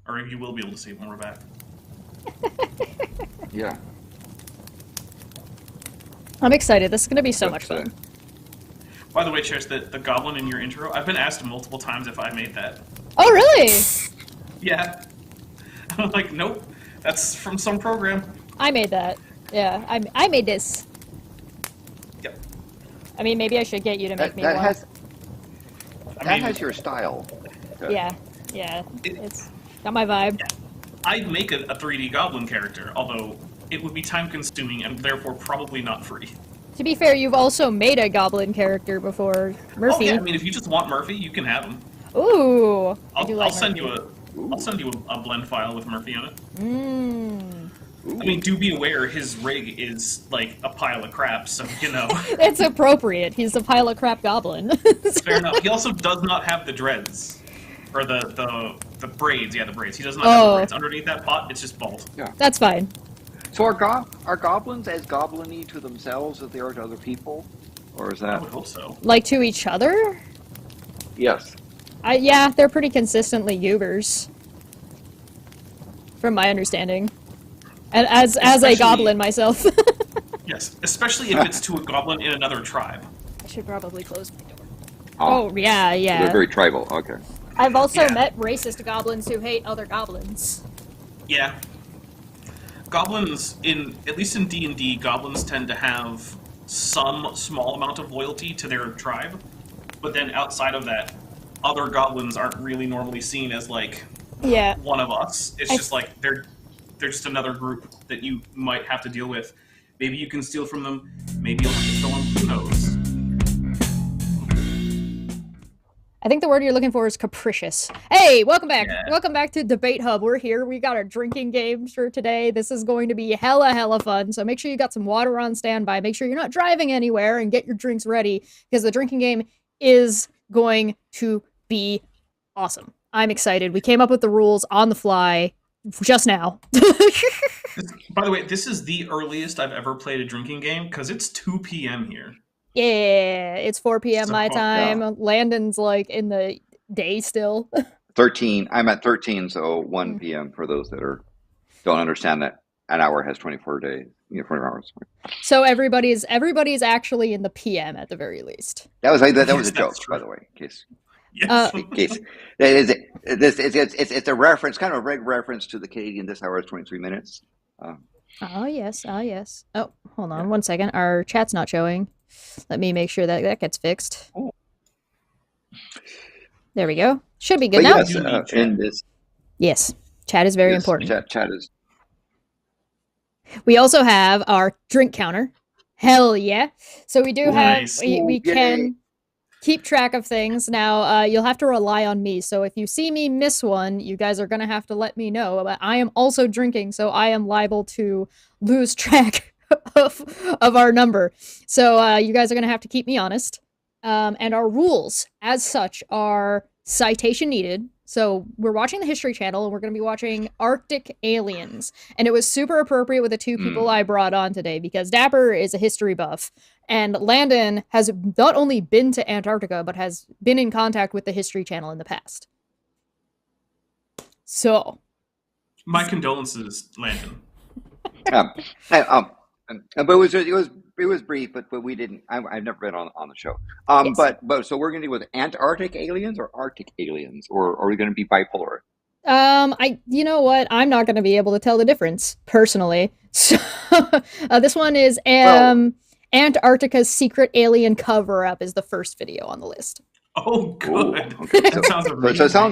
Or you will be able to see it when we're back. Yeah. I'm excited. This is going to be so much fun. By the way, Chesh, the goblin in your intro, I've been asked multiple times if I made that. Oh, really? Yeah. I'm like, nope. That's from some program. I made that. Yeah, I made this. Yep. I mean, maybe I should get you to make me one. That has your style. Yeah, it's got my vibe. Yeah. I'd make a 3D goblin character, although it would be time-consuming and therefore probably not free. To be fair, you've also made a goblin character before, Murphy. Oh yeah, I mean, if you just want Murphy, you can have him. Ooh, I'll send you a blend file with Murphy on it. I mean, do be aware his rig is like a pile of crap, so you know. It's appropriate. He's a pile of crap goblin. Fair enough. He also does not have the dreads. Or the braids, yeah, the braids. He does not have the braids. Underneath that pot, it's just bald. Yeah. That's fine. So are goblins as goblin-y to themselves as they are to other people? Or is that... I would hope so. Like to each other? Yes. Yeah, they're pretty consistently goobers. From my understanding. And as a goblin myself. Yes, especially if it's to a goblin in another tribe. I should probably close my door. Oh, yeah. They're very tribal, okay. I've also met racist goblins who hate other goblins. Yeah. Goblins, at least in D&D, goblins tend to have some small amount of loyalty to their tribe, but then outside of that, other goblins aren't really normally seen as, like, one of us. It's just like, they're just another group that you might have to deal with. Maybe you can steal from them, maybe you'll have to kill them, who knows? I think the word you're looking for is capricious. Hey, welcome back. Yeah. Welcome back to Debate Hub. We're here. We got our drinking game for today. This is going to be hella fun. So make sure you got some water on standby. Make sure you're not driving anywhere and get your drinks ready because the drinking game is going to be awesome. I'm excited. We came up with the rules on the fly just now. By the way, this is the earliest I've ever played a drinking game because it's 2 p.m. here. Yeah, it's 4 p.m. my time. Yeah. Landon's like in the day still. 13. I'm at 13, so 1 p.m. for those that don't understand that an hour has 24 days. 24 hours. So everybody's actually in the p.m. at the very least. That was a joke, by the way. In case. Yes. It's a reference, kind of a reference to the Canadian. This hour is 23 minutes. Oh yes. Oh, hold on 1 second. Our chat's not showing. Let me make sure that gets fixed. Oh. There we go. Should be good now. Yes, chat is very important. Chat is. We also have our drink counter. Hell yeah! So we do have we can keep track of things. Now you'll have to rely on me. So if you see me miss one, you guys are gonna have to let me know. But I am also drinking, so I am liable to lose track of our number. So you guys are gonna have to keep me honest. And our rules as such are citation needed. So we're watching the History Channel and we're gonna be watching Arctic Aliens. And it was super appropriate with the two people I brought on today because Dapper is a history buff and Landon has not only been to Antarctica but has been in contact with the History Channel in the past. So my condolences, Landon. But it was brief, but we didn't. I've never been on the show. Yes. But so we're going to do with Antarctic aliens or Arctic aliens, or are we going to be bipolar? You know what? I'm not going to be able to tell the difference personally. So this one is Antarctica's secret alien cover up is the first video on the list. Oh, good. Ooh, okay. That sounds amazing. So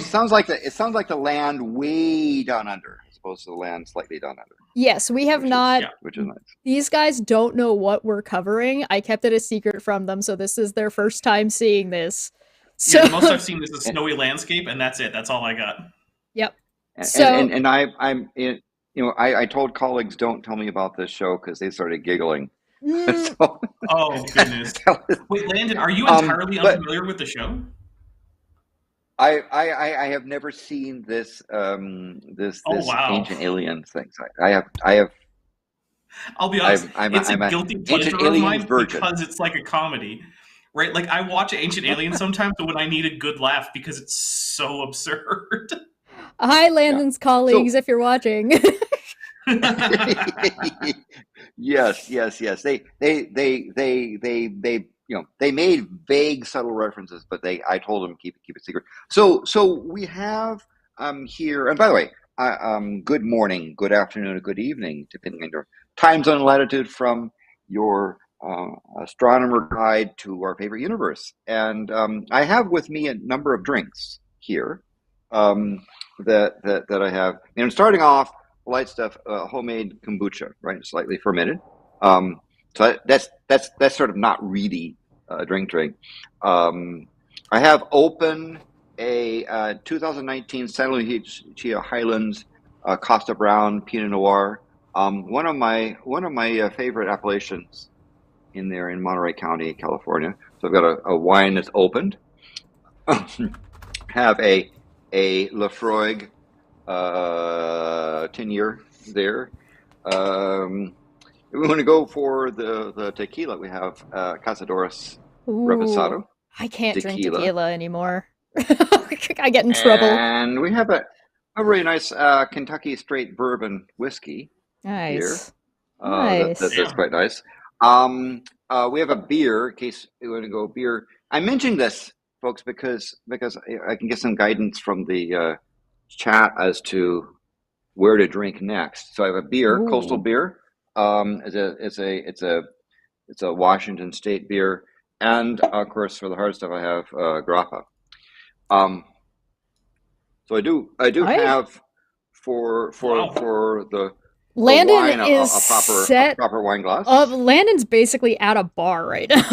it sounds like the land way down under, as opposed to the land slightly down under. Yes, we have which is nice. These guys don't know what we're covering. I kept it a secret from them, so this is their first time seeing this. So yeah, the most I've seen is a snowy landscape, and that's it. That's all I got. Yep. And I told colleagues don't tell me about this show because they started giggling. So, oh goodness! Wait, Landon, are you entirely unfamiliar with the show? I have never seen this ancient aliens things. I have. I'll be honest. It's a guilty pleasure of mine virgin. Because it's like a comedy, right? Like I watch Ancient Aliens sometimes when I need a good laugh because it's so absurd. Hi, Landon's colleagues, if you're watching. Yes. They made vague, subtle references, but I told them keep it secret. So we have here, and by the way, good morning, good afternoon, or good evening, depending on your time zone and latitude from your astronomer guide to our favorite universe. And I have with me a number of drinks here that I have. And I'm starting off light stuff, homemade kombucha, right? Slightly fermented. So that's sort of not really a drink. I have open a 2019 San Lucia Highlands Costa Brown Pinot Noir. One of my favorite appellations in there in Monterey County, California. So I've got a wine that's opened. Have a Lafroig Tenier there. We want to go for the tequila. We have Cazadores Reposado. I can't drink tequila anymore. I get in trouble. And we have a really nice Kentucky straight bourbon whiskey. Nice. Here. Nice. That's quite nice. We have a beer, in case you want to go beer. I'm mentioning this, folks, because I can get some guidance from the chat as to where to drink next. So I have a beer, Coastal beer. It's a Washington State beer, and of course for the hard stuff I have grappa. So I do have for the Landon wine, is a proper wine glass. Landon's basically at a bar right now.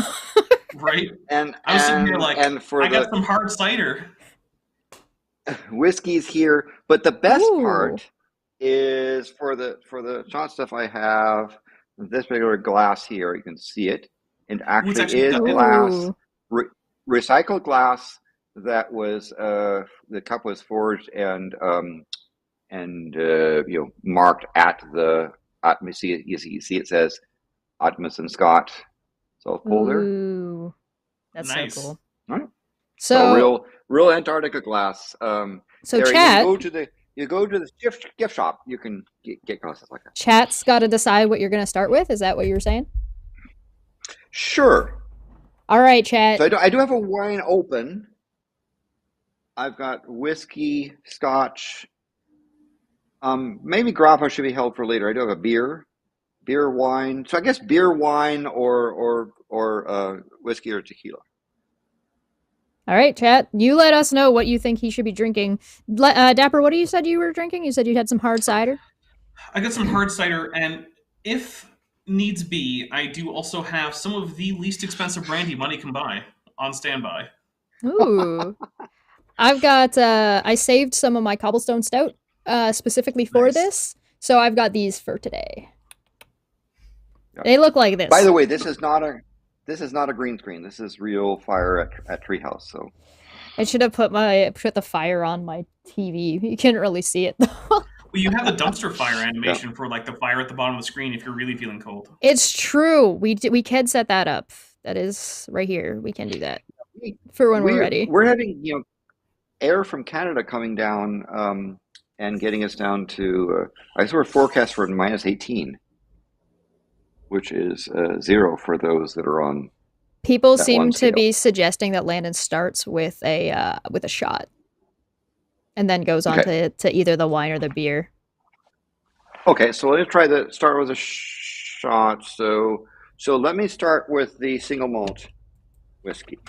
Right. And I was sitting here like, I got some hard cider. Whiskey's here, but the best part is for the shot stuff I have this particular glass here. You can see it, and actually is glass, recycled glass that was the cup was forged and marked at the. You see it says Atmos and Scott. So pull there. That's nice. So cool. All right. So real Antarctica glass. So chat. You go to the gift shop. You can get glasses like that. Chat's got to decide what you're going to start with. Is that what you're saying? Sure. All right, chat. So I do have a wine open. I've got whiskey, scotch. Maybe grappa should be held for later. I do have a beer, wine. So I guess beer, wine, or whiskey or tequila. All right, chat. You let us know what you think he should be drinking. Dapper, what you said you were drinking? You said you had some hard cider? I got some hard cider, and if needs be, I do also have some of the least expensive brandy money can buy on standby. Ooh. I've got, I saved some of my cobblestone stout specifically for this, so I've got these for today. Yep. They look like this. By the way, this is not a green screen. This is real fire at Treehouse. So I should have put the fire on my TV. You can't really see it though. Well, you have the dumpster fire animation for like the fire at the bottom of the screen if you're really feeling cold. It's true. We can set that up. That is right here. We can do that for when we're ready. We're having air from Canada coming down and getting us down to I guess we're forecast for -18. Which is 0 for those that are on. People seem to be suggesting that Landon starts with a shot, and then goes on to either the wine or the beer. Okay, so let's start with a shot. So let me start with the single malt whiskey.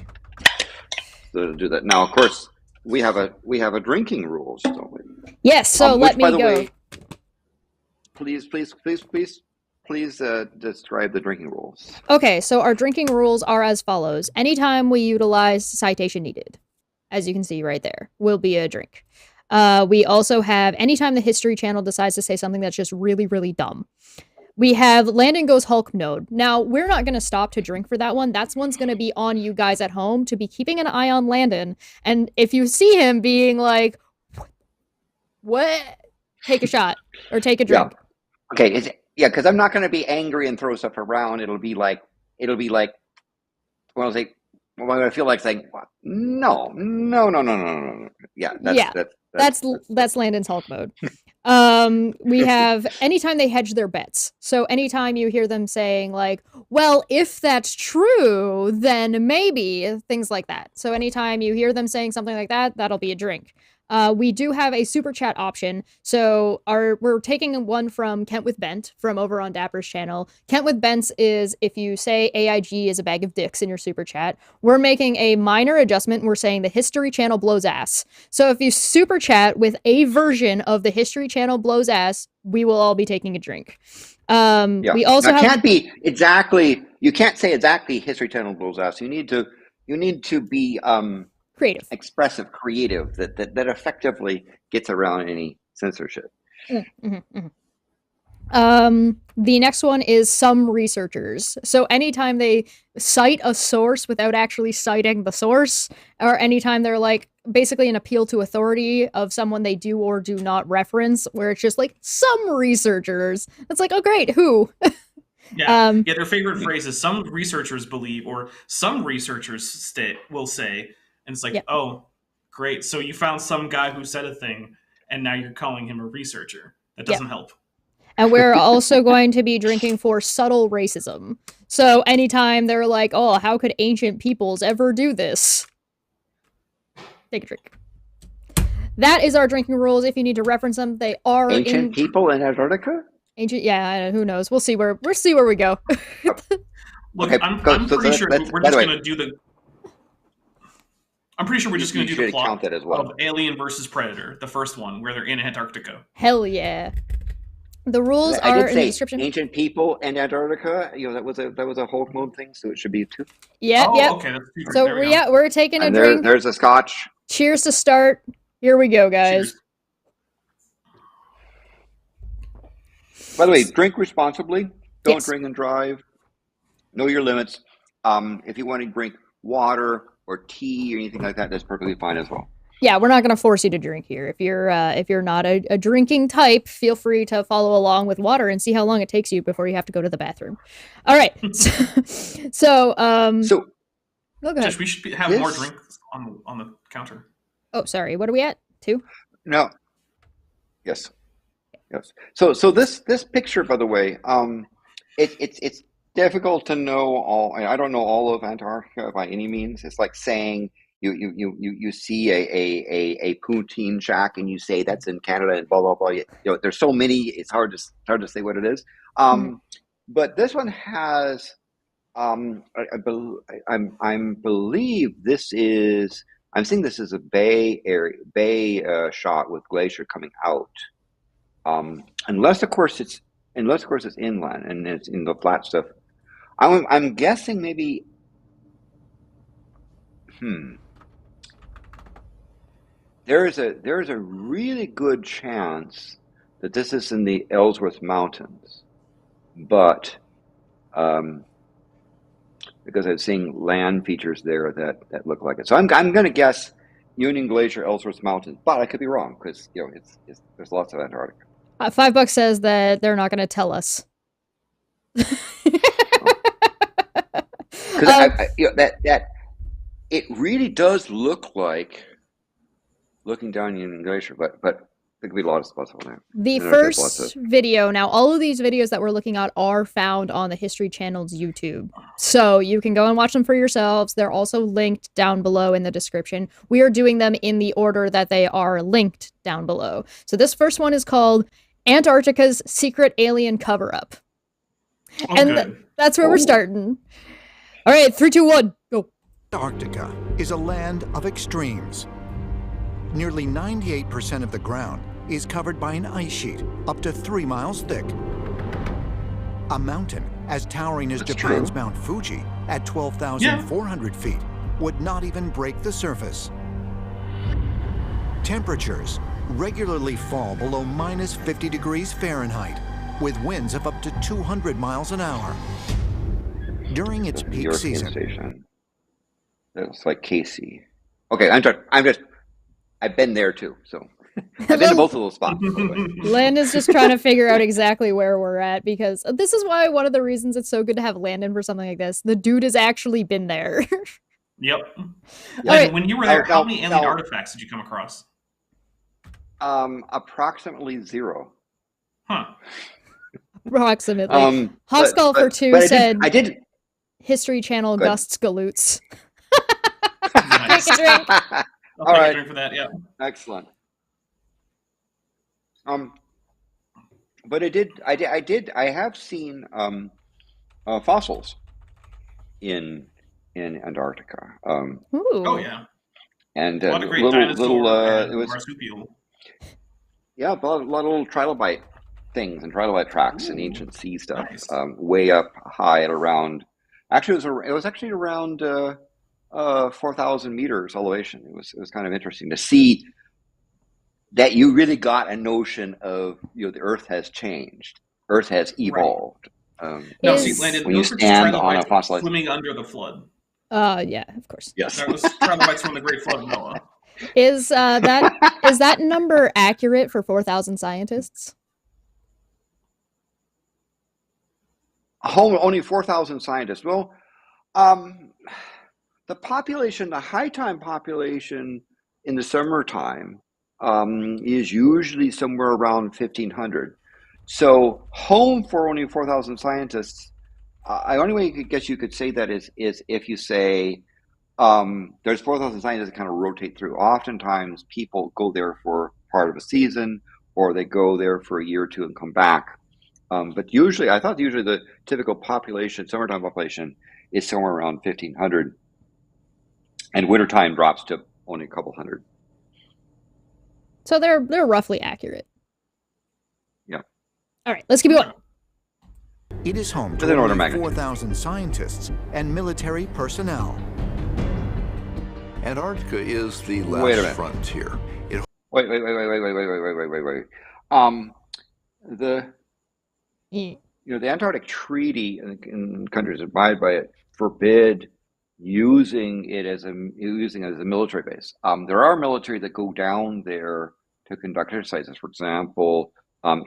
So do that now. Of course, we have a drinking rules, don't we? Yes. So let me go. Way, please. Please describe the drinking rules. Okay, so our drinking rules are as follows. Anytime we utilize citation needed, as you can see right there, will be a drink. We also have anytime the History Channel decides to say something that's just really, really dumb. We have Landon Goes Hulk Node. Now, we're not going to stop to drink for that one. That one's going to be on you guys at home to be keeping an eye on Landon. And if you see him being like, what? Take a shot or take a drink. Yeah. Okay, because I'm not going to be angry and throw stuff around. It'll be like, when I was like, I'm going to feel like saying, no. Yeah, That's Landon's Hulk mode. We have anytime they hedge their bets. So anytime you hear them saying like, well, if that's true, then maybe, things like that. So anytime you hear them saying something like that, that'll be a drink. We do have a super chat option. So we're taking one from Kent with Bent from over on Dapper's channel. Kent with Bent is if you say AIG is a bag of dicks in your super chat, we're making a minor adjustment. We're saying the History Channel blows ass. So if you super chat with a version of the History Channel blows ass, we will all be taking a drink. We also can't be exactly. You can't say exactly History Channel blows ass. You need to be creative, expressive, creative, that effectively gets around any censorship. The next one is some researchers. So anytime they cite a source without actually citing the source, or anytime they're like basically an appeal to authority of someone they do or do not reference, where it's just like some researchers. It's like, oh great, who? Yeah, their favorite phrase is some researchers believe, or some researchers will say. And it's like, oh, great. So you found some guy who said a thing, and now you're calling him a researcher. That doesn't help. And we're also going to be drinking for subtle racism. So anytime they're like, oh, how could ancient peoples ever do this? Take a drink. That is our drinking rules. If you need to reference them, they are ancient people in Antarctica? Ancient, who knows? We'll see where we go. Look, I'm pretty sure we're just going to do the... I'm pretty sure we're just going to do the plot of Alien versus Predator, the first one, where they're in Antarctica. Hell yeah. The rules are in the description. Ancient people and Antarctica, that was a Hulk mode thing, so it should be 2. Yeah. Okay, that's 2. So we're taking a drink. There's a scotch. Cheers to start. Here we go, guys. Cheers. By the way, drink responsibly. Don't drink and drive. Know your limits. If you want to drink water or tea or anything like that, that's perfectly fine as well. Yeah, we're not going to force you to drink here. If you're not a drinking type, feel free to follow along with water and see how long it takes you before you have to go to the bathroom. All right. So go ahead. We should have more drinks on the counter. Oh, sorry. What are we at? 2? No. Yes. So this picture, by the way, it's difficult to know all. I don't know all of Antarctica by any means. It's like saying you see a poutine shack and you say that's in Canada and blah blah blah. There's so many. It's hard to say what it is. But this one has. I believe this is. I'm seeing this is a bay shot with glacier coming out. Unless of course it's inland and it's in the flat stuff. I'm guessing maybe. There is a really good chance that this is in the Ellsworth Mountains, but because I'm seeing land features there that look like it. So I'm going to guess Union Glacier, Ellsworth Mountains, but I could be wrong because there's lots of Antarctica. $5 says that they're not going to tell us. That it really does look like looking down Union Glacier, but there could be a lot of spots on there. The first video, now all of these videos that we're looking at are found on the History Channel's YouTube. So you can go and watch them for yourselves. They're also linked down below in the description. We are doing them in the order that they are linked down below. So this first one is called Antarctica's Secret Alien Cover-Up. That's where we're starting. All right, 3, 2, 1, go. Antarctica is a land of extremes. Nearly 98% of the ground is covered by an ice sheet up to 3 miles thick. A mountain as towering as Japan's Mount Fuji at 12,400 feet would not even break the surface. Temperatures regularly fall below minus 50 degrees Fahrenheit with winds of up to 200 miles an hour. During its peak season. That's like Casey. Okay, I've been there too, so I've been to both of those spots. Landon's just trying to figure out exactly where we're at, because this is why one of the reasons it's so good to have Landon for something like this. The dude has actually been there. Yep. Right. When you were there, how many alien artifacts did you come across? Approximately 0. Huh. Approximately. Hoskull for 2 said. I did. History Channel Gust's Galoots. Nice. Take a drink. I'll take a drink for that. Yeah. Excellent. But I have seen fossils in Antarctica. Oh yeah. And a lot of great it was marsupial. Yeah, a lot of little trilobite things and trilobite tracks and ancient sea stuff. Nice. Way up high at around. Actually, it was actually around 4,000 meters elevation. It was kind of interesting to see that you really got a notion of the Earth has changed, Earth has evolved. No, see, Landon, when you stand on a fossilized swimming under the flood. Yeah, of course. Yes, that was trilobites from the Great Flood of Noah. Is that number accurate for 4,000 scientists? Only 4,000 scientists. Well, the high time population in the summertime is usually somewhere around 1,500. So home for only 4,000 scientists, the only way you could say that is if you say there's 4,000 scientists that kind of rotate through. Oftentimes people go there for part of a season, or they go there for a year or two and come back. But I thought the typical population, summertime population, is somewhere around 1,500. And wintertime drops to only a couple hundred. So they're roughly accurate. Yeah. All right, let's keep going. It is home to over 4,000 scientists and military personnel. Antarctica is the last frontier. Wait. The Antarctic Treaty and countries abide by it forbid using it as a military base. There are military that go down there to conduct exercises. For example,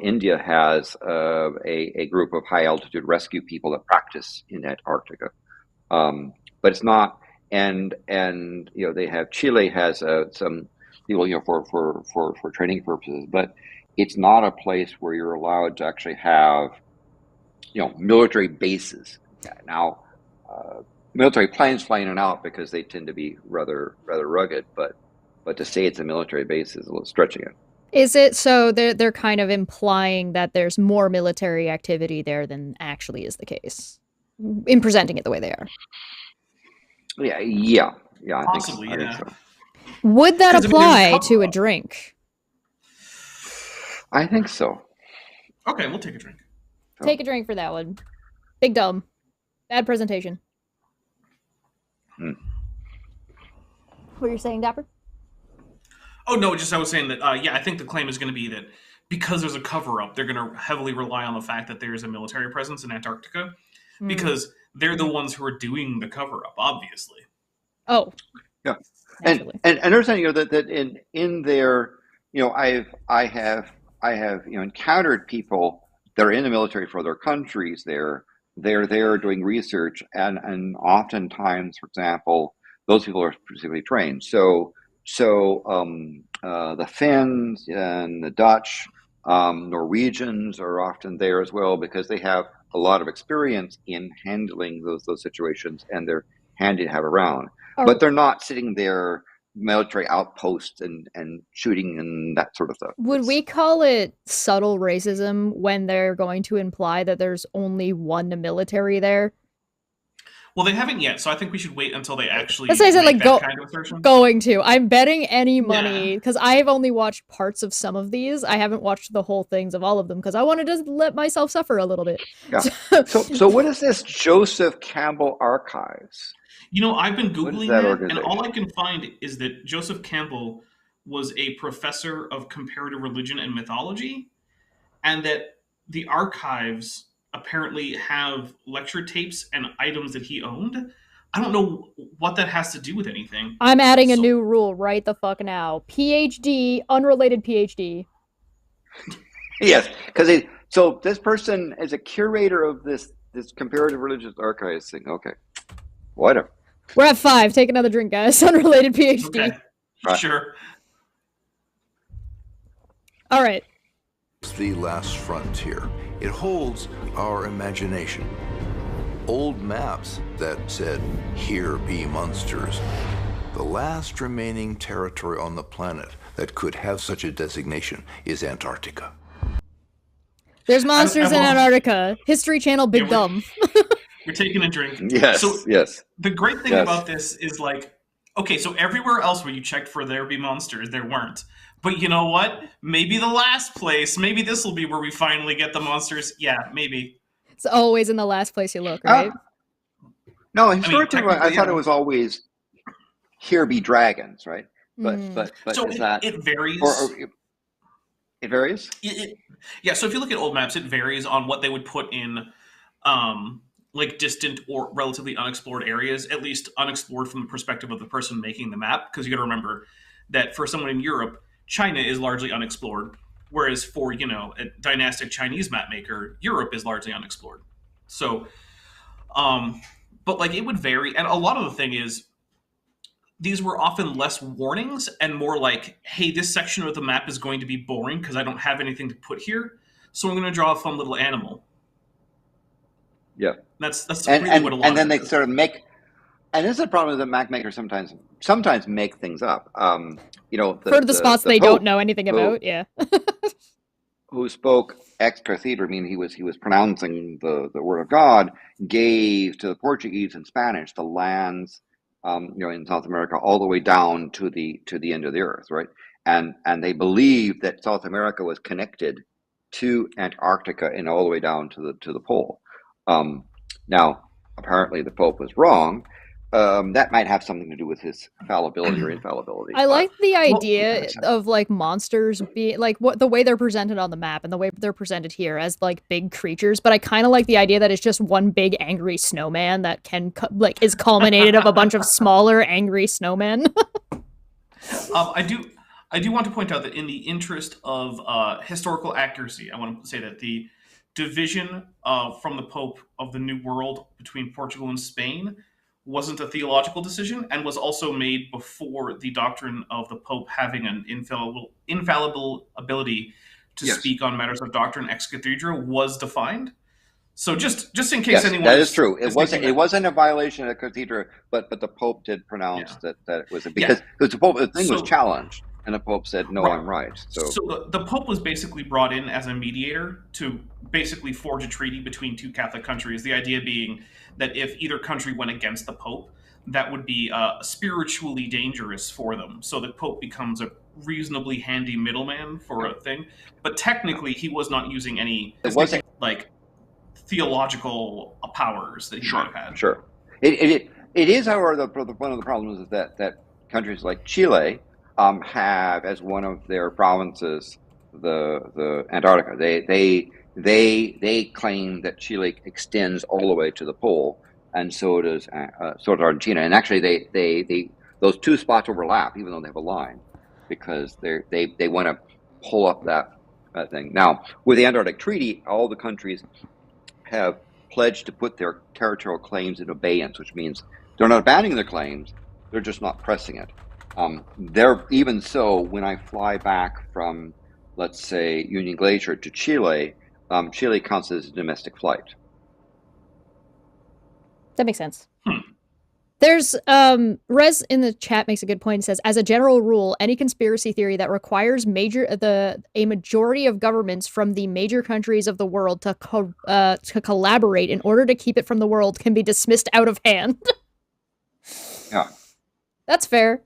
India has a group of high altitude rescue people that practice in Antarctica, but it's not. And they have Chile has some people for training purposes, but it's not a place where you're allowed to actually have military bases. Now, military planes flying in and out because they tend to be rather rugged, but to say it's a military base is a little stretching it. Is it so they're kind of implying that there's more military activity there than actually is the case in presenting it the way they are? Yeah. Possibly, I think so. Would that apply to a drink? I think so. Okay, we'll take a drink. Take a drink for that one. Big dumb. Bad presentation. What are you saying, Dapper? Oh, no, I was saying that, I think the claim is going to be that because there's a cover-up, they're going to heavily rely on the fact that there is a military presence in Antarctica, because they're the ones who are doing the cover-up, obviously. Oh. Yeah. And understanding that in their, I have encountered people that are in the military for their countries. They're there doing research, and oftentimes, for example, those people are specifically trained. So the Finns and the Dutch, Norwegians are often there as well because they have a lot of experience in handling those situations, and they're handy to have around. But they're not sitting there military outposts and shooting and that sort of stuff. Would we call it subtle racism when they're going to imply that there's only one military there? Well, they haven't yet, so I think we should wait until they actually make that kind of assertion. Going to. I'm betting any money, because I've only watched parts of some of these. I haven't watched the whole things of all of them, because I wanted to let myself suffer a little bit. Yeah. So what is this Joseph Campbell Archives? I've been Googling that, and all I can find is that Joseph Campbell was a professor of comparative religion and mythology, and that the archives apparently have lecture tapes and items that he owned. I don't know what that has to do with anything. I'm adding a new rule right the fuck now. PhD, unrelated PhD. Yes, because so this person is a curator of this comparative religious archives thing. Okay, whatever. We're at 5. Take another drink, guys. Unrelated PhD. Okay. Right. Sure. All right. It's the last frontier. It holds our imagination. Old maps that said, "Here be monsters." The last remaining territory on the planet that could have such a designation is Antarctica. There's monsters in Antarctica. History Channel, Big Dumb. We're taking a drink. Yes, so yes. The great thing about this is, like, okay, so everywhere else where you checked for there be monsters, there weren't. But you know what? Maybe the last place, maybe this will be where we finally get the monsters. Yeah, maybe. It's always in the last place you look, right? No, historically, I thought it was always "Here be dragons," right? But so is that it varies? It varies. Yeah. So if you look at old maps, it varies on what they would put in, like distant or relatively unexplored areas. At least unexplored from the perspective of the person making the map, because you got to remember that for someone in Europe, China is largely unexplored, whereas for, a dynastic Chinese map maker, Europe is largely unexplored. So, but like it would vary, and a lot of the thing is, these were often less warnings and more like, hey, this section of the map is going to be boring because I don't have anything to put here, so I'm going to draw a fun little animal. Yeah, that's really what a lot. And then they sort of make. And this is the problem that map makers sometimes make things up. For the spots they Pope, don't know anything about, yeah. Who spoke ex cathedra, meaning he was pronouncing the word of God, gave to the Portuguese and Spanish the lands, in South America all the way down to the end of the earth, right? And they believed that South America was connected to Antarctica and all the way down to the pole. Now, apparently, the Pope was wrong. That might have something to do with his fallibility or infallibility. I like the idea of like monsters being like the way they're presented on the map and the way they're presented here as like big creatures. But I kind of like the idea that it's just one big angry snowman that is culminated of a bunch of smaller angry snowmen. I do want to point out that in the interest of historical accuracy, I want to say that the division from the Pope of the New World between Portugal and Spain wasn't a theological decision and was also made before the doctrine of the Pope having an infallible ability to speak on matters of doctrine ex cathedra was defined. So just in case anyone... that is true. It wasn't a violation of the cathedra, but the Pope did pronounce that it was because the thing was challenged. And the Pope said, no, I'm right. So the Pope was basically brought in as a mediator to basically forge a treaty between two Catholic countries. The idea being that if either country went against the Pope, that would be spiritually dangerous for them. So the Pope becomes a reasonably handy middleman for a thing. But technically, he was not using any theological powers that he might have had. Sure. It is, however, one of the problems is that countries like Chile have as one of their provinces the Antarctica. They claim that Chile extends all the way to the pole, and so does Argentina. And actually, they those two spots overlap, even though they have a line, because they want to pull up that thing. Now, with the Antarctic Treaty, all the countries have pledged to put their territorial claims in abeyance, which means they're not abandoning their claims; they're just not pressing it. Even so, when I fly back from, let's say, Union Glacier to Chile, Chile counts as a domestic flight. That makes sense. There's Rez in the chat makes a good point. He says, as a general rule, any conspiracy theory that requires a majority of governments from the major countries of the world to collaborate in order to keep it from the world can be dismissed out of hand. Yeah, that's fair.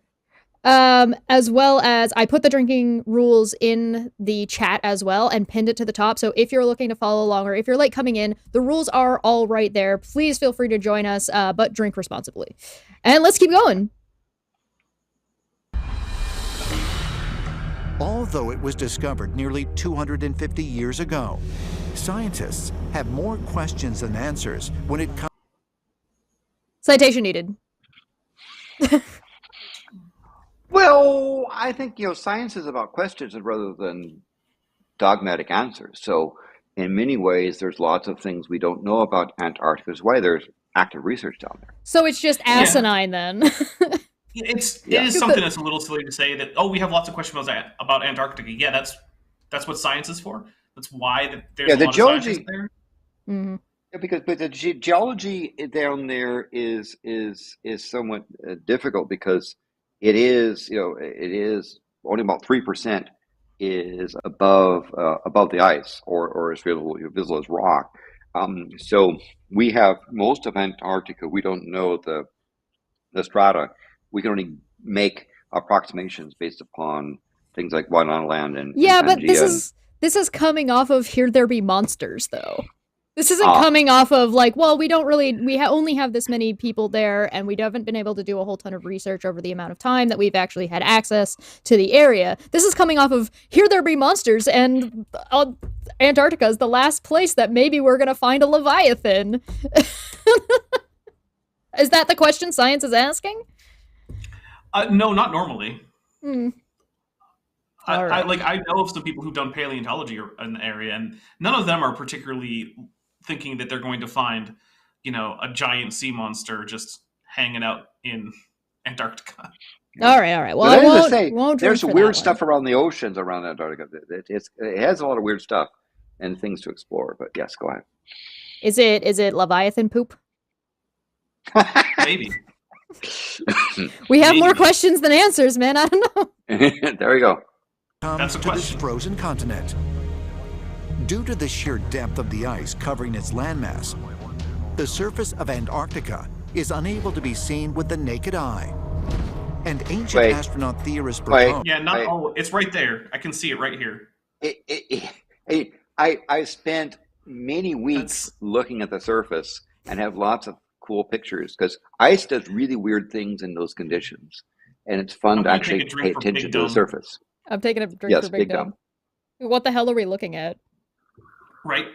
As well as I put the drinking rules in the chat as well and pinned it to the top. So if you're looking to follow along or if you're late coming in, the rules are all right there. Please feel free to join us, but drink responsibly. And let's keep going. Although it was discovered nearly 250 years ago, scientists have more questions than answers when it comes. Citation needed. Well, I think, science is about questions rather than dogmatic answers. So in many ways, there's lots of things we don't know about Antarctica. That's why there's active research down there. So it's just asinine then. It is something that's a little silly to say that, we have lots of questions about Antarctica. Yeah, that's That's what science is for. That's why there's a the lot geology, of scientists there. Mm-hmm. Yeah, but the geology down there is somewhat difficult because it is only about 3% is above the ice or is visible as rock. So we have most of Antarctica. We don't know the strata. We can only make approximations based upon things like One on Land and but Pangea. this is coming off of Here There Be Monsters, though. This isn't coming off of like, well, we don't really, only have this many people there, and we haven't been able to do a whole ton of research over the amount of time that we've actually had access to the area. This is coming off of Here There Be Monsters, and Antarctica is the last place that maybe we're gonna find a Leviathan. Is that the question science is asking? No, not normally. Right. I know of some people who've done paleontology in the area, and none of them are particularly thinking that they're going to find, a giant sea monster just hanging out in Antarctica. All right. Well, I won't there's some weird stuff around the oceans around Antarctica. It has a lot of weird stuff and things to explore. But yes, go ahead. Is it Leviathan poop? Maybe. We have more questions than answers, man. I don't know. There you go. Comes to this frozen continent. Due to the sheer depth of the ice covering its landmass, the surface of Antarctica is unable to be seen with the naked eye. And ancient astronaut theorists propose... It's right there. I can see it right here. I spent many weeks looking at the surface and have lots of cool pictures because ice does really weird things in those conditions. And it's fun to actually pay attention to the surface. I'm taking a drink for Big Dumb. What the hell are we looking at? Right.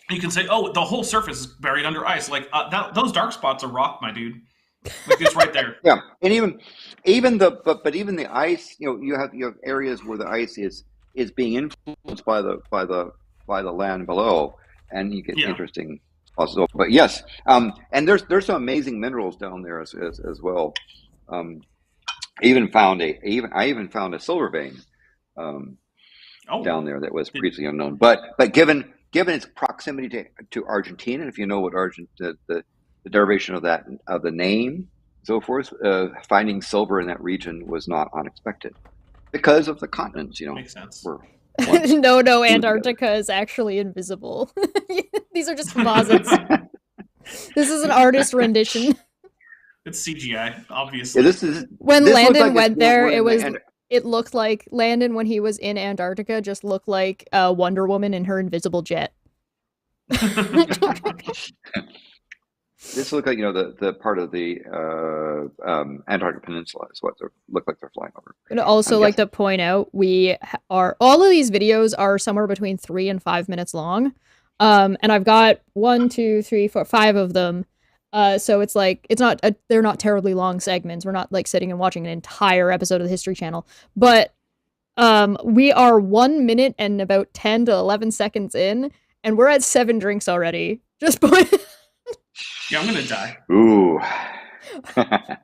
You can say, oh, the whole surface is buried under ice. Like, those dark spots are rock, my dude. Like, it's right there. Yeah, and even the ice, you have areas where the ice is being influenced by the land below, and you get interesting spots. But yes, and there's some amazing minerals down there as well. I even found a silver vein down there that was previously unknown. But given its proximity to Argentina, if you know what the derivation of the name, so forth, finding silver in that region was not unexpected because of the continents. Makes sense. No, Antarctica is actually invisible. These are just composites. This is an artist rendition. It's CGI, obviously. Yeah, when Landon went there, it looked like Landon, when he was in Antarctica, just looked like Wonder Woman in her invisible jet. This looked like the part of the Antarctic Peninsula is what they look like they're flying over. And also like to point out, all of these videos are somewhere between 3 and 5 minutes long, and I've got 1, 2, 3, 4, 5 of them. So it's like they're not terribly long segments. We're not like sitting and watching an entire episode of the History Channel, but we are 1 minute and about 10 to 11 seconds in, and we're at 7 drinks already. Just point. Yeah, I'm gonna die. Ooh. I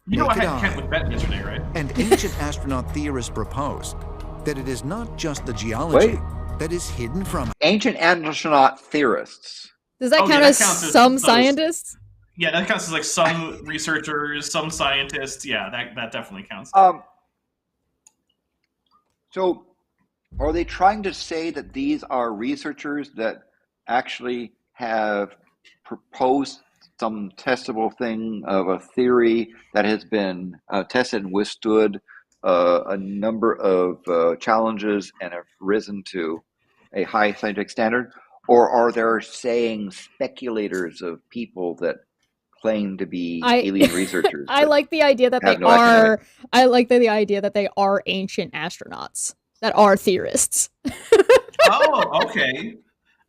had Kent with Bet yesterday, right? And ancient astronaut theorists propose that it is not just the geology that is hidden from ancient astronaut theorists. Does that count as some scientists? Yeah, that counts as like some researchers, some scientists. Yeah, that definitely counts. So, are they trying to say that these are researchers that actually have proposed some testable thing of a theory that has been tested and withstood a number of challenges and have risen to a high scientific standard? Or are there saying speculators of people that claim to be alien researchers? I like the idea that they are. I like the idea that they are ancient astronauts that are theorists. Oh, okay.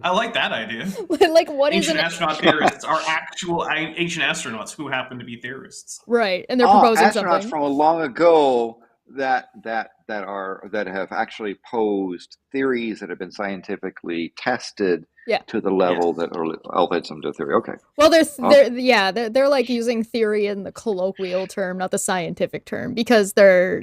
I like that idea. Like, what ancient astronaut theorists are actual ancient astronauts who happen to be theorists, right? And they're proposing astronauts something from a long ago that have actually posed theories that have been scientifically tested to the level that elevates them to a theory. Okay. Well, they're like using theory in the colloquial term, not the scientific term, because they're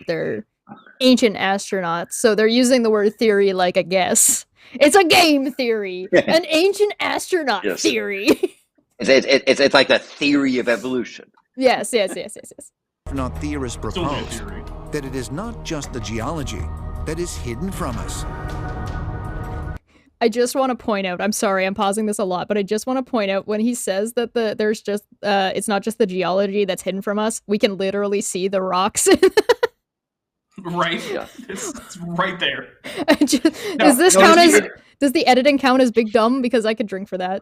ancient astronauts. So they're using the word theory like a guess. It's a game theory, an ancient astronaut theory. It's like the theory of evolution. Yes. Astronaut theorists propose that it is not just the geology that is hidden from us. I just want to point out, I'm sorry, I'm pausing this a lot, but I just want to point out when he says that there's just it's not just the geology that's hidden from us, we can literally see the rocks. Right? Yeah. It's right there. Does this count as does the editing count as big dumb? Because I could drink for that.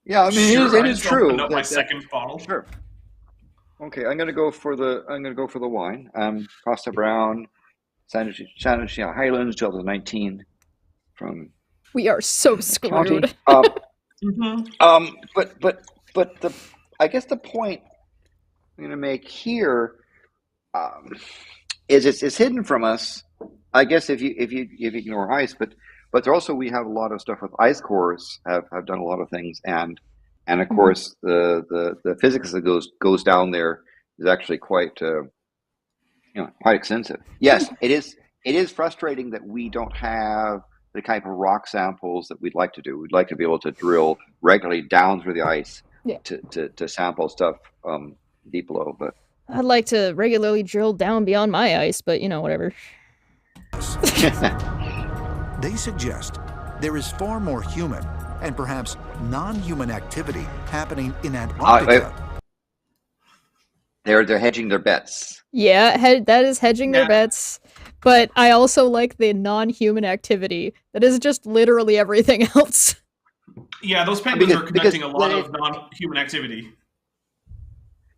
Yeah, I mean it is true. My second bottle. Sure. Okay, I'm gonna go for the wine. Costa Brown, San Highlands, 2019. We are so screwed. But I guess the point I'm going to make here is it's hidden from us. I guess if you ignore ice, but there also we have a lot of stuff with ice cores have done a lot of things, and of course the physics that goes down there is actually quite quite extensive. Yes, it is frustrating that we don't have the type of rock samples that we'd like to do. We'd like to be able to drill regularly down through the ice to sample stuff deep below. But I'd like to regularly drill down beyond my ice, but whatever. They suggest there is far more human and perhaps non-human activity happening in Antarctica. They're hedging their bets. Yeah, that is hedging their bets. But I also like the non-human activity. That is just literally everything else. Yeah, those penguins are conducting a lot of non-human activity.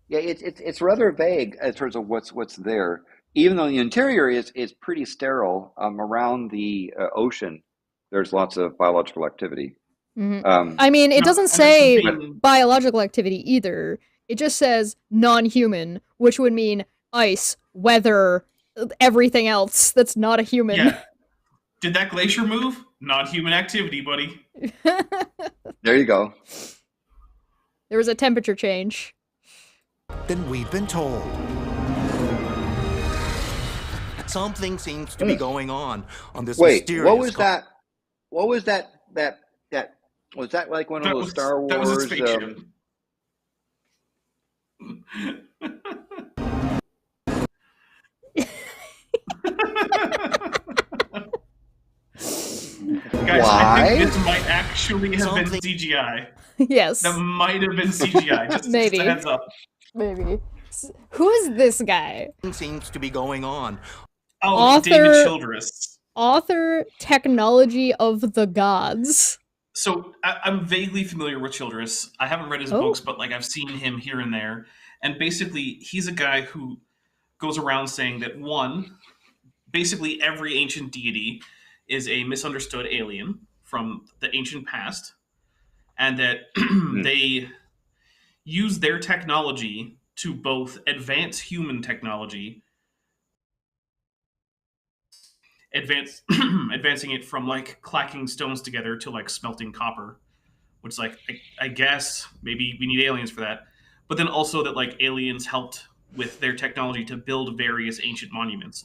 Yeah, it's rather vague in terms of what's there. Even though the interior is pretty sterile, around the ocean, there's lots of biological activity. Mm-hmm. I mean, it doesn't say biological activity either. It just says non-human, which would mean ice, weather, everything else that's not a human. Yeah. Did that glacier move? Non-human activity, buddy. There you go. There was a temperature change. Than we've been told. Something seems to be going on this Wait, mysterious... what was that? What was that? Was that like one of those Star Wars? That was a spaceship. Guys, I think this might actually have been CGI. Yes. That might have been CGI. Just Maybe. Just a heads up. Maybe. Who is this guy? Seems to be going on. Oh, David Childress. Author, technology of the gods. So I'm vaguely familiar with Childress. I haven't read his books, but I've seen him here and there. And basically, he's a guy who goes around saying that basically every ancient deity is a misunderstood alien from the ancient past, and that they use their technology to both advance human technology, advancing it from clacking stones together to smelting copper, which I guess maybe we need aliens for that, but then also that aliens helped with their technology to build various ancient monuments,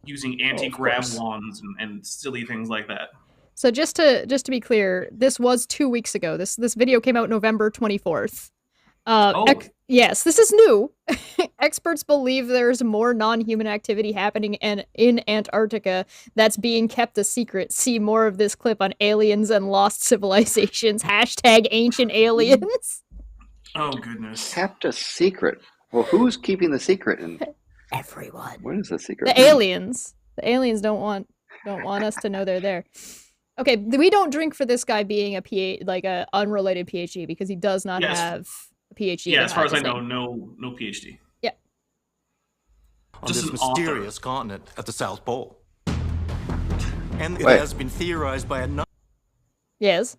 using anti-grav wands and silly things like that. So just to be clear, this was 2 weeks ago. This video came out November 24th. Yes, this is new. Experts believe there's more non-human activity happening in Antarctica that's being kept a secret. See more of this clip on aliens and lost civilizations. #AncientAliens. Oh, goodness. Kept a secret. Well, who's keeping the secret? Everyone. What is the secret? The aliens. The aliens don't want us to know they're there. Okay, we don't drink for this guy being a unrelated PhD, because he does not have a PhD. Yeah, as far as I know, no PhD. Yeah. On this mysterious continent at the South Pole. And it has been theorized by a... Yes.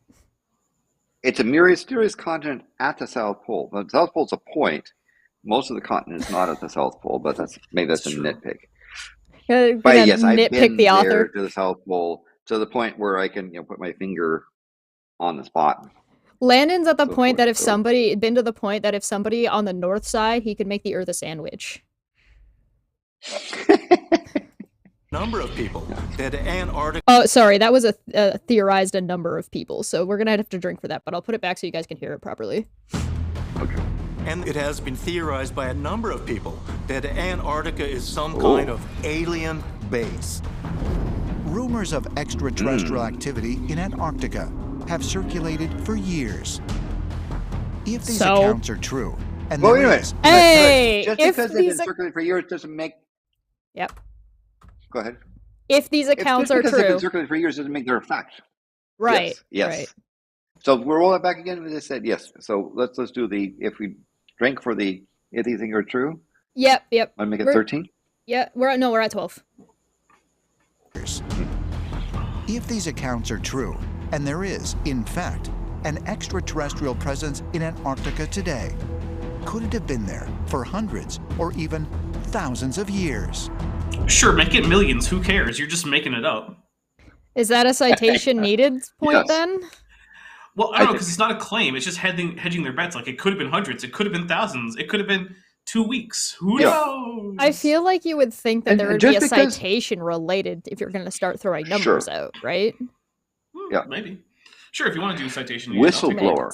It's a mysterious continent at the South Pole. The South Pole's a point. Most of the continent is not at the South Pole, but that's a nitpick. But yes, I've been there to the South Pole to the point where I can put my finger on the spot. Landon's at the point that if somebody on the north side, he could make the Earth a sandwich. Number of people that Antarctica. Oh, sorry, that was a theorized a number of people, so we're gonna have to drink for that, but I'll put it back so you guys can hear it properly. Okay. And it has been theorized by a number of people that Antarctica is some kind of alien base. Rumors of extraterrestrial activity in Antarctica have circulated for years. If these accounts are true, and well, there wait a is... Hey! Just because they've been circulating for years doesn't make... Yep. Go ahead. If these accounts are Just because they've true... been circulating for years doesn't make they're a fact. Right. Yes. Right. So we'll roll that back again. As I said, yes. So let's do the... If we drink for the... If these things are true... Yep. Want to make it 13? Yeah, we're at 12. If these accounts are true, and there is, in fact, an extraterrestrial presence in Antarctica today, could it have been there for hundreds or even thousands of years? Sure, make it millions. Who cares? You're just making it up. Is that a citation needed point then? Well, I don't know, because it's not a claim. It's just hedging their bets. Like, it could have been hundreds. It could have been thousands. It could have been 2 weeks. Who knows? I feel like you would think that there would be a citation related if you're going to start throwing numbers out, right? Yeah. Maybe. Sure, if you want to do a citation. Whistleblower.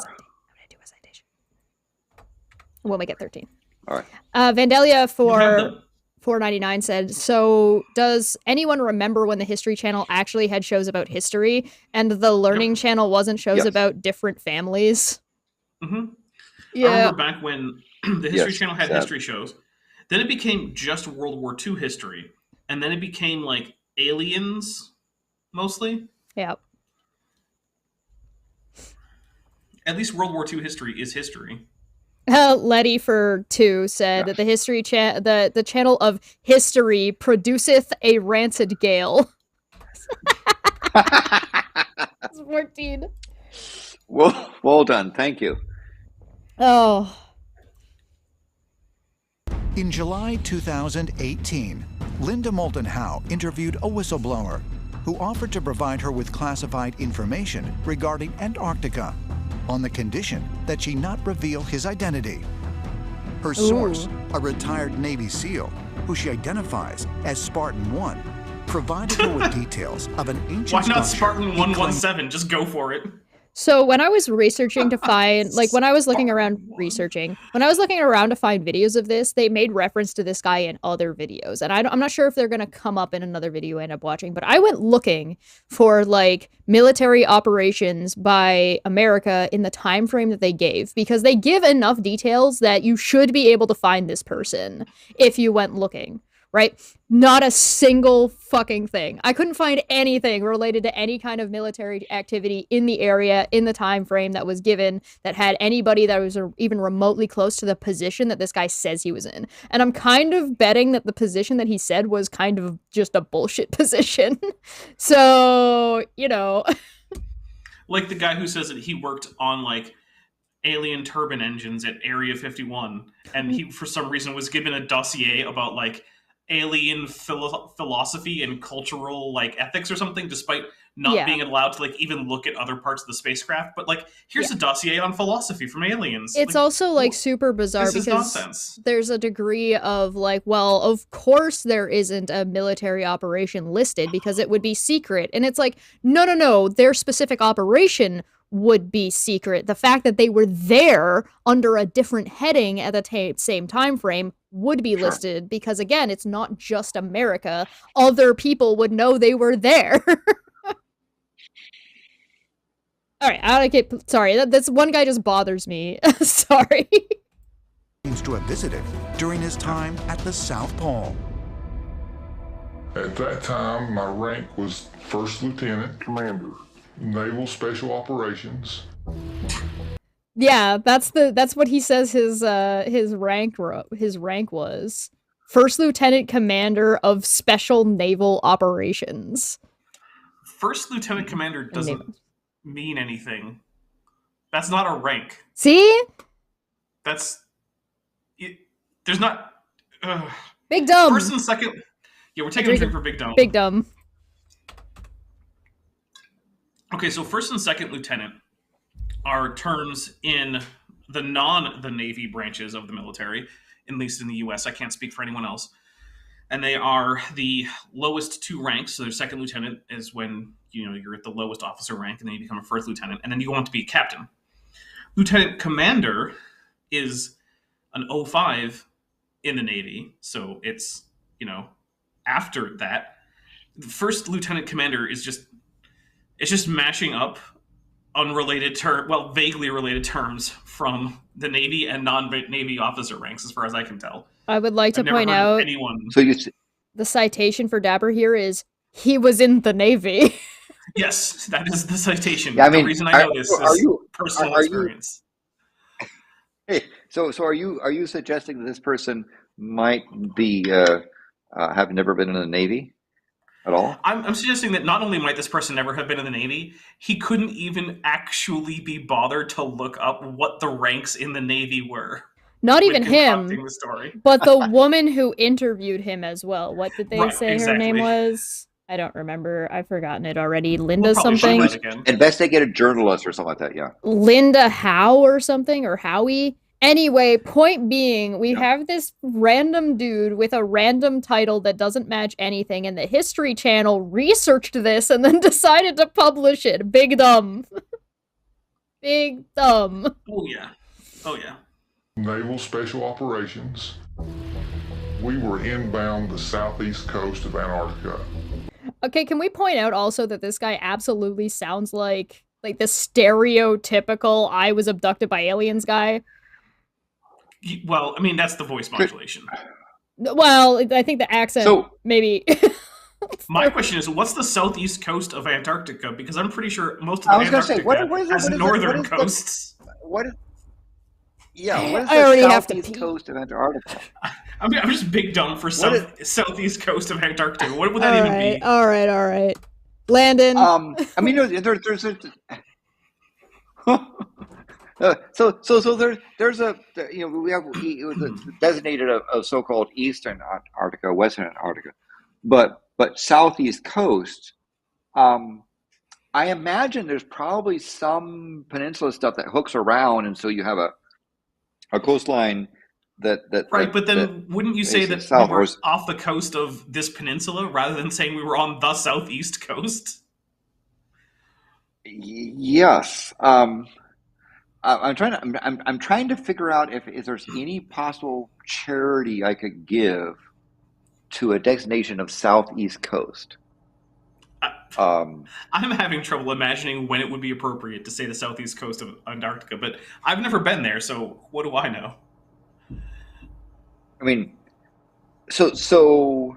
We'll make it 13. All right. Vandalia for $4.99 said, so does anyone remember when the History Channel actually had shows about history and the Learning Channel wasn't shows about different families? Mm-hmm. Yeah. I remember back when the History Channel had history shows. Then it became just World War II history. And then it became like aliens, mostly. Yep. At least World War II history is history. Letty for 2 said the history the channel of history produceth a rancid gale. 14. Well done. Thank you. Oh. In July 2018, Linda Moulton Howe interviewed a whistleblower who offered to provide her with classified information regarding Antarctica on the condition that she not reveal his identity. Her source, a retired Navy SEAL, who she identifies as Spartan 1, provided her with details of an ancient Why not Spartan 117? Just go for it. So when I was researching to find, like when I was looking around to find videos of this, they made reference to this guy in other videos. And I'm not sure if they're going to come up in another video I end up watching, but I went looking for like military operations by America in the time frame that they gave, because they give enough details that you should be able to find this person if you went looking. Right? Not a single fucking thing. I couldn't find anything related to any kind of military activity in the area in the time frame that was given that had anybody that was even remotely close to the position that this guy says he was in. And I'm kind of betting that the position that he said was kind of just a bullshit position. So, you know. Like the guy who says that he worked on like alien turbine engines at Area 51, and he for some reason was given a dossier about like alien philosophy and cultural like ethics or something, despite not being allowed to like even look at other parts of the spacecraft. But like, here's a dossier on philosophy from aliens. It's like, also like super bizarre because there's a degree of like, well, of course there isn't a military operation listed because it would be secret. And it's like, no, their specific operation would be secret. The fact that they were there under a different heading at the same time frame would be listed because, again, it's not just America. Other people would know they were there. All right, sorry, that's one guy just bothers me. Sorry. Seems to have visited during his time at the South Pole. At that time, my rank was First Lieutenant Commander, Naval Special Operations. Yeah, that's what he says his rank was. First Lieutenant Commander of Special Naval Operations. First Lieutenant Commander doesn't mean anything. That's not a rank. See? There's not... Big Dumb. First and second... Yeah, we're taking a drink for Big Dumb. Big Dumb. Okay, so first and second lieutenant are terms in the Navy branches of the military, at least in the U.S. I can't speak for anyone else. and they are the lowest 2 ranks. So their second lieutenant is when you're at the lowest officer rank, and then you become a first lieutenant, and then you go on to be a captain. Lieutenant commander is an 05 in the Navy, so it's after that. The first lieutenant commander is just mashing up unrelated vaguely related terms from the Navy and non-Navy officer ranks, as far as I can tell. I would like to point out anyone. So the citation for Dapper here is he was in the Navy. Yes, that is the citation. Yeah, I mean, the reason I know this is personal experience. Hey, so are you suggesting that this person might be have never been in the Navy at all? I'm suggesting that not only might this person never have been in the Navy, he couldn't even actually be bothered to look up what the ranks in the Navy were. Not even him, the but the woman who interviewed him as well. What did they say exactly. her name was? I don't remember. I've forgotten it already. Linda something? Investigative journalist or something like that, yeah. Linda Howe or something, or Howie. Anyway, point being, we have this random dude with a random title that doesn't match anything, and the History Channel researched this and then decided to publish it. Big dumb. Big dumb. Oh, yeah. Oh, yeah. Naval Special Operations. We were inbound the southeast coast of Antarctica. Okay, can we point out also that this guy absolutely sounds like the stereotypical I was abducted by aliens guy? Well, I mean, that's the voice modulation. Well, I think the accent maybe. My question is, what's the southeast coast of Antarctica? Because I'm pretty sure most of the Antarctica has northern coasts. What is the southeast coast of Antarctica? I'm just big dumb for southeast coast of Antarctica. What would that even be? All right. Landon. I mean, there's a. There's a we have designated a so-called Eastern Antarctica, Western Antarctica, but southeast coast. I imagine there's probably some peninsula stuff that hooks around, and so you have a coastline that right. But then wouldn't you say that we were off the coast of this peninsula rather than saying we were on the southeast coast? Yes. I'm trying to figure out if there's any possible charity I could give to a designation of southeast coast. I'm having trouble imagining when it would be appropriate to say the southeast coast of Antarctica, but I've never been there, so what do I know? I mean, so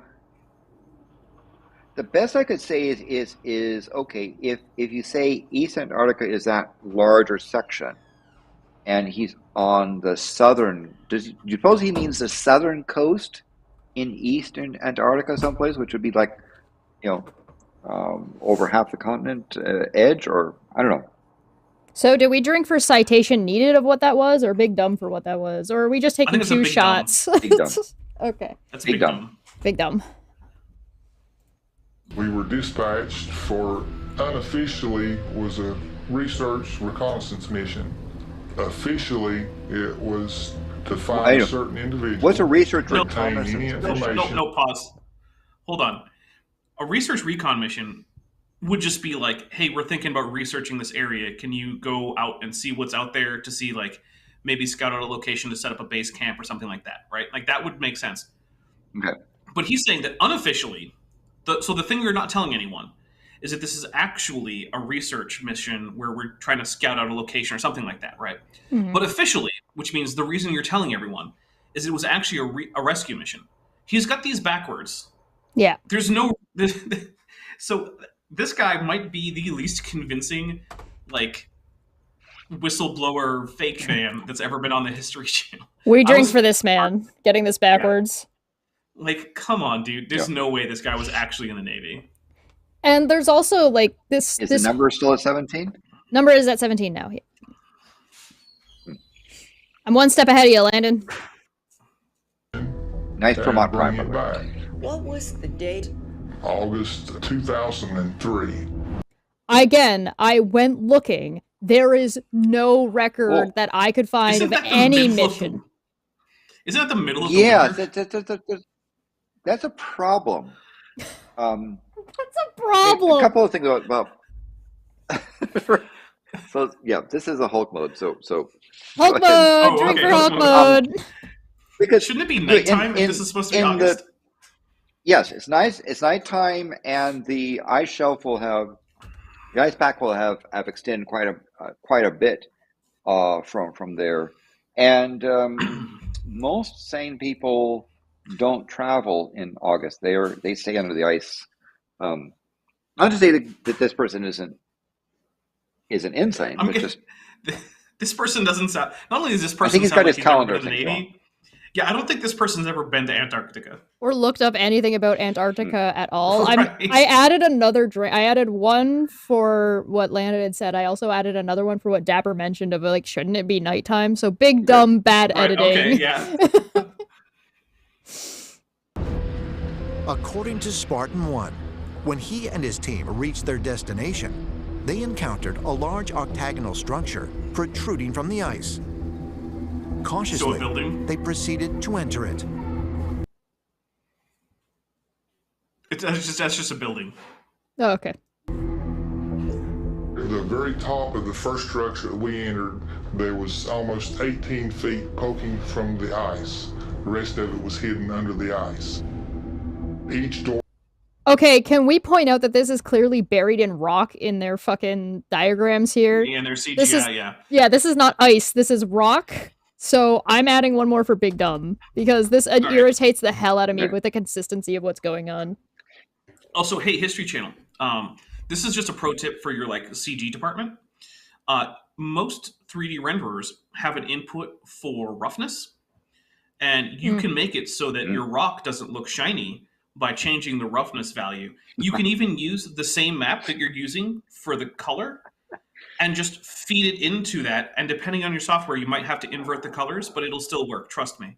the best I could say is okay, if you say East Antarctica is that larger section, and he's on the southern, do you suppose he means the southern coast in Eastern Antarctica someplace, which would be like, over half the continent edge, or I don't know. So did we drink for citation needed of what that was, or big dumb for what that was? Or are we just taking 2 shots? Big dumb. Okay. That's big dumb. Big dumb. We were dispatched for, unofficially, was a research reconnaissance mission. Officially, it was to find a certain individual. What's a research reconnaissance mission? No, pause. Hold on. A research recon mission would just be like, hey, we're thinking about researching this area. Can you go out and see what's out there to see, maybe scout out a location to set up a base camp or something like that, right? That would make sense. Okay. But he's saying that unofficially, so the thing you're not telling anyone is that this is actually a research mission where we're trying to scout out a location or something like that, right? Mm-hmm. But officially, which means the reason you're telling everyone is it was actually a rescue mission. He's got these backwards. Yeah. There's no... So this guy might be the least convincing, whistleblower fake man that's ever been on the History Channel. We drink for this man, getting this backwards. Yeah. Come on, dude. There's no way this guy was actually in the Navy. And there's also, this... Is the number still at 17? Number is at 17 now. Yeah. I'm one step ahead of you, Landon. Nice Vermont Prime. What was the date? August 2003. Again, I went looking. There is no record that I could find of any mission. Isn't that the middle of the winter? That's a problem. That's a problem. A couple of things about so yeah, this is a Hulk mode. So Hulk mode. Drink for Hulk mode. Because shouldn't it be nighttime if this is supposed to be August? Yes, it's nice. It's nighttime, and the ice shelf will have the ice pack will have extended quite a bit from there, and most sane people don't travel in August. They stay under the ice. Not to say that this person isn't insane, but just this person doesn't sound. Not only is this person I think he's sound got like his calendar he's never been to the Navy. Yeah, I don't think this person's ever been to Antarctica. Or looked up anything about Antarctica at all. Right. I added another drink. I added one for what Landon had said. I also added another one for what Dapper mentioned of like, shouldn't it be nighttime? So big, dumb, bad editing. Okay, yeah. According to Spartan 1, when he and his team reached their destination, they encountered a large octagonal structure protruding from the ice. Cautiously, they proceeded to enter it. That's just a building. Oh, okay. At the very top of the first structure that we entered, there was almost 18 feet poking from the ice. The rest of it was hidden under the ice. Each door... Okay, can we point out that this is clearly buried in rock in their fucking diagrams here? Yeah, and their CGI, yeah. Yeah, this is not ice. This is rock. So I'm adding one more for Big Dumb, because this irritates the hell out of me with the consistency of what's going on. Also, hey, History Channel. This is just a pro tip for your like CG department. Most 3D renderers have an input for roughness, and you can make it so that your rock doesn't look shiny by changing the roughness value. You can even use the same map that you're using for the color and just feed it into that. And depending on your software, you might have to invert the colors, but it'll still work. Trust me.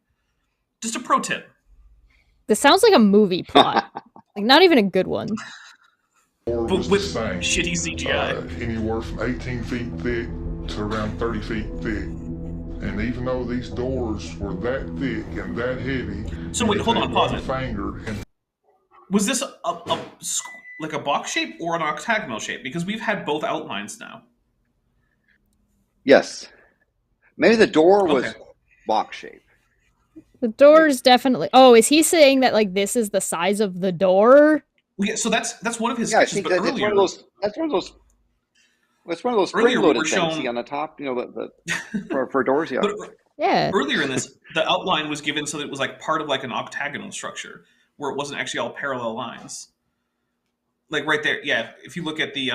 Just a pro tip. This sounds like a movie plot. Like, not even a good one. But with shitty CGI. Anywhere from 18 feet thick to around 30 feet thick. And even though these doors were that thick and that heavy... So wait, hold on, pause it. Finger and... Was this like a box shape or an octagonal shape? Because we've had both outlines now. Yes. Maybe the door was box shape. The door's definitely... Oh, is he saying that, like, this is the size of the door? Well, yeah, so that's one of his sketches, but earlier... That's one of those spring-loaded things see on the top, you know, for doors, yeah. Yeah. Earlier in this, the outline was given so that it was like part of like an octagonal structure, where it wasn't actually all parallel lines. Like right there, yeah. If you look at the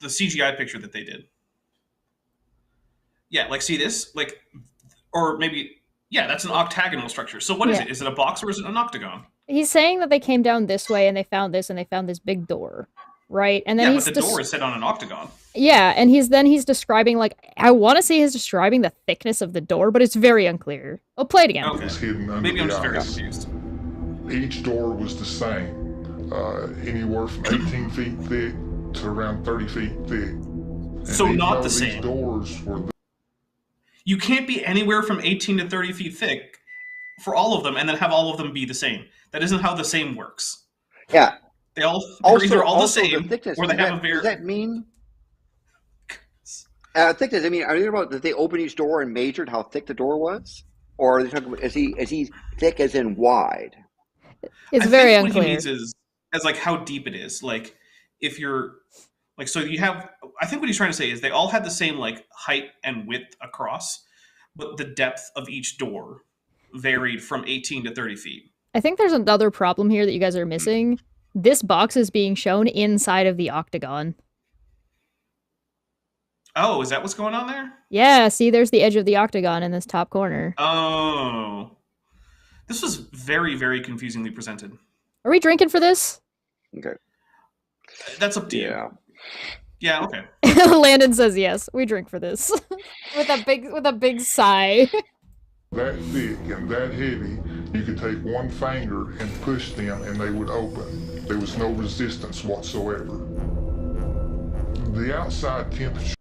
CGI picture that they did, yeah, like see this, like, or maybe, yeah, that's an octagonal structure. So what is it? Is it a box or is it an octagon? He's saying that they came down this way and they found this and they found this big door, right? And then but the door is set on an octagon. Yeah, and he's describing, like, I want to say he's describing the thickness of the door, but it's very unclear. I'll play it again. Okay. Maybe I'm just very confused. Each door was the same. Anywhere from 18 feet thick to around 30 feet thick. And so not the same. These doors were... You can't be anywhere from 18 to 30 feet thick for all of them and then have all of them be the same. That isn't how the same works. Yeah. They're either all the same, thickness, or they have a very... Does that mean... thickness, I mean, are you about that they opened each door and measured how thick the door was? Or are they talking about, is he thick as in wide? It's very unclear. What he means is as like how deep it is. Like if you're like, so you have, I think what he's trying to say is they all had the same like height and width across, but the depth of each door varied from 18 to 30 feet. I think there's another problem here that you guys are missing. This box is being shown inside of the octagon. Oh, is that what's going on there? Yeah, see, there's the edge of the octagon in this top corner. Oh. This was very, very confusingly presented. Are we drinking for this? Okay. That's up to you. Yeah, okay. Landon says yes, we drink for this. with a big sigh. That thick and that heavy, you could take one finger and push them and they would open. There was no resistance whatsoever. The outside temperature...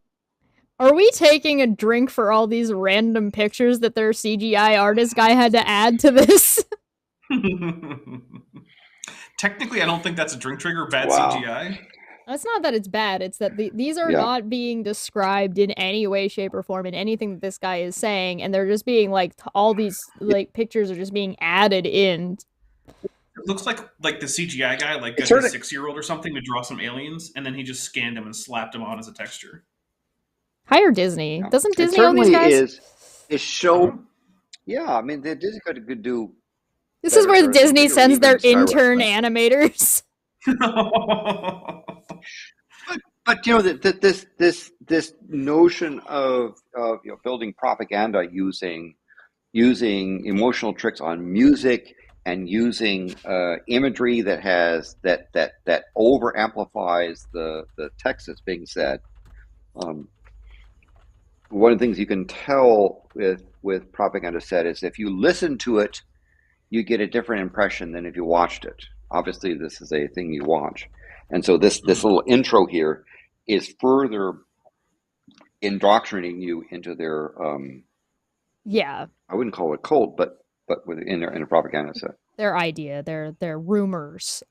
Are we taking a drink for all these random pictures that their CGI artist guy had to add to this? Technically, I don't think that's a drink trigger. Bad Wow. CGI. It's not that it's bad. It's that these are not being described in any way, shape, or form in anything that this guy is saying, and they're just being like all these like pictures are just being added in. It looks like the CGI guy got his 6-year-old or something to draw some aliens, and then he just scanned them and slapped them on as a texture. Hire Disney. Yeah. Doesn't Disney own these guys? Is show. Yeah, I mean, Disney could do. This is where Disney sends their intern animators. But you know this notion of building propaganda using emotional tricks on music and using imagery that over amplifies the text that's being said. One of the things you can tell with propaganda set is if you listen to it, you get a different impression than if you watched it. Obviously, this is a thing you watch. And so this little intro here is further indoctrinating you into their I wouldn't call it a cult, but in a propaganda set. Their idea, their rumors.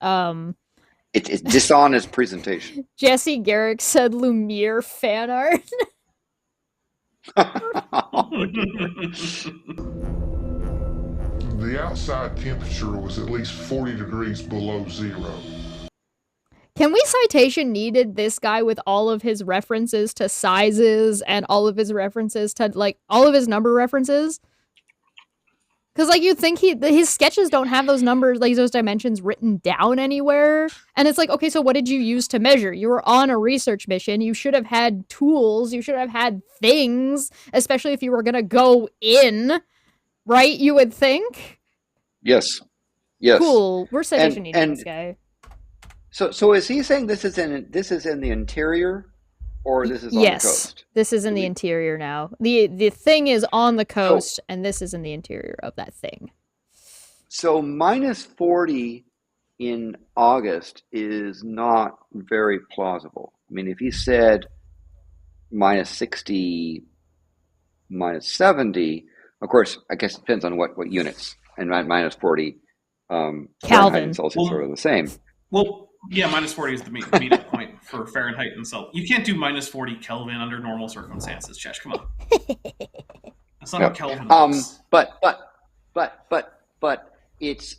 It's dishonest presentation. Jesse Garrick said Lumiere fan art. The outside temperature was at least 40 degrees below zero. Can we Citation needed this guy with all of his references to sizes and all of his references to all of his number references? Because you'd think his sketches don't have those numbers, those dimensions written down anywhere. And it's okay, so what did you use to measure? You were on a research mission. You should have had tools. You should have had things, especially if you were going to go in, right? You would think. Yes. Cool. We're Citation needing this guy. So is he saying this is in the interior, or this is on the coast? This is in the interior now. The thing is on the coast, and this is in the interior of that thing. So minus 40 in August is not very plausible. I mean, if he said minus 60, minus 70, of course, I guess it depends on what units. And minus 40 Kelvin and Celsius are the same. Well, yeah, minus 40 is the meet point for Fahrenheit and Celsius. You can't do minus 40 Kelvin under normal circumstances, Chesh. Come on. That's not how Kelvin works. But it's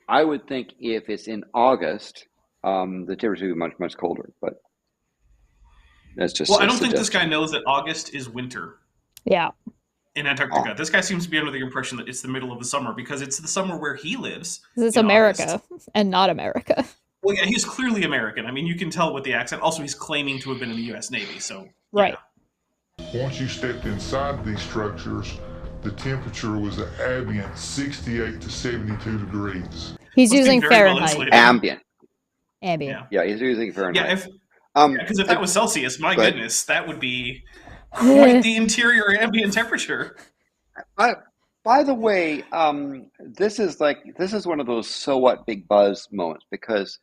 I would think if it's in August, the temperature would be much, much colder. But that's just I don't think this guy knows that August is winter. Yeah. In Antarctica. This guy seems to be under the impression that it's the middle of the summer because it's the summer where he lives. It's America and not America. Well, yeah, he's clearly American. I mean, you can tell with the accent. Also, he's claiming to have been in the U.S. Navy, so... Right. Yeah. Once you stepped inside these structures, the temperature was an ambient 68 to 72 degrees. He's using Fahrenheit. Ambient. Yeah, he's using Fahrenheit. Yeah, because if that was Celsius, my goodness, that would be... quite the interior ambient temperature. By the way, this is one of those so what big buzz moments because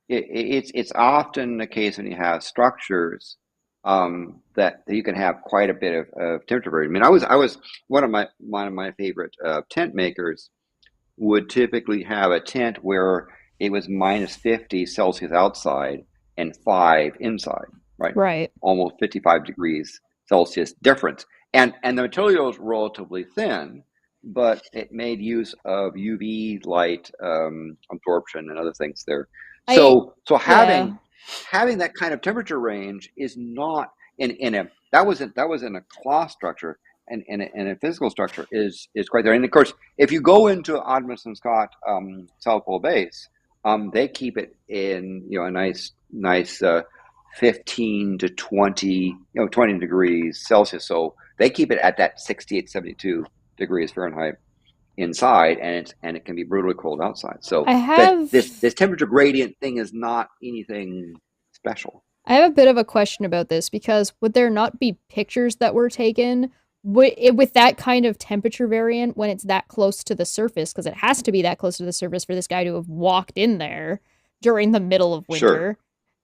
it's often the case when you have structures that you can have quite a bit of temperature variation. I mean, I was one of my favorite tent makers would typically have a tent where it was minus 50 Celsius outside and 5 inside, right? Right. Almost 55 degrees Celsius difference. And the material is relatively thin, but it made use of UV light absorption and other things there. So having that kind of temperature range is not that was in a cloth structure and in a physical structure is quite there. And of course, if you go into Odmundson Scott South Pole Base, they keep it in a nice 15 to 20 degrees Celsius. So they keep it at that 68, 72 degrees Fahrenheit inside, and it can be brutally cold outside. So this temperature gradient thing is not anything special. I have a bit of a question about this because would there not be pictures that were taken with that kind of temperature variant when it's that close to the surface? Because it has to be that close to the surface for this guy to have walked in there during the middle of winter. Sure.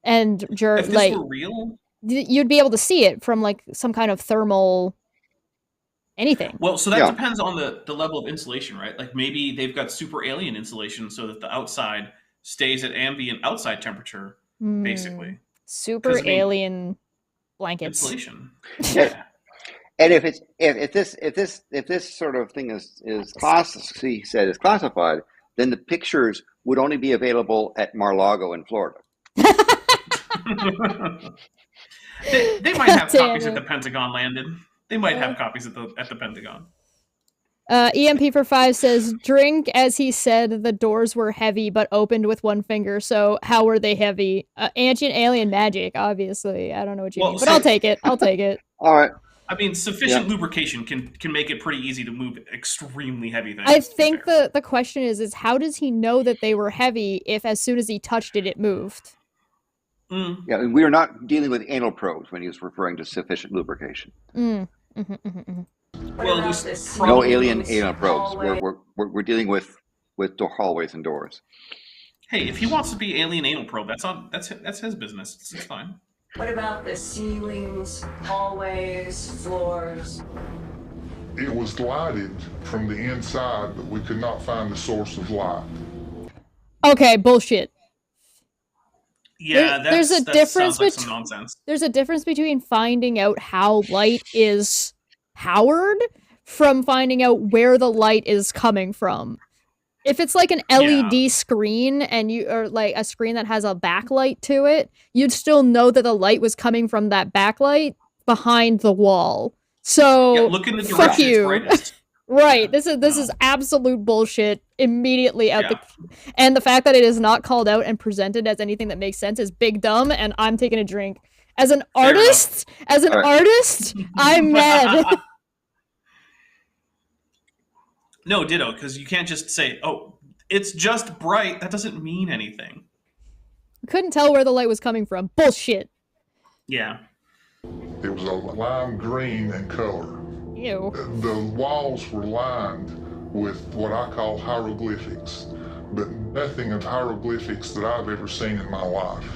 And if this were real, you'd be able to see it from some kind of thermal anything. Well, so that depends on the level of insulation, right? Like maybe they've got super alien insulation so that the outside stays at ambient outside temperature, basically. Super alien blankets. Insulation. Yeah. And if this sort of thing is classified, then the pictures would only be available at Mar-a-Lago in Florida. They might have copies at the Pentagon, Landon. They might have copies at the Pentagon. EMP for 5 says, drink, as he said, the doors were heavy but opened with one finger, so how were they heavy? Ancient alien magic, obviously. I don't know what you mean, but I'll take it. I'll take it. All right. I mean, sufficient lubrication can make it pretty easy to move extremely heavy things. I think the question is how does he know that they were heavy if as soon as he touched it, it moved? Yeah, and we are not dealing with anal probes when he's referring to sufficient lubrication. Well, no alien anal probes. We're dealing with door hallways and doors. Hey, if he wants to be alien anal probe, that's his business. It's fine. What about the ceilings, hallways, floors? It was lighted from the inside, but we could not find the source of light. Okay, bullshit. Yeah, there's a difference like some nonsense. There's a difference between finding out how light is powered from finding out where the light is coming from. If it's like an LED screen or like a screen that has a backlight to it, you'd still know that the light was coming from that backlight behind the wall. So look in the direction fuck you. It's brightest. Right. This is absolute bullshit immediately out and the fact that it is not called out and presented as anything that makes sense is big dumb, and I'm taking a drink. As an artist, I'm mad. No, ditto, because you can't just say, oh, it's just bright. That doesn't mean anything. Couldn't tell where the light was coming from. Bullshit. Yeah. It was a lime green in color. Ew. The walls were lined with what I call hieroglyphics, but nothing of hieroglyphics that I've ever seen in my life.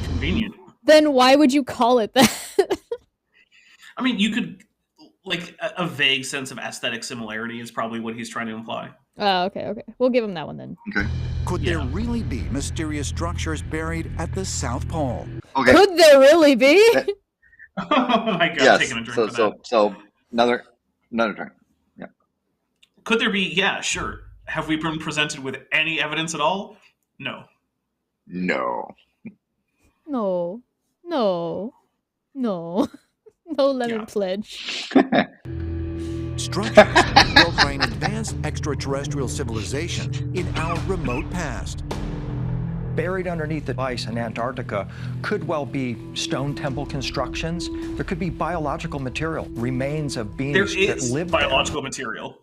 Convenient. Then why would you call it that? I mean, you could... Like, a vague sense of aesthetic similarity is probably what he's trying to imply. Oh, okay. We'll give him that one then. Okay. Could there really be mysterious structures buried at the South Pole? Okay. Could there really be? Oh my god, yes. Taking a drink for that. So another drink. Yeah. Could there be? Yeah, sure. Have we been presented with any evidence at all? No. No. No lemon pledge. Structures built by an advanced extraterrestrial civilization in our remote past. Buried underneath the ice in Antarctica could well be stone temple constructions. There could be biological material, remains of beings that lived there. Biological material.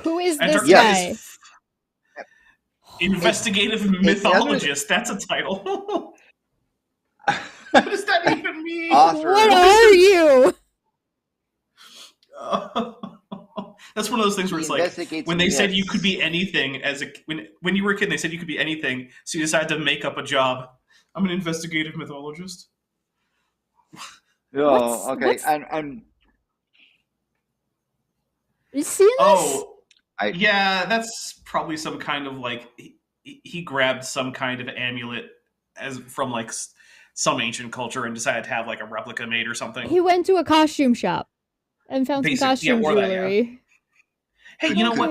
Who is this guy? Investigative mythologist. That's a title. What does that even mean? Author. What are you? That's one of those things where it's like when they said you could be anything when you were a kid, they said you could be anything, so you decided to make up a job. I'm an investigative mythologist. Oh, okay. And you seeing this? Oh, yeah, that's probably some kind of like he grabbed some kind of amulet from like some ancient culture and decided to have like a replica made or something. He went to a costume shop and found some costume jewelry. Hey, you know what?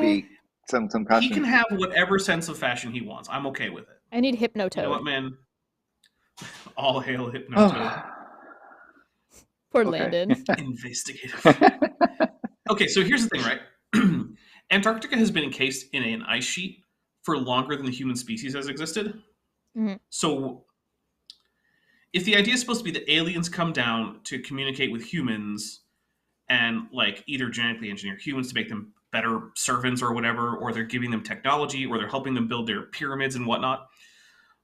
Some costume. He can have whatever sense of fashion he wants. I'm okay with it. I need Hypnotoad. You know what, man? All hail Hypnotoad. Poor Landon. Investigative. Okay, so here's the thing, right? Antarctica has been encased in an ice sheet for longer than the human species has existed. Mm-hmm. So if the idea is supposed to be that aliens come down to communicate with humans and like either genetically engineer humans to make them better servants or whatever, or they're giving them technology, or they're helping them build their pyramids and whatnot.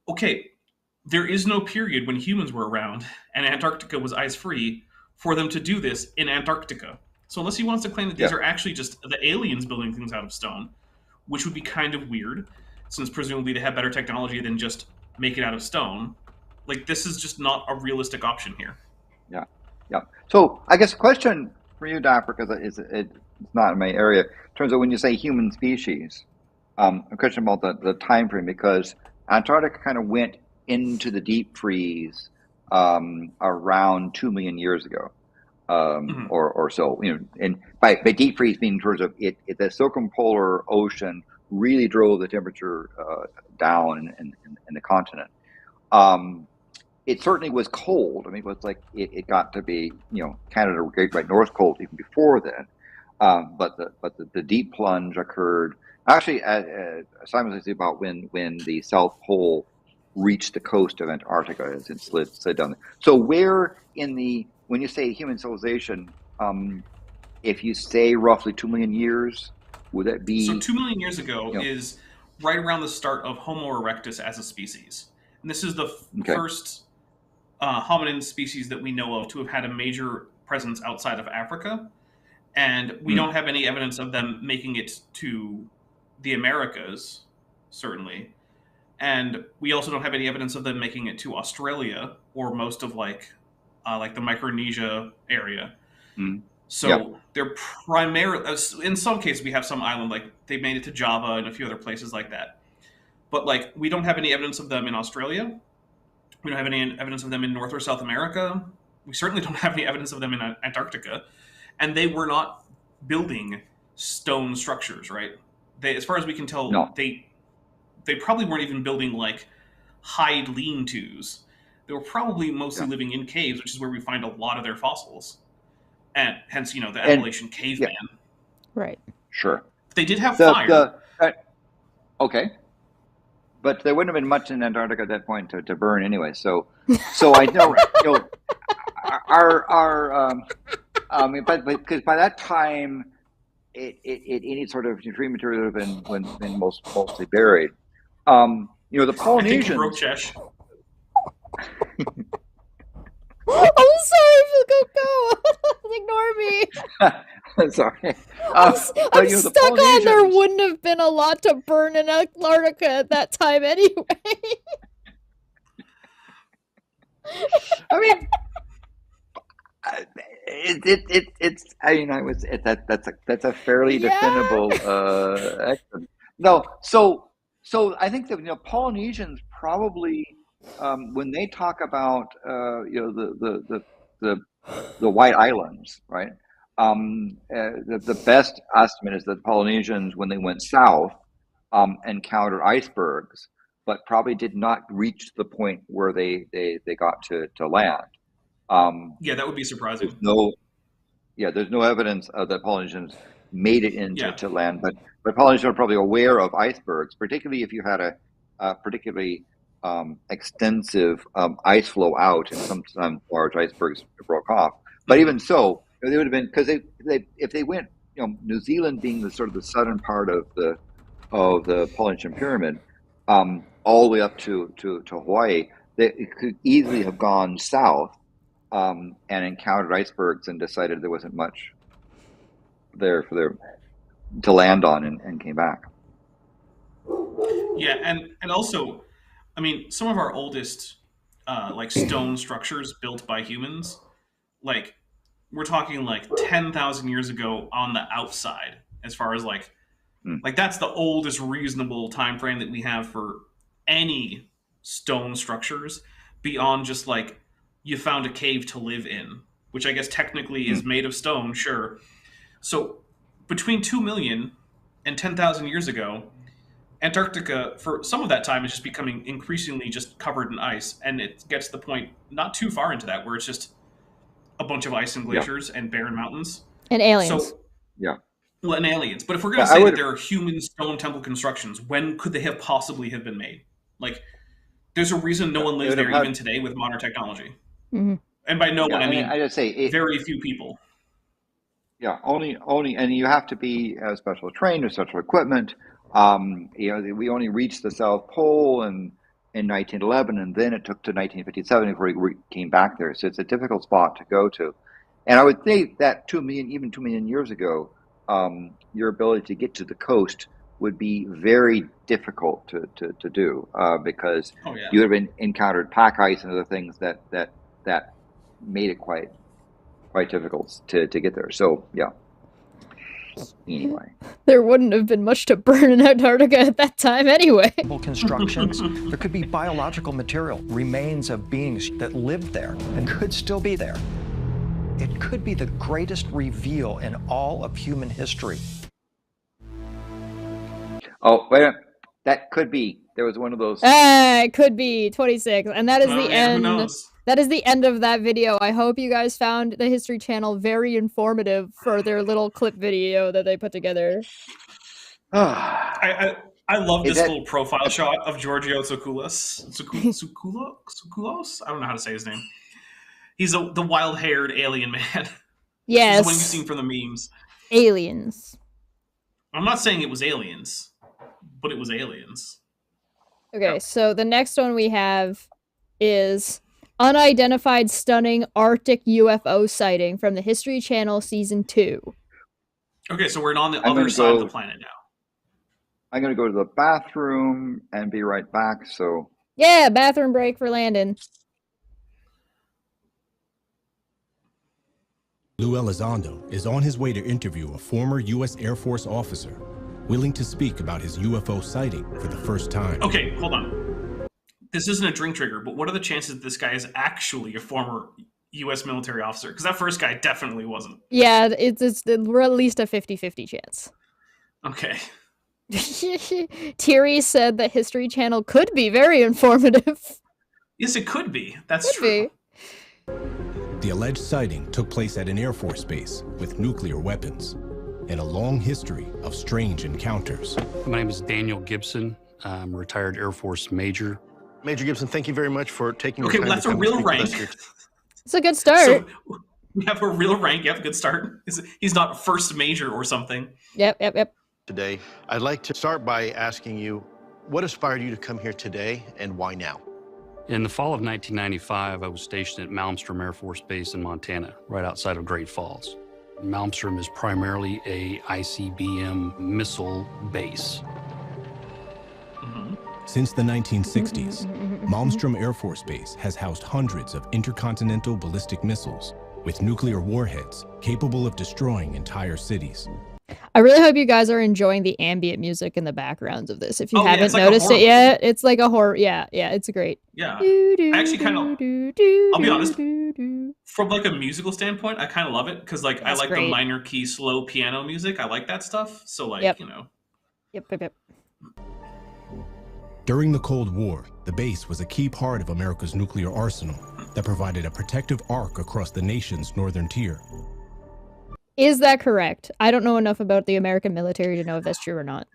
Okay, there is no period when humans were around and Antarctica was ice-free for them to do this in Antarctica. So unless he wants to claim that these are actually just the aliens building things out of stone, which would be kind of weird, since presumably they have better technology than just make it out of stone. Like, this is just not a realistic option here. Yeah. So I guess the question for you, Dapper, because it's not in my area. Turns out when you say human species, I'm questioning about the time frame, because Antarctica kind of went into the deep freeze around 2 million years ago, or so. And by deep freeze, meaning in terms of the circumpolar ocean really drove the temperature down in the continent. It certainly was cold. I mean, it was like it got to be, Canada Great White North cold even before then. But the deep plunge occurred actually simultaneously about when the South Pole reached the coast of Antarctica as it slid down. So where when you say human civilization, if you say roughly 2 million years, would that be? So 2 million years ago is right around the start of Homo erectus as a species. And this is the first hominin species that we know of to have had a major presence outside of Africa. And we don't have any evidence of them making it to the Americas, certainly. And we also don't have any evidence of them making it to Australia or most of like the Micronesia area. So they're primarily, in some cases, we have some island, like they made it to Java and a few other places like that. But like, we don't have any evidence of them in Australia. We don't have any evidence of them in North or South America. We certainly don't have any evidence of them in Antarctica. And they were not building stone structures, right? As far as we can tell, they probably weren't even building like hide lean-tos. They were probably mostly living in caves, which is where we find a lot of their fossils. And hence, the Appalachian caveman. Right. Sure. They did have fire. Okay. But there wouldn't have been much in Antarctica at that point to burn anyway. So I know, but because by that time, any sort of tree material would have been mostly buried. The Polynesians. I think you broke Chesh. I'm sorry, go. Ignore me. I'm sorry. I'm stuck on there wouldn't have been a lot to burn in Antarctica at that time anyway. I mean, that's a fairly definable. No, so I think that Polynesians probably. When they talk about the White Islands, right? The best estimate is that the Polynesians, when they went south, encountered icebergs, but probably did not reach the point where they got to land. That would be surprising. There's no evidence that Polynesians made it into to land, but Polynesians are probably aware of icebergs, particularly if you had a particularly extensive ice flow out, and some large icebergs broke off. But even so, they would have been, because if they went, New Zealand being the sort of the southern part of the Polynesian pyramid, all the way up to Hawaii, they could easily have gone south and encountered icebergs and decided there wasn't much there for them to land on, and came back. Yeah, and also, I mean, some of our oldest like stone structures built by humans, like we're talking like 10,000 years ago on the outside, as far as like that's the oldest reasonable time frame that we have for any stone structures, beyond just like you found a cave to live in, which I guess technically is made of stone, sure. So between 2 million and 10,000 years ago, Antarctica, for some of that time, is just becoming increasingly just covered in ice, and it gets to the point not too far into that where it's just a bunch of ice and glaciers and barren mountains. And aliens. So, well, and aliens. But if we're going to say that there are human stone temple constructions, when could they have possibly have been made? Like, there's a reason no one lives there even today with modern technology. Mm-hmm. And by no one, I mean I just say very few people. Yeah, only, and you have to be special trained with special equipment. We only reached the South Pole in 1911, and then it took to 1957 before we came back there. So it's a difficult spot to go to. And I would think that 2 million years ago, your ability to get to the coast would be very difficult to do because you would have encountered pack ice and other things that made it quite quite difficult to get there. So yeah. Anyway, there wouldn't have been much to burn in Antarctica at that time anyway. Constructions, there could be biological material, remains of beings that lived there and could still be there. It could be the greatest reveal in all of human history. Oh, wait a minute. That could be. There was one of those. It could be 26, and that is the end. Who knows? That is the end of that video. I hope you guys found the History Channel very informative for their little clip video that they put together. I love this little profile shot of Giorgio Tsoukalos. Tsoukalos? I don't know how to say his name. He's the wild-haired alien man. Yes. This is the one you've seen from the memes. Aliens. I'm not saying it was aliens, but it was aliens. Okay, so the next one we have is unidentified stunning Arctic UFO sighting from the History Channel Season 2. Okay, so we're on the other side of the planet now. I'm going to go to the bathroom and be right back, so... Yeah, bathroom break for Landon. Lou Elizondo is on his way to interview a former U.S. Air Force officer willing to speak about his UFO sighting for the first time. Okay, hold on. This isn't a drink trigger, but what are the chances that this guy is actually a former U.S. military officer? Because that first guy definitely wasn't. Yeah, it's we're at least a 50-50 chance. Okay. Thierry said that History Channel could be very informative. Yes, it could be. That's true. The alleged sighting took place at an Air Force base with nuclear weapons and a long history of strange encounters. My name is Daniel Gibson. I'm a retired Air Force major. Major Gibson, thank you very much for taking your time. Okay, well, that's a real rank. It's a good start. So, we have a real rank. You have a good start. He's not first major or something. Yep. Today, I'd like to start by asking you, what inspired you to come here today and why now? In the fall of 1995, I was stationed at Malmstrom Air Force Base in Montana, right outside of Great Falls. Malmstrom is primarily a ICBM missile base. Since the 1960s, Malmstrom Air Force Base has housed hundreds of intercontinental ballistic missiles with nuclear warheads capable of destroying entire cities. I really hope you guys are enjoying the ambient music in the backgrounds of this. If you haven't like noticed it yet, it's like a horror. Yeah, it's great. Yeah, I actually kind of, I'll be honest, from like a musical standpoint, I kind of love it because like I like the minor key slow piano music. I like that stuff. So like, you know. Yep. During the Cold War, the base was a key part of America's nuclear arsenal that provided a protective arc across the nation's northern tier. Is that correct? I don't know enough about the American military to know if that's true or not.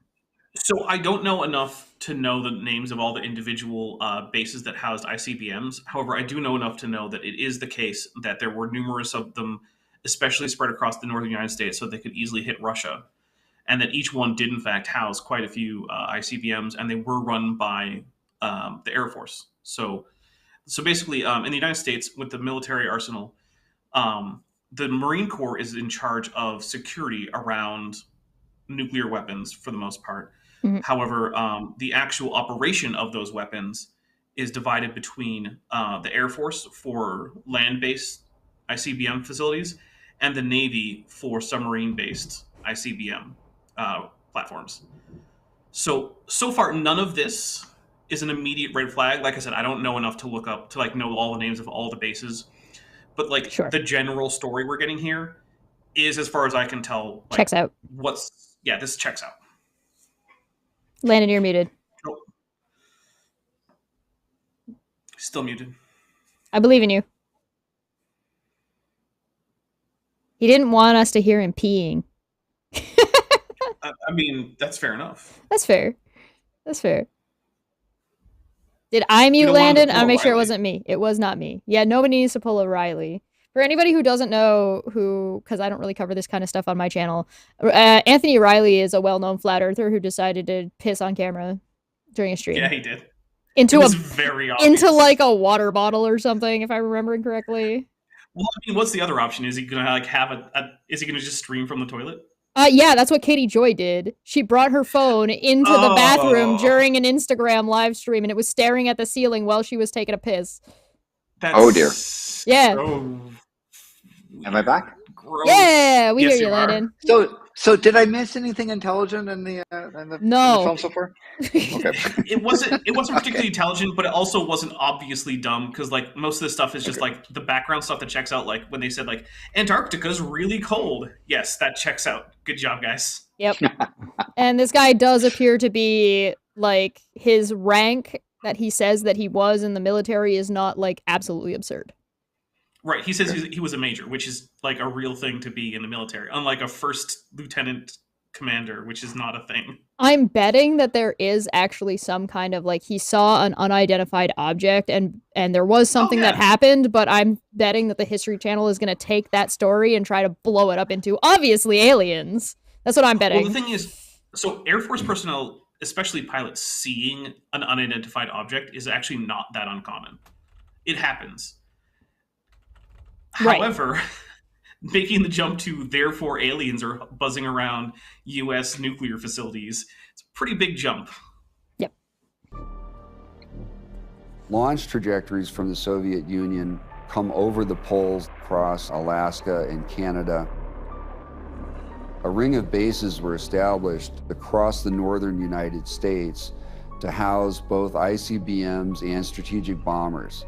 So I don't know enough to know the names of all the individual bases that housed ICBMs. However, I do know enough to know that it is the case that there were numerous of them, especially spread across the northern United States, so they could easily hit Russia. And that each one did, in fact, house quite a few ICBMs, and they were run by the Air Force. So basically, in the United States, with the military arsenal, the Marine Corps is in charge of security around nuclear weapons for the most part. Mm-hmm. However, the actual operation of those weapons is divided between the Air Force for land-based ICBM facilities and the Navy for submarine-based ICBM platforms. So far, none of this is an immediate red flag. Like I said, I don't know enough to look up to like know all the names of all the bases. But like the general story we're getting here is, as far as I can tell, like, checks out. This checks out. Landon, you're muted. Oh. Still muted. I believe in you. He didn't want us to hear him peeing. I mean, that's fair enough. That's fair. Did I mute Landon? I'll make sure it wasn't me. It was not me. Yeah, nobody needs to pull O'Reilly. For anybody who doesn't know because I don't really cover this kind of stuff on my channel, Anthony Riley is a well-known flat earther who decided to piss on camera during a stream. Yeah, he did. Into very obvious. Into like a water bottle or something, if I'm remembering correctly. Well, I mean, what's the other option? Is he gonna like have is he gonna just stream from the toilet? Yeah, that's what Katie Joy did. She brought her phone into the bathroom during an Instagram live stream, and it was staring at the ceiling while she was taking a piss. Oh dear. Yeah. So Am I back? Gross. Yeah, we hear you, Landon. So did I miss anything intelligent in the film so far? Okay. It wasn't particularly intelligent, but it also wasn't obviously dumb, because like most of this stuff is just like the background stuff that checks out. Like when they said like Antarctica's really cold. Yes, that checks out. Good job, guys. Yep. And this guy does appear to be like his rank that he says that he was in the military is not like absolutely absurd. Right. He says he was a major, which is like a real thing to be in the military, unlike a first lieutenant commander, which is not a thing. I'm betting that there is actually some kind of like he saw an unidentified object and there was something that happened, but I'm betting that the History Channel is going to take that story and try to blow it up into obviously aliens. That's what I'm betting. Well, the thing is, so Air Force personnel, especially pilots, seeing an unidentified object is actually not that uncommon. It happens. Right. However, making the jump to therefore aliens are buzzing around U.S. nuclear facilities, it's a pretty big jump. Yep. Launch trajectories from the Soviet Union come over the poles across Alaska and Canada. A ring of bases were established across the northern United States to house both ICBMs and strategic bombers.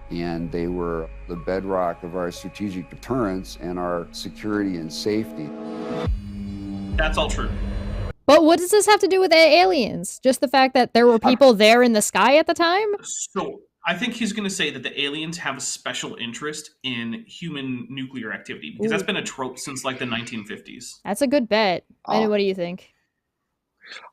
And they were the bedrock of our strategic deterrence and our security and safety. That's all true. But what does this have to do with aliens? Just the fact that there were people there in the sky at the time? So I think he's going to say that the aliens have a special interest in human nuclear activity, because that's been a trope since like the 1950s. That's a good bet. What do you think?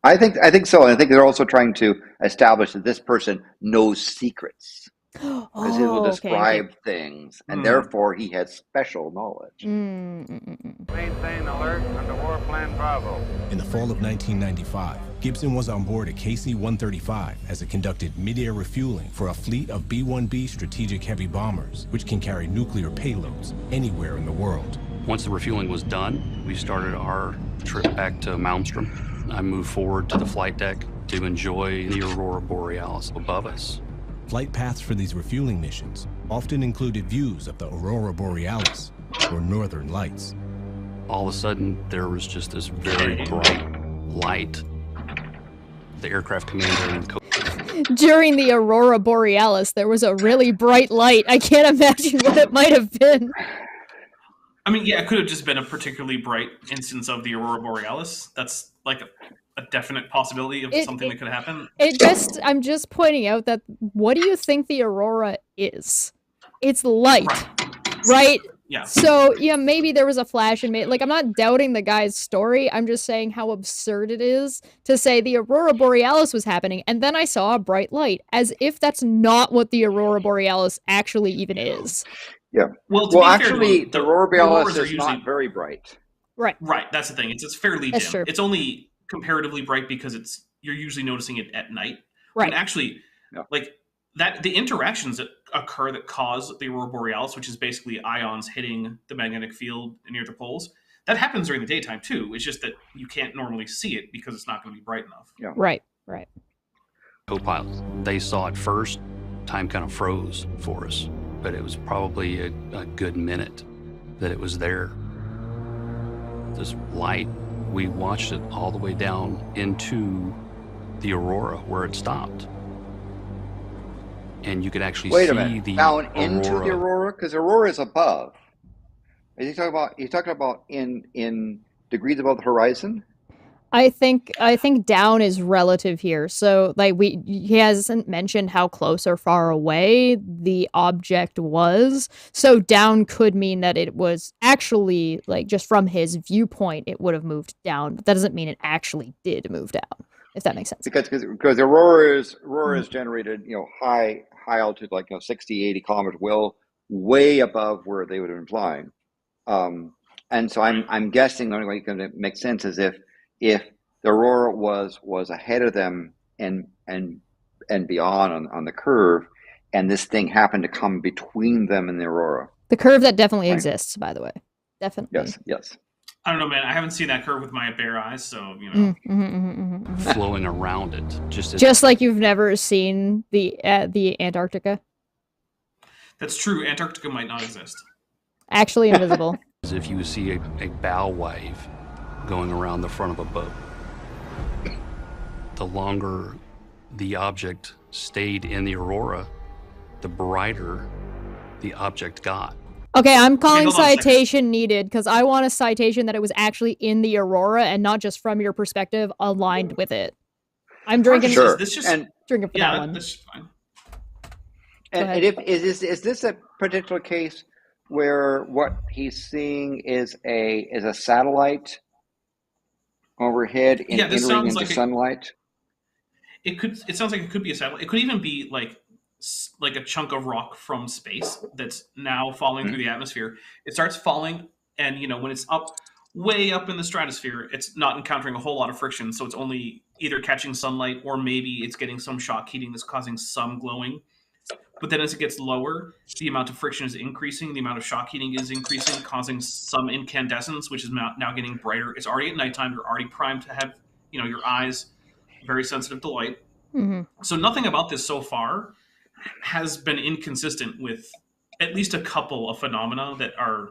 I think so. And I think they're also trying to establish that this person knows secrets. Because he will describe things, and therefore he has special knowledge. Maintain alert under Warplan Bravo. In the fall of 1995, Gibson was on board a KC-135 as it conducted mid-air refueling for a fleet of B-1B strategic heavy bombers, which can carry nuclear payloads anywhere in the world. Once the refueling was done, we started our trip back to Malmstrom. I moved forward to the flight deck to enjoy the Aurora Borealis above us. Flight paths for these refueling missions often included views of the Aurora Borealis, or Northern Lights. All of a sudden, there was just this very bright light. The aircraft commander and During the Aurora Borealis, there was a really bright light. I can't imagine what it might have been. I mean, yeah, it could have just been a particularly bright instance of the Aurora Borealis. That's like a definite possibility of something that could happen. I'm just pointing out that what do you think the aurora is? It's light, right? Yeah. So, yeah, maybe there was a flash and like, I'm not doubting the guy's story. I'm just saying how absurd it is to say the Aurora Borealis was happening, and then I saw a bright light, as if that's not what the Aurora Borealis actually even is. Yeah. Well, actually, the Aurora Borealis is not very bright. Right. Right, that's the thing. It's fairly dim. True. It's only comparatively bright because you're usually noticing it at night. Right. And actually, like that, the interactions that occur that cause the Aurora Borealis, which is basically ions hitting the magnetic field near the poles, that happens during the daytime too. It's just that you can't normally see it because it's not going to be bright enough. Yeah. Right. co-pilots. They saw it first. Time kind of froze for us, but it was probably a good minute that it was there. This light, we watched it all the way down into the Aurora where it stopped. And you could actually see the down Aurora. Into the Aurora? Because Aurora is above. Are you talking about in degrees above the horizon? I think down is relative here. So like he hasn't mentioned how close or far away the object was. So down could mean that it was actually, like, just from his viewpoint, it would have moved down. But that doesn't mean it actually did move down, if that makes sense. Because Aurora is generated, high altitude, like 60, 80 kilometers, way above where they would have been flying. And so I'm guessing the only way it can make sense is if the Aurora was ahead of them and beyond on the curve, and this thing happened to come between them and the Aurora. The curve that definitely exists, by the way. Definitely. Yes. I don't know, man. I haven't seen that curve with my bare eyes, so, flowing around it. Just like you've never seen the Antarctica. That's true. Antarctica might not exist. actually invisible. As if you see a bow wave going around the front of a boat. The longer the object stayed in the aurora, the brighter the object got. Okay, I'm calling citation needed because I want a citation that it was actually in the aurora and not just from your perspective aligned with it. I'm drinking. Sure. Drinking for that one. This is fine. And is this a particular case where what he's seeing is a satellite overhead and entering into sunlight? It sounds like it could be a satellite. It could even be like a chunk of rock from space that's now falling through the atmosphere. It starts falling, and when it's way up in the stratosphere, it's not encountering a whole lot of friction, so it's only either catching sunlight or maybe it's getting some shock heating that's causing some glowing. But then as it gets lower, the amount of friction is increasing, the amount of shock heating is increasing, causing some incandescence, which is now getting brighter. It's already at nighttime. You're already primed to have, your eyes very sensitive to light. Mm-hmm. So nothing about this so far has been inconsistent with at least a couple of phenomena that are.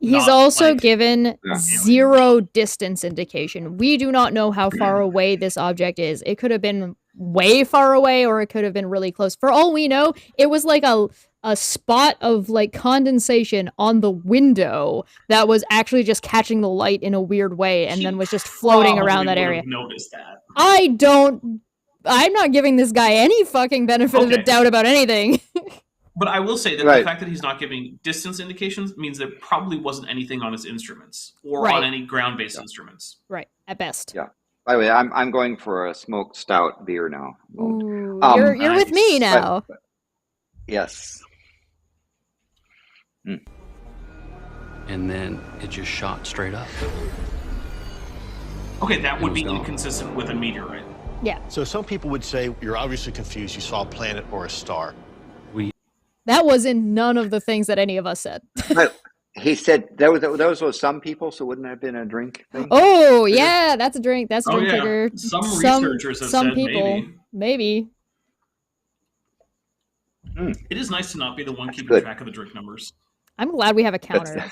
He's also given 0 distance indication. We do not know how far away this object is. It could have been way far away, or it could have been really close. For all we know, it was like a spot of like condensation on the window that was actually just catching the light in a weird way, and then was just floating around that area. Noticed that. I'm not giving this guy any fucking benefit of the doubt about anything. But I will say that the fact that he's not giving distance indications means there probably wasn't anything on his instruments or on any ground-based instruments. Right, at best. Yeah. By the way, I'm going for a smoked stout beer now. Ooh, you're with me now. But, yes. And then it just shot straight up. Okay, that would be inconsistent with a meteorite. Yeah. So some people would say you're obviously confused. You saw a planet or a star. That was in none of the things that any of us said. But he said those were some people, so wouldn't that have been a drink thing? Oh, yeah, that's a drink. That's a drink trigger. Some researchers have said people, maybe. It is nice to not be the one keeping track of the drink numbers. I'm glad we have a counter.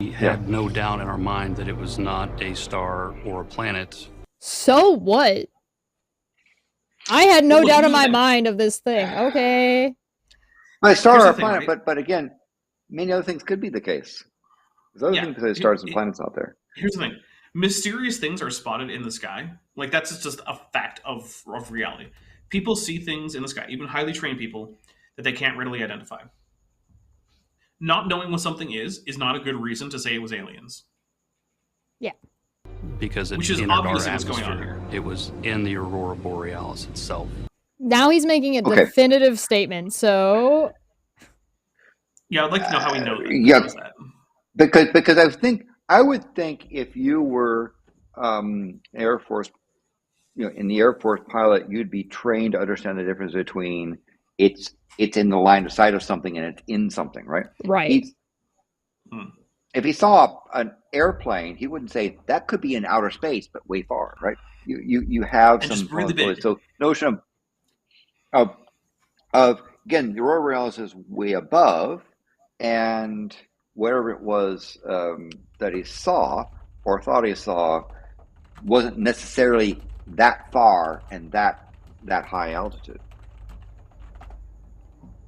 We had no doubt in our mind that it was not a star or a planet. So what? I had no doubt in my mind of this thing. Okay. A star or a planet, but again, many other things could be the case. There's other things besides stars and planets out there. Here's the thing. Mysterious things are spotted in the sky. Like, that's just a fact of reality. People see things in the sky, even highly trained people, that they can't readily identify. Not knowing what something is not a good reason to say it was aliens. Yeah. Because it Which is entered our obviously what's going on atmosphere. here. It was in the aurora borealis itself. Now he's making a definitive statement, so... Yeah, I'd like to know how he knows that. Because I would think if you were Air Force, in the Air Force pilot, you'd be trained to understand the difference between it's in the line of sight of something and it's in something, right? Right. If he saw an airplane, he wouldn't say that could be in outer space, but way far, right? You have and some just really big. So notion of again, the aurora borealis is way above, and whatever it was that he saw or thought he saw wasn't necessarily that far and that high altitude.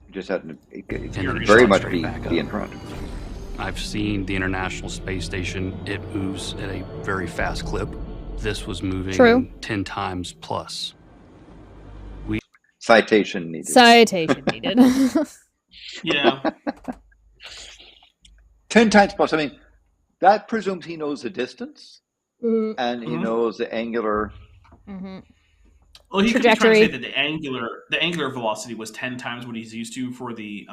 It just had it could very much be in front. I've seen the International Space Station. It moves at a very fast clip. This was moving 10 times plus. Citation needed. Citation needed. Yeah. 10 times plus. I mean, that presumes he knows the distance and he knows the angular. Well, he could be trying to say that the angular velocity was 10 times what he's used to for the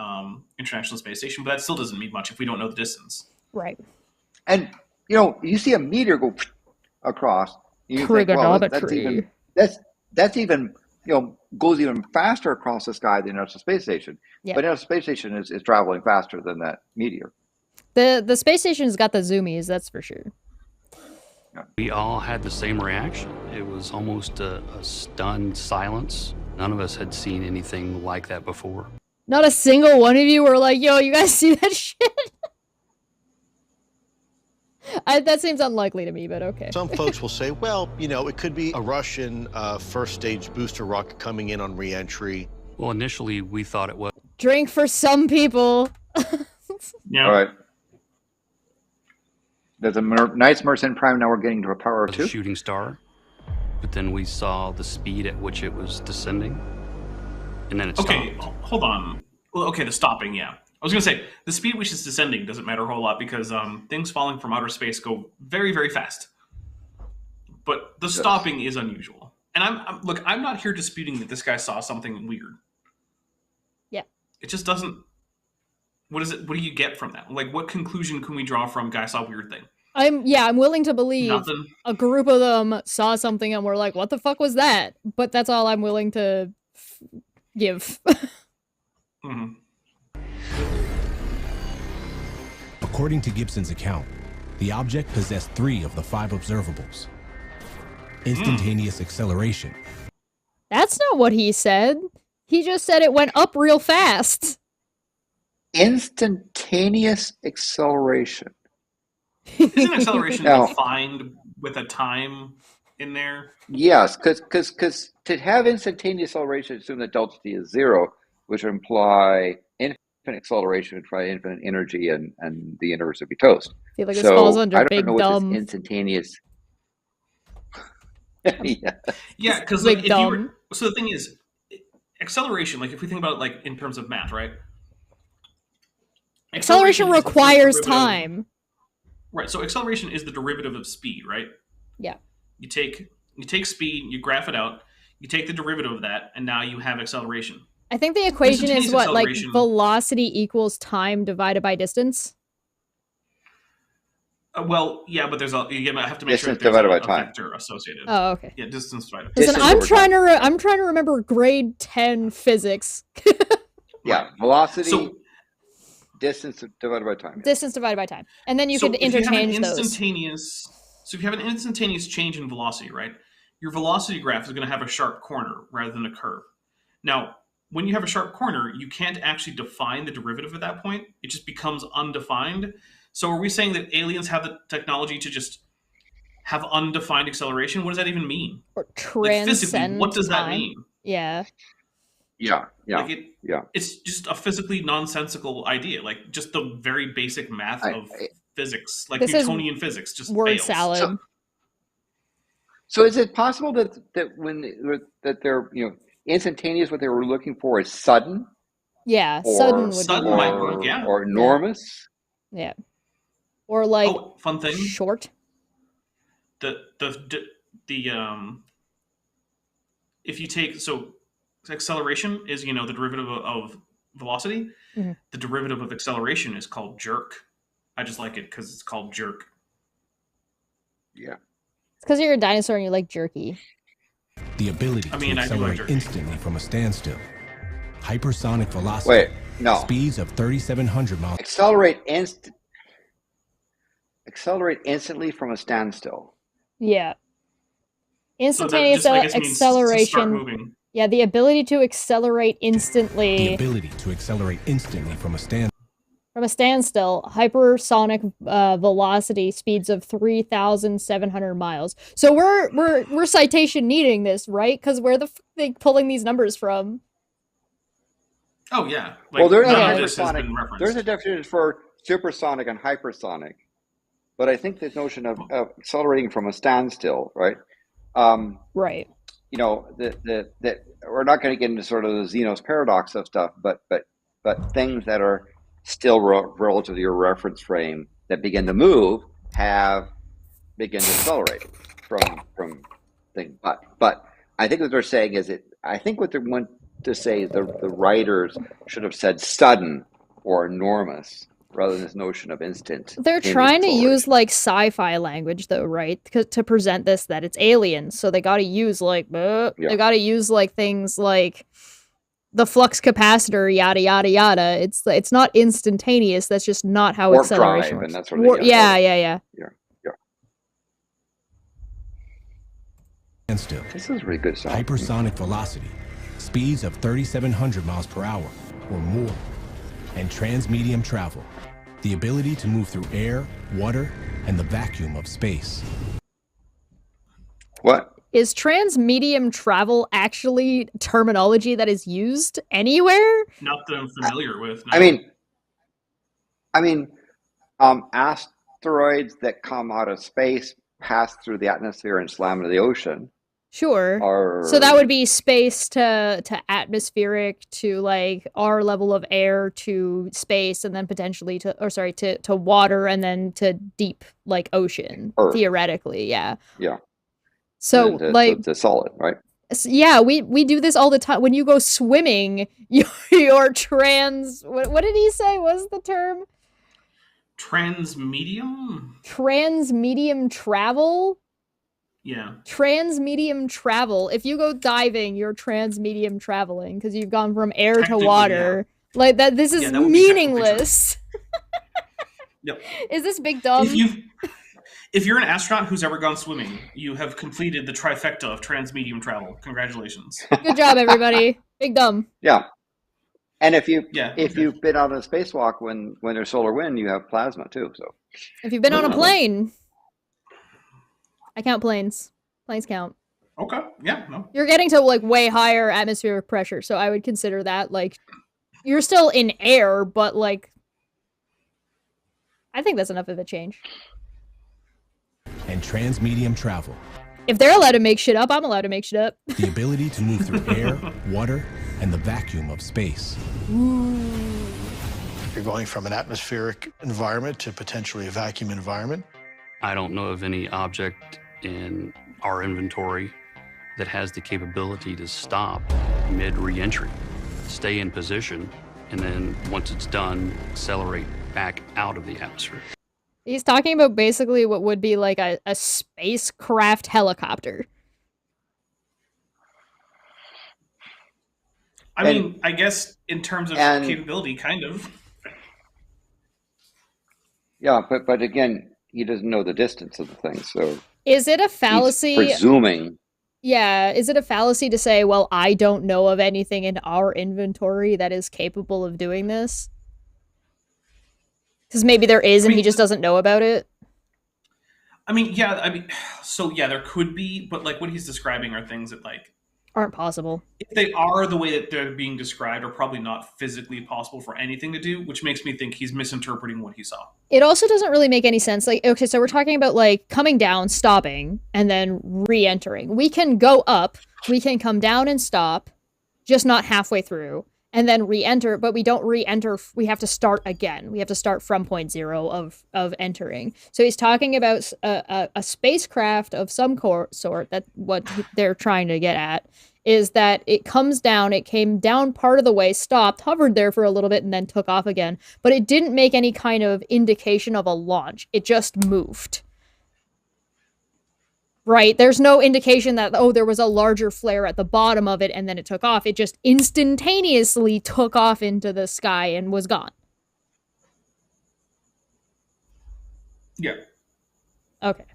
International Space Station, but that still doesn't mean much if we don't know the distance. Right. And you see a meteor go across. You think, well, that's even goes even faster across the sky than the International Space Station. Yeah. But the International Space Station is traveling faster than that meteor. The space station's got the zoomies, that's for sure. We all had the same reaction. It was almost a stunned silence. None of us had seen anything like that before. Not a single one of you were like, yo, you guys see that shit? That seems unlikely to me, but okay. Some folks will say, well, you know, it could be a Russian first-stage booster rocket coming in on re-entry. Well, initially, we thought it was. Drink for some people. Yeah. All right. There's a nice Mersenne Prime. Now we're getting to a power of 2. Shooting star. But then we saw the speed at which it was descending. And then it stopped. Okay, hold on. Well, okay, the stopping, yeah. I was going to say, the speed which is descending doesn't matter a whole lot because things falling from outer space go very, very fast. But the stopping is unusual. And I'm not here disputing that this guy saw something weird. Yeah. It just doesn't... What do you get from that? Like, what conclusion can we draw from guy saw weird thing? I'm willing to believe Nothing. A group of them saw something and were like, what the fuck was that? But that's all I'm willing to give. Mm-hmm. According to Gibson's account, the object possessed 3 of the 5 observables. Instantaneous acceleration. That's not what he said. He just said it went up real fast. Instantaneous acceleration. Isn't acceleration defined with a time in there? Yes, because to have instantaneous acceleration, assume that delta t is 0, which would imply infinite acceleration, would imply infinite energy, and the universe would be toast. I feel like this falls under I don't big know what dumb. this instantaneous. Yeah, because like, so the thing is, acceleration. Like if we think about it, like in terms of math, right? Acceleration requires time. Right. So acceleration is the derivative of speed, right? Yeah. You take speed, you graph it out, you take the derivative of that, and now you have acceleration. I think the equation is what, like velocity equals time divided by distance. Well, yeah, but there's you have to make distance sure there's divided by a time. Vector associated. Oh, okay. Yeah, distance divided. Listen, I'm trying to remember grade 10 physics. Yeah, velocity. Distance divided by time. Distance divided by time, and then you can interchange those. So if you have an instantaneous change in velocity, right? Your velocity graph is going to have a sharp corner rather than a curve. Now, when you have a sharp corner, you can't actually define the derivative at that point. It just becomes undefined. So are we saying that aliens have the technology to just have undefined acceleration? What does that even mean? Or transcend like physically, what does that mean? Yeah. Yeah. It's just a physically nonsensical idea. Like just the very basic math of physics, like Newtonian physics, just word fails. salad. So is it possible that they're instantaneous? What they were looking for is sudden. Yeah, sudden might work. Yeah, or enormous. Yeah, or like fun thing. Short. The if you take acceleration is the derivative of velocity. Mm-hmm. The derivative of acceleration is called jerk. I just like it because it's called jerk. Yeah. It's because you're a dinosaur and you like jerky. The ability to accelerate instantly from a standstill. Hypersonic velocity. Wait, no. Speeds of 3,700 miles. Accelerate instantly from a standstill. Yeah. Instantaneous acceleration. Yeah, the ability to accelerate instantly. The ability to accelerate instantly from a standstill. From a standstill, hypersonic velocity speeds of 3,700 miles. So we're citation needing this, right? Because where the f they pulling these numbers from? Oh yeah. Well, there's a definition for supersonic and hypersonic, but I think this notion of accelerating from a standstill, right? Right. That we're not going to get into sort of the Zeno's paradox of stuff, but things that are still relative to your reference frame that begin to move begin to accelerate from things. But I think what they're saying is I think what they want to say the writers should have said sudden or enormous rather than this notion of instant. They're trying to use like sci-fi language though, right? To present this that it's aliens, so they got to use like they got to use like things like the flux capacitor, yada yada yada. It's not instantaneous. That's just not how warp acceleration drive, works. And that sort of yeah. Standstill. This is really good stuff. Hypersonic velocity, speeds of 3,700 miles per hour or more, and transmedium travel, the ability to move through air, water, and the vacuum of space. What? Is transmedium travel actually terminology that is used anywhere? Not that I'm familiar with. No. I mean, asteroids that come out of space pass through the atmosphere and slam into the ocean. Sure. So that would be space to atmospheric to like our level of air to space and then potentially to water and then to deep like ocean. Earth. Theoretically, yeah. Yeah. So the solid, right? Yeah, we do this all the time. When you go swimming, you're what did he say was the term? Transmedium? Transmedium travel? Yeah. Transmedium travel. If you go diving, you're transmedium traveling because you've gone from air to water. Yeah. Like that. This is meaningless. Yep. Is this big dumb? If you're an astronaut who's ever gone swimming, you have completed the trifecta of transmedium travel. Congratulations. Good job, everybody. Big dumb. Yeah. And if you've been on a spacewalk when there's solar wind, you have plasma too. So if you've been on a plane, I count planes. Planes count. Okay. Yeah. No. You're getting to like way higher atmospheric pressure, so I would consider that like you're still in air, but like I think that's enough of a change. And transmedium travel. If they're allowed to make shit up, I'm allowed to make shit up. The ability to move through air, water, and the vacuum of space. Ooh. You're going from an atmospheric environment to potentially a vacuum environment. I don't know of any object in our inventory that has the capability to stop mid-re-entry, stay in position, and then once it's done, accelerate back out of the atmosphere. He's talking about basically what would be like a spacecraft helicopter. I mean, I guess in terms of capability, kind of. Yeah, but again, he doesn't know the distance of the thing, so... Is it a fallacy... He's presuming... Yeah, is it a fallacy to say, well, I don't know of anything in our inventory that is capable of doing this? Because maybe there is and he just doesn't know about it? There could be, but like what he's describing are things that like... aren't possible. If they are the way that they're being described, are probably not physically possible for anything to do, which makes me think he's misinterpreting what he saw. It also doesn't really make any sense. Like, okay, so we're talking about like coming down, stopping, and then re-entering. We can go up, we can come down and stop, just not halfway through, and then re-enter, but we don't re-enter, we have to start again. We have to start from point zero of entering. So he's talking about a spacecraft of some sort, that what they're trying to get at, is that it comes down, it came down part of the way, stopped, hovered there for a little bit, and then took off again. But it didn't make any kind of indication of a launch. It just moved. Right? There's no indication that, oh, there was a larger flare at the bottom of it, and then it took off. It just instantaneously took off into the sky and was gone. Yeah. Okay.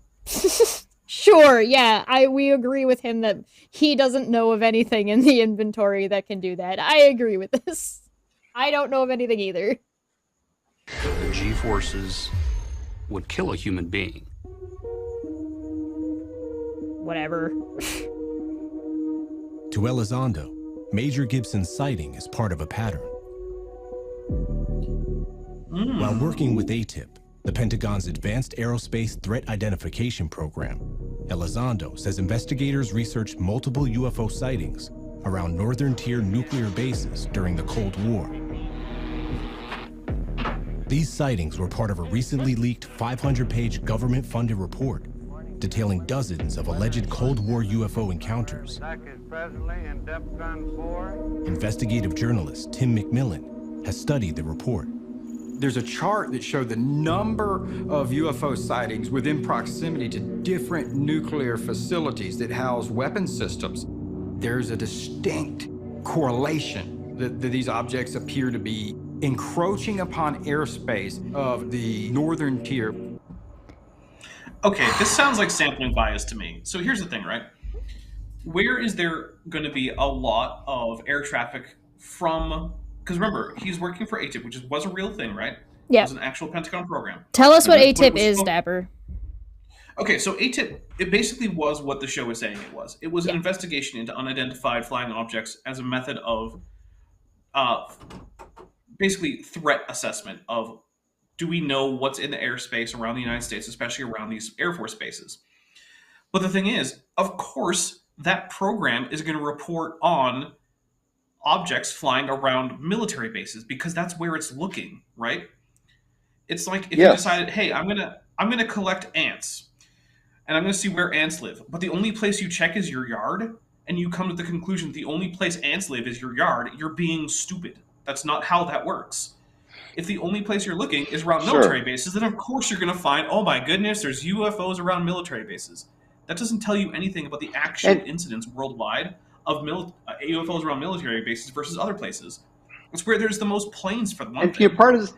Sure, yeah, we agree with him that he doesn't know of anything in the inventory that can do that. I agree with this. I don't know of anything either. The G-forces would kill a human being. Whatever. To Elizondo, Major Gibson's sighting is part of a pattern. While working with ATIP, the Pentagon's Advanced Aerospace Threat Identification Program, Elizondo says investigators researched multiple UFO sightings around northern tier nuclear bases during the Cold War. These sightings were part of a recently leaked 500-page government-funded report detailing dozens of alleged Cold War UFO encounters. Investigative journalist Tim McMillan has studied the report. There's a chart that showed the number of UFO sightings within proximity to different nuclear facilities that house weapon systems. There's a distinct correlation that these objects appear to be encroaching upon airspace of the northern tier. Okay, this sounds like sampling bias to me. So here's the thing, right? Where is there going to be a lot of air traffic from... Because remember, he's working for ATIP, which was a real thing, right? Yeah. It was an actual Pentagon program. Tell us what ATIP is, Dapper. Okay, so ATIP, it basically was what the show was saying it was. It was an investigation into unidentified flying objects as a method of basically threat assessment of, do we know what's in the airspace around the United States, especially around these Air Force bases? But the thing is, of course, that program is going to report on objects flying around military bases because that's where it's looking, right? It's like if you decided, hey, I'm gonna collect ants, and I'm gonna see where ants live, but the only place you check is your yard, and you come to the conclusion the only place ants live is your yard, you're being stupid. That's not how that works. If the only place you're looking is around military bases, then of course you're going to find, oh my goodness, there's UFOs around military bases. That doesn't tell you anything about the actual incidents worldwide of UFOs around military bases versus other places. It's where there's the most planes for the one thing. Part of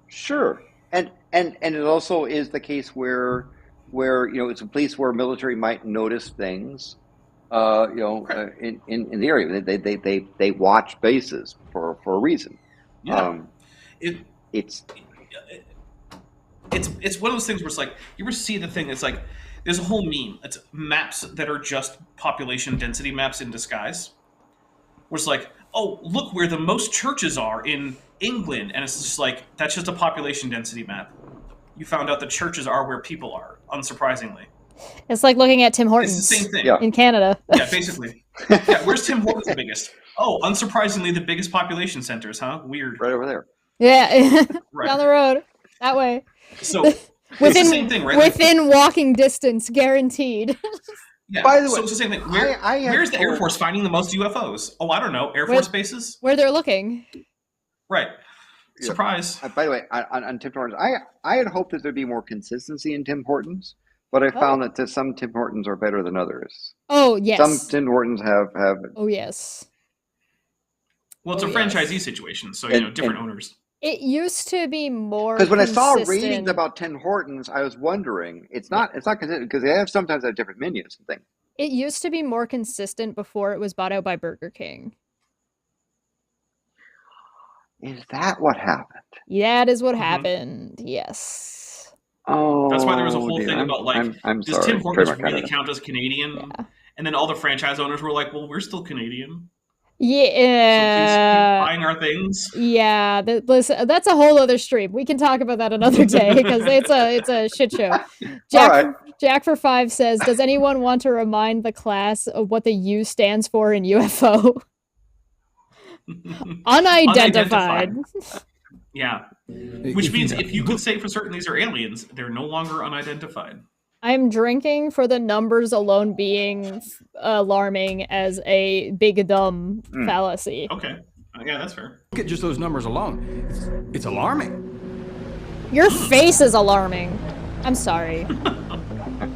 sure, and it also is the case where it's a place where military might notice things. In the area, they watch bases for a reason. Yeah. It's one of those things where it's like, you ever see the thing, it's like, there's a whole meme. It's maps that are just population density maps in disguise. Where it's like, oh, look where the most churches are in England. And it's just like, that's just a population density map. You found out the churches are where people are, unsurprisingly. It's like looking at Tim Hortons. It's the same thing. In Canada. Yeah, basically. Yeah, where's Tim Hortons the biggest? Oh, unsurprisingly, the biggest population centers, huh? Weird. Right over there. Yeah, right. Down the road, that way. So it's the same thing, right? Within walking distance, guaranteed. Yeah. By the way, so it's the same thing. Where's the Air Force finding the most UFOs? Oh, I don't know. Air Force bases? Where they're looking. Right. Surprise. By the way, on Tim Hortons, I had hoped that there'd be more consistency in Tim Hortons, but I found that some Tim Hortons are better than others. Oh, yes. Some Tim Hortons have. Oh, yes. Well, it's a franchisee situation, so different owners. It used to be more because when I saw ratings about Tim Hortons, I was wondering. It's not consistent because they sometimes have different menus and things. It used to be more consistent before it was bought out by Burger King. Is that what happened? That is what happened. Yes. Oh, that's why there was a whole thing about like, does Tim Hortons really count as Canadian? Yeah. And then all the franchise owners were like, well, we're still Canadian. Yeah. So please keep buying our things. Yeah, that's a whole other stream. We can talk about that another day because it's a shit show. Jack for 5 says, does anyone want to remind the class of what the U stands for in UFO? Unidentified. Yeah. Which means if you could say for certain these are aliens, they're no longer unidentified. I'm drinking for the numbers alone being alarming as a big dumb fallacy. Okay. Yeah, that's fair. Look at just those numbers alone. It's alarming. Your face is alarming. I'm sorry.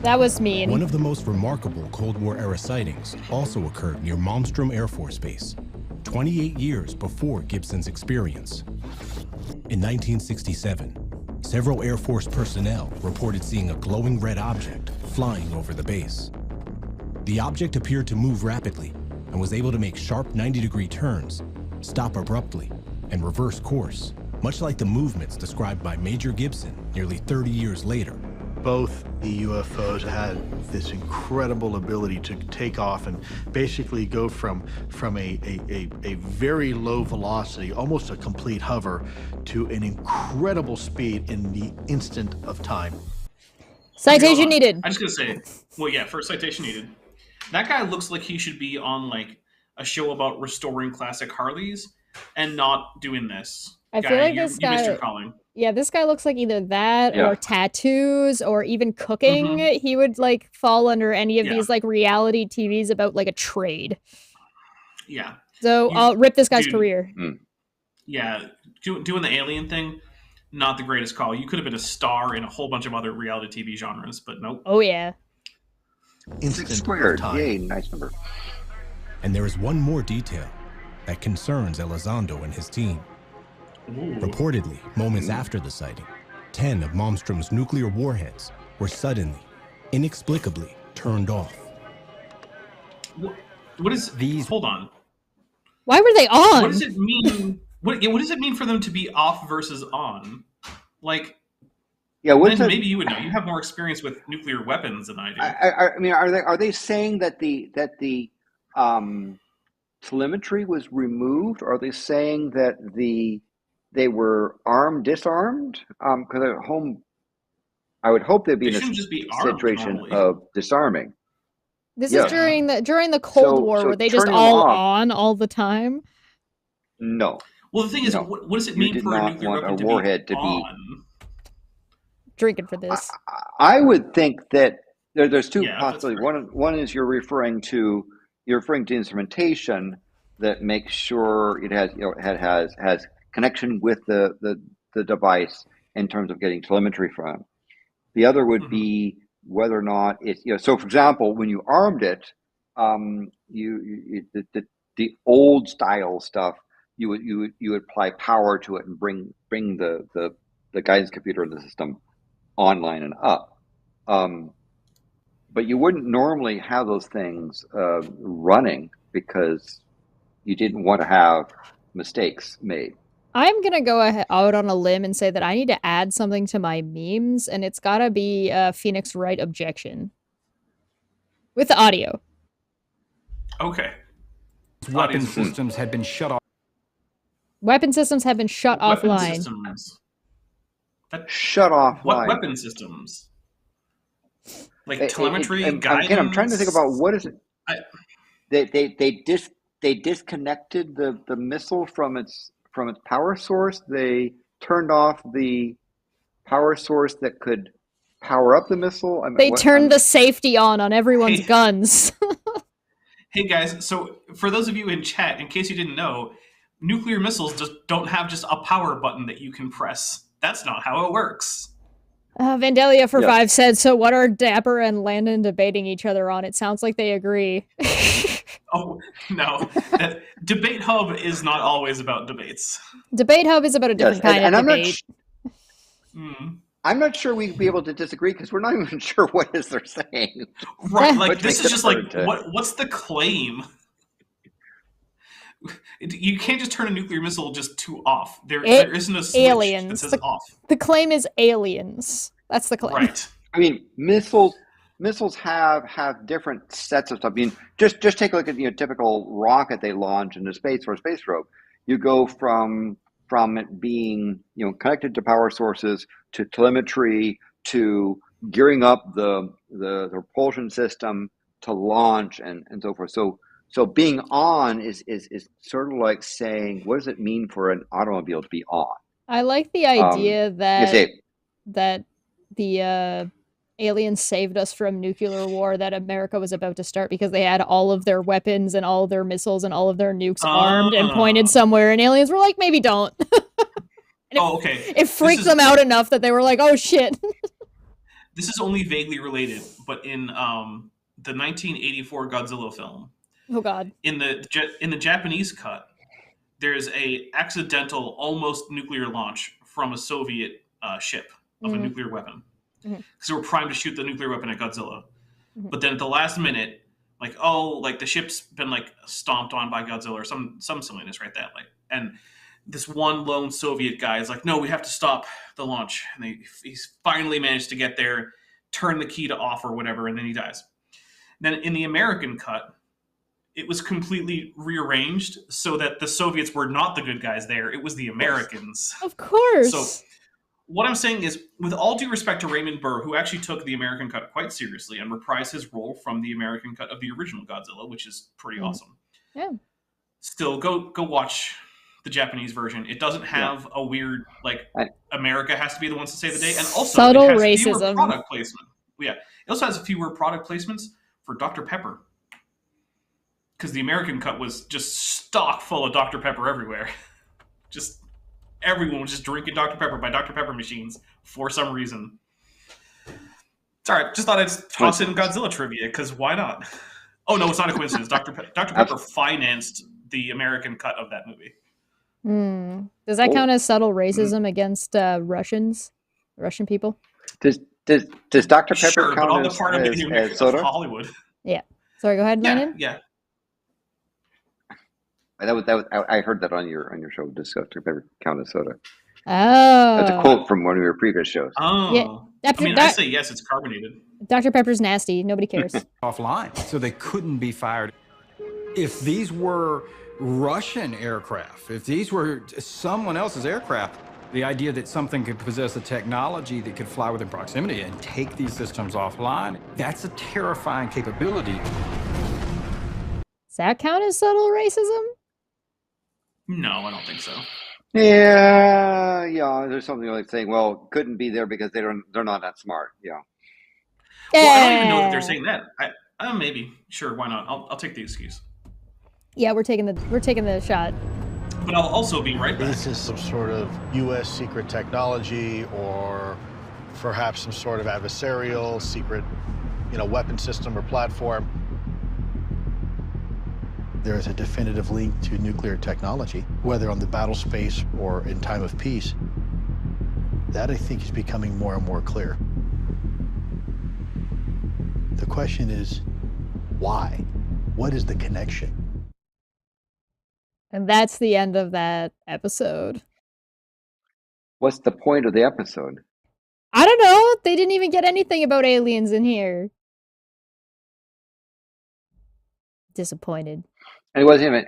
That was mean. One of the most remarkable Cold War era sightings also occurred near Malmstrom Air Force Base, 28 years before Gibson's experience. In 1967, several Air Force personnel reported seeing a glowing red object flying over the base. The object appeared to move rapidly and was able to make sharp 90-degree turns, stop abruptly, and reverse course, much like the movements described by Major Gibson nearly 30 years later. Both the UFOs had this incredible ability to take off and basically go from a very low velocity, almost a complete hover, to an incredible speed in the instant of time. Citation needed. I'm just gonna say, well, yeah, first citation needed. That guy looks like he should be on like a show about restoring classic Harleys and not doing this. I feel like this guy. You missed your calling. Yeah, this guy looks like either that or tattoos or even cooking. He would like fall under any of these like reality TVs about like a trade. Yeah. So I'll rip this guy's career. Yeah, doing the alien thing, not the greatest call. You could have been a star in a whole bunch of other reality TV genres, but nope. Oh yeah. Instant squared. Yay, nice number. And there is one more detail that concerns Elizondo and his team. Ooh. Reportedly, moments after the sighting, 10 of Malmstrom's nuclear warheads were suddenly, inexplicably turned off. What is these? Hold on. Why were they on? What does it mean? What does it mean for them to be off versus on? Like, Yeah, Landon, maybe you would know. You have more experience with nuclear weapons than I do. I mean, are they saying that the telemetry was removed? Or are they saying that they were disarmed? Because at home, I would hope they'd be They in shouldn't just be armed situation normally. of disarming. This is during the Cold War, were they just all on all the time? No. Well, the thing is, what does it mean for a nuclear weapon to be on? Drinking for this. I would think that there's two possibilities. One is you're referring to instrumentation that makes sure it has connection with the device in terms of getting telemetry from. The other would be whether or not it's So, for example, when you armed it, the old style stuff, you would apply power to it and bring the guidance computer in the system online and up. But you wouldn't normally have those things running because you didn't want to have mistakes made. I'm going to go out on a limb and say that I need to add something to my memes, and it's got to be a Phoenix Wright objection. With the audio. Okay. Weapon systems had been shut off. Weapon systems have been shut offline. Systems. Shut offline. What weapon systems? Like telemetry, guidance? Again, I'm trying to think about what is it. They disconnected the missile from its power source. They turned off the power source that could power up the missile. They turned the safety on everyone's guns. Hey guys, so for those of you in chat, in case you didn't know, nuclear missiles just don't have just a power button that you can press. That's not how it works. Vandalia for 5 said, so what are Dapper and Landon debating each other on? It sounds like they agree. Oh, no. Debate Hub is not always about debates. Debate Hub is about a different kind of debate. I'm not sure we'd be able to disagree because we're not even sure what it is they're saying. Right, like this is just like, what's the claim? You can't just turn a nuclear missile just to off. There isn't a switch that says off. The claim is aliens. That's the claim. Right. I mean, missiles have different sets of stuff. I mean, just take a look at typical rocket they launch into space for a space probe. You go from it being connected to power sources to telemetry to gearing up the propulsion system to launch and so forth. So being on is sort of like saying, what does it mean for an automobile to be on? I like the idea that the aliens saved us from nuclear war that America was about to start because they had all of their weapons and all of their missiles and all of their nukes armed and pointed somewhere, and aliens were like, maybe don't. Okay. It freaked them out enough that they were like, oh shit. This is only vaguely related, but in the 1984 Godzilla film, oh god, in the Japanese cut, there's a accidental almost nuclear launch from a Soviet ship of a nuclear weapon. Because they were primed to shoot the nuclear weapon at Godzilla. But then at the last minute, the ship's been stomped on by Godzilla or some silliness, right? And this one lone Soviet guy is like, no, we have to stop the launch. And he's finally managed to get there, turn the key to off or whatever, and then he dies. Then in the American cut, it was completely rearranged so that the Soviets were not the good guys there. It was the Americans. Of course. So what I'm saying is, with all due respect to Raymond Burr, who actually took the American cut quite seriously and reprised his role from the American cut of the original Godzilla, which is pretty awesome. Yeah. Still, go watch the Japanese version. It doesn't have a weird, America has to be the ones to save the day. And also, subtle it has racism. Fewer product placement. Yeah. It also has fewer product placements for Dr. Pepper. Because the American cut was just stock full of Dr. Pepper everywhere. Just everyone was just drinking Dr. Pepper by Dr. Pepper machines for some reason. It's all right. Just thought I'd toss in Godzilla trivia, because why not? Oh, no, it's not a coincidence. Dr. Pepper financed the American cut of that movie. Does that count as subtle racism against Russian people? Does Dr. Pepper count but on the as, part of soda? Hollywood? Yeah. Sorry, go ahead, Landon. Yeah. That was I heard that on your show. Does Dr. Pepper count as soda? Oh. That's a quote from one of your previous shows. Oh. Yeah. I mean, I say yes, it's carbonated. Dr. Pepper's nasty. Nobody cares. Offline, so they couldn't be fired. If these were Russian aircraft, if these were someone else's aircraft, the idea that something could possess a technology that could fly within proximity and take these systems offline, that's a terrifying capability. Does that count as subtle racism? No, I don't think so. Yeah, there's something like saying, well, couldn't be there because they're not that smart. Yeah. Well, I don't even know that they're saying that. Maybe. Sure, why not? I'll take the excuse. Yeah, we're taking the shot. But I'll also be right back. This is some sort of U.S. secret technology, or perhaps some sort of adversarial secret, weapon system or platform. There is a definitive link to nuclear technology, whether on the battle space or in time of peace. That, I think, is becoming more and more clear. The question is, why? What is the connection? And that's the end of that episode. What's the point of the episode? I don't know. They didn't even get anything about aliens in here. Disappointed. And it wasn't even,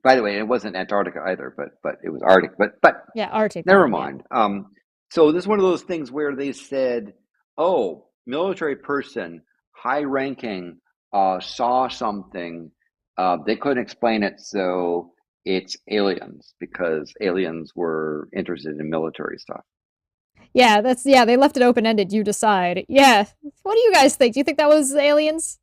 by the way, it wasn't Antarctica either, but it was Arctic. But yeah, Arctic. Never mind. Yeah. So this is one of those things where they said, "Oh, military person, high ranking, saw something. They couldn't explain it, so it's aliens because aliens were interested in military stuff." Yeah, they left it open ended. You decide. Yeah. What do you guys think? Do you think that was aliens?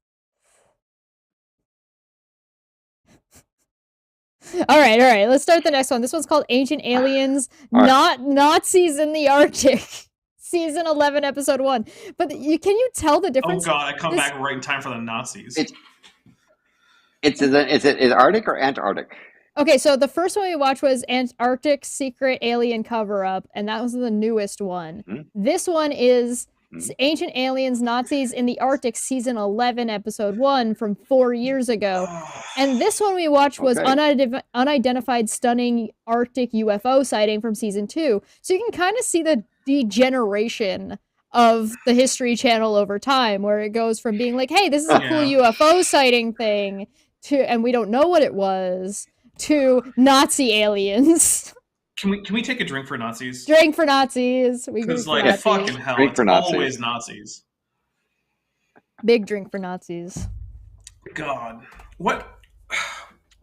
All right. Let's start the next one. This one's called Ancient Aliens, Not Nazis in the Arctic. Season 11, episode 1. But can you tell the difference? Oh God, I come back right in time for the Nazis. Is it Arctic or Antarctic? Okay, so the first one we watched was Antarctic Secret Alien Cover-Up, and that was the newest one. Mm-hmm. This one is Ancient Aliens, Nazis in the Arctic, Season 11, Episode 1 from 4 years ago. And this one we watched was Unidentified Stunning Arctic UFO Sighting from Season 2. So you can kind of see the degeneration of the History Channel over time, where it goes from being like, hey, this is a cool UFO sighting thing, and we don't know what it was, to Nazi aliens. Can we take a drink for Nazis? Drink for Nazis. Because fucking hell, it's always Nazis. Big drink for Nazis. God, what?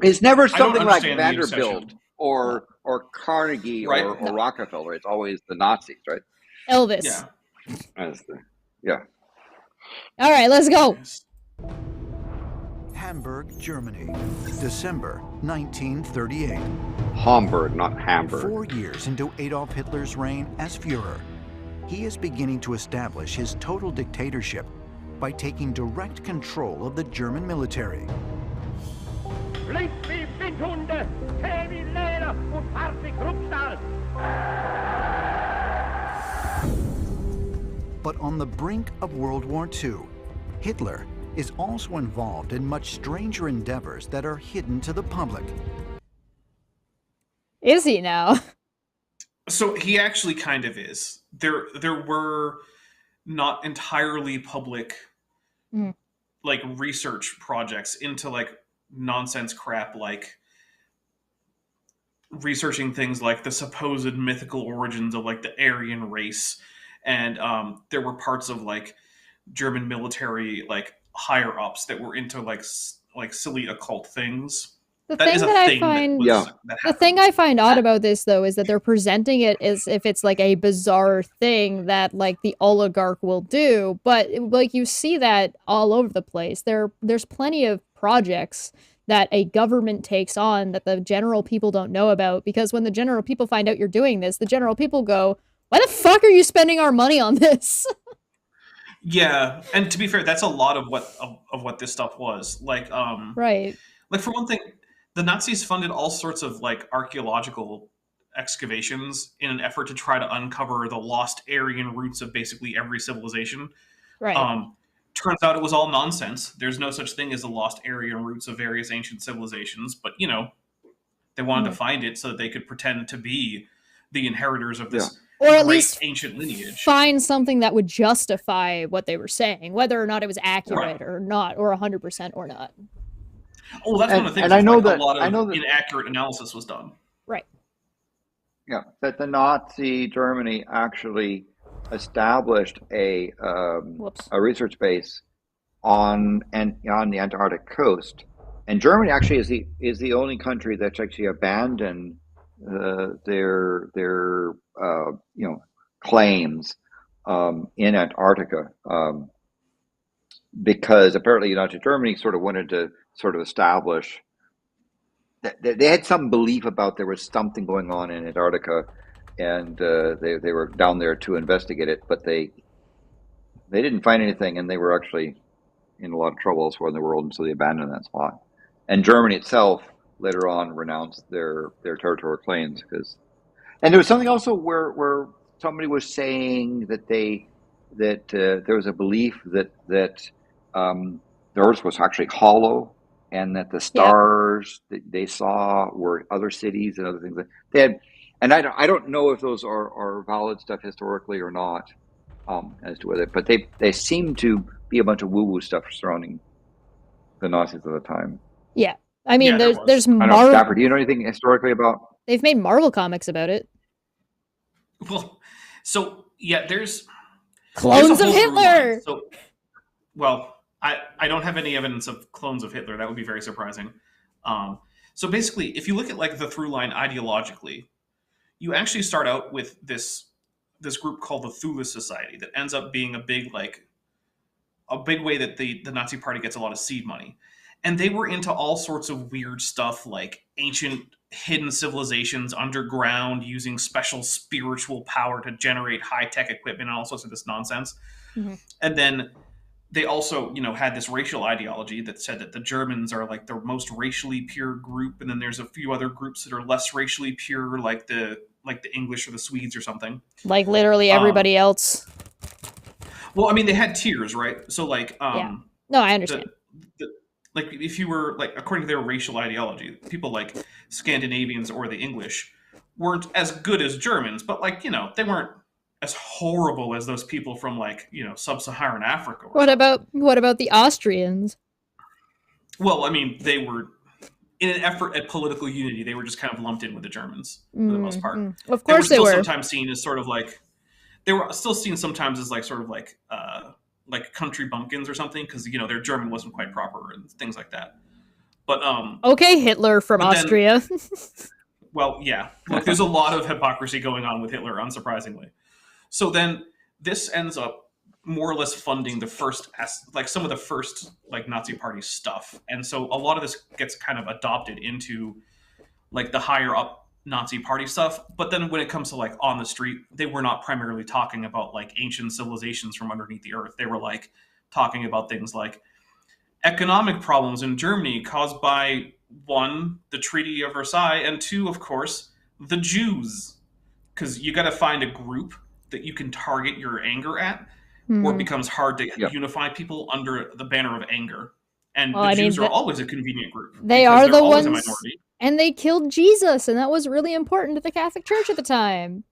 It's never something like Vanderbilt or Carnegie or Rockefeller. It's always the Nazis, right? Elvis. Yeah. All right, let's go. Hamburg, Germany, December 1938. Hamburg, not Hamburg. 4 years into Adolf Hitler's reign as Führer, he is beginning to establish his total dictatorship by taking direct control of the German military. But on the brink of World War II, Hitler is also involved in much stranger endeavors that are hidden to the public. Is he now? So he actually kind of is. There were not entirely public research projects into nonsense crap, like researching things like the supposed mythical origins of the Aryan race, and there were parts of German military higher ups that were into silly occult things. The thing I find odd about this, though, is that they're presenting it as if it's a bizarre thing that the oligarch will do, but you see that all over the place. There's plenty of projects that a government takes on that the general people don't know about, because when the general people find out you're doing this, the general people go, "Why the fuck are you spending our money on this?" Yeah, and to be fair, that's a lot of what this stuff was. Right. For one thing, the Nazis funded all sorts of archaeological excavations in an effort to try to uncover the lost Aryan roots of basically every civilization. Right. Turns out it was all nonsense. There's no such thing as the lost Aryan roots of various ancient civilizations, but they wanted to find it so that they could pretend to be the inheritors of this or at great least ancient lineage. Find something that would justify what they were saying, whether or not it was accurate or not, or 100% or not. Oh, that's one of the things. And I know like that a lot of I know that inaccurate analysis was done. Right. Yeah, that the Nazi Germany actually established a research base on the Antarctic coast, and Germany actually is the only country that's actually abandoned their claims in Antarctica, because apparently Nazi Germany sort of wanted to sort of establish that they had some belief about there was something going on in Antarctica, and they were down there to investigate it, but they didn't find anything, and they were actually in a lot of trouble elsewhere in the world, and so they abandoned that spot. And Germany itself later on renounced their territorial claims and there was something also where somebody was saying that there was a belief that the Earth was actually hollow, and that the stars that they saw were other cities and other things that they had. And I don't know if those are valid stuff historically or not, as to whether, but they seem to be a bunch of woo-woo stuff surrounding the Nazis at the time. Yeah. I mean, there's Marvel. Dapper, do you know anything historically about? They've made Marvel comics about it. Well, so yeah, there's clones of Hitler. So, well, I don't have any evidence of clones of Hitler. That would be very surprising. So basically, if you look at like the through line ideologically, you actually start out with this group called the Thule Society that ends up being a big way that the Nazi Party gets a lot of seed money. And they were into all sorts of weird stuff like ancient hidden civilizations underground using special spiritual power to generate high-tech equipment and all sorts of this nonsense. Mm-hmm. And then they also, had this racial ideology that said that the Germans are like the most racially pure group, and then there's a few other groups that are less racially pure, like the English or the Swedes or something. Like literally everybody else. Well, I mean, they had tiers, right? So like, no, I understand. Like if you were like, according to their racial ideology, people like Scandinavians or the English weren't as good as Germans, but like, they weren't as horrible as those people from like, sub-Saharan Africa. What about the Austrians? Well, I mean, they were in an effort at political unity. They were just kind of lumped in with the Germans for the most part. Of course they were. Sometimes seen as sort of like, they were still seen sometimes as like sort of like country bumpkins or something, because their German wasn't quite proper and things like that. But okay, Hitler from Austria. Well, yeah, look, there's a lot of hypocrisy going on with Hitler, unsurprisingly. So then this ends up more or less funding the first, like some of the first like Nazi Party stuff, and so a lot of this gets kind of adopted into like the higher up Nazi Party stuff. But then when it comes to like on the street, they were not primarily talking about like ancient civilizations from underneath the earth. They were like talking about things like economic problems in Germany caused by, one, the Treaty of Versailles, and two, of course, the Jews. Because you got to find a group that you can target your anger at, or it becomes hard to unify people under the banner of anger. And the Jews are always a convenient group. They are the ones, and they killed Jesus, and that was really important to the Catholic Church at the time.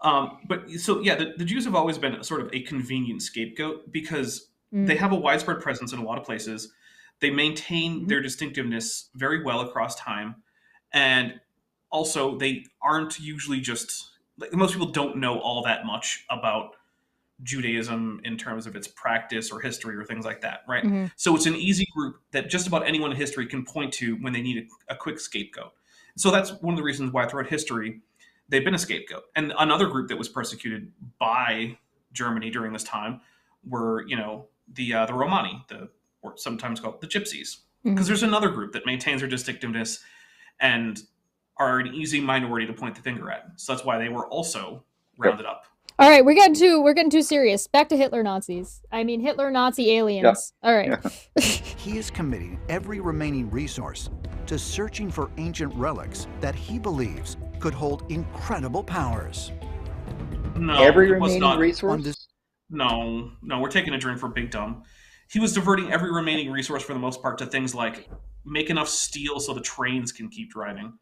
But so, yeah, the Jews have always been sort of a convenient scapegoat because they have a widespread presence in a lot of places. They maintain their distinctiveness very well across time. And also, they aren't usually just... Like, most people don't know all that much about Judaism in terms of its practice or history or things like that, right? Mm-hmm. So it's an easy group that just about anyone in history can point to when they need a quick scapegoat. So that's one of the reasons why throughout history, they've been a scapegoat. And another group that was persecuted by Germany during this time were, the Romani, or sometimes called the Gypsies. Because there's another group that maintains their distinctiveness and are an easy minority to point the finger at. So that's why they were also rounded up. All right, we're getting too serious. Back to Hitler Nazis. I mean, Hitler Nazi aliens. Yeah. All right. Yeah. He is committing every remaining resource to searching for ancient relics that he believes could hold incredible powers. No, every remaining resource? No, we're taking a drink for Big Dumb. He was diverting every remaining resource for the most part to things like make enough steel so the trains can keep driving.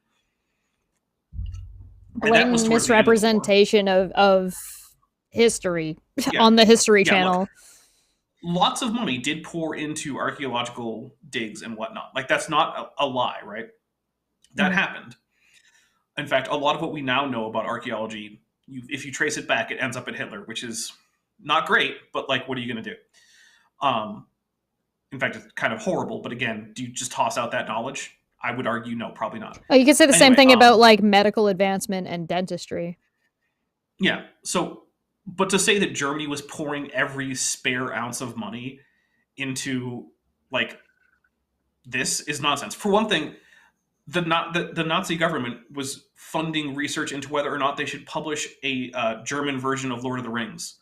blatant misrepresentation of history on the History Channel. Look, lots of money did pour into archaeological digs and whatnot. Like, that's not a lie, right? That happened. In fact, a lot of what we now know about archaeology, if you trace it back, it ends up at Hitler, which is not great, but, like, what are you going to do? In fact, it's kind of horrible, but again, do you just toss out that knowledge? I would argue no, probably not. Oh, you can say the same thing about, like, medical advancement and dentistry. Yeah, so, but to say that Germany was pouring every spare ounce of money into, like, this is nonsense. For one thing, the Nazi government was funding research into whether or not they should publish a German version of Lord of the Rings.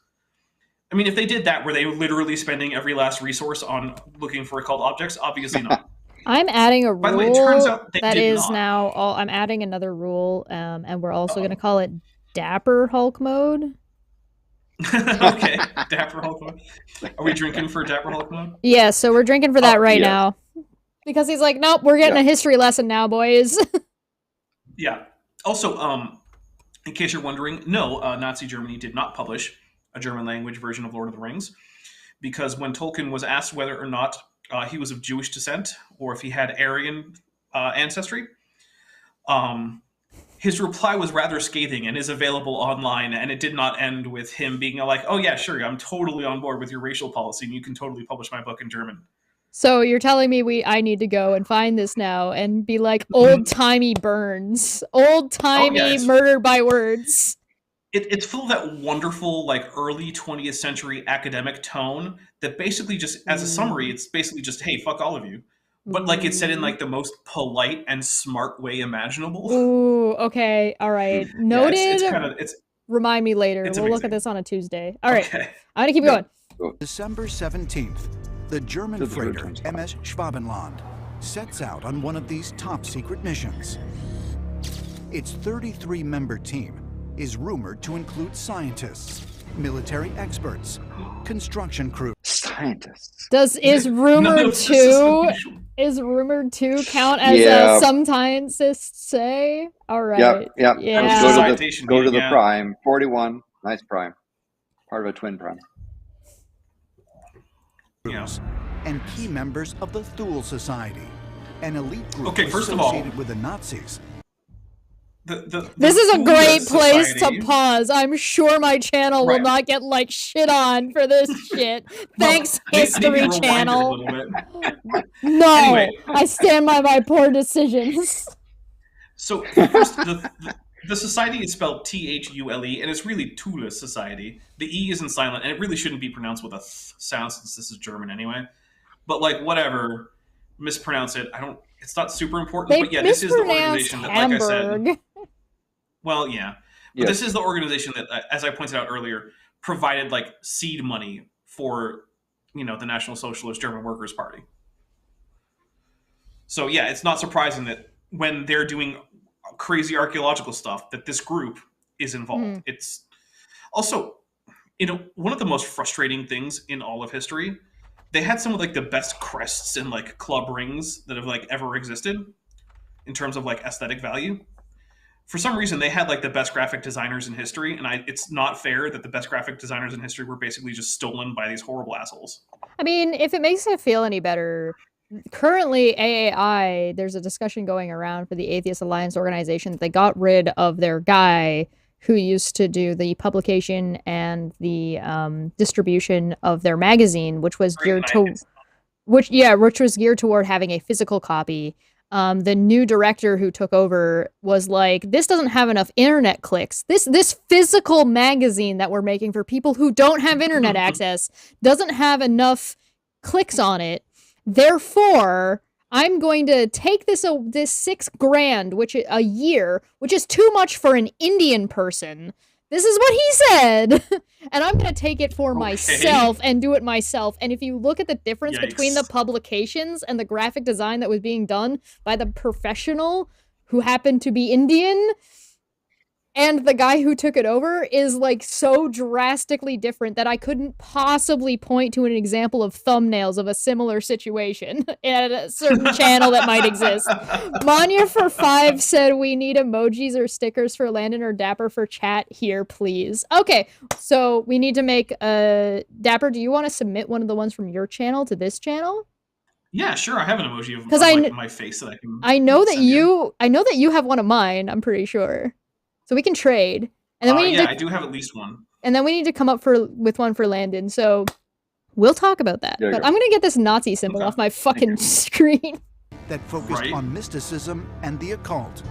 I mean, if they did that, were they literally spending every last resource on looking for occult objects? Obviously not. I'm adding a rule. By the way, it turns out they did not. Now. I'm adding another rule, and we're also going to call it Dapper Hulk mode. Okay, Dapper Hulk mode. Are we drinking for Dapper Hulk mode? Yeah, so we're drinking for that right now. Because he's like, nope, we're getting a history lesson now, boys. Yeah. Also, in case you're wondering, no, Nazi Germany did not publish a German language version of Lord of the Rings, because when Tolkien was asked whether or not he was of Jewish descent or if he had Aryan ancestry, his reply was rather scathing and is available online, and it did not end with him being like, oh yeah, sure, I'm totally on board with your racial policy and you can totally publish my book in German. So you're telling me I need to go and find this now and be like old-timey Burns. Old-timey murder by words. It's full of that wonderful, like, early 20th century academic tone that basically just, as a summary, it's basically just, hey, fuck all of you. But, like, it's said in, like, the most polite and smart way imaginable. Ooh, okay, all right. Noted. Yeah, remind me later. We'll amazing. Look at this on a Tuesday. All right, I'm going to keep going. December 17th, the German freighter MS Schwabenland sets out on one of these top-secret missions. Its 33-member team is rumored to include scientists, military experts, construction crew. Scientists. Is rumored to count as some scientists say? All right. Yep. Yeah. Go to the prime. 41. Nice prime. Part of a twin prime. And key members of the Thule Society, an elite group first of all, associated with the Nazis. This is a great place to pause. I'm sure my channel will not get like shit on for this shit. Thanks, History Channel. No, anyway. I stand by my poor decisions. So first, the society is spelled Thule, and it's really Thule Society. The E isn't silent, and it really shouldn't be pronounced with a th sound since this is German anyway. But like, whatever, mispronounce it. It's not super important. But yeah, this is the organization that, like I said. Well, yeah. But this is the organization that, as I pointed out earlier, provided like seed money for, the National Socialist German Workers' Party. So yeah, it's not surprising that when they're doing crazy archaeological stuff, that this group is involved. It's also, one of the most frustrating things in all of history. They had some of like the best crests and like club rings that have like ever existed in terms of like aesthetic value. For some reason, they had like the best graphic designers in history, and it's not fair that the best graphic designers in history were basically just stolen by these horrible assholes. I mean, if it makes it feel any better, currently AAI, there's a discussion going around for the Atheist Alliance organization that they got rid of their guy who used to do the publication and the distribution of their magazine, which was geared toward having a physical copy. The new director who took over was like, this doesn't have enough internet clicks. This physical magazine that we're making for people who don't have internet access doesn't have enough clicks on it. Therefore, I'm going to take this $6,000, which a year, which is too much for an Indian person. This is what he said. And I'm going to take it for myself and do it myself. And if you look at the difference between the publications and the graphic design that was being done by the professional who happened to be Indian and the guy who took it over is like so drastically different that I couldn't possibly point to an example of thumbnails of a similar situation at a certain channel that might exist. Manya for 5 said we need emojis or stickers for Landon or Dapper for chat here, please. Okay, so we need to make Dapper, do you want to submit one of the ones from your channel to this channel? Yeah, sure. I have an emoji of like, my face that I can. I know that you have one of mine. I'm pretty sure, so we can trade. And then we need I do have at least one. And then we need to come up with one for Landon. So we'll talk about that. But I'm gonna get this Nazi symbol off my fucking screen. That focused on mysticism and the occult.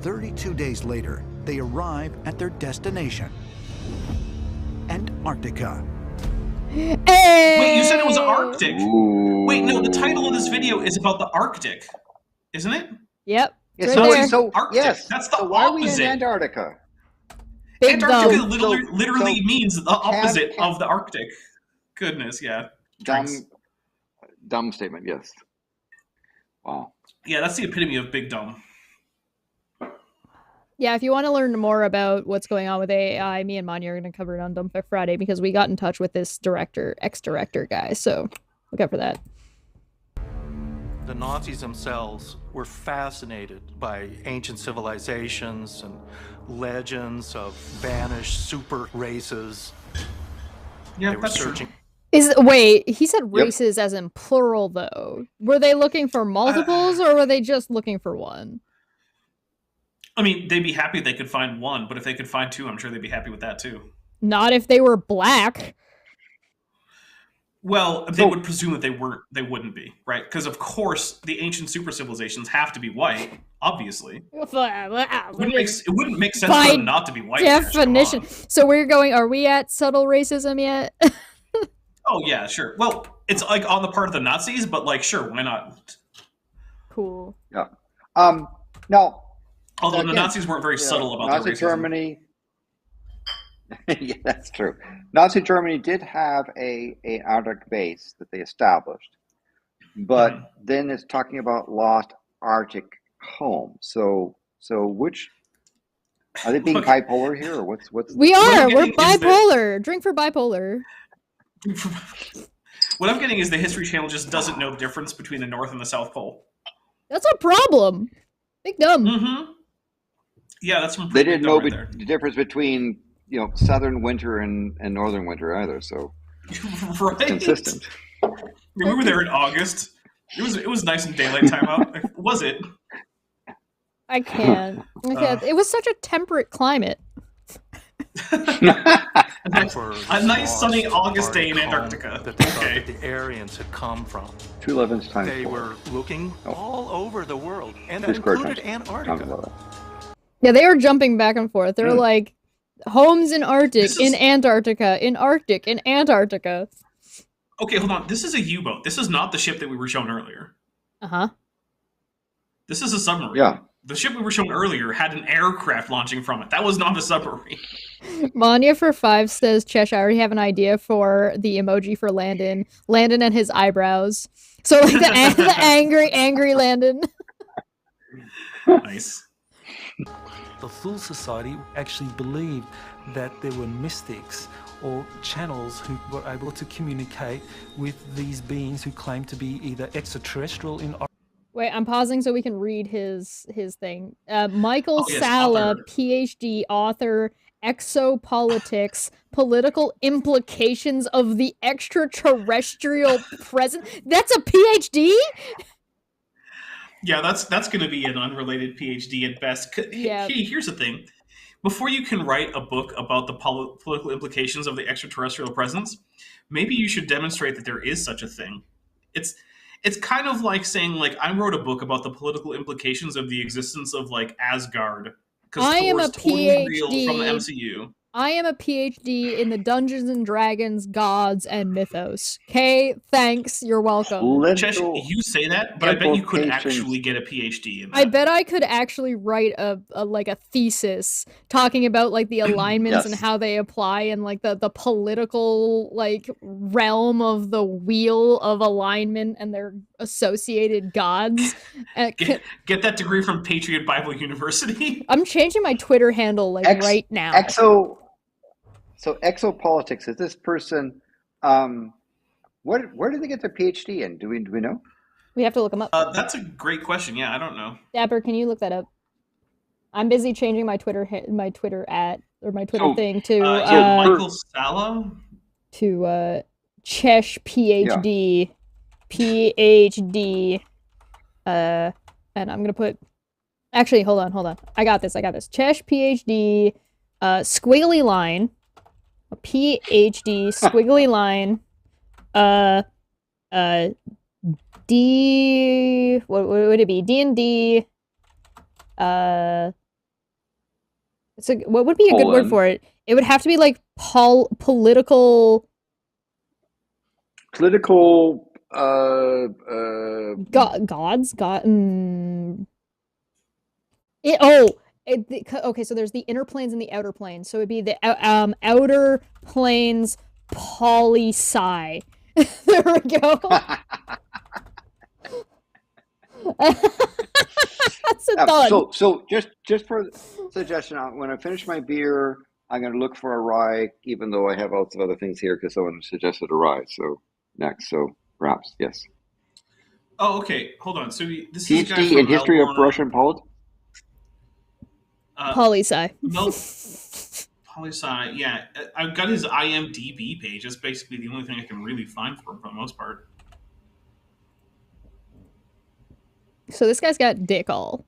32 days later, they arrive at their destination, Antarctica. Hey! Wait, you said it was Arctic. Ooh. Wait, no, the title of this video is about the Arctic, isn't it? Yep. Yeah, so Arctic. Yes. That's the why opposite. Are we in Antarctica? Antarctica literally means the opposite of the Arctic. Goodness, yeah. Dumb statement, yes. Wow. Yeah, that's the epitome of big dumb. Yeah, if you want to learn more about what's going on with AI, me and Manya are going to cover it on Dumb Fact Friday because we got in touch with this ex-director guy, so look out for that. The Nazis themselves were fascinated by ancient civilizations and legends of vanished super races. Yeah, that's true. Wait, he said races as in plural, though. Were they looking for multiples, or were they just looking for one? I mean, they'd be happy if they could find one, but if they could find two, I'm sure they'd be happy with that too. Not if they were black. Well, they would presume that they wouldn't be, right? Because of course the ancient super civilizations have to be white, obviously. It wouldn't make sense for them not to be white. Definition. So are we at subtle racism yet? Oh yeah, sure. Well, it's like on the part of the Nazis, but like sure, why not? Cool. Yeah. Now, although the Nazis weren't very subtle about Nazi their racism. Germany. Yeah, that's true. Nazi Germany did have an Arctic base that they established, but then it's talking about lost Arctic home. So which are they being bipolar here, or what's? We are. We're bipolar. Drink for bipolar. What I'm getting is the History Channel just doesn't know the difference between the North and the South Pole. That's a problem. Big dumb. Mm-hmm. Yeah, that's they didn't know the difference between southern winter and northern winter either. So right, consistent. We were there in August. It was nice and daylight time out. Was it? I can't. It was such a temperate climate. A nice sunny August day in Antarctica. That they thought that the Aryans had come from. 211's times They 4. were looking all over the world, and that included Antarctica. Yeah, they were jumping back and forth. They were like, homes in Arctic, in Antarctica, in Arctic, in Antarctica. Okay, hold on. This is a U-boat. This is not the ship that we were shown earlier. Uh-huh. This is a submarine. Yeah. The ship we were shown earlier had an aircraft launching from it. That was not a submarine. Manya for 5 says, Chesh, I already have an idea for the emoji for Landon. Landon and his eyebrows. So like the angry Landon. Nice. The Thule Society actually believed that there were mystics or channels who were able to communicate with these beings who claimed to be either extraterrestrial in origin. Wait, I'm pausing so we can read his thing. Michael Sala, PhD, author, Exopolitics, Political Implications of the Extraterrestrial Presence. That's a PhD? Yeah, that's going to be an unrelated PhD at best. Yeah. Hey, here's the thing. Before you can write a book about the political implications of the extraterrestrial presence, maybe you should demonstrate that there is such a thing. It's kind of like saying, like, I wrote a book about the political implications of the existence of, like, Asgard. Because Thor's totally real from the MCU. I am a PhD in the Dungeons and Dragons, gods, and mythos. Okay, thanks. You're welcome. Chesh, you say that, but I bet you could actually get a PhD in that. I bet I could actually write a thesis talking about like the alignments and how they apply and like the political like realm of the wheel of alignment and their associated gods. Get that degree from Patriot Bible University. I'm changing my Twitter handle right now. Exopolitics, is this person, where did they get their PhD in? Do we know? We have to look them up. That's a great question. Yeah, I don't know. Dapper, can you look that up? I'm busy changing my Twitter thing to Michael Sala to Chesh PhD, PhD, and I'm gonna put. Actually, hold on. I got this. Chesh PhD, squiggly line, a PhD squiggly line, D. What would it be? D&D. What would be a good word for it? It would have to be like political. Political. Gods. Okay, so there's the inner planes and the outer planes. So it'd be the outer planes poli-sci. There we go. That's a thought. So just for suggestion, when I finish my beer, I'm going to look for a rye, even though I have lots of other things here because someone suggested a rye. So next, perhaps yes. Oh, okay. Hold on. So this is PhD in history of Russian politics. Poli-sci. Poli-sci. Yeah, I've got his IMDb page. That's basically the only thing I can really find for him for the most part. So this guy's got dick all,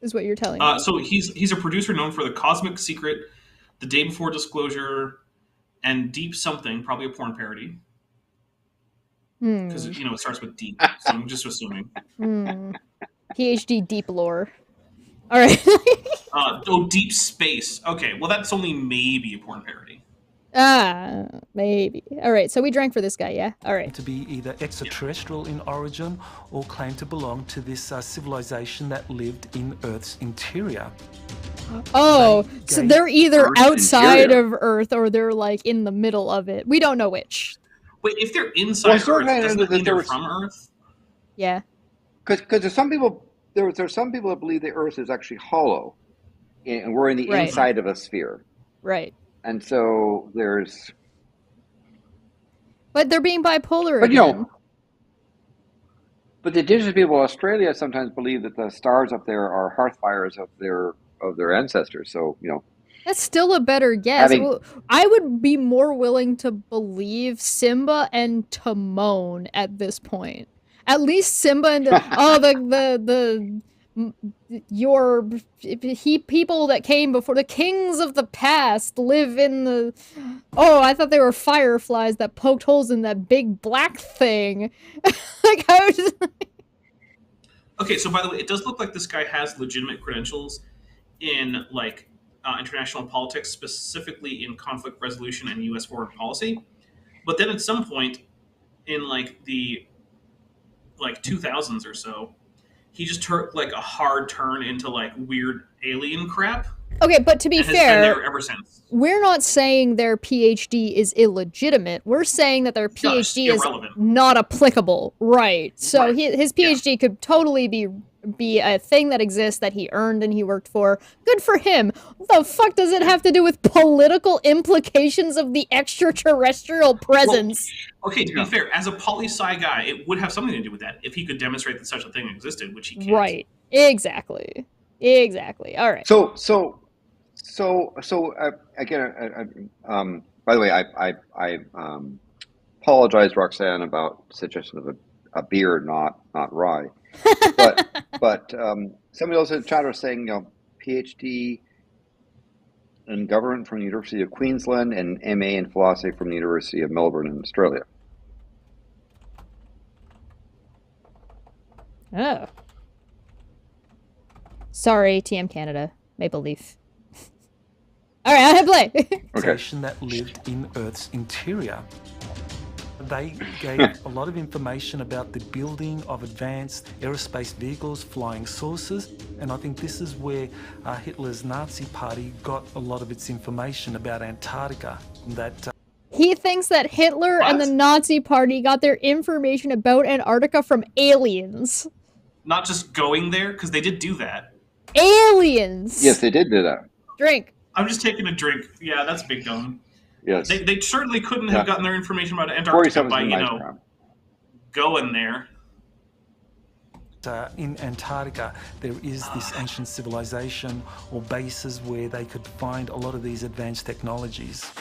is what you're telling me. So he's a producer known for The Cosmic Secret, The Day Before Disclosure, and Deep Something, probably a porn parody. Because, it starts with deep, so I'm just assuming. PhD Deep Lore. All right. Deep Space. Okay, well, that's only maybe a porn parody. Maybe. All right, so we drank for this guy, yeah? All right. To be either extraterrestrial in origin or claim to belong to this civilization that lived in Earth's interior. Oh, so they're either outside of Earth or they're like in the middle of it. We don't know which. Wait, if they're inside Earth, doesn't that mean they're from Earth? Yeah. Because there's some people that believe the Earth is actually hollow, and we're in the inside of a sphere. Right. And so there's. But they're being bipolar but, again. But the indigenous people of Australia sometimes believe that the stars up there are hearth fires of their ancestors. So That's still a better guess. I would be more willing to believe Simba and Timon at this point. At least Simba and people that came before, the kings of the past live in the. Oh, I thought they were fireflies that poked holes in that big black thing. Like I was just. Okay, so by the way, it does look like this guy has legitimate credentials in international politics, specifically in conflict resolution and U.S. foreign policy. But then at some point in the 2000s or so, he just took a hard turn into weird alien crap. Okay, but to be fair, has been there ever since. We're not saying their PhD is illegitimate. We're saying that their PhD is not applicable. Right. So his PhD could totally be a thing that exists that he earned and he worked for. Good for him. What the fuck does it have to do with political implications of the extraterrestrial presence? Well, okay, to be fair, as a poli-sci guy, it would have something to do with that if he could demonstrate that such a thing existed, which he can't. Right. Exactly. All right. So again, by the way, I apologize, Roxanne, about suggestion of a beer, not rye. But somebody else in the chat was saying, PhD in government from the University of Queensland and MA in philosophy from the University of Melbourne in Australia. Oh. Sorry, TM Canada, Maple Leaf. All right, I have play. Citation that lived in Earth's interior. They gave a lot of information about the building of advanced aerospace vehicles, flying saucers, and I think this is where Hitler's Nazi party got a lot of its information about Antarctica. That He thinks that Hitler and the Nazi Party got their information about Antarctica from aliens. Not just going there, because they did do that. Aliens! Yes, they did do that. Drink. I'm just taking a drink. Yeah, that's big dumb. Yes. They certainly couldn't have gotten their information about Antarctica by, going there. In Antarctica, there is this ancient civilization or bases where they could find a lot of these advanced technologies.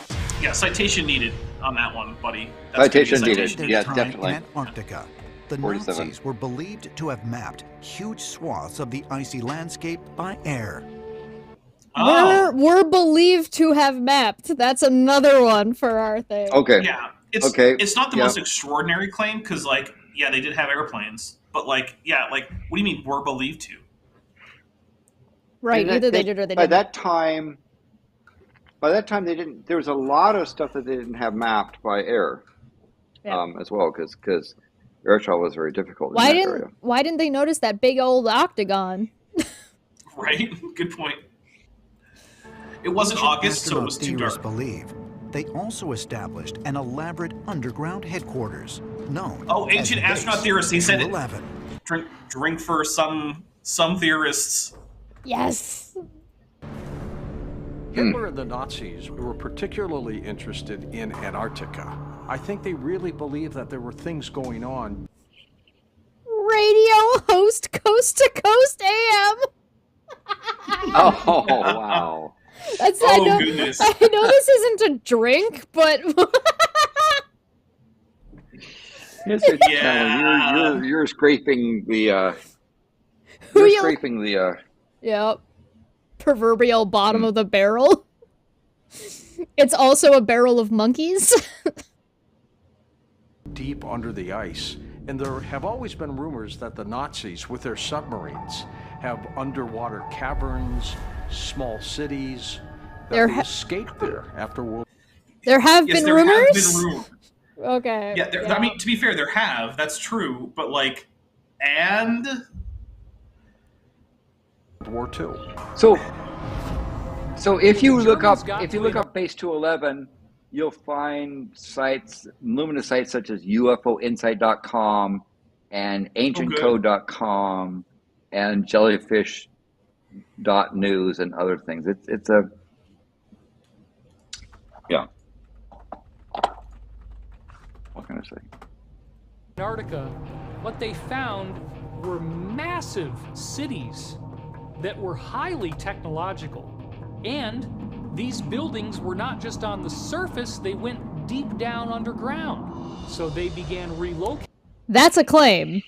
Yeah, citation needed on that one, buddy. Citation needed. Yeah, definitely. In Antarctica, the 47. Nazis were believed to have mapped huge swaths of the icy landscape by air. We're believed to have mapped. That's another one for our thing. Okay. Yeah. It's not the most extraordinary claim, because, like, yeah, they did have airplanes. But, like, yeah, like, what do you mean we're believed to? Right, either they did or they by didn't. By that time, they didn't. There was a lot of stuff that they didn't have mapped by air, as well, because air travel was very difficult in that area. Why didn't they notice that big old octagon? Right, good point. It wasn't August, so it was too dark. Believe they also established an elaborate underground headquarters known. Oh, ancient astronaut theorists. He said 11. Drink for some theorists. Yes. Hitler and the Nazis were particularly interested in Antarctica. I think they really believed that there were things going on. Radio host Coast to Coast AM. Oh, wow. Goodness. I know this isn't a drink, but you're scraping the Yep. Proverbial bottom of the barrel. It's also a barrel of monkeys. Deep under the ice. And there have always been rumors that the Nazis, with their submarines, have underwater caverns, small cities, that they escaped there after World War. There have been rumors? Have been rumors. Okay. Yeah, I mean, to be fair, there have. That's true. But, like, and... War II. So if you look up Base 211, you'll find sites, luminous sites such as UFOinsight.com and AncientCode.com and Jellyfish.news and other things. It's a what can I say? Antarctica, what they found were massive cities that were highly technological. And these buildings were not just on the surface, they went deep down underground. So they began relocating. That's a claim.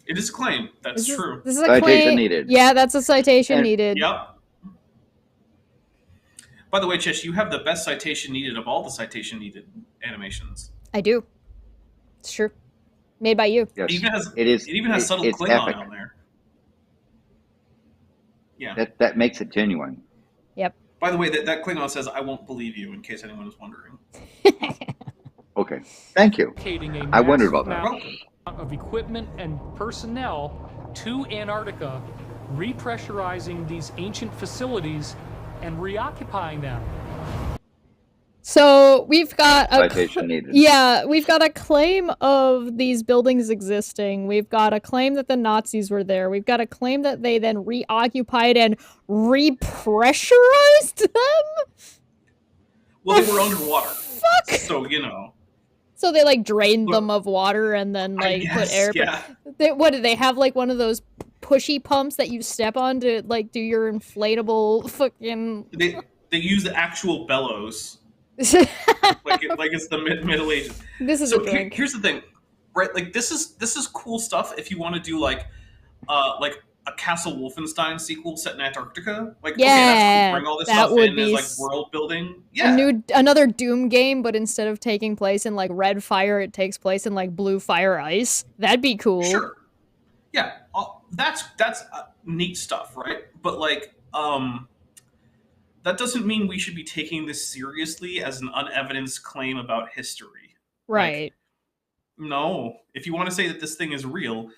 It is a claim. That's true. This is a citation claim. Needed. Yeah, that's a citation needed. Yep. By the way, Chesh, you have the best citation needed of all the citation needed animations. I do. It's true. Made by you. Yes, it even has subtle Klingon on there. Yeah. That makes it genuine. Yep. By the way, that Klingon says, "I won't believe you," in case anyone was wondering. Okay. Thank you. I wondered about that. Of equipment and personnel to Antarctica, repressurizing these ancient facilities and reoccupying them. So we've got citation needed. Yeah, we've got a claim of these buildings existing. We've got a claim that the Nazis were there. We've got a claim that they then reoccupied and repressurized them. Well, they were underwater. Fuck. So you know. So they like drained them of water and then like put air. Yeah. What did they have? Like one of those pushy pumps that you step on to like do your inflatable fucking. They use the actual bellows. like it's the Middle Ages. This is a drink. Here's the thing, right? Like this is cool stuff if you want to do like a Castle Wolfenstein sequel set in Antarctica. Like okay, that's cool. Bring all this stuff in as like world building. Yeah. Another Doom game, but instead of taking place in like red fire, it takes place in like blue fire ice. That'd be cool. Sure. Yeah, that's neat stuff, right? But like that doesn't mean we should be taking this seriously as an unevidenced claim about history. Right. Like, no. If you want to say that this thing is real,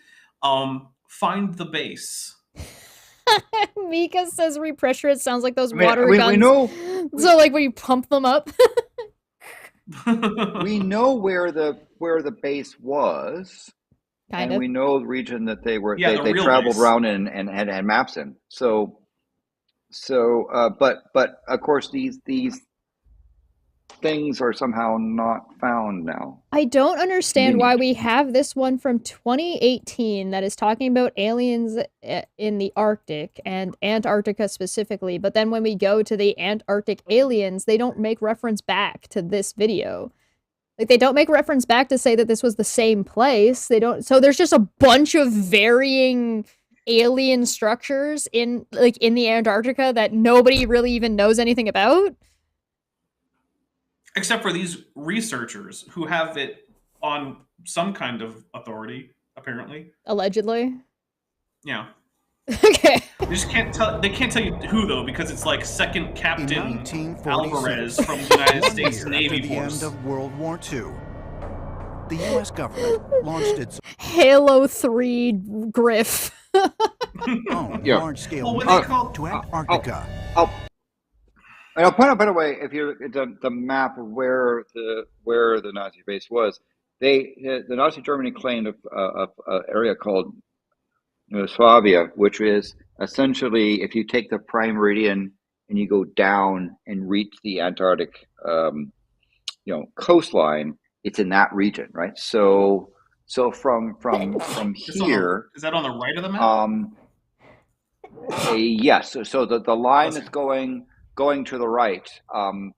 find the base. Mika says repressure. It sounds like those water guns. We know. So like when you pump them up. we know where the base was, kind and of. we know the region that they were. Yeah, they traveled around and had maps in. But of course these things are somehow not found now. I don't understand why we have this one from 2018 that is talking about aliens in the Arctic and Antarctica specifically, but then when we go to the Antarctic aliens, they don't make reference back to this video. Like, they don't make reference back to say that this was the same place. They don't. So there's just a bunch of varying alien structures in the Antarctica that nobody really even knows anything about. Except for these researchers who have it on some kind of authority, apparently. Allegedly. Yeah. Okay. They just can't tell. They can't tell you who though, because it's like Second Captain Alvarez from the United States Navy Force. At the end of World War II, the U.S. government launched its Halo 3 Griff. own large-scale mission to Antarctica. And I'll point out, by the way, if you look at the map of where the Nazi base was, the Nazi Germany claimed a area called Swabia, which is essentially if you take the prime meridian and you go down and reach the Antarctic, coastline, it's in that region, right? So from here, is that on the right of the map? Yes. So the line is going to the right,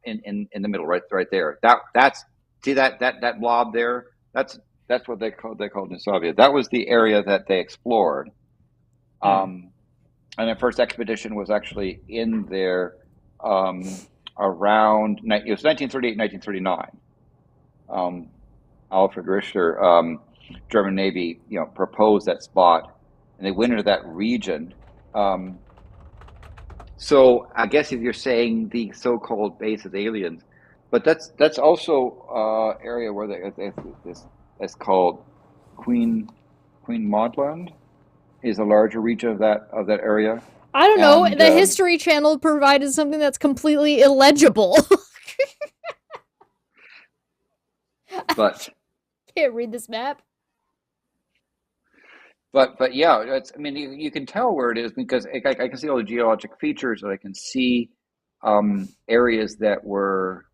in the middle, right there. That's see that blob there. That's what they called Yugoslavia. That was the area that they explored. And the first expedition was actually in there around it was 1938, 1939. Alfred Richter, German Navy, proposed that spot, and they went into that region. So I guess if you're saying the so-called base of aliens, but that's also area where it's called Queen Maudland is a larger region of that area. I don't know. The History Channel provided something that's completely illegible. But can't read this map. But yeah, you can tell where it is because I can see all the geologic features, and I can see areas that were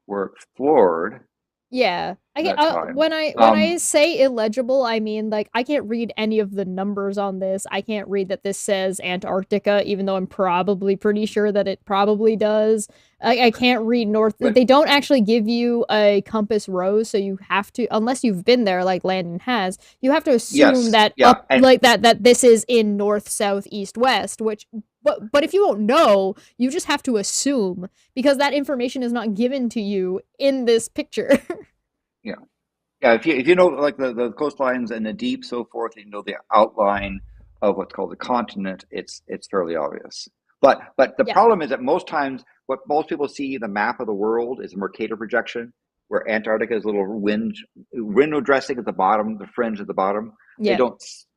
explored. Yeah, when I say illegible, I mean I can't read any of the numbers on this. I can't read that this says Antarctica, even though I'm probably pretty sure that it probably does. I can't read north. They don't actually give you a compass rose, so you have to, unless you've been there like Landon has, you have to assume that that this is in north, south, east, west. But if you don't know, you just have to assume because that information is not given to you in this picture. Yeah. If you know like the coastlines and the deep, so forth, you know the outline of what's called the continent. It's fairly obvious. But the problem is that most times what most people see the map of the world is a Mercator projection, where Antarctica is a little window dressing at the bottom, the fringe at the bottom. Yeah.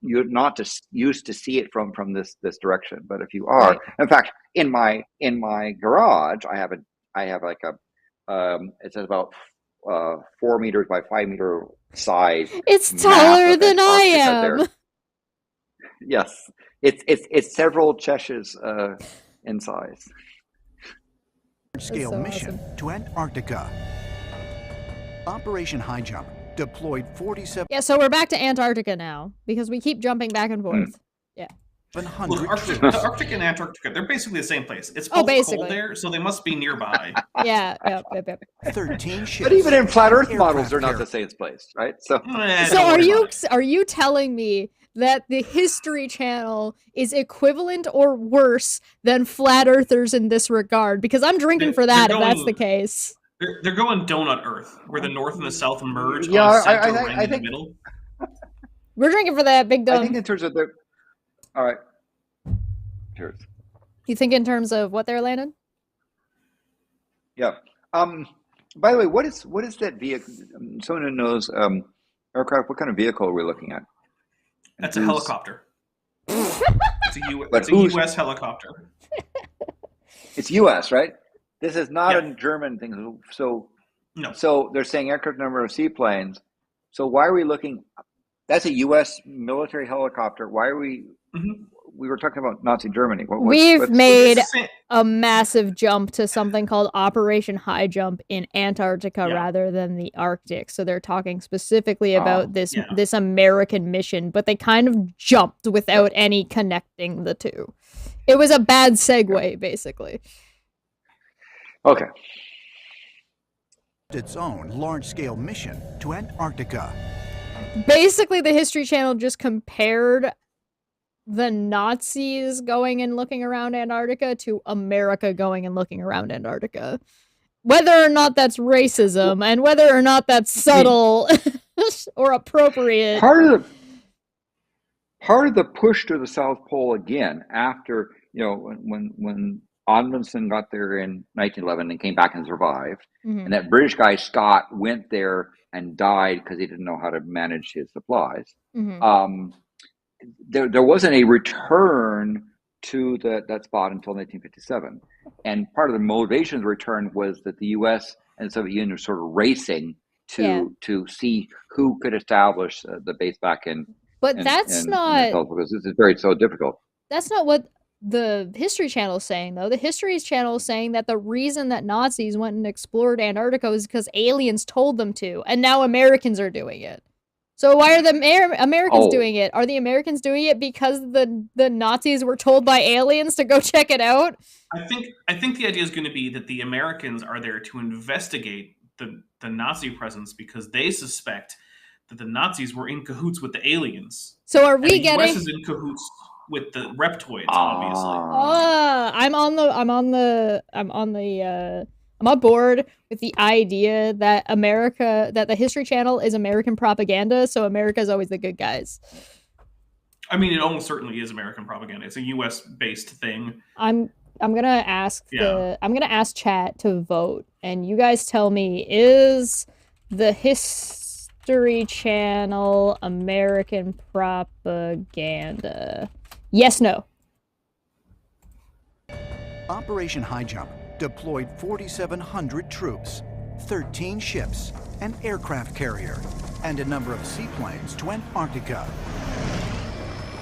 You're not just used to see it from this direction. But if you are, in fact, in my garage, I have like it's about 4 meters by 5 meter size. It's taller than I am. Yes, it's several Cheshes in size. Scale mission to Antarctica. Operation High Jump deployed 47. Yeah, so we're back to Antarctica now because we keep jumping back and forth. Yeah. Look, the Arctic and Antarctica, they're basically the same place. It's both cold there, so they must be nearby. Yeah. 13 ships. But even in flat Earth models, they're not the same place, right? So are you telling me that the History Channel is equivalent or worse than flat earthers in this regard? Because I'm drinking for that if that's the case. They're going donut Earth, where the North and the South merge. Yeah, on a center I ring think in the middle. We're drinking for that, Big Dumb. I think in terms of their. All right. Cheers. You think in terms of what they're landing? Yeah. By the way, what is that vehicle? Someone who knows aircraft. What kind of vehicle are we looking at? That's a helicopter. It's a U.S. helicopter. It's U.S., right? This is not a German thing. So No. So they're saying aircraft number of seaplanes. So why are we looking? That's a U.S. military helicopter. Why are we? Mm-hmm. We were talking about Nazi Germany. We've made a massive jump to something called Operation High Jump in Antarctica rather than the Arctic. So they're talking specifically about this American mission, but they kind of jumped without any connecting the two. It was a bad segue, basically. Okay. Its own large-scale mission to Antarctica. Basically, the History Channel just compared the Nazis going and looking around Antarctica to America going and looking around Antarctica. Whether or not that's racism and whether or not that's subtle or appropriate. Part of the push to the South Pole again, after, when Amundsen got there in 1911 and came back and survived, and that British guy Scott went there and died because he didn't know how to manage his supplies. There wasn't a return to that spot until 1957. And part of the motivation of the return was that the U.S. and the Soviet Union were sort of racing to see who could establish the base back in. But that's not, because this is so difficult. That's not what the History Channel is saying, though. The History Channel is saying that the reason that Nazis went and explored Antarctica was because aliens told them to, and now Americans are doing it. So why are the Americans doing it? Are the Americans doing it because the Nazis were told by aliens to go check it out? I think the idea is going to be that the Americans are there to investigate the Nazi presence because they suspect that the Nazis were in cahoots with the aliens. So are we getting? The US is in cahoots with the reptoids, obviously. I'm on board with the idea that that the History Channel is American propaganda, so America is always the good guys. I mean, it almost certainly is American propaganda. It's a U.S. based thing. I'm gonna ask I'm gonna ask chat to vote, and you guys tell me, is the History Channel American propaganda? Yes, no. Operation High Jump deployed 4,700 troops, 13 ships, an aircraft carrier, and a number of seaplanes to Antarctica.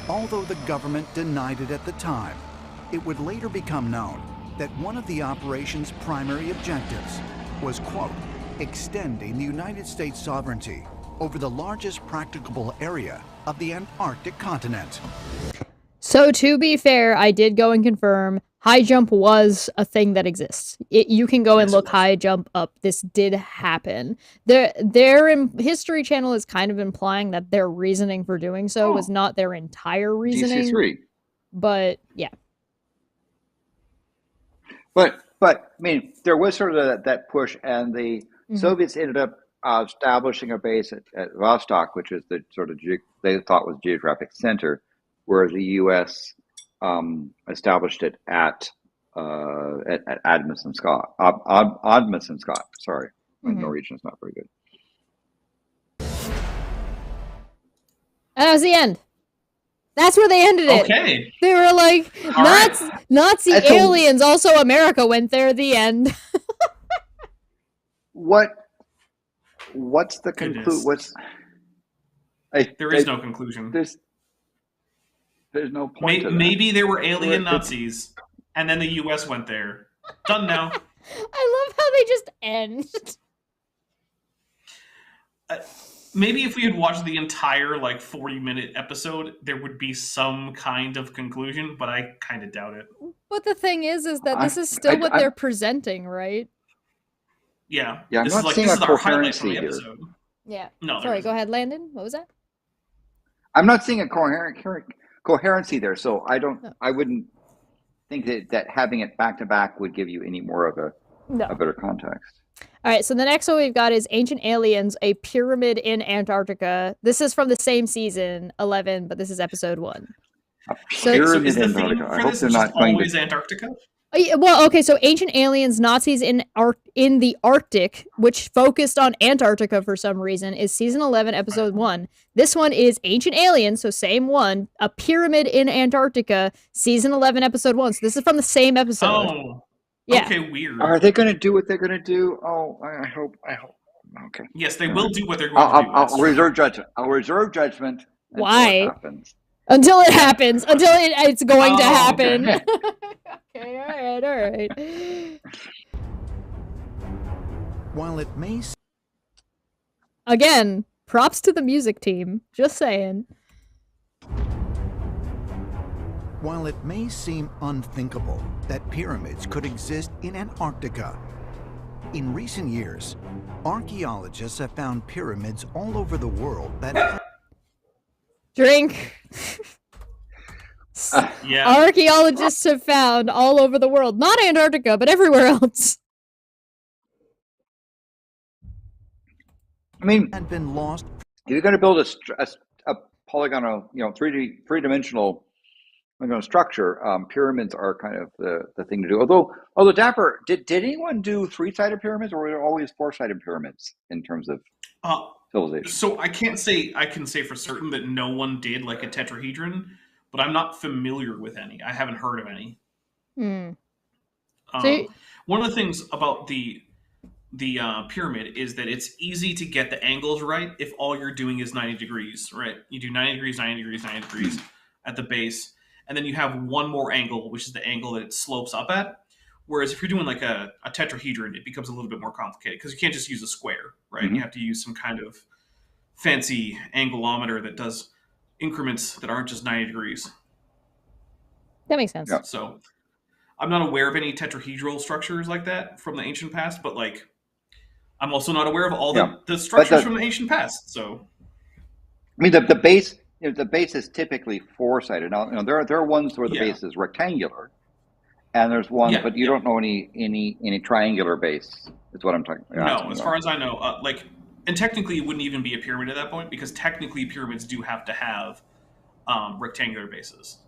Although the government denied it at the time, it would later become known that one of the operation's primary objectives was, quote, extending the United States sovereignty over the largest practicable area of the Antarctic continent. So to be fair, I did go and confirm high jump was a thing that exists. You can go and look high jump up. This did happen. Their History Channel is kind of implying that their reasoning for doing so was not their entire reasoning. DC3. But yeah. But I mean, there was sort of that push, and the Soviets ended up establishing a base at Vostok, which is the sort of they thought was geographic center, where the U.S. Established it at Admiston Scott. Admiston Scott. Sorry, my Norwegian is not very good. And that was the end. That's where they ended it. Okay. They were like, Nazi aliens, also America went there, the end. What's the conclusion? There is no conclusion. There's no point. Maybe there were alien Nazis, and then the U.S. went there. Done now. I love how they just end. Maybe if we had watched the entire 40-minute episode, there would be some kind of conclusion, but I kind of doubt it. But the thing is that this is still what they're presenting, right? Yeah. Yeah, I'm not seeing a coherency here. Yeah. No. Sorry, go ahead, Landon. What was that? I'm not seeing a coherency there, so I wouldn't think that having it back to back would give you any more of a better context. All right, so the next one we've got is Ancient Aliens, a pyramid in Antarctica. This is from the same season, 11, but this is episode 1. A pyramid in Antarctica. I hope they're not going to Antarctica. Well, okay, so Ancient Aliens, Nazis in the Arctic, which focused on Antarctica for some reason, is season 11, episode 1. This one is Ancient Aliens, so same one, a pyramid in Antarctica, season 11, episode 1. So this is from the same episode. Oh. Yeah. Okay, weird. Are they going to do what they're going to do? Oh, I hope. Okay. Yes, they will do what they're going to do. I'll reserve judgment. I'll reserve judgment. Why? Until it happens. Until it happens. Until it's going to happen. Okay, all right. While it may... Again, props to the music team. Just saying. While it may seem unthinkable that pyramids could exist in Antarctica, in recent years, archaeologists have found pyramids all over the world that... Drink. Yeah. Archaeologists have found all over the world, not Antarctica, but everywhere else. I mean, had been lost. If you're going to build a polygonal, three-dimensional structure, pyramids are kind of the thing to do. Although Dapper, did anyone do three-sided pyramids, or were there always four-sided pyramids in terms of civilization? So I can say for certain that no one did like a tetrahedron, but I'm not familiar with any. I haven't heard of any. One of the things about the pyramid is that it's easy to get the angles right if all you're doing is 90 degrees, right? You do 90 degrees, 90 degrees, 90 degrees at the base, and then you have one more angle, which is the angle that it slopes up at. Whereas if you're doing like a tetrahedron, it becomes a little bit more complicated because you can't just use a square, right? Mm-hmm. You have to use some kind of fancy angulometer that does increments that aren't just 90 degrees. That makes sense. Yeah. So I'm not aware of any tetrahedral structures like that from the ancient past, but like I'm also not aware of all the structures from the ancient past. So I mean, the base, the base is typically four-sided. Now, there are ones where the base is rectangular, and there's ones, but you don't know any triangular base. Is what I'm talking about. No, as far as I know, and technically it wouldn't even be a pyramid at that point because technically pyramids do have to have rectangular bases.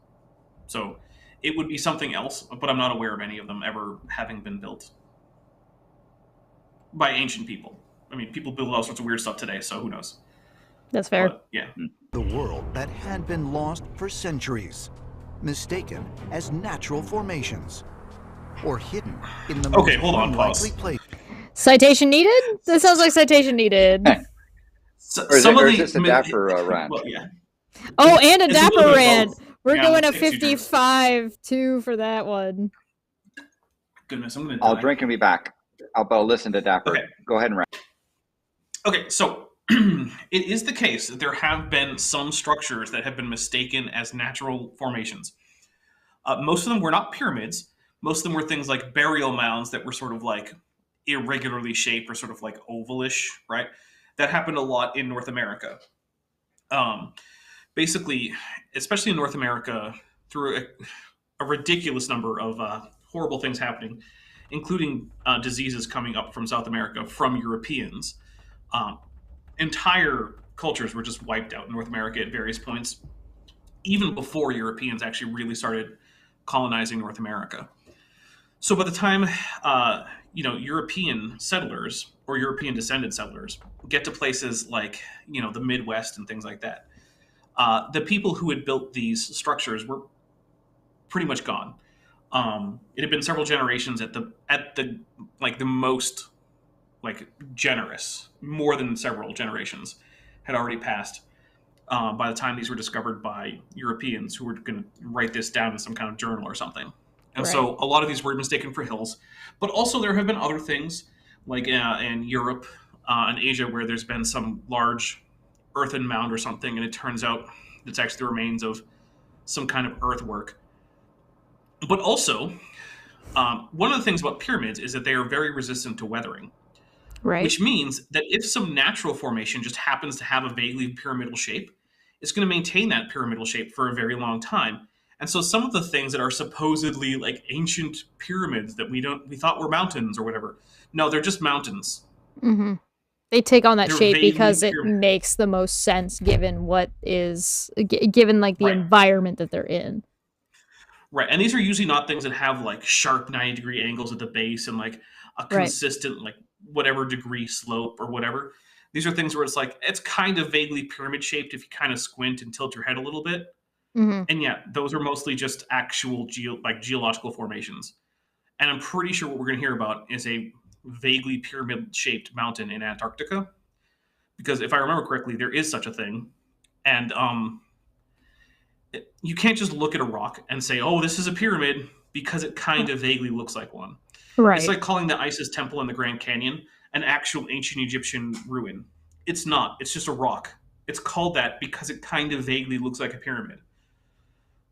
So it would be something else, but I'm not aware of any of them ever having been built by ancient people. I mean, people build all sorts of weird stuff today, so who knows? That's fair. But, yeah. The world that had been lost for centuries, mistaken as natural formations, or hidden in the most unlikely place. Citation needed? That sounds like citation needed. Some of the Dapper rant. Well, yeah. Oh, and a Dapper rant. We're Yeah, going I'm a gonna take 55-2 for that one. Goodness, I'm gonna I'll die. drink and be back. I'll listen to Dapper. Okay. Go ahead and rant. Okay, so it is the case that there have been some structures that have been mistaken as natural formations. Most of them were not pyramids. Most of them were things like burial mounds that were sort of like irregularly shaped or sort of like ovalish, right? That happened a lot in North America. Basically, especially in North America, through a ridiculous number of horrible things happening, including diseases coming up from South America from Europeans. Entire cultures were just wiped out in North America at various points, even before Europeans actually really started colonizing North America. So by the time European settlers or European descended settlers get to places like the Midwest and things like that, the people who had built these structures were pretty much gone. It had been several generations at the most generous, more than several generations had already passed by the time these were discovered by Europeans who were going to write this down in some kind of journal or something. And so a lot of these were mistaken for hills, but also there have been other things like in Europe and Asia where there's been some large earthen mound or something, and it turns out it's actually the remains of some kind of earthwork. But also, one of the things about pyramids is that they are very resistant to weathering. Right. Which means that if some natural formation just happens to have a vaguely pyramidal shape, it's going to maintain that pyramidal shape for a very long time. And so some of the things that are supposedly like ancient pyramids that we thought were mountains or whatever, no, they're just mountains. Mm-hmm. They take on that They're shape vaguely because it pyramid. makes the most sense given what is given like the environment that they're in. Right, and these are usually not things that have like sharp 90-degree angles at the base and like a consistent like whatever degree slope or whatever. These are things where it's like it's kind of vaguely pyramid shaped if you kind of squint and tilt your head a little bit. Mm-hmm. And yeah, those are mostly just actual geological formations. And I'm pretty sure what we're going to hear about is a vaguely pyramid-shaped mountain in Antarctica. Because if I remember correctly, there is such a thing. And you can't just look at a rock and say, oh, this is a pyramid, because it kind of vaguely looks like one. Right. It's like calling the Isis Temple in the Grand Canyon an actual ancient Egyptian ruin. It's not. It's just a rock. It's called that because it kind of vaguely looks like a pyramid.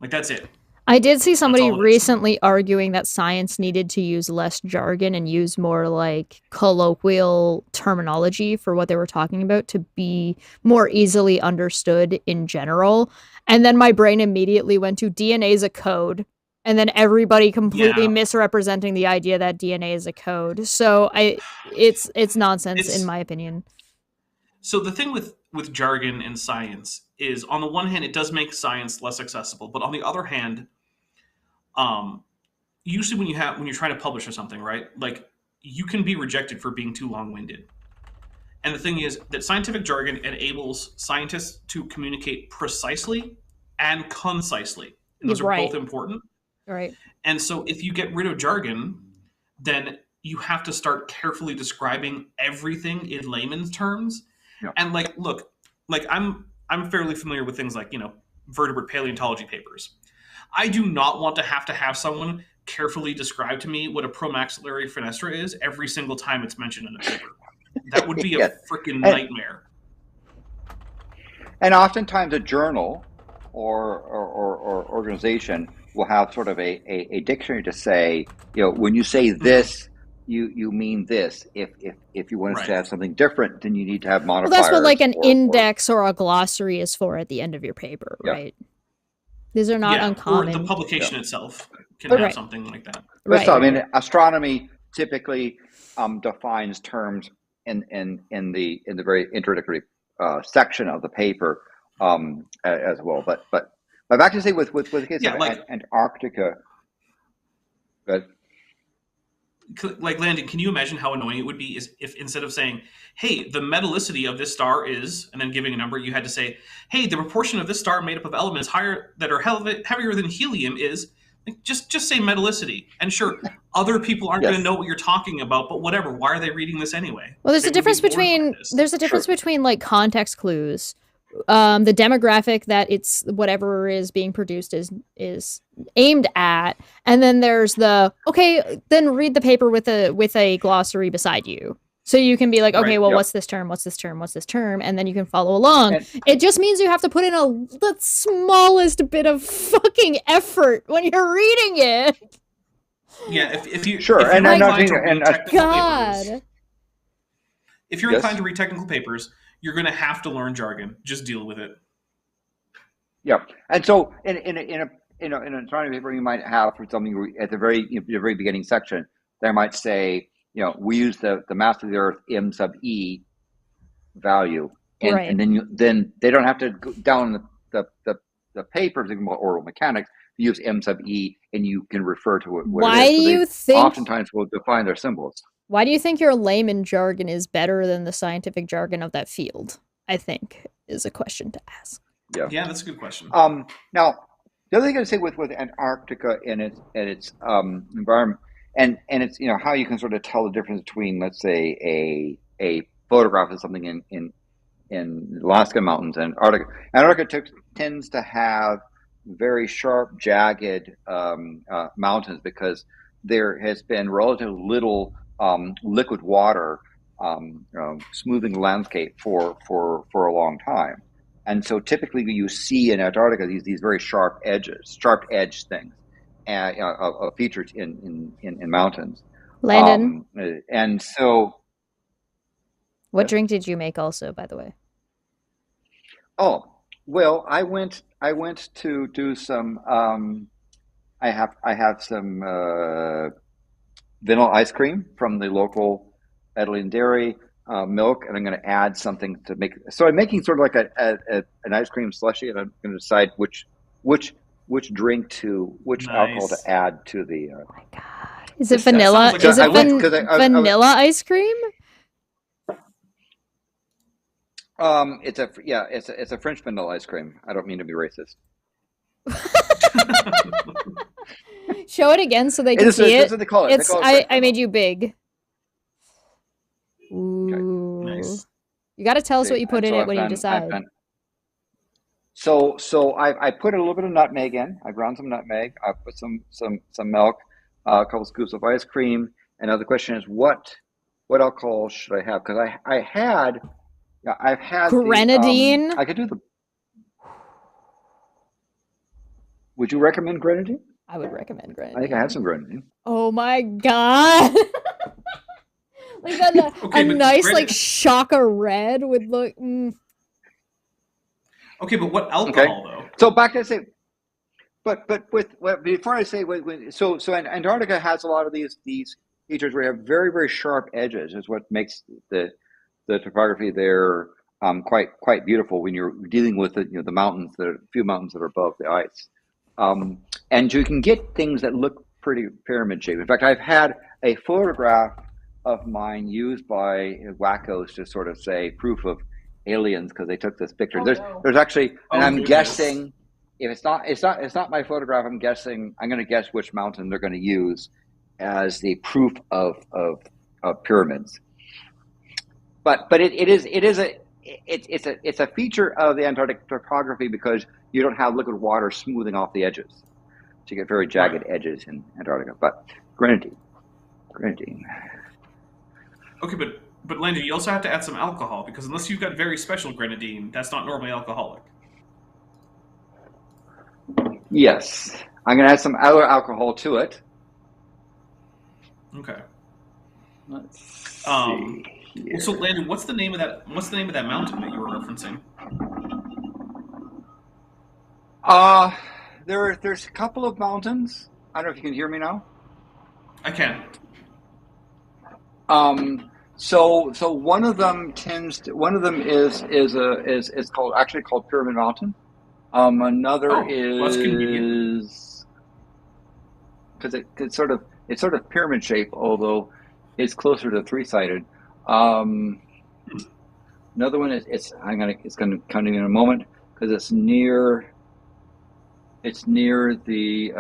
Like, that's it. I did see somebody recently arguing that science needed to use less jargon and use more like colloquial terminology for what they were talking about to be more easily understood in general. And then my brain immediately went to DNA is a code. And then everybody completely misrepresenting the idea that DNA is a code. So it's nonsense in my opinion. So the thing with jargon and science is, on the one hand, it does make science less accessible, but on the other hand, usually when you're trying to publish or something, right? Like, you can be rejected for being too long-winded. And the thing is that scientific jargon enables scientists to communicate precisely and concisely. And those are both important. Right. And so if you get rid of jargon, then you have to start carefully describing everything in layman's terms. Yeah. And like, look, like I'm fairly familiar with things like, vertebrate paleontology papers. I do not want to have someone carefully describe to me what a promaxillary fenestra is every single time it's mentioned in a paper. That would be a freaking nightmare. And oftentimes a journal or organization will have sort of a dictionary to say, when you say this, you mean this. If you want to have something different, then you need to have modifiers. Well, that's what like an index or a glossary is for at the end of your paper, right? These are not uncommon. Or the publication itself can have something like that. Right. So, I mean, astronomy typically defines terms in the very introductory section of the paper as well. But back to say with the case of Antarctica. Good. Like, Landon, can you imagine how annoying it would be if instead of saying, hey, the metallicity of this star is, and then giving a number, you had to say, hey, the proportion of this star made up of elements that are heavier than helium is, like, just say metallicity. And sure, other people aren't going to know what you're talking about, but whatever. Why are they reading this anyway? Well, there's a difference between like context clues. The demographic that it's whatever is being produced is aimed at, and then there's then read the paper with a glossary beside you, so you can be like, okay, what's this term, what's this term, and then you can follow along. It just means you have to put in the smallest bit of fucking effort when you're reading it. Yeah, if you if you're inclined to read technical papers, you're going to have to learn jargon. Just deal with it. Yeah, and so in an astronomy paper, you might have for something at the very beginning section, they might say, we use the mass of the Earth m sub e value, and then they don't have to go down the paper thinking about orbital mechanics. You use m sub e, and you can refer to it. Why do you think? Oftentimes, will define their symbols. Why do you think your layman jargon is better than the scientific jargon of that field? I think is a question to ask. Yeah, that's a good question. Now, the other thing I'd say with Antarctica and its environment, and it's how you can sort of tell the difference between, let's say, a photograph of something in Alaska mountains and Antarctica. Antarctica tends to have very sharp, jagged mountains because there has been relatively little liquid water smoothing the landscape for a long time, and so typically you see in Antarctica these very sharp edge things, featured in mountains. Landon, and so, what drink did you make? Also, by the way. Oh well, I went to do some. I have some. Vanilla ice cream from the local Edlin Dairy, milk, and I'm going to add something to make. So I'm making sort of like an ice cream slushie, and I'm going to decide which alcohol to add to the. Oh my god! Is it vanilla? Is it vanilla ice cream? It's a French vanilla ice cream. I don't mean to be racist. Show it again so they can see it. That's what they call it. I made you big. Ooh. Okay. Nice. You got to tell us what you put in it when you decide. So I put a little bit of nutmeg in. I ground some nutmeg. I put some milk, a couple scoops of ice cream. And now the question is, what alcohol should I have? Because I've had grenadine. I could do the. Would you recommend grenadine? I would recommend grenadine. I think I have some grenadine. Oh my god! Like a nice like Shaka Red would look. Okay, but what alcohol though? So back to say, but before I say so Antarctica has a lot of these features where you have very, very sharp edges. Is what makes the topography there quite beautiful when you're dealing with the mountains, the few mountains that are above the ice, and you can get things that look pretty pyramid shaped. In fact, I've had a photograph of mine used by wackos to sort of say proof of aliens because they took this picture. There's actually, and I'm guessing if it's not my photograph. I'm going to guess which mountain they're going to use as the proof of pyramids. But it's a feature of the Antarctic topography because you don't have liquid water smoothing off the edges, so you get very jagged edges in Antarctica. But grenadine. Okay, but Landon, you also have to add some alcohol because unless you've got very special grenadine, that's not normally alcoholic. Yes, I'm going to add some other alcohol to it. Okay. Let's see here. So Landon, what's the name of that mountain that you were referencing? There's a couple of mountains. I don't know if you can hear me now. I can. So one of them is called Pyramid Mountain. Another is because it's sort of pyramid shape, although it's closer to three-sided. Another one it's gonna come in a moment because it's near the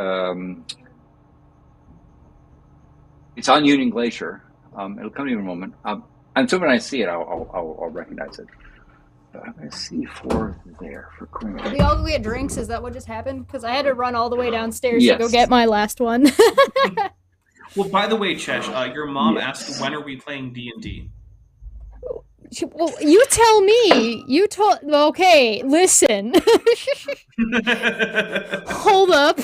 it's on Union Glacier. It'll come in a moment. And so when I see it, I'll recognize it. But I'm going to see for cream. Did we all get drinks? Is that what just happened? Because I had to run all the way downstairs to go get my last one. Well, by the way, Chesh, your mom asked when are we playing D&D? Well, you tell me. You told. Okay, listen. Hold up.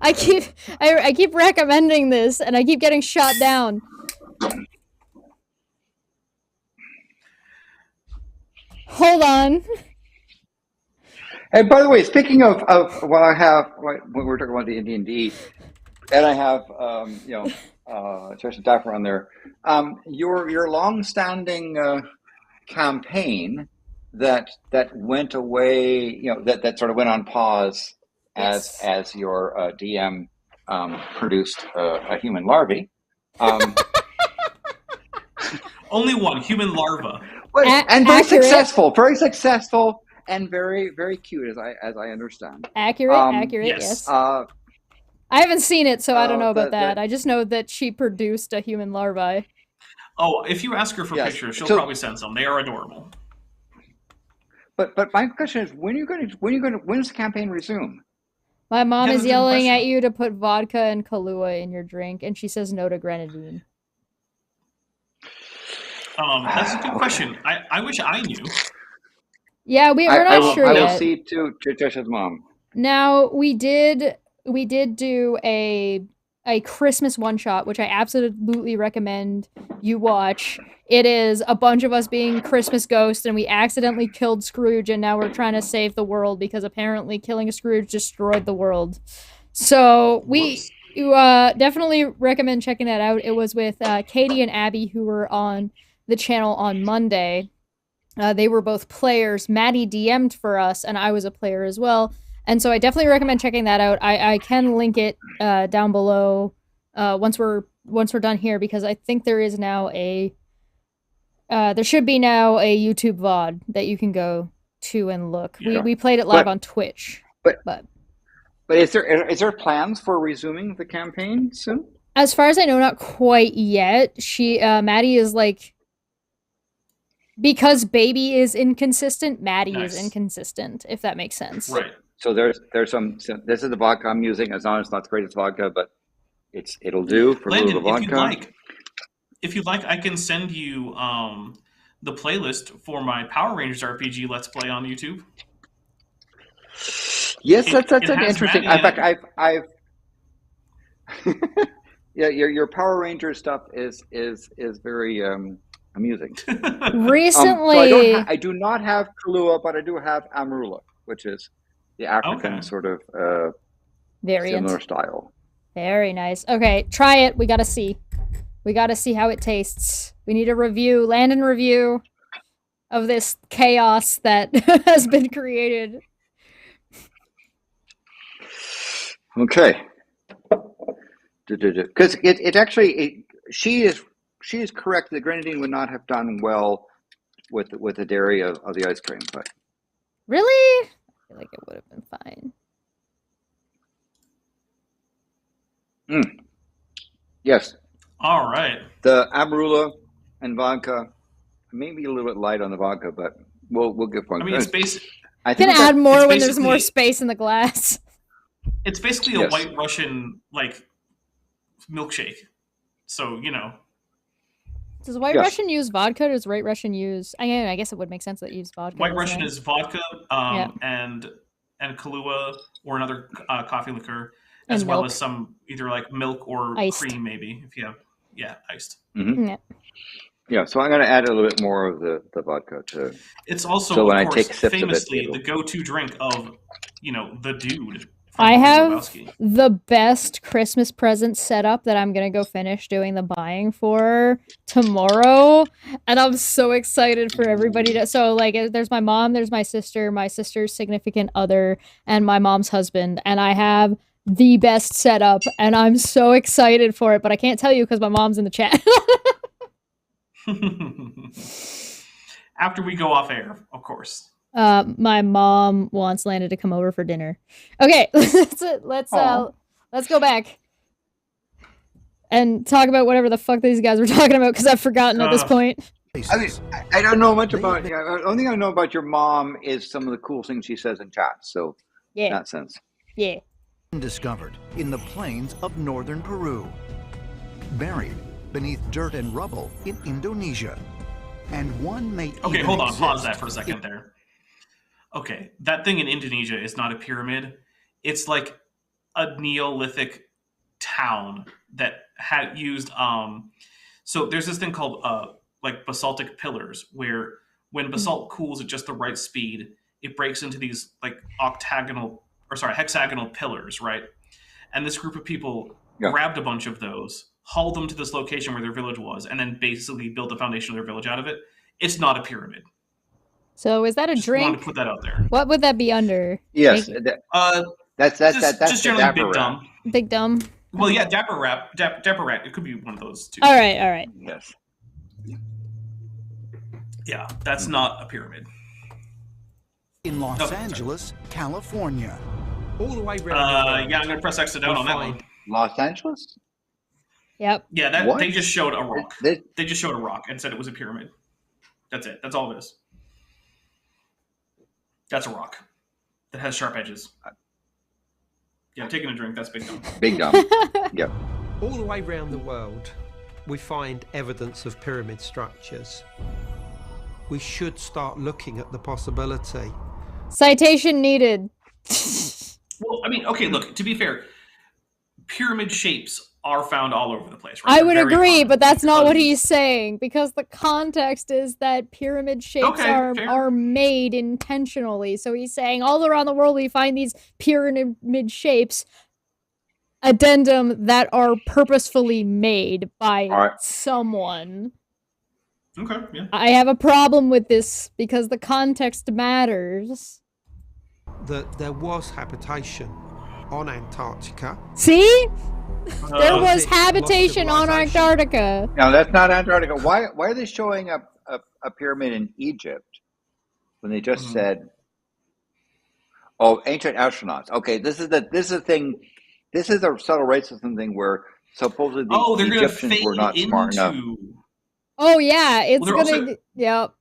I keep recommending this, and I keep getting shot down. Hold on. And by the way, speaking of what I have, when we're talking about the D&D, and I have Chesh and Dapper on there. Your long-standing campaign that went away, that sort of went on pause as your DM produced a human larvae. Only one human larva. And very successful, and very, very cute, as I understand. Accurate, yes. I haven't seen it, so I don't know about that. I just know that she produced a human larvae. Oh, if you ask her for pictures, she'll probably send some. They are adorable. But my question is, when does the campaign resume? My mom is yelling at you to put vodka and Kahlua in your drink, and she says no to grenadine. That's a good question. I wish I knew. Yeah, we're not sure yet. I will see to Chesh's mom. Now, we did do a Christmas one-shot, which I absolutely recommend you watch. It is a bunch of us being Christmas ghosts, and we accidentally killed Scrooge, and now we're trying to save the world because apparently killing a Scrooge destroyed the world. So you definitely recommend checking that out. It was with Katie and Abby, who were on the channel on Monday. They were both players. Maddie DM'd for us, and I was a player as well. And so I definitely recommend checking that out. I can link it down below once we're done here, because I think there is now there should be now a YouTube VOD that you can go to and look. Yeah. We played it live on Twitch. But But is there plans for resuming the campaign soon? As far as I know, not quite yet. Maddie is like, because baby is inconsistent, Maddie is inconsistent, if that makes sense. Right. So there's some. So this is the vodka I'm using. As long as it's not the greatest vodka, but it'll do for Landon, a little vodka. If you'd like, I can send you the playlist for my Power Rangers RPG Let's Play on YouTube. Yes, that's an interesting. In fact, I've yeah, your Power Ranger stuff is very amusing. Recently, so I do not have Kahlua, but I do have Amarula, which is the African sort of variant. Similar style. Very nice. Okay, try it. We gotta see. We gotta see how it tastes. We need a review, Landon review of this chaos that has been created. Okay. Because it actually she is correct. The grenadine would not have done well with the dairy of the ice cream, but really, I feel like it would have been fine. Yes. All right. The Amarula and vodka, maybe a little bit light on the vodka, but we'll give one. I mean, it's basically. I can add more when there's more space in the glass. It's basically a White Russian milkshake. So Does White Russian use vodka? Or does White Russian use? I guess it would make sense that it use vodka. White Russian is vodka, and Kahlua or another coffee liqueur, as well as some either milk or iced cream, maybe if you have iced. Mm-hmm. Yeah. So I'm going to add a little bit more of the vodka to. It's also so when of course, I take sips famously of it, the go-to drink of the dude. I have the best Christmas present setup that I'm gonna go finish doing the buying for tomorrow, and I'm so excited for everybody to. So there's my mom, there's my sister's significant other, and my mom's husband, and I have the best setup, and I'm so excited for it. But I can't tell you because my mom's in the chat. After we go off air, of course. My mom wants Landon to come over for dinner. Okay, let's go back and talk about whatever the fuck these guys were talking about because I've forgotten at this point. I mean, I don't know much about. The only thing I know about your mom is some of the cool things she says in chat. So, in that sense, discovered in the plains of northern Peru, buried beneath dirt and rubble in Indonesia, and one may. Okay, hold on. Pause that for a second there. Okay, that thing in Indonesia is not a pyramid. It's like a Neolithic town that had used. So there's this thing called basaltic pillars, where when basalt cools at just the right speed, it breaks into these hexagonal pillars, right? And this group of people grabbed a bunch of those, hauled them to this location where their village was, and then basically built the foundation of their village out of it. It's not a pyramid. So is that a drink? Wanted to put that out there. What would that be under? Yes, that's just generally Dapper Big Rat. Dumb. Big Dumb. Well, yeah, Dapper Rat. It could be one of those two. All right. Yes. Yeah, that's not a pyramid. In Los Angeles, California. All the way around. Yeah, I'm gonna press X down on that one. Los Angeles. Yep. Yeah, they just showed a rock. They just showed a rock and said it was a pyramid. That's it. That's all it is. That's a rock that has sharp edges. Yeah, I'm taking a drink. That's Big Dumb. Big Dumb. Yep. All the way around the world, we find evidence of pyramid structures. We should start looking at the possibility. Citation needed. Well, I mean, okay, look, to be fair, pyramid shapes are found all over the place, right? I would agree, but that's not what he's saying, because the context is that pyramid shapes are made intentionally. So he's saying all around the world we find these pyramid shapes, addendum, that are purposefully made by someone. Okay, yeah. I have a problem with this because the context matters. There was habitation on Antarctica. See? There was habitation on Antarctica. No, that's not Antarctica. Why are they showing a pyramid in Egypt when they just said? Oh, ancient astronauts. Okay, this is the thing. This is a subtle racism thing where supposedly the they're gonna Egyptians were fade not smart enough. into. Oh yeah, it's Well, gonna. Yep.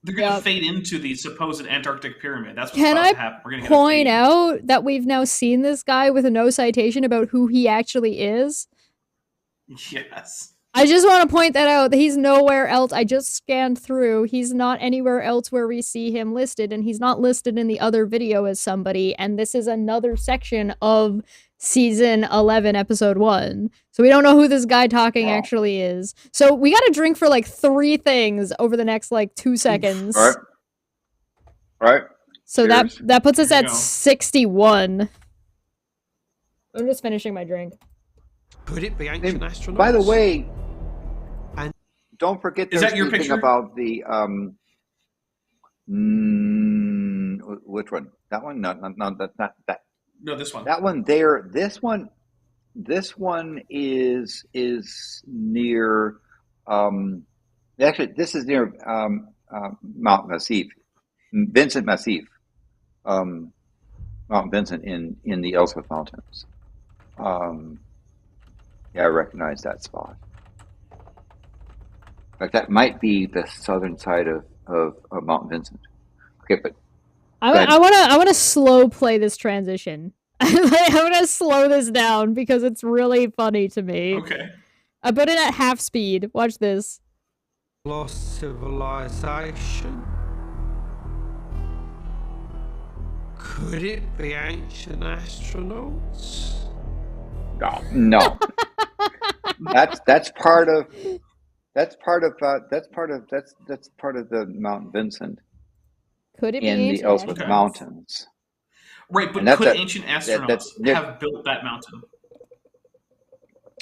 They're gonna fade into the supposed Antarctic pyramid. That's what's Can about I to happen. We're gonna get point out that we've now seen this guy with no citation about who he actually is? Yes. I just want to point that out. He's nowhere else. I just scanned through. He's not anywhere else where we see him listed, and he's not listed in the other video as somebody. And this is another section of season 11, episode 1. So we don't know who this guy talking actually is. So we got to drink for like 3 things over the next like 2 seconds. All right. So Cheers. that puts us at 61. I'm just finishing my drink. Could it be ancient astronauts? By the way, and don't forget is there's that your anything picture? about the which one? That one? No, that. No, this one. That one there. This one is near. Actually, this is near Mount Massif, Vincent Massif, Mount Vincent in the Ellsworth Mountains. Yeah, I recognize that spot. In fact, that might be the southern side of Mount Vincent. Okay, but I want to slow play this transition. I want to slow this down because it's really funny to me. Okay. I put it at half speed. Watch this. Lost civilization. Could it be ancient astronauts? No. that's part of the Mount Vincent. Could it be in the Ellsworth Mountains? Right, but could ancient astronauts have built that mountain?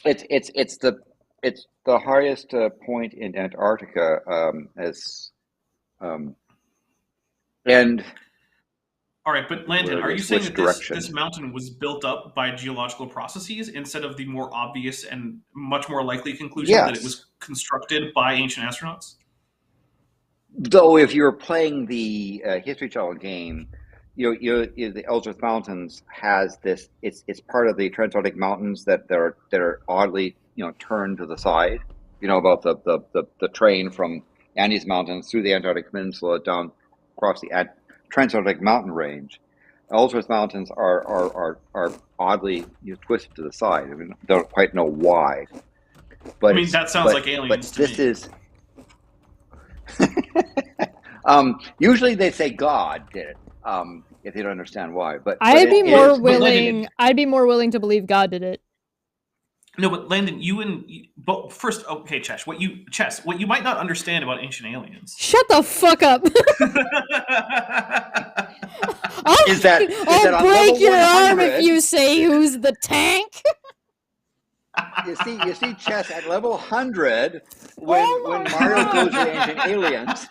It's the highest point in Antarctica, and. All right, but Landon, are you saying that this mountain was built up by geological processes instead of the more obvious and much more likely conclusion that it was constructed by ancient astronauts? Though, if you're playing the History Channel game, the Ellsworth Mountains has this. It's part of the Transantarctic Mountains that are oddly turned to the side. About the train from Andes Mountains through the Antarctic Peninsula down across the Transantarctic Mountain Range. Ellsworth Mountains are oddly twisted to the side. I mean, don't quite know why. But that sounds like aliens to me. This is. Usually they say God did it. If you don't understand why, but I'd be more willing to believe God did it. No, but Landon, but first, okay, Chesh, what you might not understand about ancient aliens. Shut the fuck up. I'll break your arm if you say who's the tank. You see, Chesh, at level 100, when Mario goes to ancient aliens.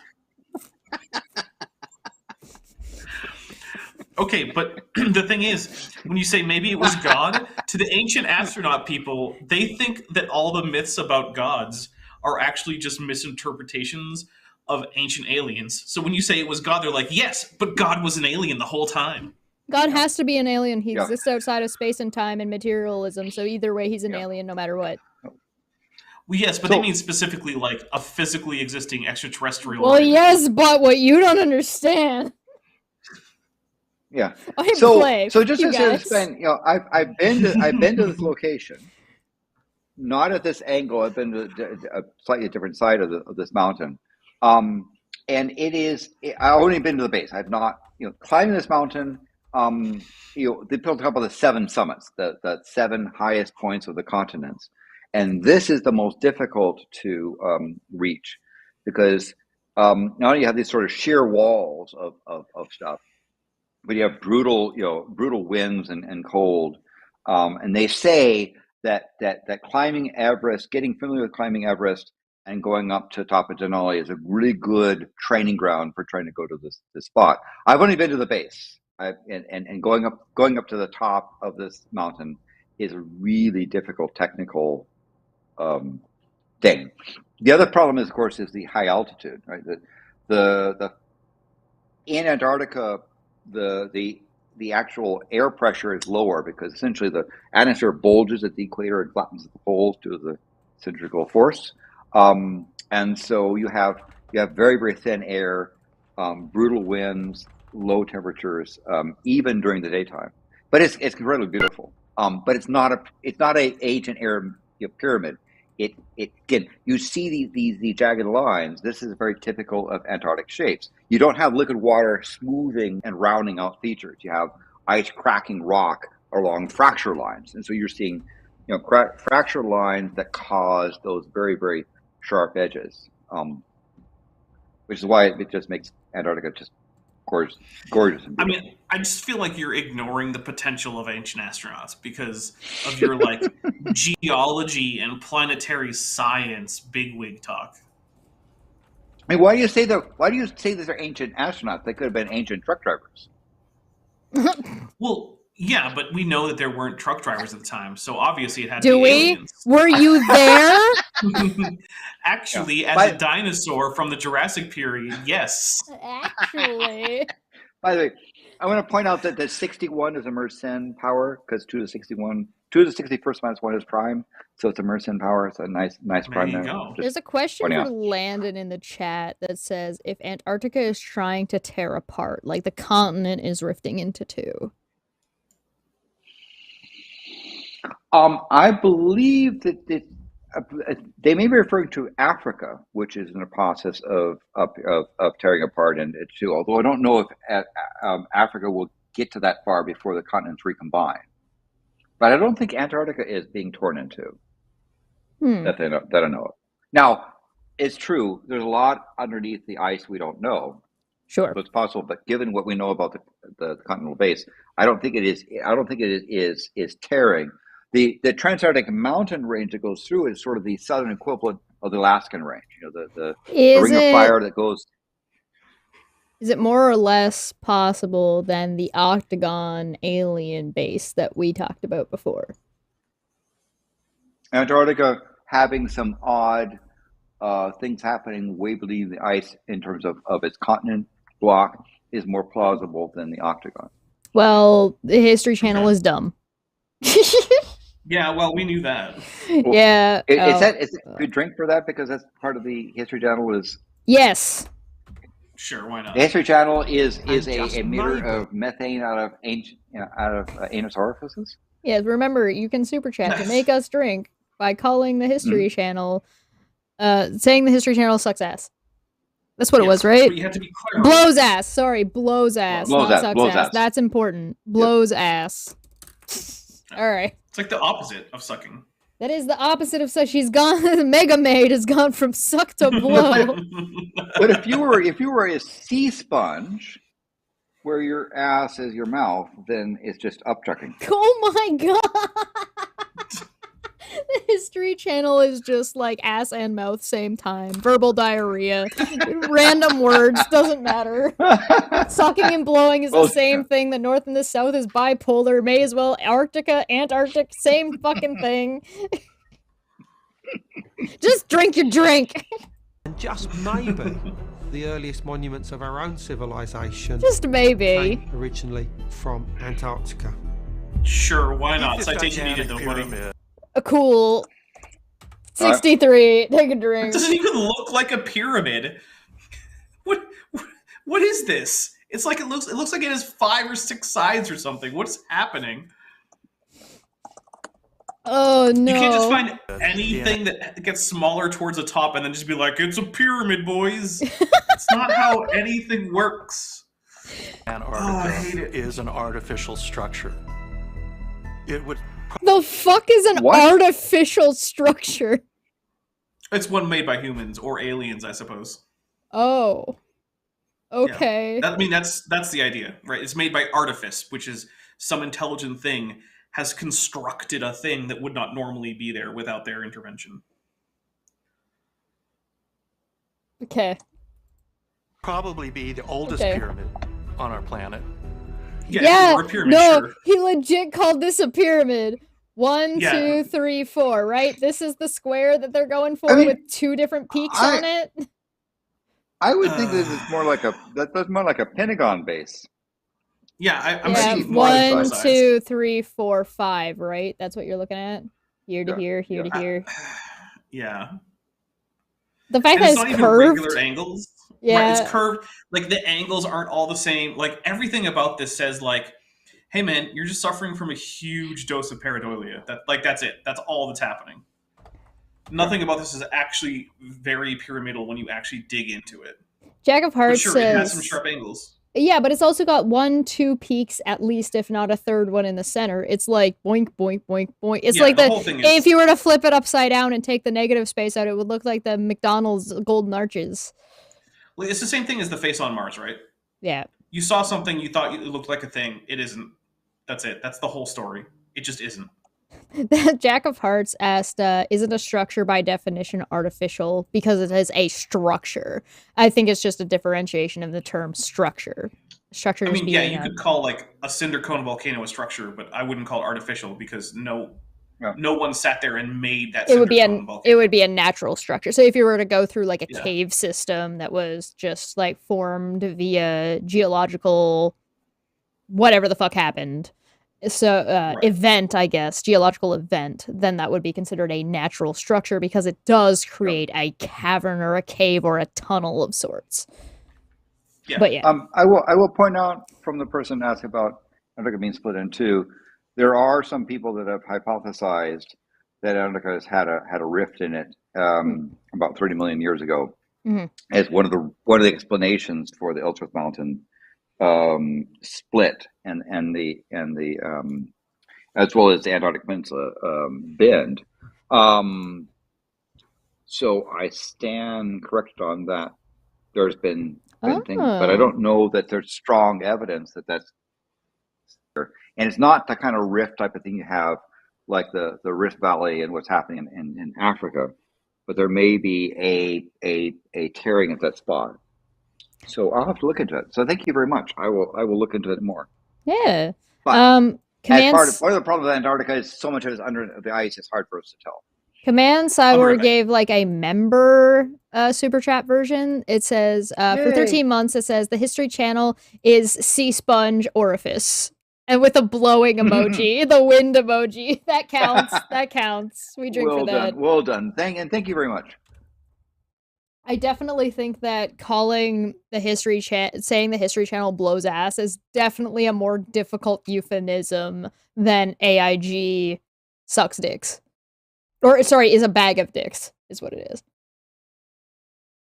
Okay, but the thing is, when you say maybe it was God, to the ancient astronaut people, they think that all the myths about gods are actually just misinterpretations of ancient aliens. So when you say it was God, they're like, yes, but God was an alien the whole time. God has to be an alien. He exists outside of space and time and materialism, so either way, he's an alien no matter what. Well, yes, but they mean specifically like a physically existing extraterrestrial. Well, yes, but what you don't understand. Yeah. So just to explain, I've been to this location, not at this angle. I've been to a slightly different side of this mountain, and it is. I've only been to the base. I've not, climbing this mountain. They built a couple of the 7 summits, the 7 highest points of the continents, and this is the most difficult to reach because not only you have these sort of sheer walls of stuff. But you have brutal winds and cold, and they say that climbing Everest, getting familiar with climbing Everest, and going up to top of Denali is a really good training ground for trying to go to this spot. I've only been to the base, and going up to the top of this mountain is a really difficult technical thing. The other problem is, of course, is the high altitude. Right, the in Antarctica. The the actual air pressure is lower because essentially the atmosphere bulges at the equator and flattens at the poles due to the centrifugal force. And so you have very, very thin air, brutal winds, low temperatures, even during the daytime. But it's incredibly beautiful. But it's not a ancient air pyramid. It again, you see these jagged lines. This is very typical of Antarctic shapes. You don't have liquid water smoothing and rounding out features. You have ice cracking rock along fracture lines, and so you're seeing, fracture lines that cause those very, very sharp edges. Which is why it just makes Antarctica just gorgeous. I mean, I just feel like you're ignoring the potential of ancient astronauts because of your geology and planetary science bigwig talk. I mean, why do you say these are ancient astronauts? They could have been ancient truck drivers. Well, yeah, but we know that there weren't truck drivers at the time, so obviously it had to be aliens. Were you there? Actually, as a dinosaur from the Jurassic period, yes. Actually. By the way, I want to point out that the 61 is a Mersenne power because 2 to the 61st minus 1 is prime, so it's a Mersenne power. It's a nice prime there. There's a question for Landon in the chat that says if Antarctica is trying to tear apart, like the continent is rifting into two. I believe that they may be referring to Africa, which is in the process of tearing apart into two. Although I don't know if Africa will get to that far before the continents recombine. But I don't think Antarctica is being torn into that I know of. Now, it's true. There's a lot underneath the ice we don't know. Sure, so it's possible. But given what we know about the continental base, I don't think it is tearing. The Transantarctic mountain range that goes through is sort of the southern equivalent of the Alaskan range. The ring of fire that goes. Is it more or less possible than the Octagon alien base that we talked about before? Antarctica having some odd things happening way beneath the ice in terms of its continent block is more plausible than the Octagon. Well, the History Channel is dumb. Yeah, well, we knew that. Well, yeah. Is it a good drink for that? Because that's part of the History Channel is... Yes. Sure, why not? The History Channel is a emitter of methane out of anus orifices? Yes, remember, you can super chat to make us drink by calling the History Channel, saying the History Channel sucks ass. That's what it was, right? But you have to be clear. Blows ass. Sorry, blows ass. Blows not ass, sucks ass. That's important. Blows ass. All right. It's like the opposite of sucking. That is the opposite of suck. She's gone. Mega Maid has gone from suck to blow. But if you were a sea sponge, where your ass is your mouth, then it's just upchucking. Oh my god! The History Channel is just like ass and mouth same time. Verbal diarrhea. Random words, doesn't matter. Sucking and blowing is the same thing. The North and the South is bipolar. May as well Arctica, Antarctic, same fucking thing. Just drink your drink. And just maybe the earliest monuments of our own civilization. Just maybe. Came originally from Antarctica. Sure, why not? Citation needed though, buddy. A cool 63. Take a drink. It doesn't even look like a pyramid. What is this? It's like it looks like it has 5 or 6 sides or something. What's happening? Oh no. You can't just find anything that gets smaller towards the top and then just be like, it's a pyramid, boys. It's not how anything works. Antarctica is an artificial structure. It would... The fuck is an artificial structure? It's one made by humans or aliens, I suppose. Oh. Okay. Yeah. I mean, that's the idea, right? It's made by artifice, which is some intelligent thing has constructed a thing that would not normally be there without their intervention. Okay. Probably be the oldest pyramid on our planet. Yeah, or a pyramid, no, sure. He legit called this a pyramid. 1, 2, 3, 4, right? This is the square that they're going for with 2 different peaks on it. I would think this is more like that's more like a Pentagon base. Yeah, I'm yeah, seeing 1, 2, 3, 4, 5, right? That's what you're looking at? Here to here, here to here. Yeah. The fact and that it's it's not curved. even regular angles. Yeah. Right, it's curved. Like, the angles aren't all the same. Like, everything about this says, like, hey, man, you're just suffering from a huge dose of pareidolia. That's it. That's all that's happening. Nothing about this is actually very pyramidal when you actually dig into it. Jack of Hearts sure, says... it has some sharp angles. Yeah, but it's also got 1, 2 peaks at least, if not a third one in the center. It's like boink, boink, boink, boink. It's like the whole thing is... if you were to flip it upside down and take the negative space out, it would look like the McDonald's golden arches. Well, it's the same thing as the face on Mars, right? Yeah. You saw something, you thought it looked like a thing. It isn't. That's it. That's the whole story. It just isn't. Jack of Hearts asked, isn't a structure by definition artificial because it is a structure? I think it's just a differentiation of the term structure. Structure. I mean, yeah, you could call like a cinder cone volcano a structure, but I wouldn't call it artificial because no one sat there and made that. It would be a natural structure. So if you were to go through like a cave system that was just like formed via geological, whatever the fuck happened. So event, I guess, geological event, then that would be considered a natural structure because it does create a cavern or a cave or a tunnel of sorts. Yeah. But yeah. I will point out from the person asked about Antarctica being split in two, there are some people that have hypothesized that Antarctica has had a rift in it about 30 million years ago as one of the explanations for the Ellsworth Mountain split and the as well as the Antarctic Peninsula bend. So I stand corrected on that. There's been things, but I don't know that there's strong evidence that that's there. And it's not the kind of rift type of thing you have like the Rift Valley and what's happening in Africa, but there may be a tearing at that spot. So I'll have to look into it. So thank you very much. I will look into it more. Yeah. But part of the problem with Antarctica is so much of it is under the ice. It's hard for us to tell. Command Cyborg gave like a member super chat version. It says for 13 months. It says the History Channel is Sea Sponge Orifice, and with a blowing emoji, the wind emoji. That counts. That counts. We drink for that. Well done. Thank you very much. I definitely think that saying the History Channel blows ass is definitely a more difficult euphemism than AIG sucks dicks. Or, sorry, is a bag of dicks, is what it is.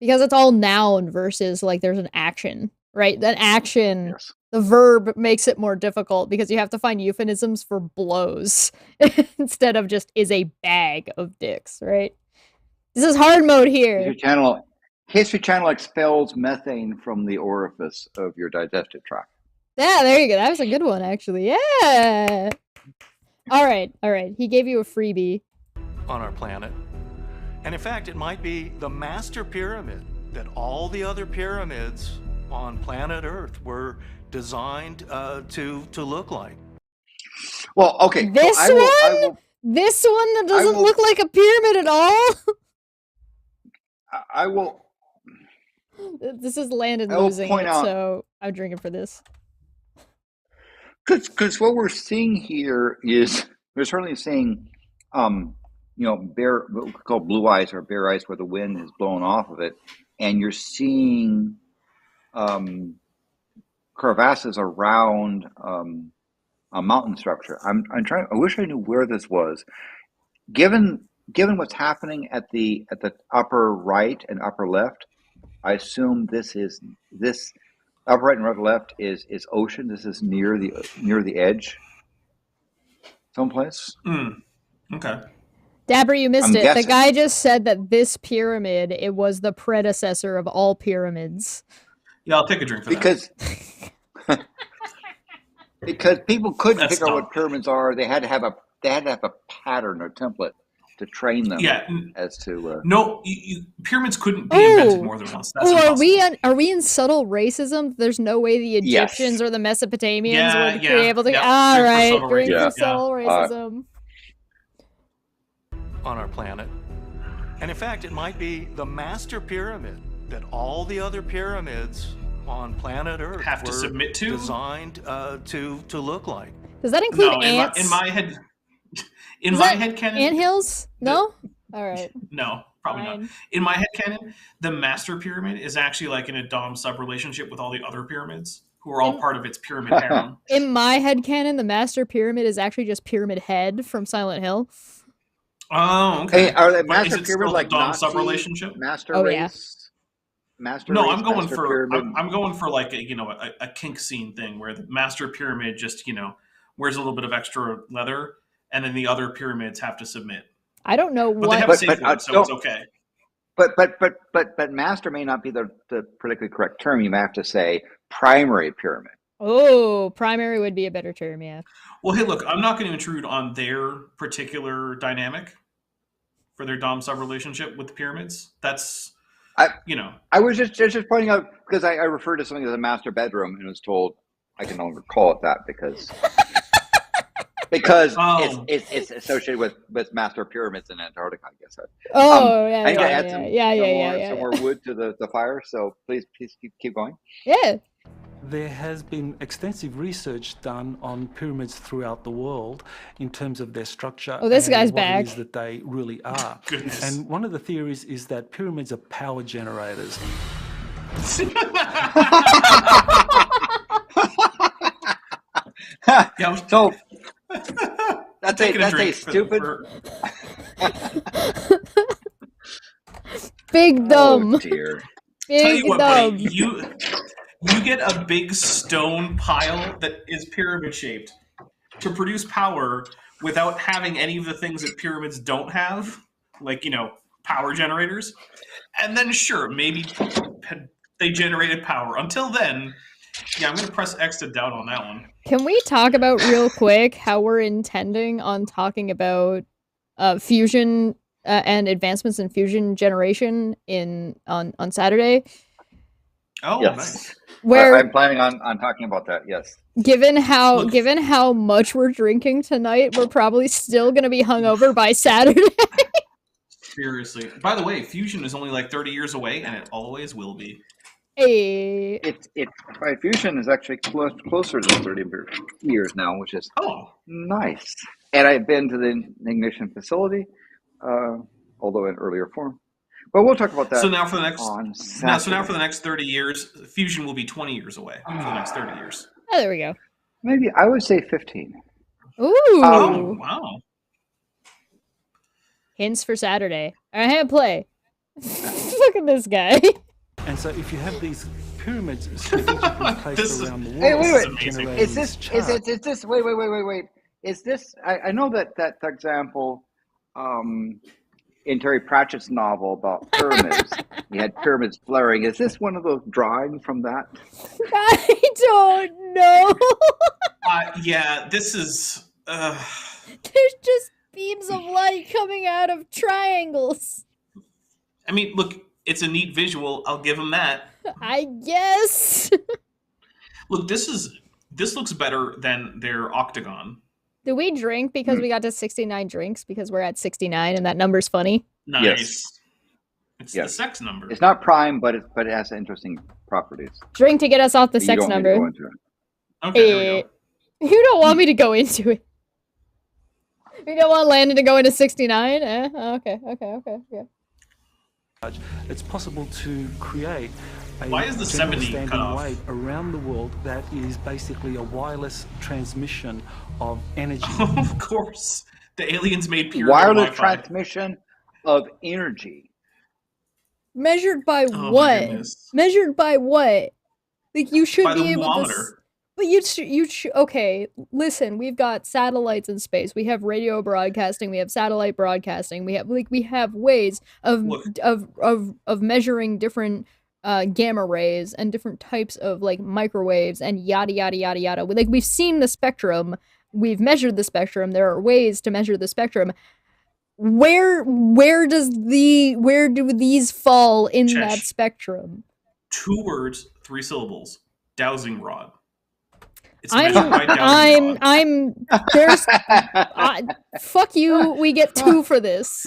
Because it's all noun versus, like, there's an action, right? An action, the verb makes it more difficult because you have to find euphemisms for blows instead of just is a bag of dicks, right? This is hard mode here. History Channel expels methane from the orifice of your digestive tract. Yeah, there you go. That was a good one, actually. Yeah. All right. He gave you a freebie. On our planet. And in fact, it might be the master pyramid that all the other pyramids on planet Earth were designed to look like. Well, okay. This one that doesn't look like a pyramid at all? I will... This is Landon losing it, so I'm drinking for this. Because what we're seeing here is, we're certainly seeing, bare, what we call blue ice or bare ice where the wind is blown off of it, and you're seeing crevasses around a mountain structure. I wish I knew where this was. Given what's happening at the upper right and upper left, I assume this upper right and upper left is ocean. This is near the edge, someplace. Okay. Dapper, you missed it. The guy just said that this pyramid, it was the predecessor of all pyramids. Yeah, I'll take a drink for that. Because people couldn't figure out what pyramids are. They had to have a pattern or template to train them. Yeah. As to no, pyramids couldn't be invented more than once. That's are we in subtle racism? There's no way the Egyptians or the Mesopotamians would be able to. All right, drink for subtle racism. On our planet. And in fact, it might be the master pyramid that all the other pyramids on planet Earth have to submit to designed to look like. Does that include ants? In my head, in my head canon, anthills? No. All right. No, probably not. In my head canon, the Master Pyramid is actually like in a dom sub relationship with all the other pyramids, who are all part of its pyramid harem. In my headcanon, the Master Pyramid is actually just Pyramid Head from Silent Hill. Oh, okay. Hey, are the But Master is it Pyramid still like a dom Nazi sub relationship? Master Oh, race? yeah. Master No, race, I'm going Master for Pyramid? I'm going for like a kink scene thing where the Master Pyramid just wears a little bit of extra leather, and then the other pyramids have to submit. I don't know But what. they have a safe word, so it's okay. But master may not be the politically correct term. You may have to say primary pyramid. Oh, primary would be a better term, yeah. Well, hey, look, I'm not going to intrude on their particular dynamic for their dom sub relationship with the pyramids. That's I was just pointing out because I referred to something as a master bedroom and was told I can no longer call it that because it's associated with master pyramids in Antarctica, I guess. I need to add some more wood to the fire, so please keep going. Yeah. There has been extensive research done on pyramids throughout the world in terms of their structure Oh, this guy's and what back. it is that they really are. Goodness. And one of the theories is that pyramids are power generators. Yeah, so that's a stupid. Big dumb. Oh dear. Big Tell you what, dumb. buddy, you get a big stone pile that is pyramid shaped to produce power without having any of the things that pyramids don't have, like power generators, and then sure, maybe they generated power. Until then, yeah, I'm going to press X to doubt on that one. Can we talk about real quick how we're intending on talking about fusion and advancements in fusion generation on Saturday? Oh, yes. Nice. Where I'm planning on talking about that. Yes. Given how much we're drinking tonight, we're probably still going to be hungover by Saturday. Seriously. By the way, fusion is only like 30 years away, and it always will be. Hey. Fusion is actually closer than 30 years now, which is nice. And I've been to the ignition facility, although in earlier form. But we'll talk about that. So now for the next 30 years, fusion will be 20 years away for the next 30 years. Oh, there we go. Maybe I would say 15. Ooh. Oh, wow. Hints for Saturday. I have play. Look at this guy. And so if you have these pyramids strategically placed around the world, wait. Is this wait. Is this I know that example in Terry Pratchett's novel about pyramids, you had pyramids flaring. Is this one of those drawings from that? I don't know. Yeah, this is... There's just beams of light coming out of triangles. I mean, look, it's a neat visual. I'll give him that. I guess. Look, this looks better than their octagon. Do we drink because we got to 69 drinks because we're at 69 and that number's funny? Nice. Yes. It's the sex number. It's not prime, but it has interesting properties. Drink to get us off the But you sex don't need to number. go into it. Okay, there we go. You don't want me to go into it. You don't want Landon to go into 69? Okay, yeah. It's possible to create a Why is the 70 standing cut off? wave around the world that is basically a wireless transmission of energy. Of course. The aliens made pure wireless Wi-Fi. transmission of energy. Measured by Oh, my what? goodness. Measured by what? Like you should By the be able thermometer. But okay, listen, we've got satellites in space. We have radio broadcasting, we have satellite broadcasting. We have ways of measuring different gamma rays and different types of like microwaves and yada yada yada yada. Like we've seen the spectrum, we've measured the spectrum. There are ways to measure the spectrum. Where do these fall in Chesh. that spectrum? 2 words, 3 syllables. Dowsing rod. It's measured by dowsing rod. There's, fuck you, we get 2 for this.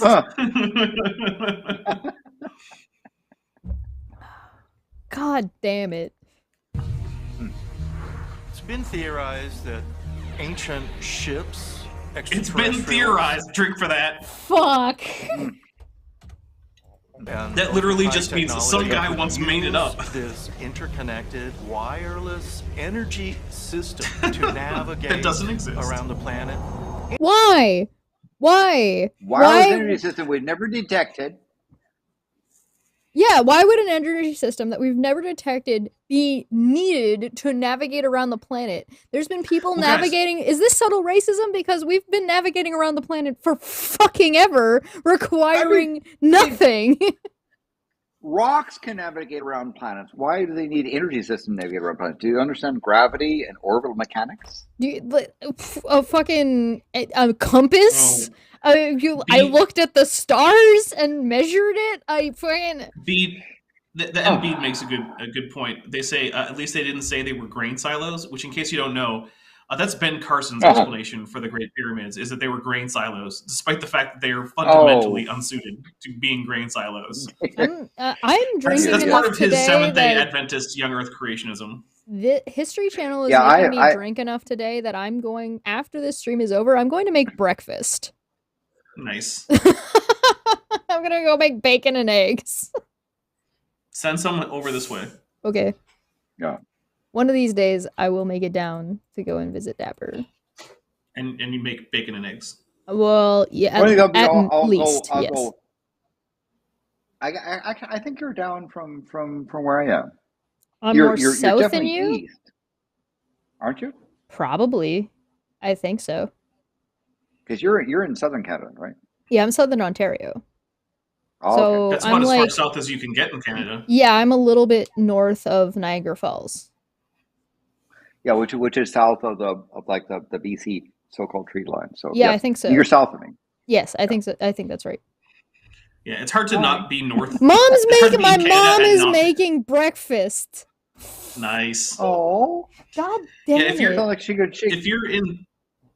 God damn it. been theorized that ancient ships, it's been theorized. Drink for that. Fuck. That literally just means some guy once made it up. This interconnected wireless energy system to navigate that doesn't exist around the planet. Why? Why? Wireless energy system we've never detected. Yeah, why would an energy system that we've never detected be needed to navigate around the planet? There's been people navigating... Is this subtle racism? Because we've been navigating around the planet for fucking ever, requiring nothing. Rocks can navigate around planets. Why do they need energy system to navigate around planets? Do you understand gravity and orbital mechanics? Do you, a fucking compass? I looked at the stars and measured it. I fucking... The Embiid makes a good point. They say, at least they didn't say they were grain silos, which in case you don't know, that's Ben Carson's explanation for the Great Pyramids, is that they were grain silos, despite the fact that they are fundamentally unsuited to being grain silos. I'm drinking that's part of his today Seventh-day Adventist young Earth creationism. The History Channel is making me drink enough today that I'm going, after this stream is over, I'm going to make breakfast. Nice. I'm gonna go make bacon and eggs. Send someone over this way. Okay. Yeah. One of these days, I will make it down to go and visit Dapper. And you make bacon and eggs. Well, yeah, at least, yes. Go. I think you're down from where I am. I'm more south than you? East, aren't you? Probably. I think so. Because you're in southern Canada, right? Yeah, I'm southern Ontario. Oh, so okay. That's about as far south as you can get in Canada. Yeah, I'm a little bit north of Niagara Falls. Yeah, which is south of the BC so-called tree line. So yeah, I think so. You're south of me. Yes, I think so. I think that's right. Yeah, it's hard to not be north. My mom is making breakfast. Nice. Oh, god damn it!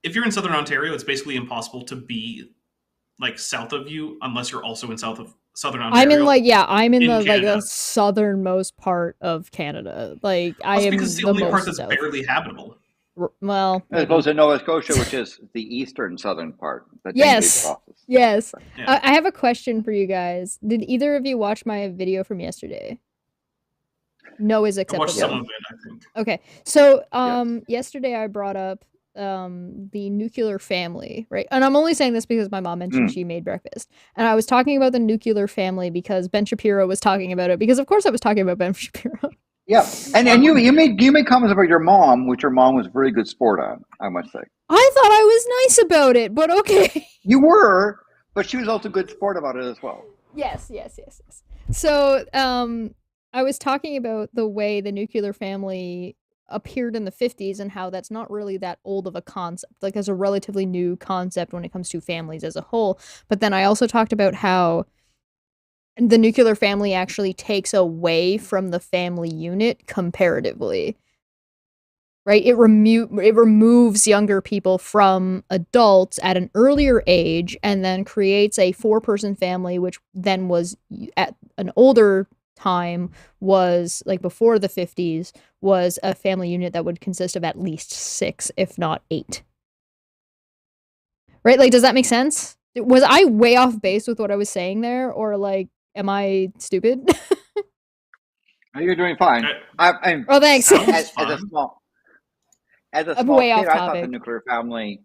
If you're in southern Ontario, it's basically impossible to be south of you unless you're also in southern Ontario. I'm in the southernmost part of Canada. I am because it's the only part that's barely habitable. Well, as opposed to Nova Scotia, which is the eastern southern part. Yes. Yeah. I have a question for you guys. Did either of you watch my video from yesterday? No is acceptable. I watched some of it, I think. Okay, so yesterday I brought up the nuclear family, right? And I'm only saying this because my mom mentioned she made breakfast, and I was talking about the nuclear family because Ben Shapiro was talking about it. Because of course I was talking about Ben Shapiro. Yeah, and you made comments about your mom, which your mom was a very good sport on, I must say. I thought I was nice about it, but okay. You were, but she was also a good sport about it as well. Yes. So, I was talking about the way the nuclear family appeared in the 50s and how that's not really that old of a concept. There's a relatively new concept when it comes to families as a whole. But then I also talked about how the nuclear family actually takes away from the family unit comparatively. Right? It removes younger people from adults at an earlier age and then creates a 4-person family, which then was at an older time was before the 50s was a family unit that would consist of at least 6, if not 8. Right? Does that make sense? Was I way off base with what I was saying there, or am I stupid? You're doing fine. Oh, thanks. As a small kid, I thought the nuclear family.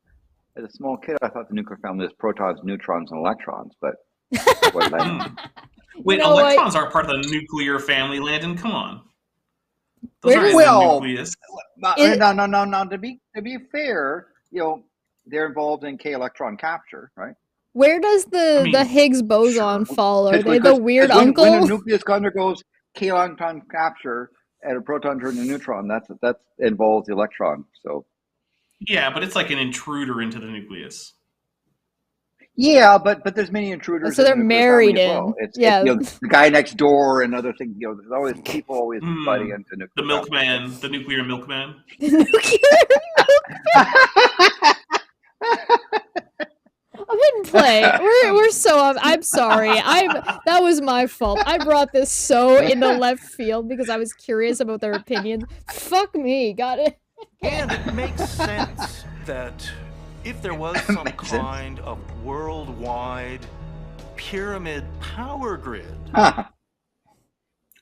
As a small kid, I thought the nuclear family was protons, neutrons, and electrons. But wait, electrons aren't part of the nuclear family, Landon. Come on. Those aren't in the nucleus. No. To be fair, they're involved in K-electron capture, right? Where does the Higgs boson fall? Are they the weird uncle? When a nucleus undergoes K-electron capture and a proton turns into a neutron, that involves the electron. So. Yeah, but it's like an intruder into the nucleus. Yeah, but there's many intruders. So they're married in. Well. It's the guy next door and other things. There's always people always butting into nuclear. The milkman, the nuclear milkman. The nuclear milkman. I didn't play. We're so. I'm sorry. That was my fault. I brought this so into left field because I was curious about their opinions. Fuck me. Got it. And it makes sense that if there was some kind of worldwide pyramid power grid.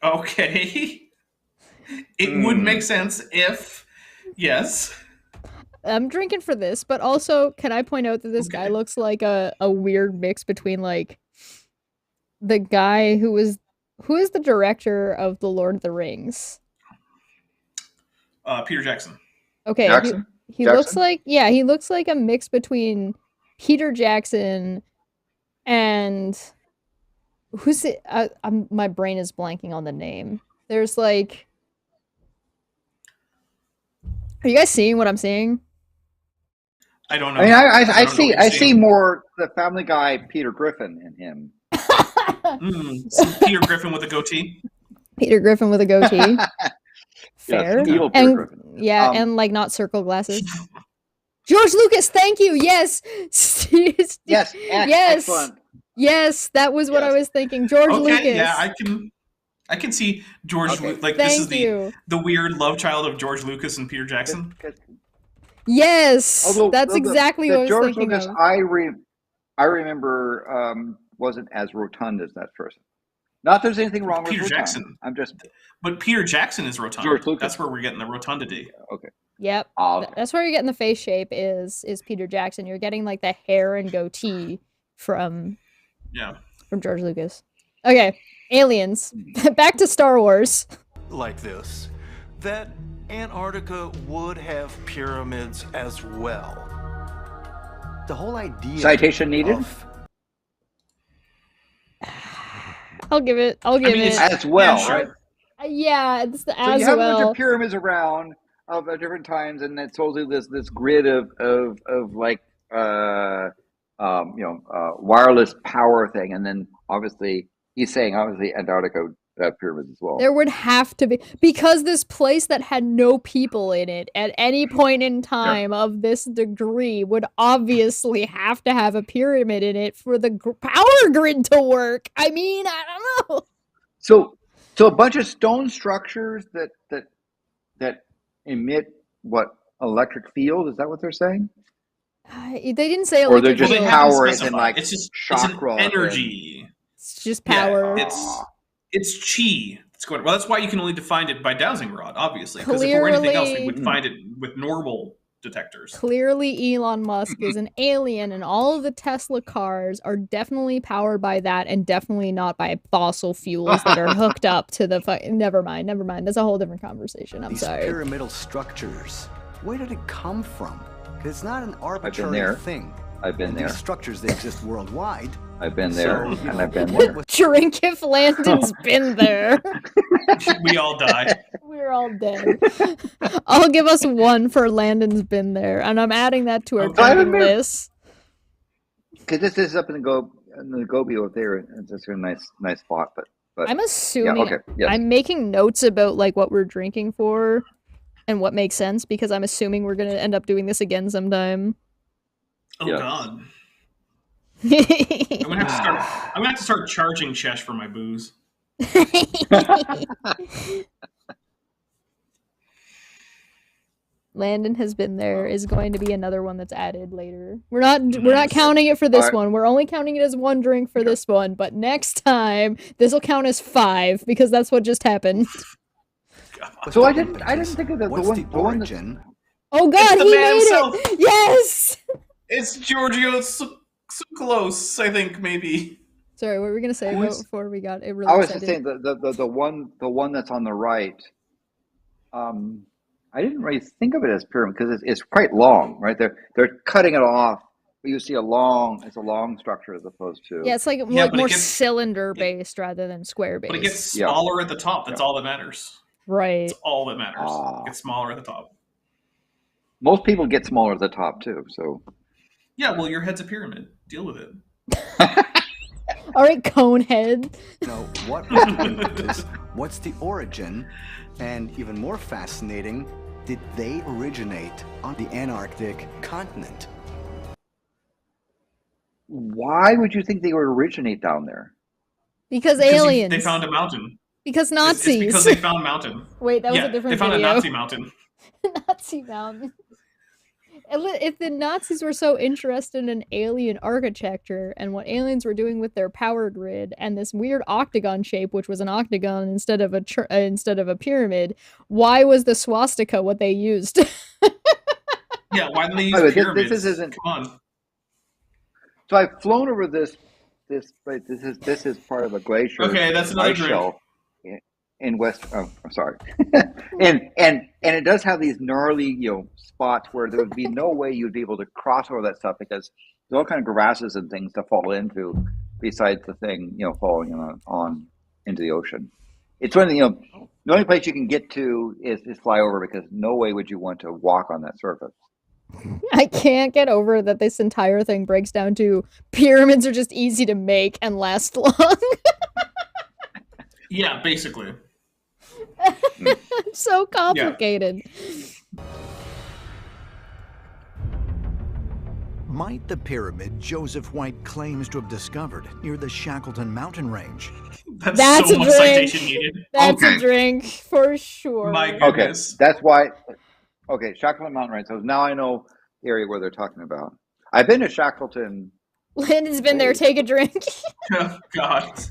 Okay. It would make sense if, yes. I'm drinking for this, but also, can I point out that this guy looks like a weird mix between, like, the guy who is the director of The Lord of the Rings? Peter Jackson. Okay, he looks like, yeah, he looks like a mix between Peter Jackson and who's it? My brain is blanking on the name. There's like, are you guys seeing what I'm seeing? I don't know. I mean, I see more the Family Guy Peter Griffin in him. Peter Griffin with a goatee. Peter Griffin with a goatee. Fair. Yes, and Griffin. Yeah, and like not circle glasses. George Lucas, thank you. Yes. Yes. Excellent. Yes, that was what I was thinking. George Lucas. Yeah, I can see George. Like this is the weird love child of George Lucas and Peter Jackson. Yes, that's exactly what I was George thinking Lucas, of. I remember wasn't as rotund as that person. Not that there's anything wrong with Peter rotund. Jackson. But Peter Jackson is rotund. That's where we're getting the rotundity. Okay. Yep. That's where you're getting the face shape is Peter Jackson. You're getting like the hair and goatee from George Lucas. Okay, aliens. Back to Star Wars. Like this, that Antarctica would have pyramids as well. The whole idea. Citation needed. I'll give it. As well, right? Yeah, it's the so as you have well. a bunch of pyramids around of different times, and it's totally this grid of like wireless power thing, and then obviously he's saying Antarctica pyramids as well. There would have to be, because this place that had no people in it at any point in time of this degree would obviously have to have a pyramid in it for the power grid to work. I mean, I don't know. So a bunch of stone structures that emit what, electric field? Is that what they're saying? They didn't say electric. Or they're just field. power and like it's just shock rod energy. It's just power. Yeah, it's chi. Well, that's why you can only define it by dowsing rod, obviously. Because if it were anything else, we would find it with normal detectors. Clearly, Elon Musk is an alien, and all of the Tesla cars are definitely powered by that, and definitely not by fossil fuels that are hooked up to the. Never mind. That's a whole different conversation. I'm sorry. These pyramidal structures. Where did it come from? Because it's not an arbitrary thing. I've been there. These structures, they exist worldwide. I've been there, and I've been there. Drink if Landon's been there. We all die. We're all dead. I'll give us 1 for Landon's been there, and I'm adding that to our drinking list. Because this is up in the Gobi over there, and it's a nice spot. But I'm assuming yes. I'm making notes about like what we're drinking for and what makes sense, because I'm assuming we're gonna end up doing this again sometime. Oh God. I'm gonna have to start charging Chesh for my booze. Landon has been there is going to be another one that's added later. We're not counting it for this one. We're only counting it as 1 drink for this one, but next time this will count as 5 because that's what just happened. So I didn't think of the origin. Oh God, he made it! Yes. It's Giorgio Tsoukalos, I think, maybe. Sorry, what were we gonna say before we got it? Really I was excited? just saying the one that's on the right. I didn't really think of it as pyramid because it's quite long, right? They're cutting it off, but you see it's a long structure as opposed to it's like more cylinder based rather than square based. But it gets smaller at the top. That's all that matters. Right. That's all that matters. It gets smaller at the top. Most people get smaller at the top too. So. Yeah, well, your head's a pyramid. Deal with it. All right, Conehead. No, what's the origin? And even more fascinating, did they originate on the Antarctic continent? Why would you think they would originate down there? Because aliens. They found a mountain. Because Nazis. It's because they found a mountain. Wait, that was a different they found video. a Nazi mountain. Nazi mountain. If the Nazis were so interested in alien architecture and what aliens were doing with their power grid and this weird octagon shape, which was an octagon instead of a pyramid, why was the swastika what they used? Yeah, why didn't they use pyramids? This isn't. Come on. So I've flown over this is part of a glacier. Okay, that's another drink. Shelf in West. Oh, I'm sorry. and it does have these gnarly, spots where there would be no way you'd be able to cross over that stuff because there's all kind of grasses and things to fall into besides the thing, falling on into the ocean. It's one of the only place you can get to is fly over because no way would you want to walk on that surface. I can't get over that this entire thing breaks down to pyramids are just easy to make and last long. Yeah, basically. So complicated. Yeah. Might the pyramid Joseph White claims to have discovered near the Shackleton mountain range? That's so much citation needed. That's a drink for sure. My goodness. Okay, that's why. Okay, Shackleton mountain range. So now I know the area where they're talking about. I've been to Shackleton. Landon's been there. Take a drink. Oh God.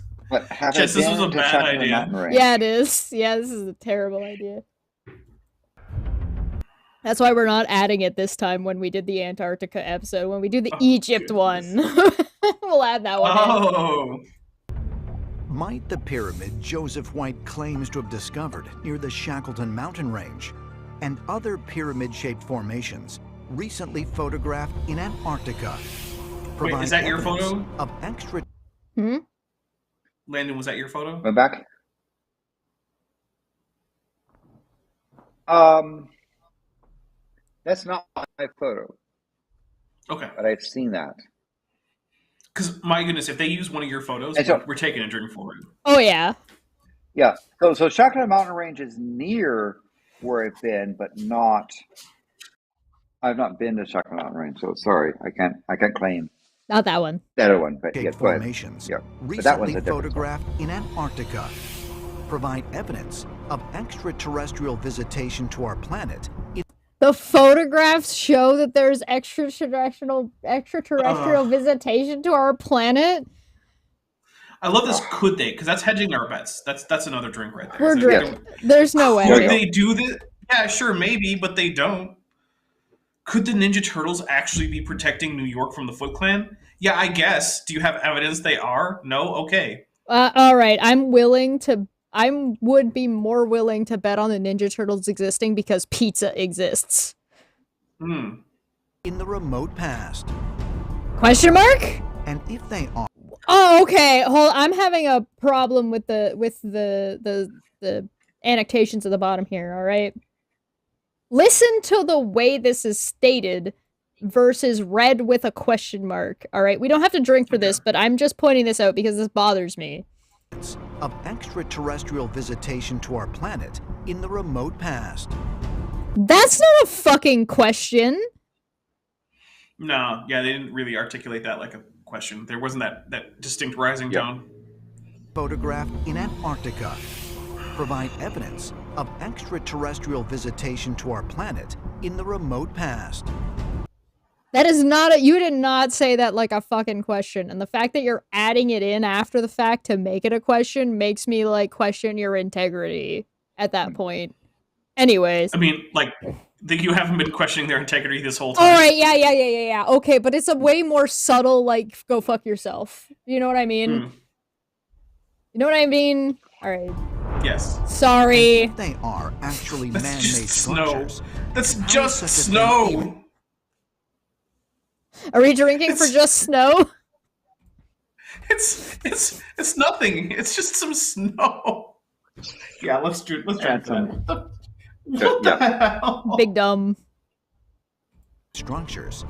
This was a bad idea. Yeah, it is. Yeah, this is a terrible idea. That's why we're not adding it this time when we did the Antarctica episode. When we do the Egypt one, we'll add that one in. Might the pyramid Joseph White claims to have discovered near the Shackleton mountain range and other pyramid-shaped formations recently photographed in Antarctica Wait, is that your photo? Of extra... Landon, was that your photo? My back? That's not my photo. Okay. But I've seen that. Because, my goodness, if they use one of your photos, we're taking a drink for it. Oh, yeah. Yeah. So Shackleton Mountain Range is near where I've been, but not... I've not been to Shackleton Mountain Range, so sorry. I can't claim. Not that one. That other one, but yeah, formations recently photographed in Antarctica provide evidence of extraterrestrial visitation to our planet. The photographs show that there's extraterrestrial visitation to our planet. I love this. Could they? Because that's hedging our bets. That's another drink right there. We're drinking. There's no way. Could they do this? Yeah, sure, maybe, but they don't. Could the Ninja Turtles actually be protecting New York from the Foot Clan? Yeah, I guess. Do you have evidence they are? No? Okay. All right. I would be more willing to bet on the Ninja Turtles existing because pizza exists. In the remote past. Question mark? And if they are. Oh, okay. I'm having a problem with the annotations at the bottom here, all right? Listen to the way this is stated versus read with a question mark. All right, we don't have to drink for this, but I'm just pointing this out because this bothers me. Of extraterrestrial visitation to our planet in the remote past. That's not a fucking question. No, yeah, they didn't really articulate that like a question. There wasn't that distinct rising tone. Photographed in Antarctica provide evidence of extraterrestrial visitation to our planet in the remote past. That is not you did not say that like a fucking question. And the fact that you're adding it in after the fact to make it a question makes me like question your integrity at that point. Anyways. I mean, like, you haven't been questioning their integrity this whole time. All right, yeah. Okay, but it's a way more subtle, like, go fuck yourself. You know what I mean? You know what I mean? All right. Yes. Sorry. They are actually man-made structures. Snow. That's just snow. Are we drinking for just snow? It's nothing. It's just some snow. Yeah, let's drink that. What the hell? Big dumb. Structures.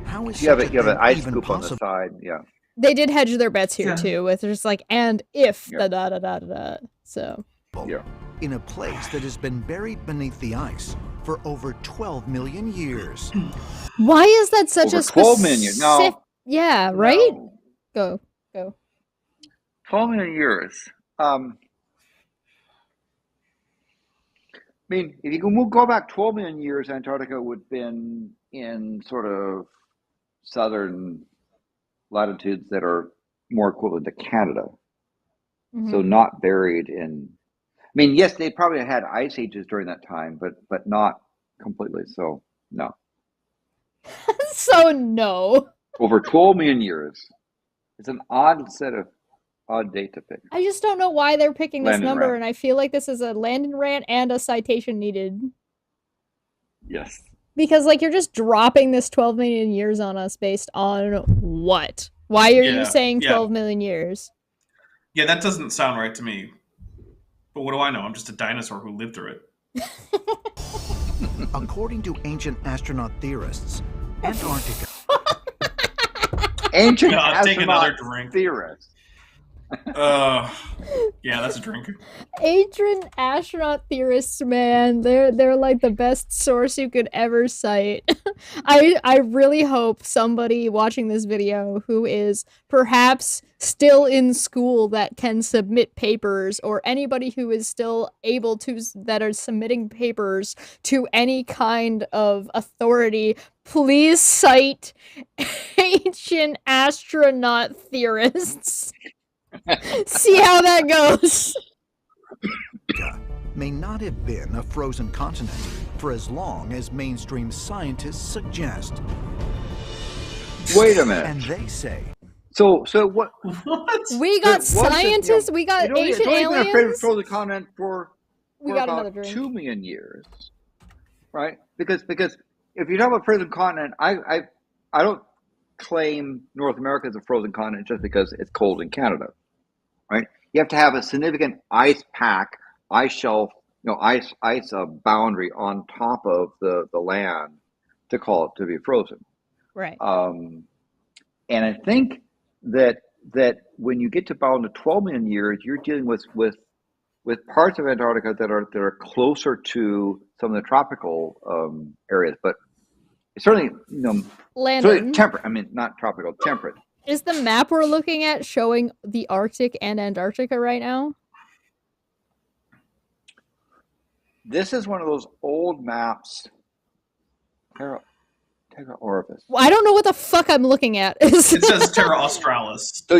How is you have an ice scoop on the side? Yeah. They did hedge their bets here too, with just like and if da. So. Yeah. In a place that has been buried beneath the ice for over 12 million years. Why is that such over a specific? 12 million. No. Yeah. Right. No. Go. 12 million years. mean, if you can go back 12 million years, Antarctica would have been in sort of southern latitudes that are more equivalent to Canada. So not buried in. I mean, yes, they probably had ice ages during that time, but not completely. So no. So no. Over 12 million years. It's an odd date to pick. I just don't know why they're picking this Landon number, rant. and I feel like this is a Landon rant and a citation needed. Yes. Because, like, you're just dropping this 12 million years on us based on what? Why are you saying 12 million years? Yeah, that doesn't sound right to me. But what do I know? I'm just a dinosaur who lived through it. According to ancient astronaut theorists, Antarctica. Ancient take another astronaut drink. theorists. Yeah, that's a drink. Ancient astronaut theorists, man, they're like the best source you could ever cite. I really hope somebody watching this video who is perhaps still in school that can submit papers, or anybody who is still able to, that are submitting papers to any kind of authority, please cite ancient astronaut theorists. See how that goes. May not have been a frozen continent for as long as mainstream scientists suggest. Wait a minute. And they say. So what? We got scientists. We got ancient aliens. It's only been a frozen continent for about 2 million years, right? Because if you talk about frozen continent, I don't claim North America as a frozen continent just because it's cold in Canada, right? You have to have a significant ice pack, ice shelf, ice boundary on top of the land to call it to be frozen. Right. And I think that when you get to about 12 million years, you're dealing with parts of Antarctica that are closer to some of the tropical areas, but certainly Landon. temperate. I mean, not tropical, temperate. Is the map we're looking at showing the Arctic and Antarctica right now? This is one of those old maps. Terra Orvis. Well, I don't know what the fuck I'm looking at. It says Terra Australis. So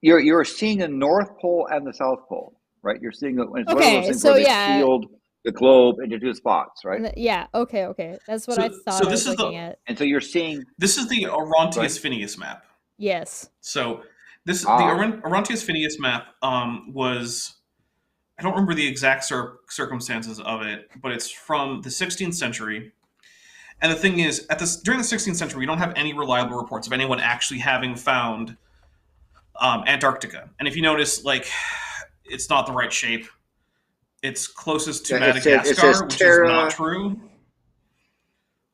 you're seeing the North Pole and the South Pole, right? You're seeing when it's one of those things where they sealed the globe into two spots, right? Okay. That's what I thought I was looking at. And so you're seeing. This is the Orontius Phineas map. Yes. So the Orontius Phineas map was. I don't remember the exact circumstances of it, but it's from the 16th century. And the thing is, during the 16th century, we don't have any reliable reports of anyone actually having found Antarctica. And if you notice, it's not the right shape. It's closest to Madagascar, which is not true.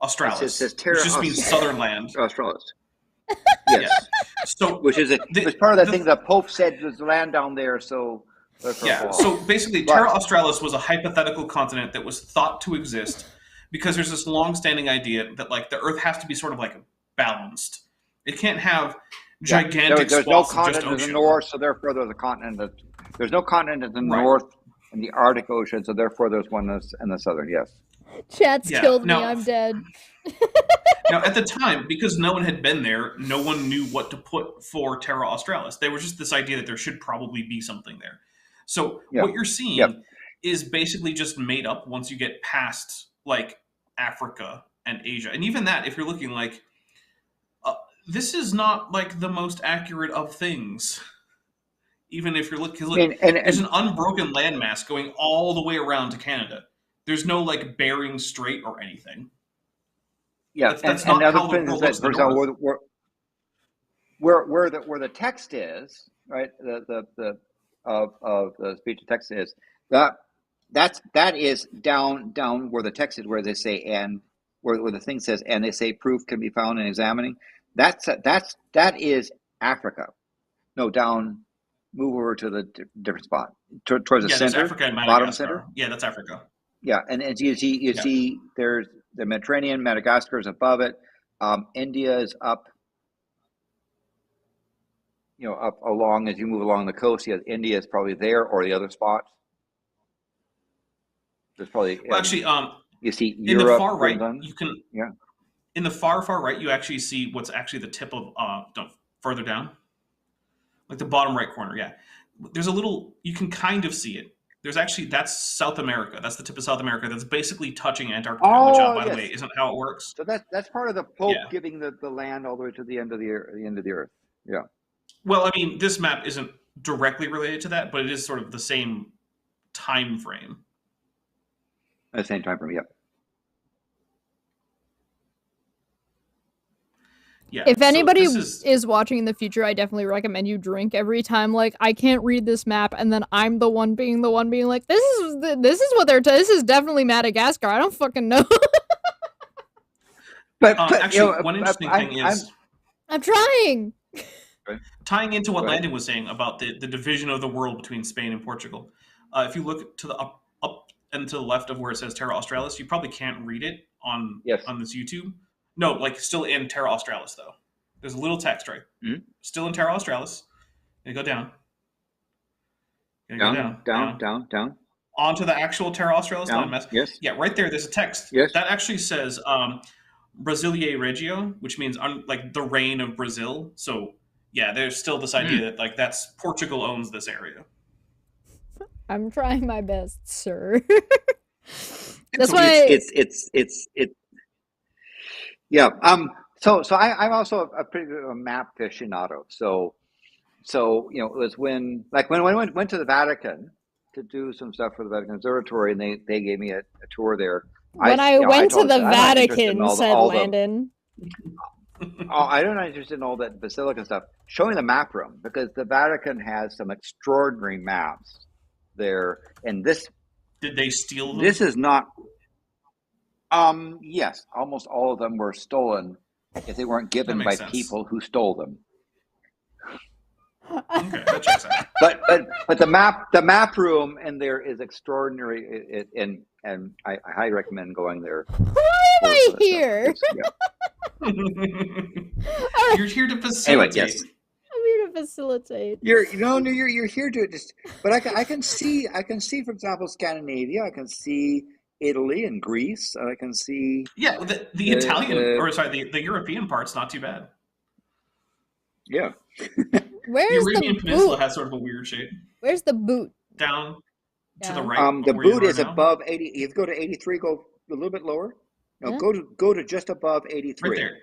Australis, it says which just means southern land. Australis. Yes. So, which is part of the thing the Pope said was land down there, so. So basically, Terra Australis was a hypothetical continent that was thought to exist because there's this long-standing idea that the Earth has to be sort of balanced. It can't have gigantic there's swaths no of just continent ocean. in the north, so therefore there's a continent there's no continent in the north in the Arctic Ocean, so therefore there's one in the southern. Yes. Chat's killed me. I'm dead. Now, at the time, because no one had been there, no one knew what to put for Terra Australis. There was just this idea that there should probably be something there. So what you're seeing is basically just made up once you get past Africa and Asia. And even that, if you're looking this is not the most accurate of things. Even if you're looking, there's an unbroken landmass going all the way around to Canada. There's no Bering Strait or anything. Yeah, that's and not the how other thing the is world that, looks for in the north. example, where the text is, right? The of the speech to text is that is down where the text is, where they say and where the thing says and they say proof can be found in examining. That is Africa. No, down. Move over to the different spot towards the center, Africa and bottom center. Yeah, that's Africa. Yeah, and as you see, there's the Mediterranean. Madagascar is above it. India is up. Up along as you move along the coast. India is probably there or the other spot. There's probably well, actually, you see in Europe, the far right, Finland. you can Yeah. In the far right, you actually see what's actually the tip of further down, like the bottom right corner. Yeah, there's a little. You can kind of see it. There's actually that's South America. That's the tip of South America. That's basically touching Antarctica, which, by the way, isn't how it works. So that's part of the Pope giving the land all the way to the end of the earth. Yeah. Well, I mean, this map isn't directly related to that, but it is sort of the same time frame. At the same time frame, yeah. Yeah. If anybody is watching in the future, I definitely recommend you drink every time. Like, I can't read this map, and then I'm the one being like, this is what they're. This is definitely Madagascar. I don't fucking know. but actually, one interesting thing is I'm trying. Tying into what Landon was saying about the division of the world between Spain and Portugal. If you look to the up and to the left of where it says Terra Australis, you probably can't read it on this YouTube. No, like still in Terra Australis though. There's a little text right. Mm-hmm. Still in Terra Australis. You go down. Down. Onto the actual Terra Australis landmass. Yes. Yeah, right there. There's a text. Yes. That actually says Brasilia Regio, which means like the reign of Brazil. So yeah, there's still this idea that like that's Portugal owns this area. I'm trying my best, sir. That's why it's. Yeah. So I'm also a pretty good map aficionado. So you know, it was when I went to the Vatican to do some stuff for the Vatican Observatory, and they gave me a tour there. When I went to the Vatican, said Landon. I'm not interested in all that basilica stuff. Show me the map room, because the Vatican has some extraordinary maps there, and this. Did they steal them? This is not. Yes, almost all of them were stolen if they weren't given by people who stole them. Okay, that checks out. But the map room in there is extraordinary, and I highly recommend going there. Why am I here? You're here to facilitate. Anyway, yes. I'm here to facilitate. You're here to just. But I can see, for example, Scandinavia. I can see Italy and Greece. I can see. Yeah, the Italian, the European part's not too bad. Yeah. Where's the Arabian the Peninsula boot? has sort of a weird shape. Where's the boot? Down to the right. The boot is above 80. If you go to 83, go a little bit lower. No, go to just above 83. Right there.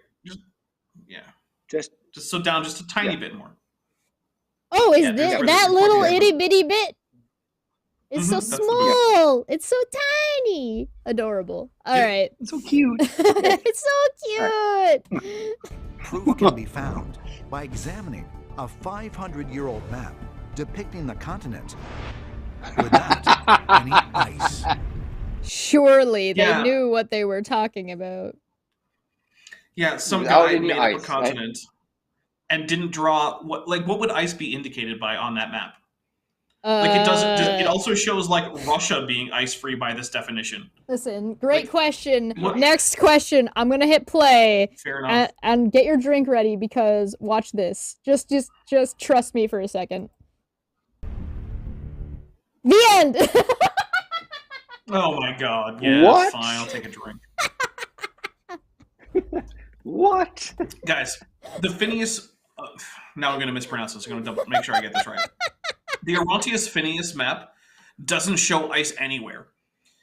Just so down just a tiny bit more. Oh, is that little itty bitty bit? It's so small. It's so tiny. Adorable. All right. It's so cute. It's so cute. Proof can be found by examining a 500-year-old map depicting the continent without any ice. Surely they knew what they were talking about. Yeah, some guy made up a continent and didn't draw what would ice be indicated by on that map? Like it doesn't. It also shows like Russia being ice-free by this definition. Listen, great question. Next question. I'm gonna hit play. Fair enough. And get your drink ready, because watch this. Just trust me for a second. The end. Oh my god. Yeah, what? Fine. I'll take a drink. What? Guys, the Phineas. Now I'm gonna mispronounce this. I'm gonna make sure I get this right. The Orontius Phineas map doesn't show ice anywhere.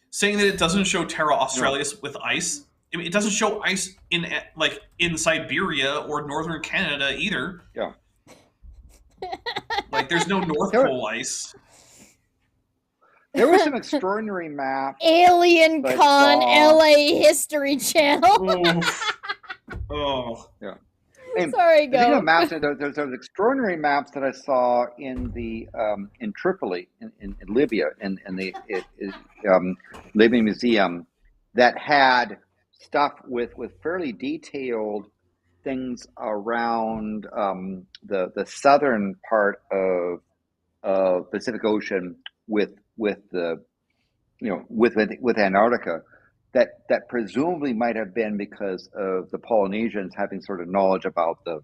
Saying that it doesn't show Terra Australis with ice, I mean, it doesn't show ice in Siberia or northern Canada either. Yeah. Like there's no North Pole ice. There was some extraordinary maps. Alien Con LA History Channel. Oh. Yeah. Sorry, go. Maps, there's extraordinary maps that I saw in Tripoli, in Libya, in the Libyan Museum, that had stuff with fairly detailed things around the southern part of Pacific Ocean with Antarctica. That presumably might have been because of the Polynesians having sort of knowledge about the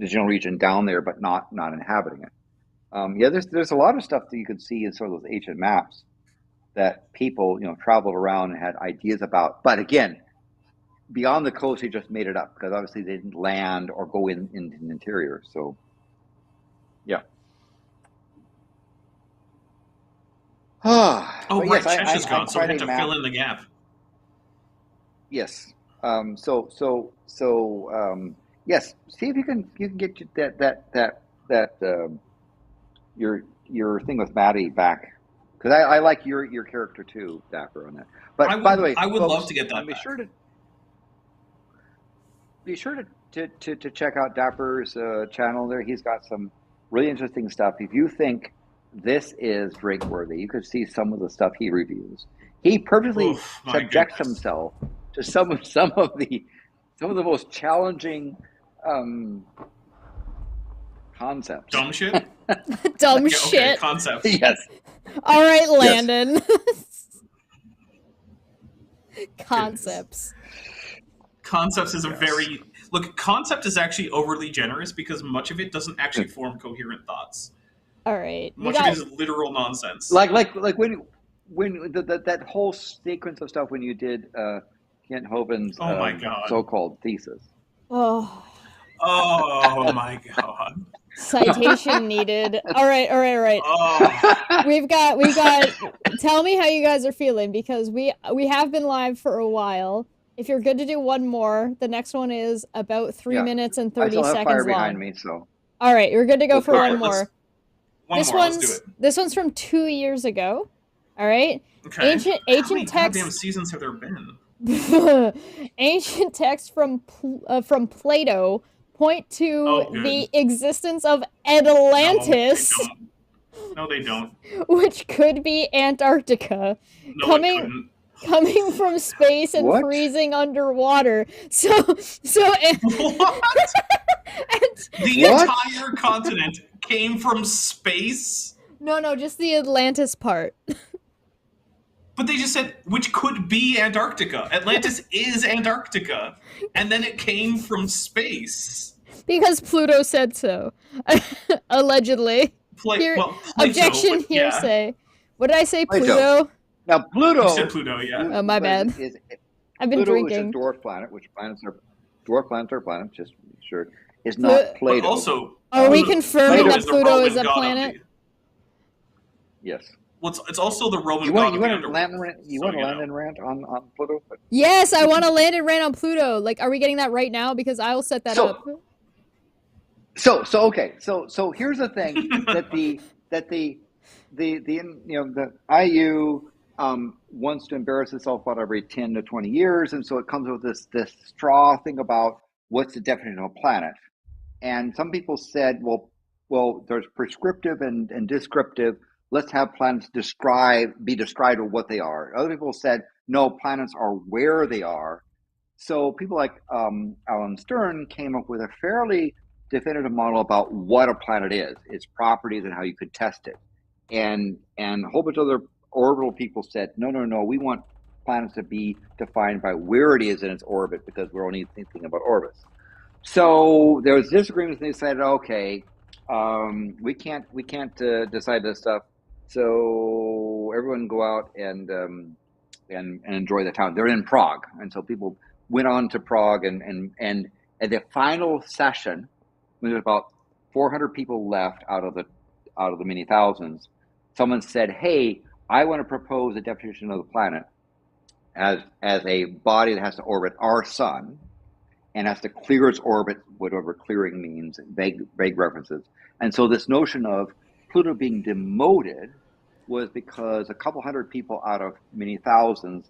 general region down there, but not inhabiting it. There's a lot of stuff that you could see in sort of those ancient maps. that people, traveled around and had ideas about. But again, beyond the coast, they just made it up because obviously they didn't land or go into the interior. So, yeah. Oh, right. Yes, Chesh is gone, so we had to map. fill in the gap. Yes. Yes. See if you can get your thing with Maddie back, because I like your character too, Dapper, on that. But by the way, I would folks, love to get that. Be sure to check out Dapper's channel. There, he's got some really interesting stuff. If you think this is drink worthy, you could see some of the stuff he reviews. He perfectly subjects himself to some of the most challenging concepts. Dumb shit. Dumb shit. Concepts. Yes. All right, Landon. Concepts. Concepts is a very concept is actually overly generous because much of it doesn't actually form coherent thoughts. All right. Much of it is literal nonsense. Like when that whole sequence of stuff when you did Kent Hovind's so-called thesis. Oh my god. Citation needed. All right. Oh. We've got tell me how you guys are feeling, because we have been live for a while. If you're good to do one more, the next one is about 3 minutes and 30 I still have seconds fire long. behind me, so. All right, you're good to go for one more. Let's do it. This one's from 2 years ago. All right. Okay. Ancient How many text. goddamn seasons have there been? Ancient texts from Plato point to the existence of Atlantis. No, they don't. Which could be Antarctica. Coming from space and freezing underwater. So what? The entire continent came from space? No, just the Atlantis part. But they just said, which could be Antarctica. Atlantis is Antarctica. And then it came from space. Because Pluto said so. Allegedly. Plato, objection, hearsay. What did I say, Pluto? Now, Pluto... You said Pluto, yeah. Oh, my bad. I've been drinking. Pluto is a dwarf planet, which dwarf planets are planets, just sure. Is not Plato. But also... Are we confirming that Pluto is a planet? Yes. Well, it's also the Roman you god want of the Landon, you want a Landon rant on Pluto? Yes, I want a Landon rant on Pluto. Like, are we getting that right now? Because I'll set that up. So here's the thing that the IU wants to embarrass itself about every 10 to 20 years, and so it comes with this straw thing about what's the definition of a planet. And some people said, well, there's prescriptive and descriptive. Let's have planets be described of what they are. Other people said, no, planets are where they are. So people like Alan Stern came up with a fairly definitive model about what a planet is, its properties, and how you could test it. And a whole bunch of other orbital people said, no, we want planets to be defined by where it is in its orbit, because we're only thinking about orbits. So there was disagreements, and they said, okay, we can't decide this stuff. So everyone go out and enjoy the town. They're in Prague, and so people went on to Prague, and at the final session, when there was about 400 people left out of the many thousands, someone said, "Hey, I want to propose a definition of the planet as a body that has to orbit our sun and has to clear its orbit, whatever clearing means, vague references." And so this notion of Pluto being demoted was because a couple hundred people out of many thousands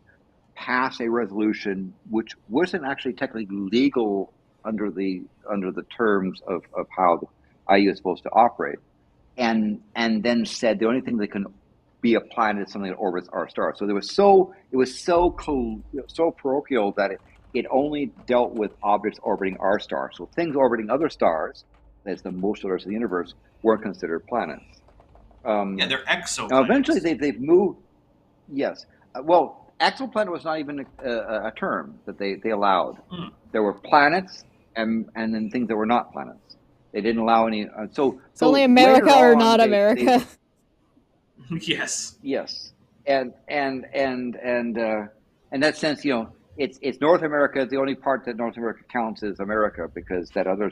passed a resolution which wasn't actually technically legal under the terms of how the IU is supposed to operate, and then said the only thing that can be a planet is something that orbits our star. So it was so parochial that it only dealt with objects orbiting our star. So things orbiting other stars, that's the most stars of the universe, weren't considered planets. They're exoplanets. Now eventually they've moved. Yes. Well, exoplanet was not even a term that they allowed. There were planets and then things that were not planets. They didn't allow any. So only America or not America. Yes. Yes. and in that sense, you know, it's North America. The only part that North America counts is America, because that other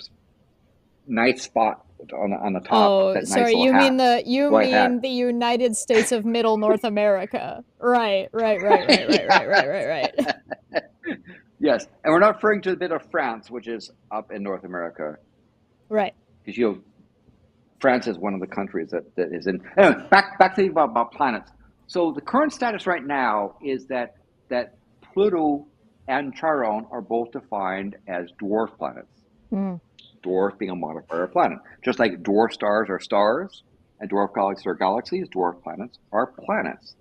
nice spot on the top. Oh, that sorry. nice You hat, mean the hat. the United States of Middle North America? Right. Yes, and we're not referring to the bit of France, which is up in North America. Right. Because you know, France is one of the countries that is in. Anyway, back to the about planets. So the current status right now is that Pluto and Charon are both defined as dwarf planets. Mm. Dwarf being a modifier of planet. Just like dwarf stars are stars and dwarf galaxies are galaxies, dwarf planets are planets.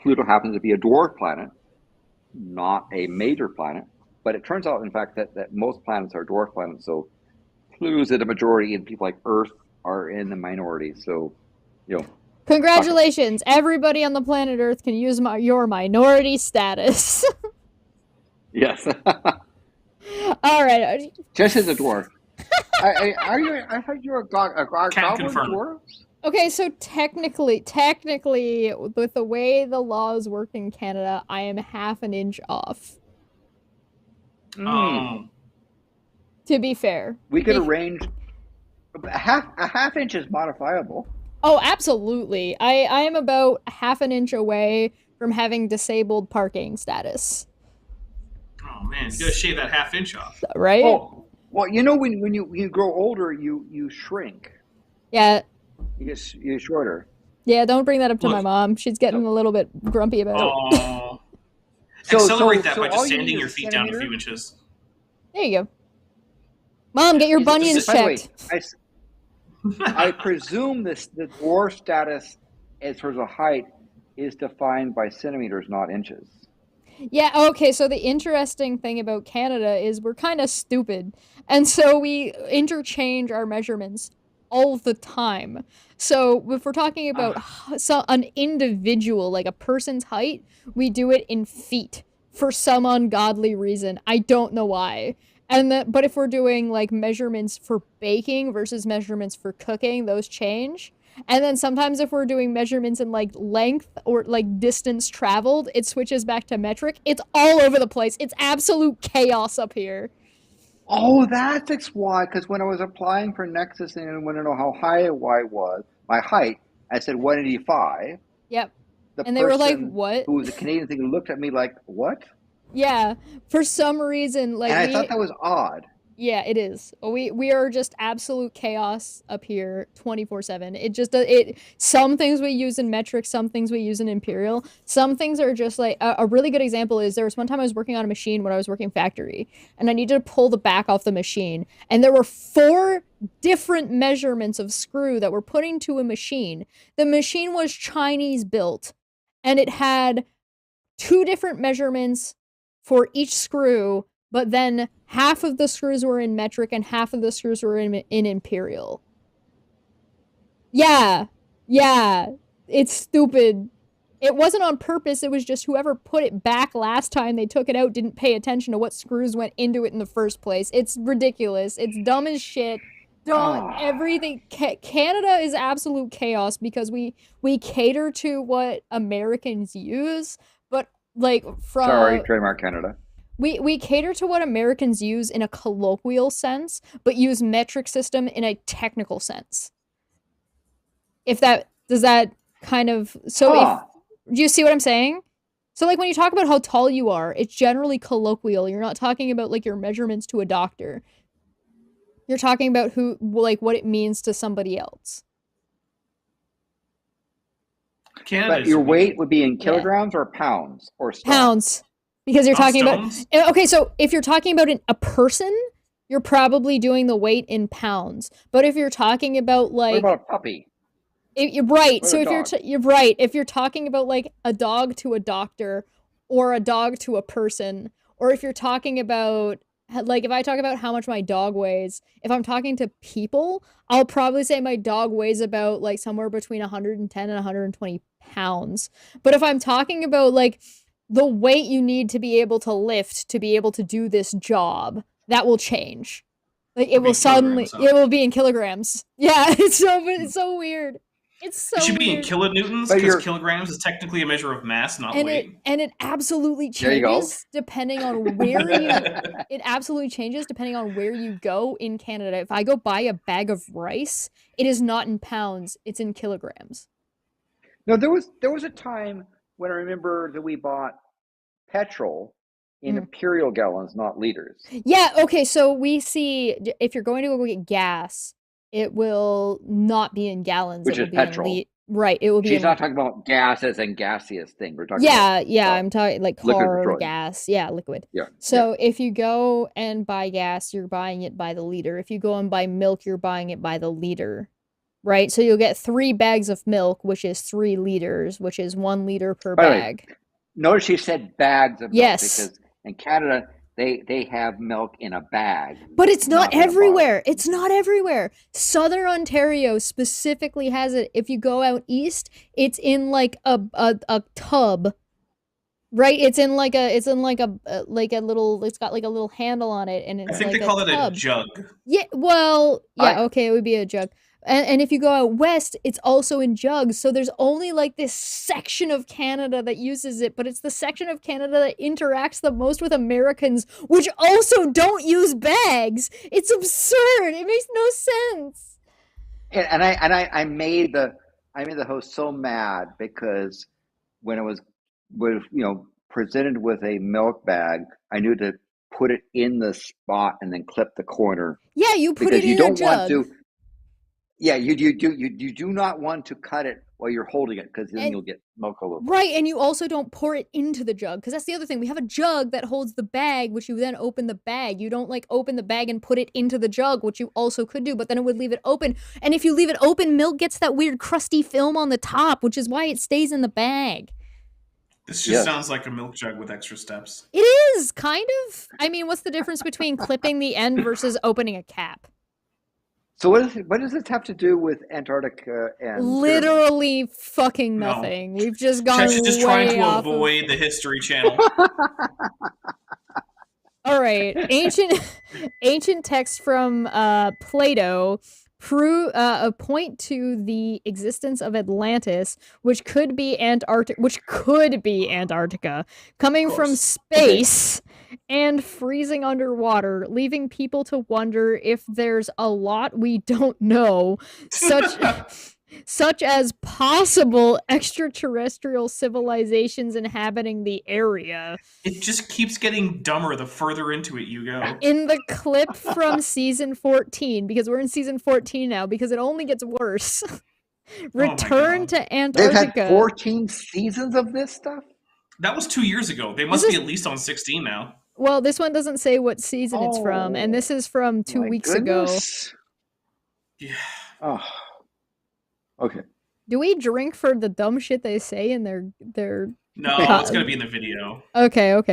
Pluto happens to be a dwarf planet, not a major planet, but it turns out, in fact, that most planets are dwarf planets. So Pluto's in the majority, and people like Earth are in the minority. So, you know. Congratulations, everybody on the planet Earth can use your minority status. Yes. All right. Chesh is a dwarf. I heard you're a goblin dwarf. Okay, so technically, with the way the laws work in Canada, I am half an inch off. To be fair, we could arrange a half inch is modifiable. Oh, absolutely. I am about half an inch away from having disabled parking status. Oh man, you gotta shave that half inch off. Right? Well, you know, when you grow older, you shrink. Yeah. You get shorter. Yeah, don't bring that up to my mom. She's getting a little bit grumpy about it. Accelerate that by just sanding your feet down a few inches. There you go. Mom, get your bunions checked. I presume the dwarf status as far as the height is defined by centimeters, not inches. Yeah, okay, so the interesting thing about Canada is we're kind of stupid. And so we interchange our measurements all the time. So if we're talking about an individual, like a person's height, we do it in feet for some ungodly reason. I don't know why. But if we're doing like measurements for baking versus measurements for cooking, those change. And then sometimes if we're doing measurements in like length or like distance traveled, it switches back to metric. It's all over the place. It's absolute chaos up here. Oh, that's why. Because when I was applying for Nexus and I wanted to know how high I was, my height, I said 185. Yep. And they were like, what? Who was a Canadian thing looked at me like, what? Yeah. For some reason, like. And I thought that was odd. Yeah, it is. We are just absolute chaos up here 24/7. Some things we use in metric, some things we use in imperial. Some things are just like a really good example is there was one time I was working on a machine when I was working factory and I needed to pull the back off the machine and there were 4 different measurements of screw that were put into a machine. The machine was Chinese built and it had 2 different measurements for each screw, but then half of the screws were in metric and half of the screws were in imperial. Yeah, it's stupid. It wasn't on purpose, it was just whoever put it back last time they took it out didn't pay attention to what screws went into it in the first place. It's ridiculous. It's dumb as shit. Everything. Canada is absolute chaos because we cater to what Americans use, but like from... Sorry, trademark Canada. We cater to what Americans use in a colloquial sense, but use metric system in a technical sense. Does that kind of, do you see what I'm saying? So like when you talk about how tall you are, it's generally colloquial. You're not talking about like your measurements to a doctor. You're talking about what it means to somebody else. But your weight would be in kilograms or pounds or stones? Pounds. Because you're talking about... Okay, so if you're talking about a person, you're probably doing the weight in pounds. But if you're talking about like... What about a puppy? Right. So you're right. If you're talking about like a dog to a doctor or a dog to a person, or if you're talking about... Like if I talk about how much my dog weighs, if I'm talking to people, I'll probably say my dog weighs about like somewhere between 110 and 120 pounds. But if I'm talking about like... the weight you need to be able to lift to be able to do this job, that will change. Like it will suddenly, it will be in kilograms. Yeah, it's so weird. It's so It should be in weird. kilonewtons because kilograms is technically a measure of mass, not weight. It absolutely There you go. changes depending on where you. It absolutely changes depending on where you go in Canada. If I go buy a bag of rice, it is not in pounds; it's in kilograms. No, there was a time when I remember that we bought petrol in imperial gallons, not liters. Yeah. Okay. So we see if you're going to go get gas, it will not be in gallons. Which it will is be petrol. in right. It will be. She's not talking about gas as in gaseous thing. We're talking about I'm talking like car liquid gas. Yeah, liquid. Yeah. So if you go and buy gas, you're buying it by the liter. If you go and buy milk, you're buying it by the liter. Right? So you'll get 3 bags of milk, which is 3 liters, which is 1 liter per bag. Notice she said bags of milk yes. because in Canada they have milk in a bag. But it's not everywhere. It's not everywhere. Southern Ontario specifically has it. If you go out east, it's in like a tub. Right? It's in like a little, it's got like a little handle on it, and it's I think like they call a it tub. a jug. Yeah, well, yeah, okay, it would be a jug. And if you go out west, it's also in jugs. So there's only like this section of Canada that uses it, but it's the section of Canada that interacts the most with Americans, which also don't use bags. It's absurd. It makes no sense. And I made the host so mad because when it was presented with a milk bag, I knew to put it in the spot and then clip the corner. Yeah, you put it in a jug. Yeah, you do not want to cut it while you're holding it because then you'll get milk all over. Right, and you also don't pour it into the jug because that's the other thing. We have a jug that holds the bag, which you then open the bag. You don't like open the bag and put it into the jug, which you also could do, but then it would leave it open. And if you leave it open, milk gets that weird crusty film on the top, which is why it stays in the bag. This just sounds like a milk jug with extra steps. It is, kind of. I mean, what's the difference between clipping the end versus opening a cap? So what does this have to do with Antarctica and literally fucking nothing? No. We've just gone Chesh is just trying to avoid the History Channel. All right, ancient texts from Plato point to the existence of Atlantis, which could be Antarctica, coming from space. Okay. And freezing underwater, leaving people to wonder if there's a lot we don't know, such as possible extraterrestrial civilizations inhabiting the area. It just keeps getting dumber the further into it you go. In the clip from season 14, because we're in season 14 now, because it only gets worse. Return to Antarctica. They've had 14 seasons of this stuff? That was 2 years ago. They must be at least on 16 now. Well, this one doesn't say what season it's from, and this is from 2 weeks ago. Yeah. Oh. Okay. Do we drink for the dumb shit they say in their No, it's gonna be in the video. Okay. All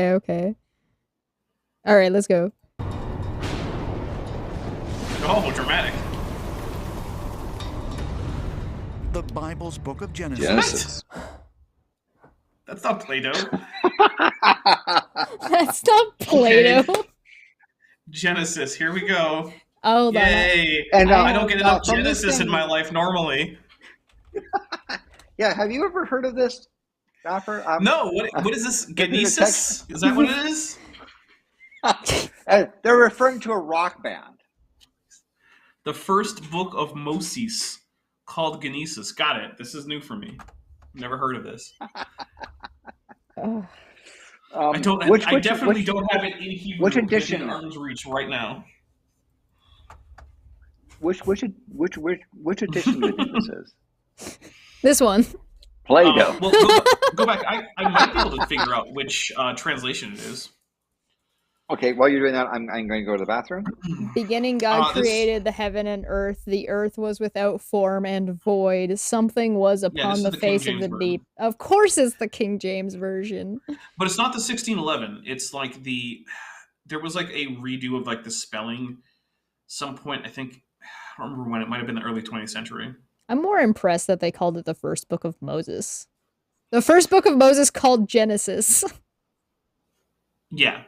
right, let's go. Oh, dramatic. The Bible's book of Genesis. That's not Plato. That's not Plato. Okay. Genesis, here we go. Oh, yay! And I don't get enough Genesis in my life normally. Yeah, have you ever heard of this, Dapper? No, what is this? Genesis? Is that what it is? They're referring to a rock band. The first book of Moses, called Genesis. Got it. This is new for me. Never heard of this. I definitely don't have it in Hebrew. Which edition? In arm's reach right now. Which edition do you think this is? This one. Play-Doh. Well, go back. I might be able to figure out which translation it is. Okay, while you're doing that, I'm going to go to the bathroom. Beginning, God created the heaven and earth. The earth was without form and void. Something was upon the face of the deep. Of course it's the King James Version. But it's not the 1611. It's like there was like a redo of like the spelling some point, I think, I don't remember when, it might have been the early 20th century. I'm more impressed that they called it the first book of Moses. The first book of Moses called Genesis. Yeah.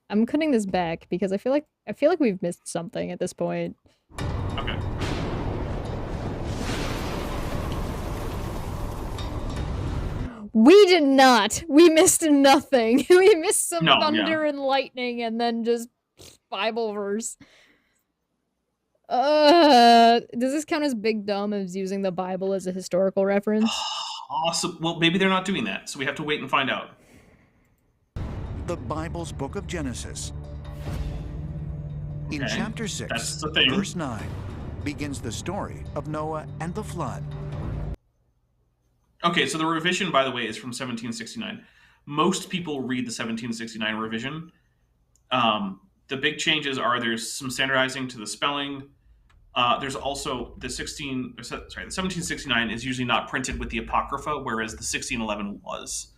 I'm cutting this back because I feel like we've missed something at this point. Okay. We did not. We missed nothing. We missed some No, thunder and lightning and then just Bible verse. Does this count as big dumb as using the Bible as a historical reference? Awesome. Well, maybe they're not doing that, so we have to wait and find out. The Bible's book of Genesis. In Okay, chapter 6, that's the thing. verse 9, begins the story of Noah and the flood. Okay, so the revision, by the way, is from 1769. Most people read the 1769 revision. The big changes are there's some standardizing to the spelling. There's also the 1769 is usually not printed with the Apocrypha, whereas the 1611 was.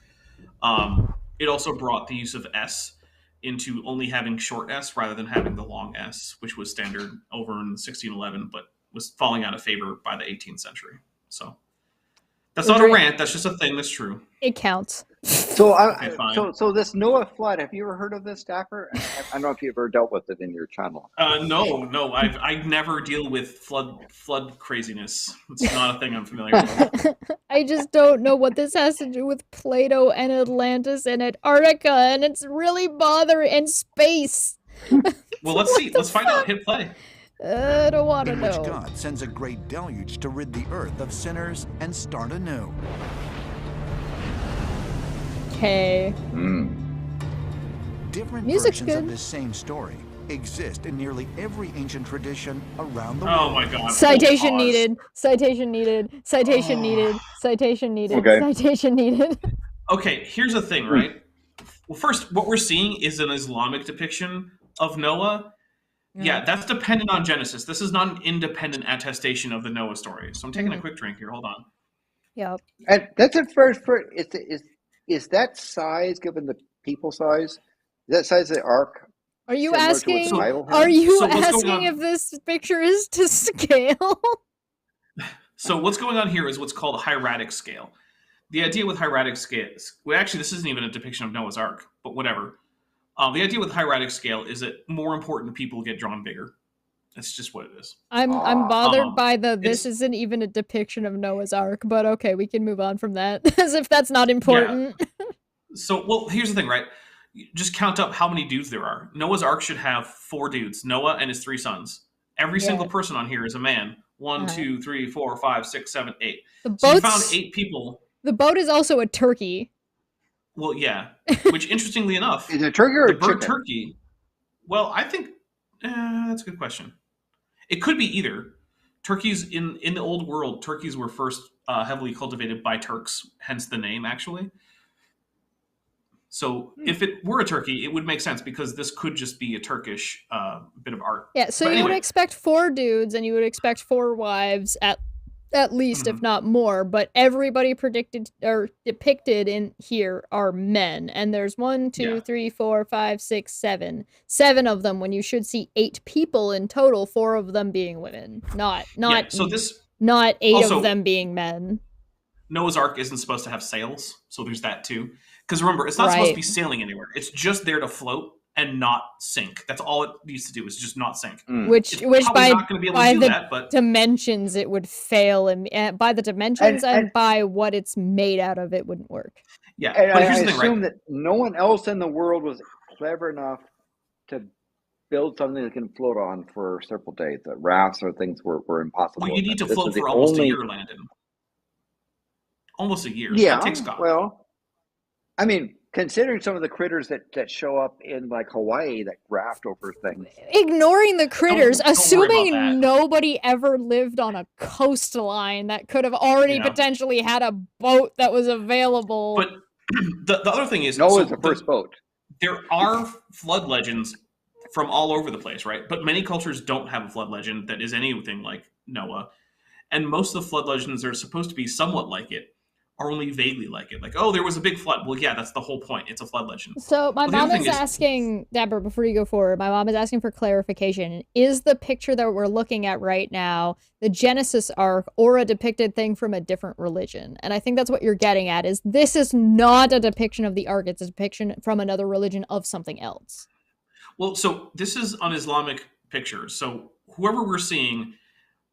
It also brought the use of S into only having short S rather than having the long S, which was standard over in 1611, but was falling out of favor by the 18th century. So that's not a rant. That's just a thing that's true. It counts. So, Okay, so this Noah flood. Have you ever heard of this, Dapper? I don't know if you've ever dealt with it in your channel. No. I never deal with flood craziness. It's not a thing I'm familiar with. I just don't know what this has to do with Plato and Atlantis and Antarctica, and it's really bothering and space. Well, let's see. Let's find out. Hit play. I don't want to In know. which God sends a great deluge to rid the earth of sinners and start anew. Okay. Different Music's versions good. of this same story exist in nearly every ancient tradition around the Oh world. my God. Citation needed. Citation needed. Citation needed. Citation needed. Okay. Citation needed. Okay, here's the thing, right? Well, first, what we're seeing is an Islamic depiction of Noah. Yeah, that's dependent on Genesis. This is not an independent attestation of the Noah story. So I'm taking a quick drink here. Hold on. Yep. And that's a first. Is that size given the people size? Is that size of the ark? Are you similar to what asking? the Bible has? Are you So what's going asking on? if this picture is to scale? So what's going on here is what's called a hieratic scale. The idea with hieratic scales, well, actually, this isn't even a depiction of Noah's Ark, but whatever. The idea with hieratic scale is that more important people get drawn bigger. That's just what it is. I'm bothered by the this it's- isn't even a depiction of Noah's Ark, but okay, we can move on from that as if that's not important. So, well, here's the thing, right? Just count up how many dudes there are. Noah's Ark should have 4 dudes, Noah and his 3 sons. Every single person on here is a man. 1, 2, 3, 4, 5, 6, 7, 8. The So you boat's- found 8 people. The boat is also a turkey. Well, yeah. Which, interestingly enough, is it a turkey or the a bird chicken? turkey. Well, I think that's a good question. It could be either. Turkeys in the old world, turkeys were first heavily cultivated by Turks, hence the name, actually. So if it were a turkey, it would make sense because this could just be a Turkish bit of art. Yeah, so But you anyway, would expect 4 dudes and you would expect 4 wives at least, if not more, but everybody predicted or depicted in here are men. And there's 1, 2, 3, 4, 5, 6, 7. 7 of them when you should see 8 people in total, 4 of them being women. Not so this 8 also- of them being men. Noah's Ark isn't supposed to have sails, so there's that too. Because remember, it's not supposed to Right. be sailing anywhere. It's just there to float and not sink. That's all it needs to do is just not sink. Which It's probably by not going to be able by to do the that, but dimensions it would fail, and by the dimensions and, And- by what it's made out of, it wouldn't work. yeah. And But I here's the thing, assume right? that no one else in the world was clever enough to build something that can float on for several days. That rafts or things were impossible. Well, you need to This float is the for almost only- a year, Landon. Almost a year. Yeah, That takes God. well, I mean, considering some of the critters that show up in like Hawaii that raft over things. Ignoring the critters, don't worry assuming about that. nobody ever lived on a coastline that could have already Yeah. potentially had a boat that was available. But the other thing is, Noah's the first boat. There are flood legends from all over the place, right? But many cultures don't have a flood legend that is anything like Noah. And most of the flood legends that are supposed to be somewhat like it are only vaguely like it. Like, oh, there was a big flood. Well, yeah, that's the whole point. It's a flood legend. So my Well, the mom other is thing is- asking, Dapper, before you go forward, my mom is asking for clarification. Is the picture that we're looking at right now the Genesis arc or a depicted thing from a different religion? And I think that's what you're getting at, is this is not a depiction of the ark. It's a depiction from another religion of something else. Well, so this is an Islamic picture. So whoever we're seeing,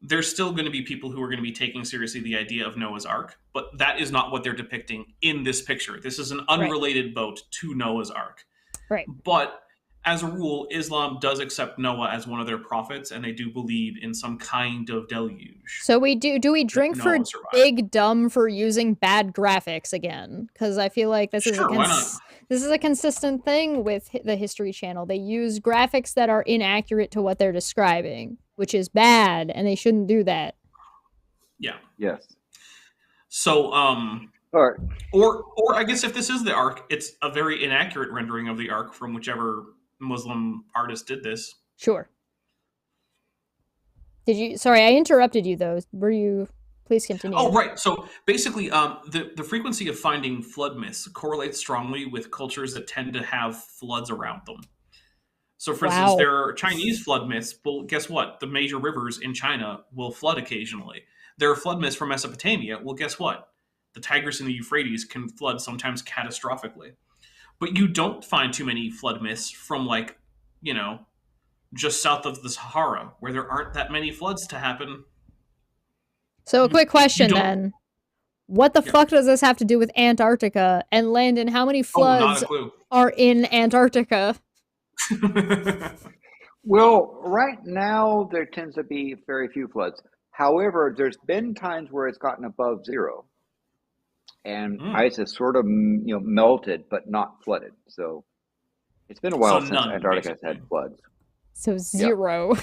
there's still going to be people who are going to be taking seriously the idea of Noah's Ark, but that is not what they're depicting in this picture. This is an unrelated boat to Noah's Ark. Right. But as a rule, Islam does accept Noah as one of their prophets, and they do believe in some kind of deluge. So do we drink for Big Dumb for using bad graphics again? Because I feel like this is a consistent thing with the History Channel. They use graphics that are inaccurate to what they're describing, which is bad, and they shouldn't do that. Yeah. Yes. So, or I guess if this is the Ark, it's a very inaccurate rendering of the Ark from whichever Muslim artist did this. Sure. Sorry, I interrupted you though. Please continue. Oh, right. So basically, the frequency of finding flood myths correlates strongly with cultures that tend to have floods around them. So, for instance, there are Chinese flood myths. Well, guess what? The major rivers in China will flood occasionally. There are flood myths from Mesopotamia. Well, guess what? The Tigris and the Euphrates can flood sometimes catastrophically. But you don't find too many flood myths from, like, just south of the Sahara, where there aren't that many floods to happen. So a quick question then. What the fuck does this have to do with Antarctica? And Landon, how many floods are in Antarctica? Well, right now there tends to be very few floods. However, there's been times where it's gotten above zero. And ice has sort of melted, but not flooded. So it's been a while since Antarctica has had floods. So zero. Yeah.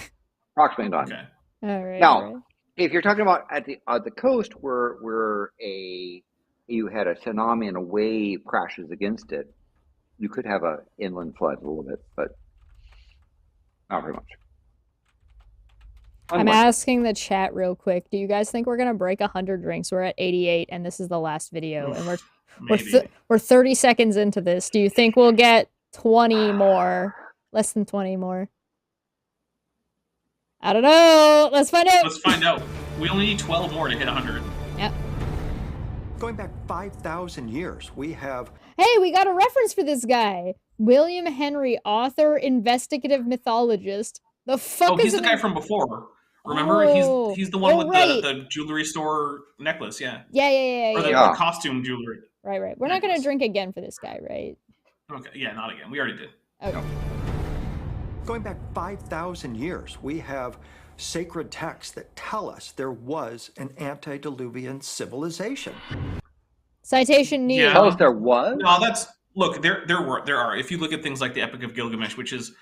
Approximately none. Okay. All right. Now, if you're talking about at the coast where you had a tsunami and a wave crashes against it, you could have an inland flood a little bit, but not very much. I'm asking the chat real quick. Do you guys think we're gonna break 100 drinks? We're at 88, and this is the last video, and we're 30 seconds into this. Do you think we'll get 20 more? Less than 20 more? I don't know. Let's find out. Let's find out. We only need 12 more to hit 100. Yep. Going back 5,000 years, we have... Hey, we got a reference for this guy. William Henry, author, investigative mythologist. The fuck is he's the guy from before. Remember? He's the one with the jewelry store necklace, yeah. Yeah. Or the costume jewelry. Right. We're not going to drink again for this guy, right? Okay, yeah, not again. We already did. Okay. Going back 5,000 years, we have sacred texts that tell us there was an antediluvian civilization. Citation needed. Yeah. Tell us there was? No, look, there are. If you look at things like the Epic of Gilgamesh, which is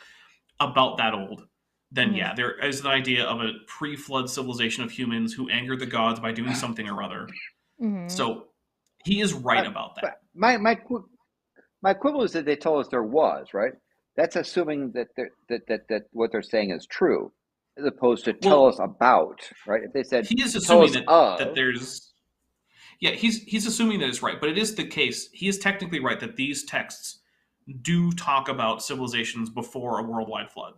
about that old, then yeah, there is an idea of a pre-flood civilization of humans who angered the gods by doing something or other. So he is right about that. My quibble is that they told us there was, right? That's assuming that what they're saying is true, as opposed to tell us about, right? If they said he is assuming that there's, he's assuming that it's right, but it is the case. He is technically right that these texts do talk about civilizations before a worldwide flood.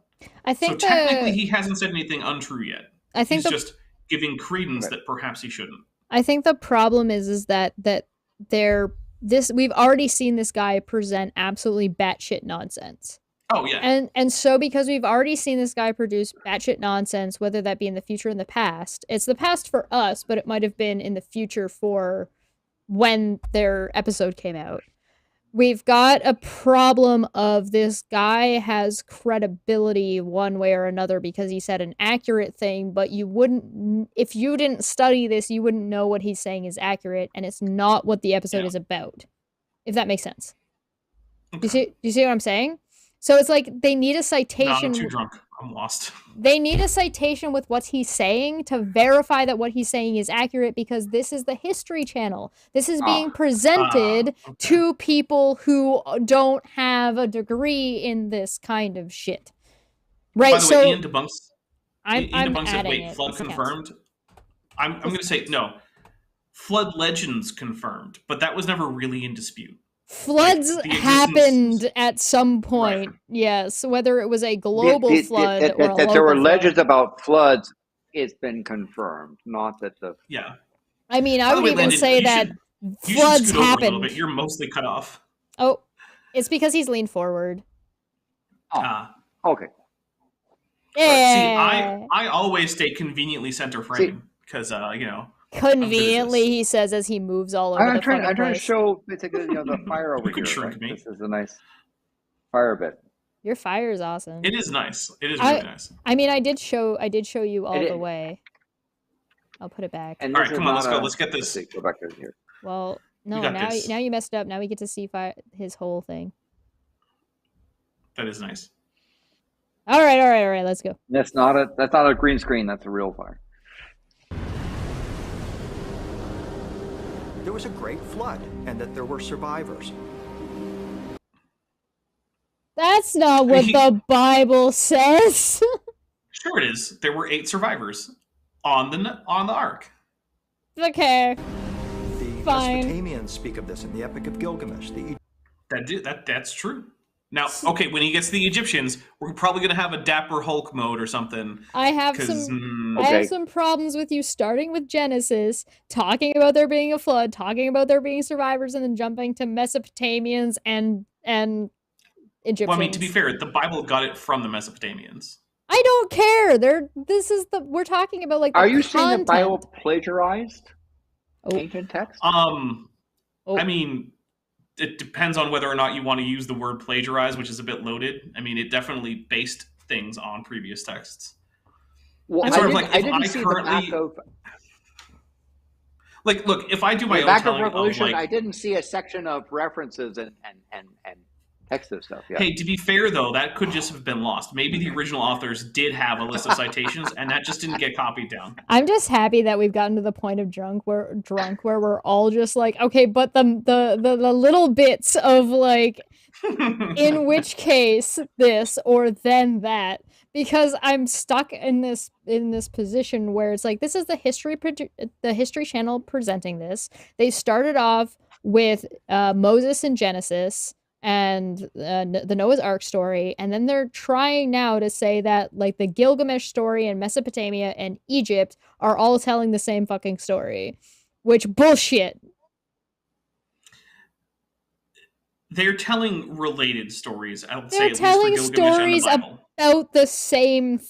I think so. Technically, he hasn't said anything untrue yet. I think he's just giving credence that perhaps he shouldn't. I think the problem is that we've already seen this guy present absolutely batshit nonsense. Oh yeah. And so because we've already seen this guy produce batshit nonsense, whether that be in the future or in the past, it's the past for us, but it might have been in the future for when their episode came out. We've got a problem of this guy has credibility one way or another because he said an accurate thing, but if you didn't study this, you wouldn't know what he's saying is accurate, and it's not what the episode is about, if that makes sense. Okay. Do you see what I'm saying? So it's like they need a citation. No, I'm too drunk. I'm lost. They need a citation with what he's saying to verify that what he's saying is accurate, because this is the History Channel. This is being presented to people who don't have a degree in this kind of shit. Right, by the way, Ian debunks. I'm it. Wait, flood confirmed? I'm going to say no. Flood legends confirmed, but that was never really in dispute. Floods happened at some point, yes. Whether it was a global flood or a local that there were flood. legends about floods, it's been confirmed. Not that the I mean, I would even say that floods happened. A little bit. You're mostly cut off. Oh, it's because he's leaned forward. Okay. Yeah. See, I always stay conveniently center frame because you know. Conveniently, he says as he moves all over the fucking place. I'm trying to show the fire over here. Shrink me. This is a nice fire bit. Your fire is awesome. It is nice. It is really nice. I mean, I did show you all the way. I'll put it back. And all right, come on, let's go. Let's get this. Let's go back here. Well, no, now you messed it up. Now we get to see his whole thing. That is nice. All right. Let's go. That's not a green screen. That's a real fire. There was a great flood, and that there were survivors. That's not what the Bible says. Sure, it is. There were 8 survivors on the ark. Okay. The Fine. Mesopotamians speak of this in the Epic of Gilgamesh. That's true. Now, okay, when he gets to the Egyptians, we're probably going to have a Dapper Hulk mode or something. I have some problems with you starting with Genesis, talking about there being a flood, talking about there being survivors, and then jumping to Mesopotamians and Egyptians. Well, I mean, to be fair, the Bible got it from the Mesopotamians. I don't care. We're talking about like. Are you saying the Bible plagiarized ancient text? I mean, it depends on whether or not you want to use the word plagiarize, which is a bit loaded. I mean, it definitely based things on previous texts. Well, it's sort of like if I currently look, if I do my own telling of like, I didn't see a section of references and text of stuff. Yeah. Hey, to be fair though, that could just have been lost. Maybe the original authors did have a list of citations, and that just didn't get copied down. I'm just happy that we've gotten to the point of drunk where we're all just like, okay, but the little bits of like, in which case this or then that, because I'm stuck in this position where it's like, this is the History Channel presenting this. They started off with Moses in Genesis and the Noah's Ark story, and then they're trying now to say that like the Gilgamesh story and Mesopotamia and Egypt are all telling the same fucking story, which bullshit. They're telling related stories. I would say they're telling at least for Gilgamesh stories and the Bible. About the same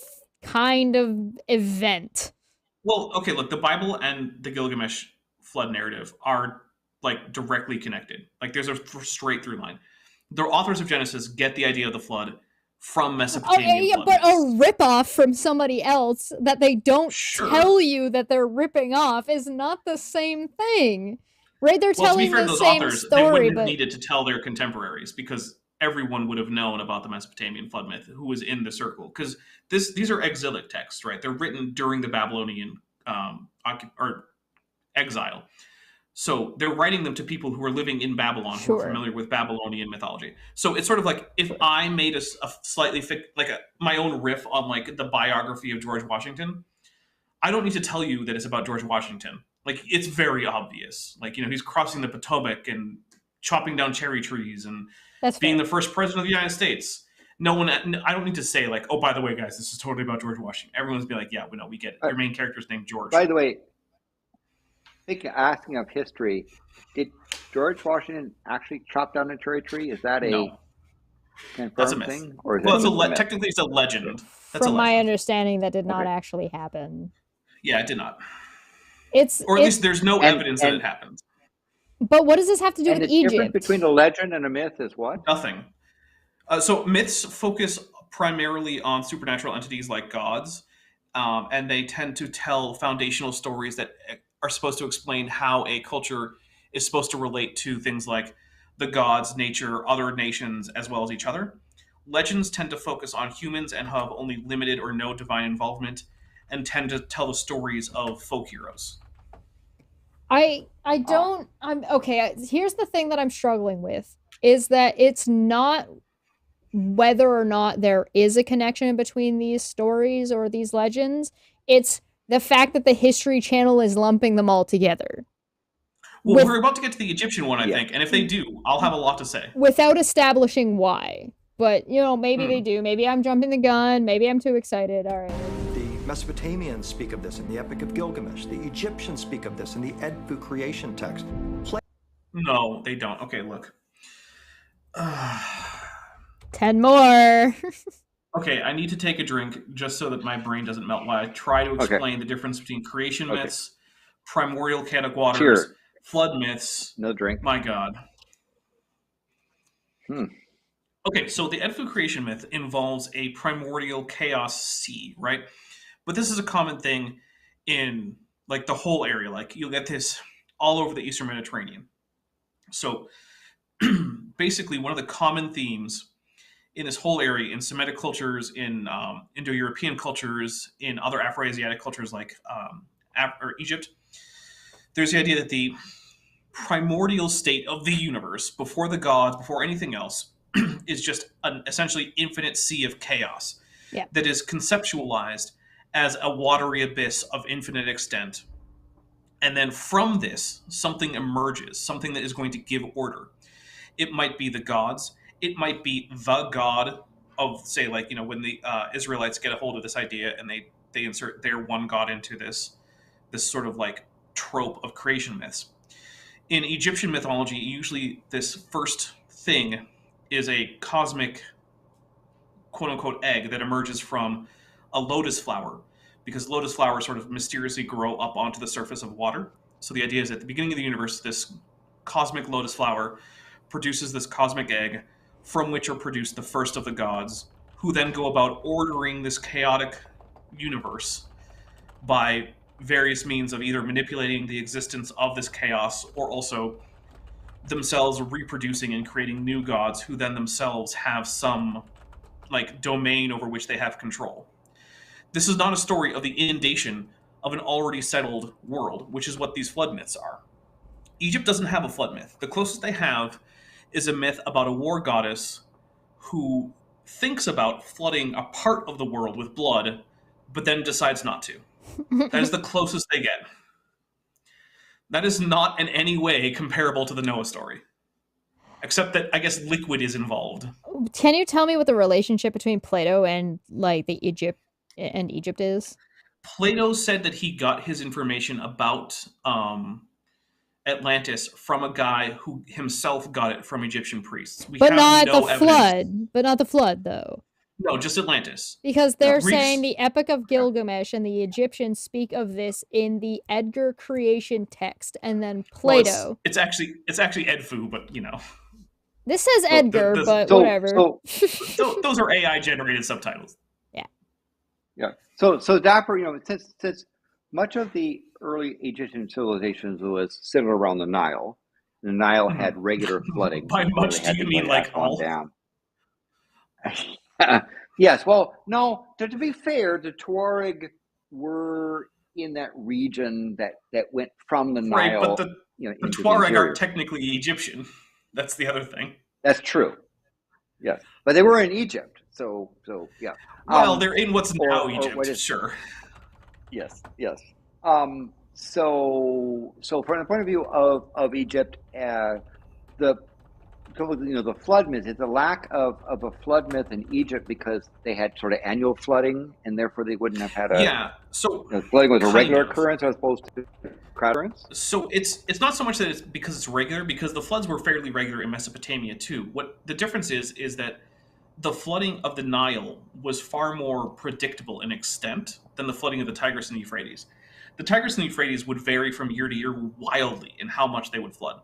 kind of event. Well, okay, look, the Bible and the Gilgamesh flood narrative are like directly connected. Like there's a straight through line. The authors of Genesis get the idea of the flood from Mesopotamian flood but a ripoff from somebody else that they don't tell you that they're ripping off is not the same thing. Right? They're telling the same authors, story, they wouldn't but have needed to tell their contemporaries because everyone would have known about the Mesopotamian flood myth who was in the circle. Because these are exilic texts, right? They're written during the Babylonian exile. So they're writing them to people who are living in Babylon, who are familiar with Babylonian mythology. So it's sort of like if I made a slightly my own riff on like the biography of George Washington, I don't need to tell you that it's about George Washington. Like it's very obvious. Like, you know, he's crossing the Potomac and chopping down cherry trees and being the first president of the United States. I don't need to say like, oh, by the way, guys, this is totally about George Washington. Everyone's be like, yeah, we know, we get it. Your main character's named George. By the way, asking of history, did George Washington actually chop down a cherry tree? Is that that's a myth. Thing? Or is technically it's a legend. That's from my understanding, that did not actually happen. Yeah, it did not. Or at least there's no evidence that it happened. But what does this have to do with the Egypt? Difference between a legend and a myth is what? Nothing. So myths focus primarily on supernatural entities like gods, and they tend to tell foundational stories that are supposed to explain how a culture is supposed to relate to things like the gods, nature, other nations, as well as each other. Legends tend to focus on humans and have only limited or no divine involvement, and tend to tell the stories of folk heroes. Here's the thing that I'm struggling with, is that it's not whether or not there is a connection between these stories or these legends. It's the fact that the History Channel is lumping them all together. Well, we're about to get to the Egyptian one, I think, and if they do, I'll have a lot to say. Without establishing why. But, you know, maybe they do. Maybe I'm jumping the gun. Maybe I'm too excited. All right. The Mesopotamians speak of this in the Epic of Gilgamesh. The Egyptians speak of this in the Edfu creation text. No, they don't. Okay, look. 10 more. Okay, I need to take a drink just so that my brain doesn't melt while I try to explain the difference between creation myths, primordial chaotic waters, Cheers. flood myths. No drink. My God. Hmm. Okay, so the Edfu creation myth involves a primordial chaos sea, right? But this is a common thing in like the whole area. Like you'll get this all over the Eastern Mediterranean. So basically, one of the common themes in this whole area, in Semitic cultures, in Indo-European cultures, in other Afro-Asiatic cultures like or Egypt, there's the idea that the primordial state of the universe, before the gods, before anything else, is just an essentially infinite sea of chaos that is conceptualized as a watery abyss of infinite extent. And then from this, something emerges, something that is going to give order. It might be the gods. It might be the god of, say, like, when the Israelites get a hold of this idea and they insert their one god into this sort of like trope of creation myths. In Egyptian mythology, usually this first thing is a cosmic, quote-unquote, egg that emerges from a lotus flower, because lotus flowers sort of mysteriously grow up onto the surface of water. So the idea is at the beginning of the universe, this cosmic lotus flower produces this cosmic egg, from which are produced the first of the gods, who then go about ordering this chaotic universe by various means of either manipulating the existence of this chaos or also themselves reproducing and creating new gods who then themselves have some like domain over which they have control. This is not a story of the inundation of an already settled world, which is what these flood myths are. Egypt doesn't have a flood myth. The closest they have is a myth about a war goddess who thinks about flooding a part of the world with blood, but then decides not to. That is the closest they get. That is not in any way comparable to the Noah story. Except that, I guess, liquid is involved. Can you tell me what the relationship between Plato and, like, the Egypt is? Plato said that he got his information about Atlantis from a guy who himself got it from Egyptian priests. But not the flood. But not the flood, though. No, just Atlantis. Because they're saying the Epic of Gilgamesh and the Egyptians speak of this in the Edgar creation text, and then Plato. Well, it's actually Edfu, but This says Edgar, but whatever. Those are AI generated subtitles. Yeah. So Dapper, since much of the early Egyptian civilizations was centered around the Nile had regular flooding. By much, do you mean like all? Down. Yes. Well, no. To be fair, the Tuareg were in that region that went from the Nile. Right, but the Tuareg aren't technically Egyptian. That's the other thing. That's true. Yes, but they were in Egypt, so yeah. Well, they're in what's now Egypt, sure. Yes. So from the point of view of Egypt, the flood myth is the lack of a flood myth in Egypt because they had sort of annual flooding, and therefore they wouldn't have had flooding was a regular occurrence as opposed to crowd occurrence. So it's not so much that it's because it's regular, because the floods were fairly regular in Mesopotamia too. What the difference is that the flooding of the Nile was far more predictable in extent than the flooding of the Tigris and Euphrates. The Tigris and Euphrates would vary from year to year wildly in how much they would flood.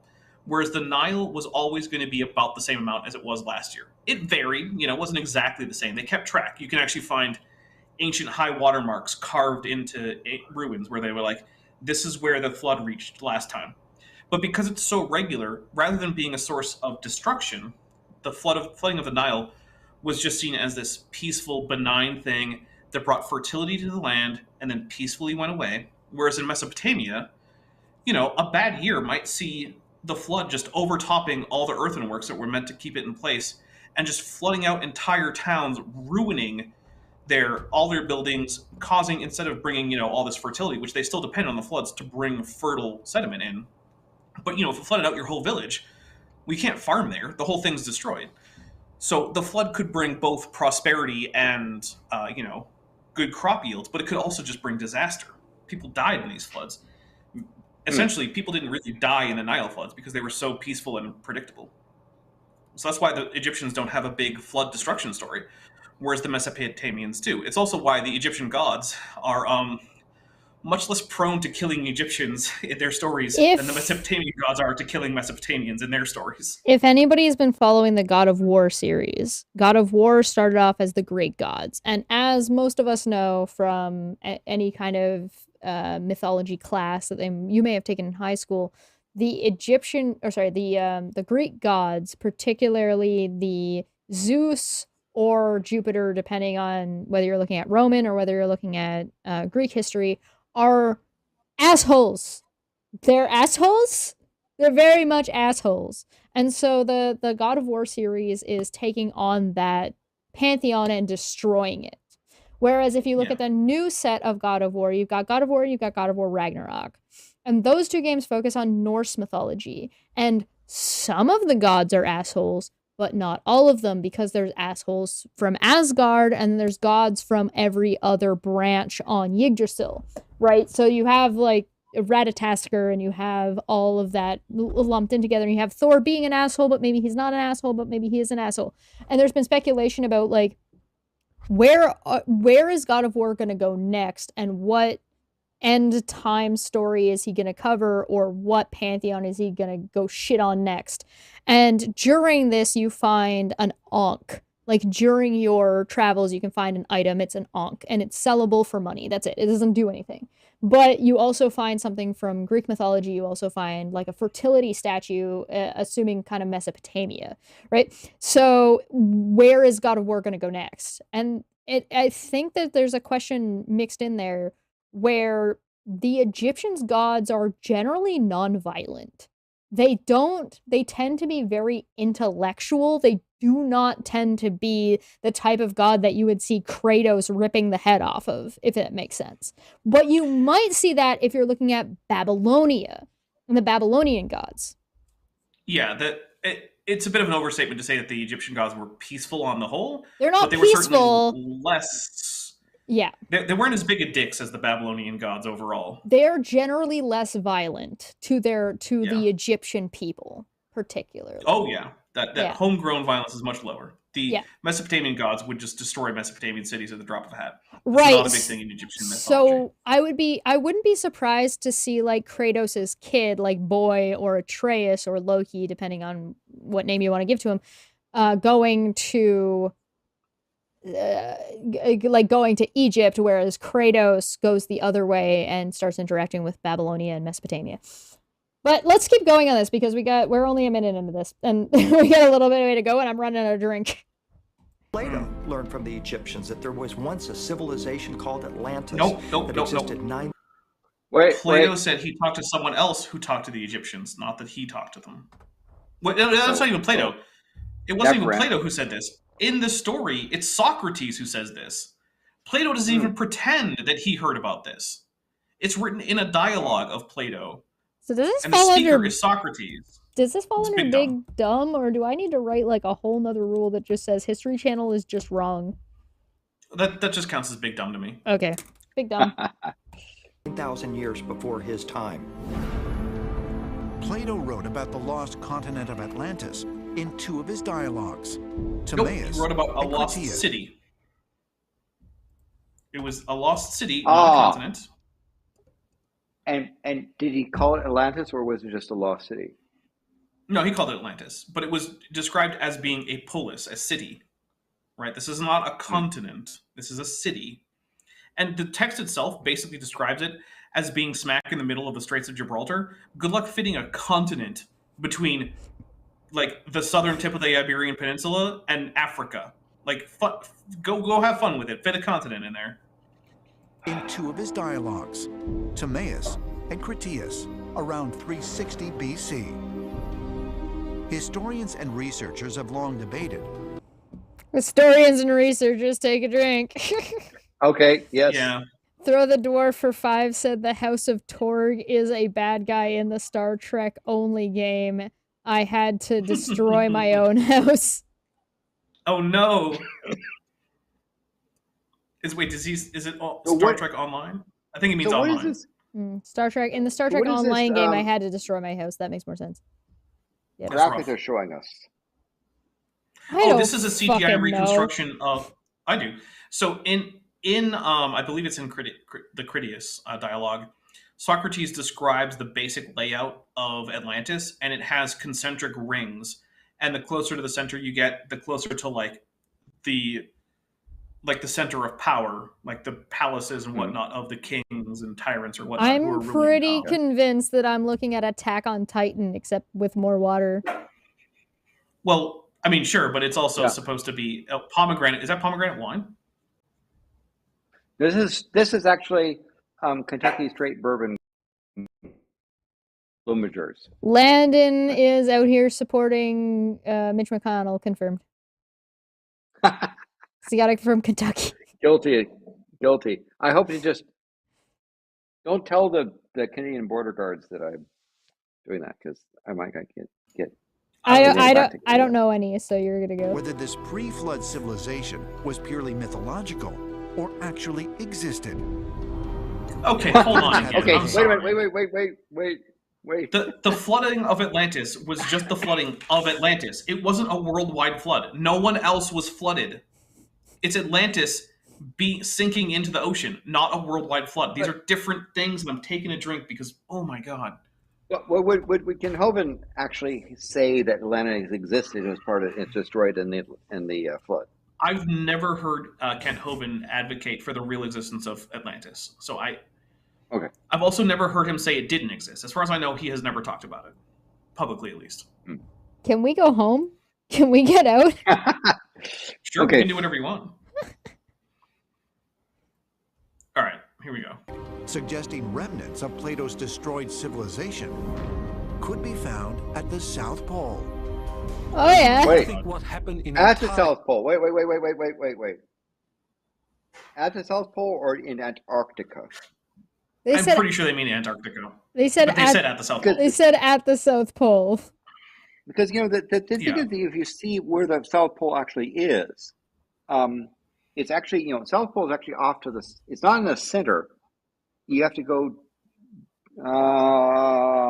Whereas the Nile was always going to be about the same amount as it was last year. It varied, it wasn't exactly the same. They kept track. You can actually find ancient high water marks carved into ruins where they were like, this is where the flood reached last time. But because it's so regular, rather than being a source of destruction, the flooding of the Nile was just seen as this peaceful, benign thing that brought fertility to the land and then peacefully went away. Whereas in Mesopotamia, a bad year might see the flood just overtopping all the earthenworks that were meant to keep it in place and just flooding out entire towns, ruining all their buildings, causing, instead of bringing, all this fertility, which they still depend on the floods to bring fertile sediment in. But, if it flooded out your whole village, we can't farm there. The whole thing's destroyed. So the flood could bring both prosperity and, good crop yields, but it could also just bring disaster. People died in these floods. Essentially, people didn't really die in the Nile floods because they were so peaceful and predictable. So that's why the Egyptians don't have a big flood destruction story. whereas the Mesopotamians do. It's also why the Egyptian gods are much less prone to killing Egyptians in their stories than the Mesopotamian gods are to killing Mesopotamians in their stories. If anybody's been following the God of War series, God of War started off as the Greek gods. And as most of us know from any kind of mythology class that you may have taken in high school, the Greek gods, particularly the Zeus or Jupiter, depending on whether you're looking at Roman or whether you're looking at Greek history, are assholes. They're assholes? They're very much assholes. And so the God of War series is taking on that pantheon and destroying it. Whereas if you look at the new set of God of War, you've got God of War, you've got God of War Ragnarok. And those two games focus on Norse mythology. And some of the gods are assholes, but not all of them, because there's assholes from Asgard and there's gods from every other branch on Yggdrasil, right? So you have like Ratatoskr and you have all of that lumped in together, and you have Thor being an asshole, but maybe he's not an asshole, but maybe he is an asshole. And there's been speculation about like where is God of War going to go next, and what end time story is he going to cover, or what pantheon is he going to go shit on next. And during this you find an Ankh. Like during your travels you can find an item, it's an Ankh, and it's sellable for money. That's it. It doesn't do anything. But you also find something from Greek mythology. You also find like a fertility statue, assuming kind of Mesopotamia, right? So where is God of War going to go next? And I think that there's a question mixed in there where the Egyptians' gods are generally non-violent. They tend to be very intellectual. They do not tend to be the type of god that you would see Kratos ripping the head off of, if that makes sense. But you might see that if you're looking at Babylonia and the Babylonian gods. Yeah, it's a bit of an overstatement to say that the Egyptian gods were peaceful on the whole. They're not but they peaceful. Were certainly less. Yeah. They weren't as big a dicks as the Babylonian gods overall. They're generally less violent to the Egyptian people, particularly. Oh, yeah. That homegrown violence is much lower. The Mesopotamian gods would just destroy Mesopotamian cities at the drop of a hat. That's not a big thing in Egyptian mythology. So I wouldn't be surprised to see like Kratos' kid, like Boy or Atreus or Loki, depending on what name you want to give to him, going to Egypt, whereas Kratos goes the other way and starts interacting with Babylonia and Mesopotamia. But let's keep going on this, because we're only a minute into this, and we got a little bit of way to go, and I'm running out of drink. Plato learned from the Egyptians that there was once a civilization called Atlantis that existed 9. Plato said he talked to someone else who talked to the Egyptians, not that he talked to them. That's not even Plato. It wasn't even Plato who said this. In the story, it's Socrates who says this. Plato doesn't even pretend that he heard about this. It's written in a dialogue of Plato. So does this and fall the speaker under is Socrates. Does this fall under big dumb, or do I need to write like a whole nother rule that just says History Channel is just wrong? That just counts as big dumb to me. Okay, big dumb. 1,000 years before his time. Plato wrote about the lost continent of Atlantis in 2 of his dialogues. Timaeus he wrote about a and lost Critias. city. It was a lost city, not a continent. And did he call it Atlantis, or was it just a lost city? No, he called it Atlantis, but it was described as being a polis, a city. Right? This is not a continent. This is a city. And the text itself basically describes it as being smack in the middle of the Straits of Gibraltar. Good luck fitting a continent between, like, the southern tip of the Iberian Peninsula and Africa. Like, go have fun with it. Fit a continent in there. In 2 of his dialogues, Timaeus and Critias, around 360 BC. Historians and researchers have long debated. Historians and researchers, take a drink. Okay, yes. Yeah. Throw the Dwarf for 5 said the House of Torg is a bad guy in the Star Trek only game. I had to destroy my own house. Oh no. Is it Star Trek Online? I think it means online. What is this? Star Trek in the Star Trek What is Online this, game, I had to destroy my house. That makes more sense. Graphics are showing us. I don't this is a CGI fucking reconstruction of. I do. So in I believe it's in the Critias dialogue, Socrates describes the basic layout of Atlantis, and it has concentric rings. And the closer to the center you get, the closer to the center of power, like the palaces and whatnot of the kings and tyrants or whatnot. I'm pretty convinced that I'm looking at Attack on Titan, except with more water. Well, I mean, sure, but it's also supposed to be pomegranate. Is that pomegranate wine? This is actually Kentucky straight bourbon Lumagers. Landon is out here supporting Mitch McConnell, confirmed. So you got it from Kentucky. Guilty. I hope you just don't tell the Canadian border guards that I'm doing that, because I might get. I don't know any, so you're gonna go. Whether this pre-flood civilization was purely mythological or actually existed. Okay, hold on. Again. Okay, wait. The flooding of Atlantis was just the flooding of Atlantis. It wasn't a worldwide flood. No one else was flooded. It's Atlantis sinking into the ocean, not a worldwide flood. These are different things, and I'm taking a drink because, oh my god. Well, would Kent Hovind actually say that Atlantis existed as part of it's destroyed in the flood? I've never heard Kent Hovind advocate for the real existence of Atlantis. So I've also never heard him say it didn't exist. As far as I know, he has never talked about it publicly, at least. Can we go home? Can we get out? Sure, we can do whatever you want. All right, here we go. Suggesting remnants of Plato's destroyed civilization could be found at the South Pole. Oh yeah. I think what happened in at the South Pole. Wait. At the South Pole or in Antarctica? I'm pretty sure they mean Antarctica. They said at the South Pole. They said at the South Pole. Because the thing is, if you see where the South Pole actually is, it's actually South Pole is actually off to the. It's not in the center. You have to go.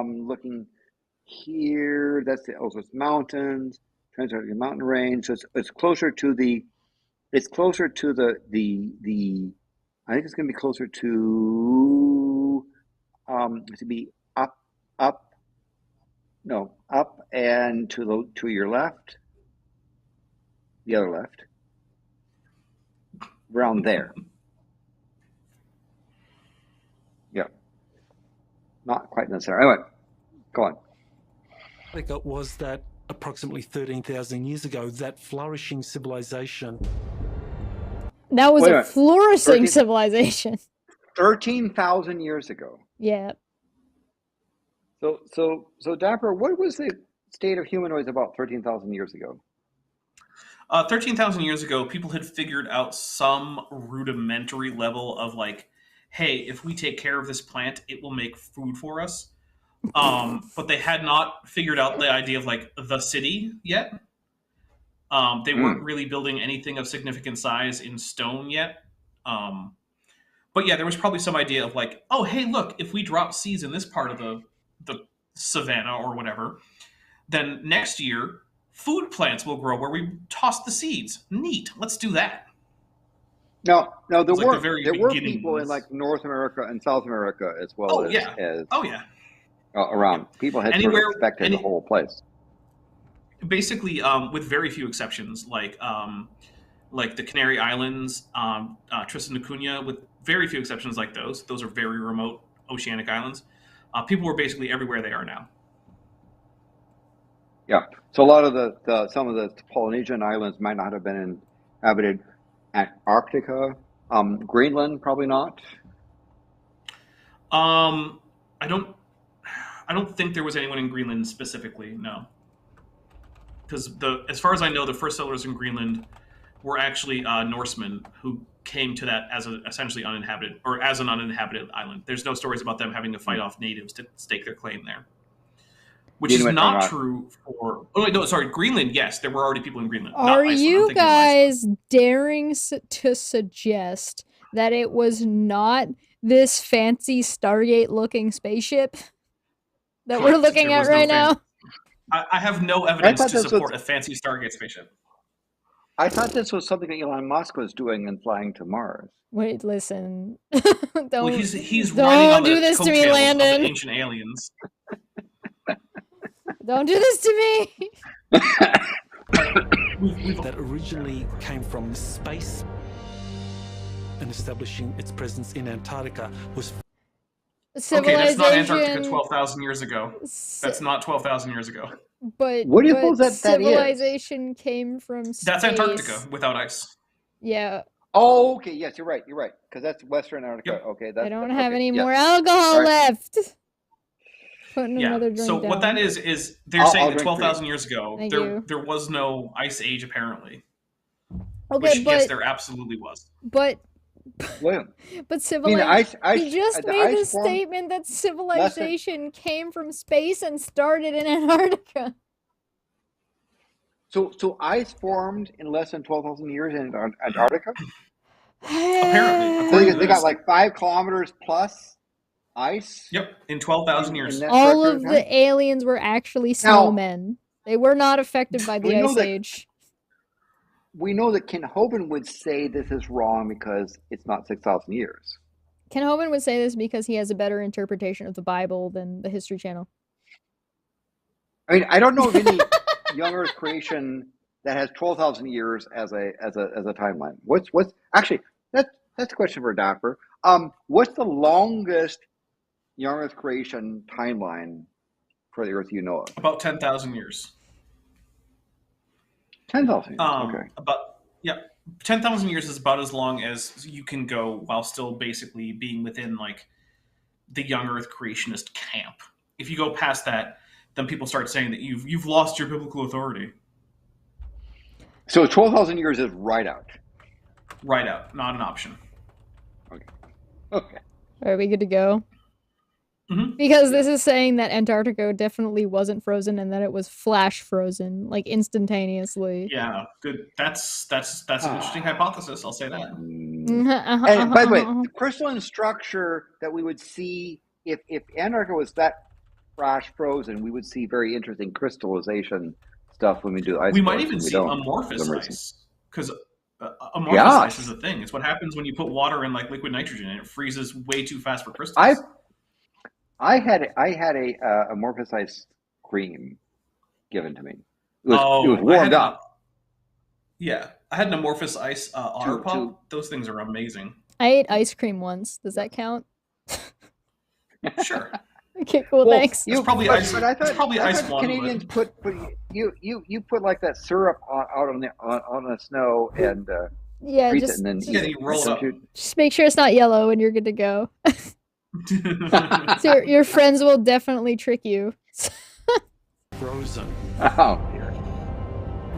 Looking here, that's it's mountains, Transantarctic mountain range. So it's closer to the. It's closer to the. I think it's going to be closer to. To be up and to your left, the other left, around there. Yeah, not quite necessary. Anyway, go on. It was that approximately 13,000 years ago, that flourishing civilization. That was a flourishing civilization. 13,000 years ago. Yeah. So Dapper, what was the state of humanoids about 13,000 years ago? 13,000 years ago, people had figured out some rudimentary level of hey, if we take care of this plant, it will make food for us. But they had not figured out the idea of the city yet. They weren't really building anything of significant size in stone yet. But yeah, there was probably some idea of oh, hey, look, if we drop seeds in this part of the savannah or whatever, then next year food plants will grow where we toss the seeds. Neat. Let's do that. No, there were people in North America and South America as well around. People had sort of expected the whole place. Basically, with very few exceptions, like the Canary Islands, Tristan da Cunha, with very few exceptions like those. Those are very remote oceanic islands. People were basically everywhere they are now. Yeah. So a lot of some of the Polynesian islands might not have been inhabited. Antarctica, Greenland, probably not. I don't think there was anyone in Greenland specifically. No. Because as far as I know, the first settlers in Greenland were actually Norsemen who came to that as essentially uninhabited or as an uninhabited island. There's no stories about them having to fight off natives to stake their claim there, which is not true for. Oh wait, no, sorry, Greenland. Yes, there were already people in Greenland. Are you guys daring to suggest that it was not this fancy Stargate-looking spaceship that we're looking at right now? I have no evidence to support a fancy Stargate spaceship. I thought this was something that Elon Musk was doing and flying to Mars. Wait, listen. Well, he's riding on the do this to me, coattails Landon. of the ancient aliens. Don't do this to me. That originally came from space, and establishing its presence in Antarctica was. Okay, that's not Antarctica 12,000 years ago. That's not 12,000 years ago. But what do you suppose that civilization came from space. That's Antarctica without ice. Yeah. Oh, okay. Yes, you're right. You're right. Because that's Western Antarctica. Yep. Okay, that's. I don't have any more alcohol left. Putting another drink so down. what that is they're saying that 12,000 years ago there was no ice age apparently. Okay, which, yes, there absolutely was. But civilization. He just made the statement that civilization came from space and started in Antarctica. So ice formed in less than 12,000 years in Antarctica? Apparently. They got like 5 kilometers plus ice? Yep, in 12,000 years. All of the aliens were actually snowmen. They were not affected by the ice age. We know that Ken Hovind would say this is wrong because it's not 6,000 years. Ken Hovind would say this because he has a better interpretation of the Bible than the History Channel. I mean, I don't know of any young Earth creation that has 12,000 years as a timeline. What's actually that's a question for Dapper. What's the longest young Earth creation timeline for the Earth you know of? About 10,000 years. 10,000 years. Okay. 10,000 years is about as long as you can go while still basically being within like the young Earth creationist camp. If you go past that, then people start saying that you've lost your biblical authority. So 12,000 years is right out. Right out, not an option. Okay. Are we good to go? Mm-hmm. Because this is saying that Antarctica definitely wasn't frozen and that it was flash frozen, like instantaneously. Yeah, good. That's an interesting hypothesis. I'll say that. And by the way, the crystalline structure that we would see if Antarctica was that flash frozen, we would see very interesting crystallization stuff when we do ice. We might even see amorphous ice because amorphous ice is a thing. It's what happens when you put water in like liquid nitrogen and it freezes way too fast for crystals. I had a amorphous ice cream given to me. It was warmed up. I had an amorphous ice otter pop. Those things are amazing. I ate ice cream once. Does that count? Sure. Okay, cool. Thanks. It's probably ice. But I thought ice one. Canadians put you put like that syrup out on the snow and just, and then you roll it up. Just make sure it's not yellow and you're good to go. So your friends will definitely trick you. Frozen. Oh dear.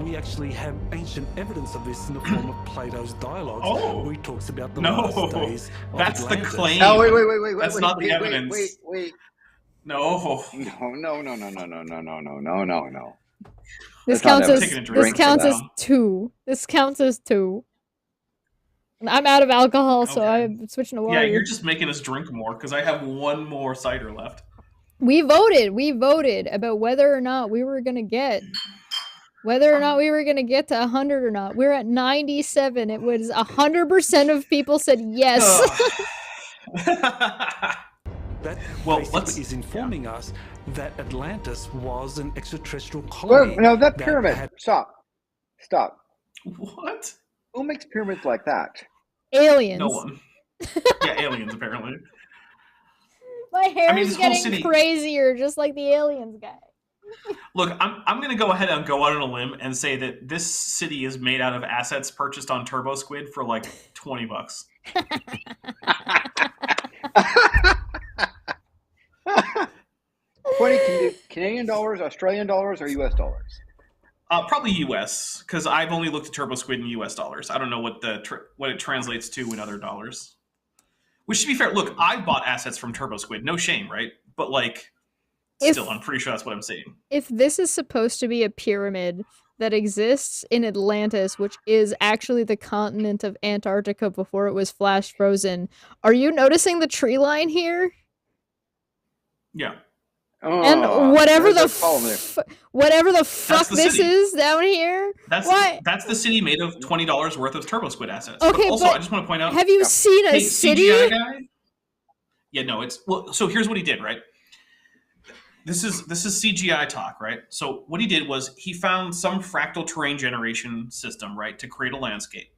We actually have ancient evidence of this in the form of Plato's dialogues, where he talks about the last days of that's Atlantis. the claim. Oh wait. That's not the evidence. Wait. No. This counts as 2. This counts as 2. I'm out of alcohol, so I'm switching to water. Yeah, you're just making us drink more because I have one more cider left. We voted about whether or not we were gonna get to 100 or not. We're at 97. It was 100% of people said yes. That basically is informing us that Atlantis was an extraterrestrial colony. No, that pyramid. Stop. What? Who makes pyramids like that? Aliens. No one. Yeah, aliens apparently. My hair is getting crazier, just like the aliens guy. Look, I'm going to go ahead and go out on a limb and say that this city is made out of assets purchased on Turbo Squid for like $20. Canadian dollars, Australian dollars, or US dollars? Probably US, because I've only looked at Turbo Squid in US dollars. I don't know what what it translates to in other dollars. Which, to be fair, look, I bought assets from Turbo Squid. No shame, right? But like, still, I'm pretty sure that's what I'm saying. If this is supposed to be a pyramid that exists in Atlantis, which is actually the continent of Antarctica before it was flash frozen, are you noticing the tree line here? Yeah. and whatever the fuck this is down here. That's the city made of $20 worth of turbo squid assets. Okay, but also I just want to point out. Have you seen a city? CGI guy? Yeah, no, it's so here's what he did, right? This is CGI talk, right? So what he did was he found some fractal terrain generation system, right, to create a landscape.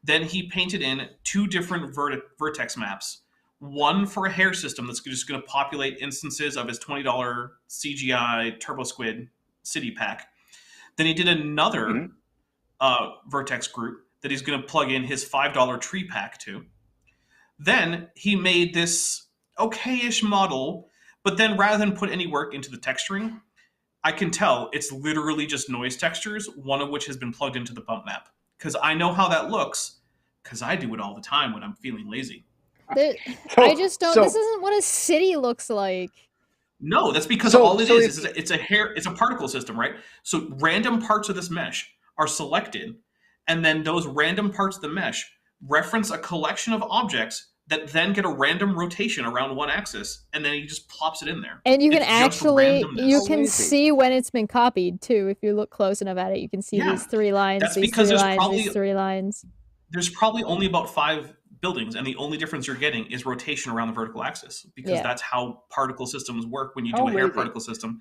Then he painted in 2 different vertex maps. One for a hair system that's just going to populate instances of his $20 CGI Turbo Squid city pack. Then he did another vertex group that he's going to plug in his $5 tree pack to. Then he made this okay-ish model, but then rather than put any work into the texturing, I can tell it's literally just noise textures, one of which has been plugged into the bump map. Because I know how that looks, because I do it all the time when I'm feeling lazy. I just don't. This isn't what a city looks like. No, that's because all it is it's a particle system, right? So random parts of this mesh are selected, and then those random parts of the mesh reference a collection of objects that then get a random rotation around one axis, and then he just plops it in there. And you can see when it's been copied too. If you look close enough at it, you can see these 3 lines, these 3 lines, these 3 lines. There's probably only about 5 buildings, and the only difference you're getting is rotation around the vertical axis, because that's how particle systems work when you do a hair particle system.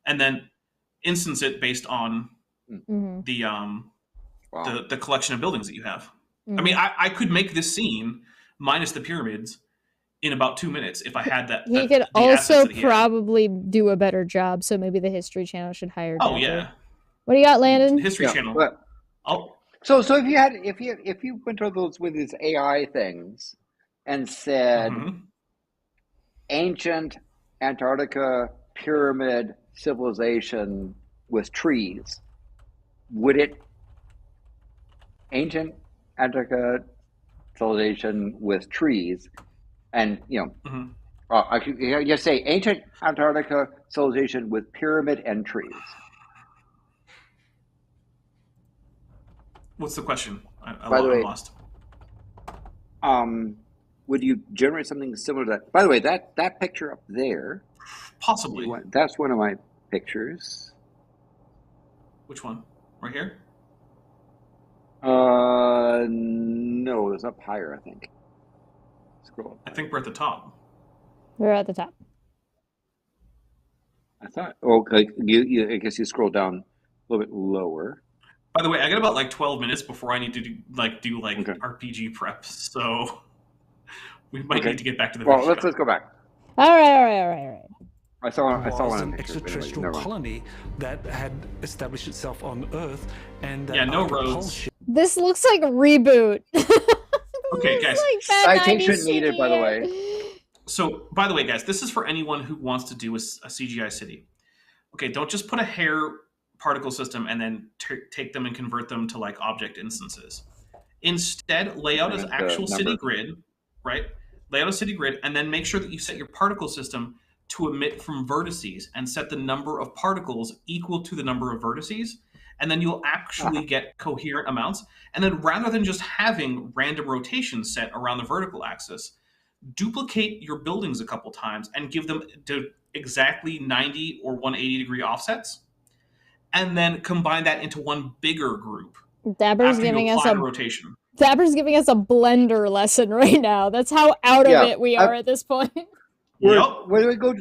And then instance it based on the collection of buildings that you have. I mean, I could make this scene minus the pyramids in about 2 minutes if I had that. He could also probably do a better job, so maybe the History Channel should hire Dapper. Oh yeah. What do you got, Landon? History Channel. So if you went to those with these AI things and said ancient Antarctica pyramid civilization with trees, would it ancient Antarctica civilization with trees, and I could just say ancient Antarctica civilization with pyramid and trees. What's the question? By the way, lost. Would you generate something similar to that? By the way, that picture up there, possibly. That's one of my pictures. Which one? Right here? No, it's up higher, I think. Scroll up. I think we're at the top. We're at the top. I thought. Okay, I guess you scroll down a little bit lower. By the way, I got about like 12 minutes before I need to do RPG prep, so we might need to get back to the video. Well, let's go back. All right. I saw one an extraterrestrial colony that had established itself on Earth, and no roads. This looks like a reboot. Okay, guys. Citation needed, by the way. So, by the way, guys, this is for anyone who wants to do a CGI city. Okay, don't just put a hair particle system and then take them and convert them to like object instances. Instead, lay out an actual city grid, right? Lay out a city grid, and then make sure that you set your particle system to emit from vertices and set the number of particles equal to the number of vertices, and then you'll actually get coherent amounts. And then rather than just having random rotations set around the vertical axis, duplicate your buildings a couple times and give them to exactly 90 or 180 degree offsets, and then combine that into one bigger group. Dapper's giving us a rotation. Dapper's giving us a blender lesson right now. That's how out of it we are at this point. Where we go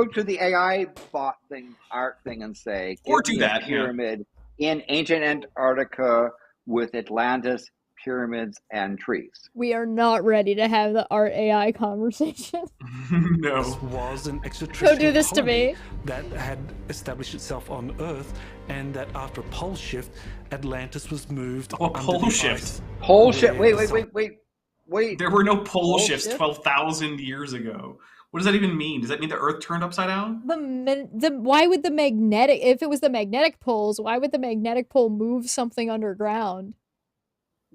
to the AI bot thing, art thing, and say, or do that pyramid in ancient Antarctica with Atlantis, pyramids, and trees. We are not ready to have the art AI conversation. No. This was an extraterrestrial Don't do this to me. That had established itself on Earth, and that after a pole shift, Atlantis was moved. Oh, pole shift. Pole shift. Wait. There were no pole shifts 12,000 years ago. What does that even mean? Does that mean the Earth turned upside down? Why would the magnetic, if it was the magnetic poles, why would the magnetic pole move something underground?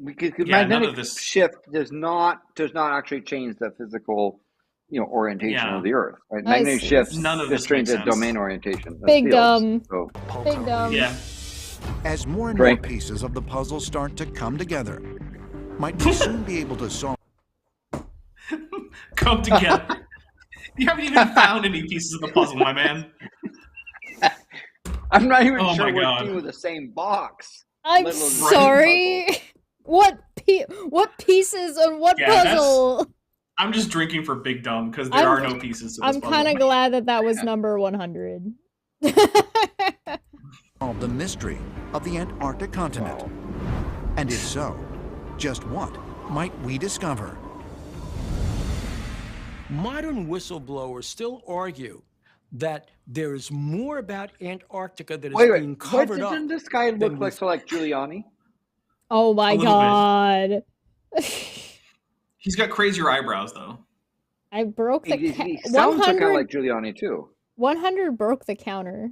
Because magnetic shift does not actually change the physical, orientation of the Earth. Right? Magnetic shift just changes domain orientation. Big dumb. Big dumb. Yeah. As more and more pieces of the puzzle start to come together, might we soon be able to solve come together. You haven't even found any pieces of the puzzle, my man. I'm not even Oh sure my we're God. dealing with the same box. I'm sorry. What pieces on what puzzle? I'm just drinking for Big Dumb because there are no pieces to this I'm puzzle. kind of glad that was number 100. Solve the mystery of the Antarctic continent. And if so, just what might we discover? Modern whistleblowers still argue that there is more about Antarctica that is being covered up. Didn't this guy look like Giuliani? Oh my God. He's got crazier eyebrows, though. I broke the He sounds kind of like Giuliani, too. 100 broke the counter.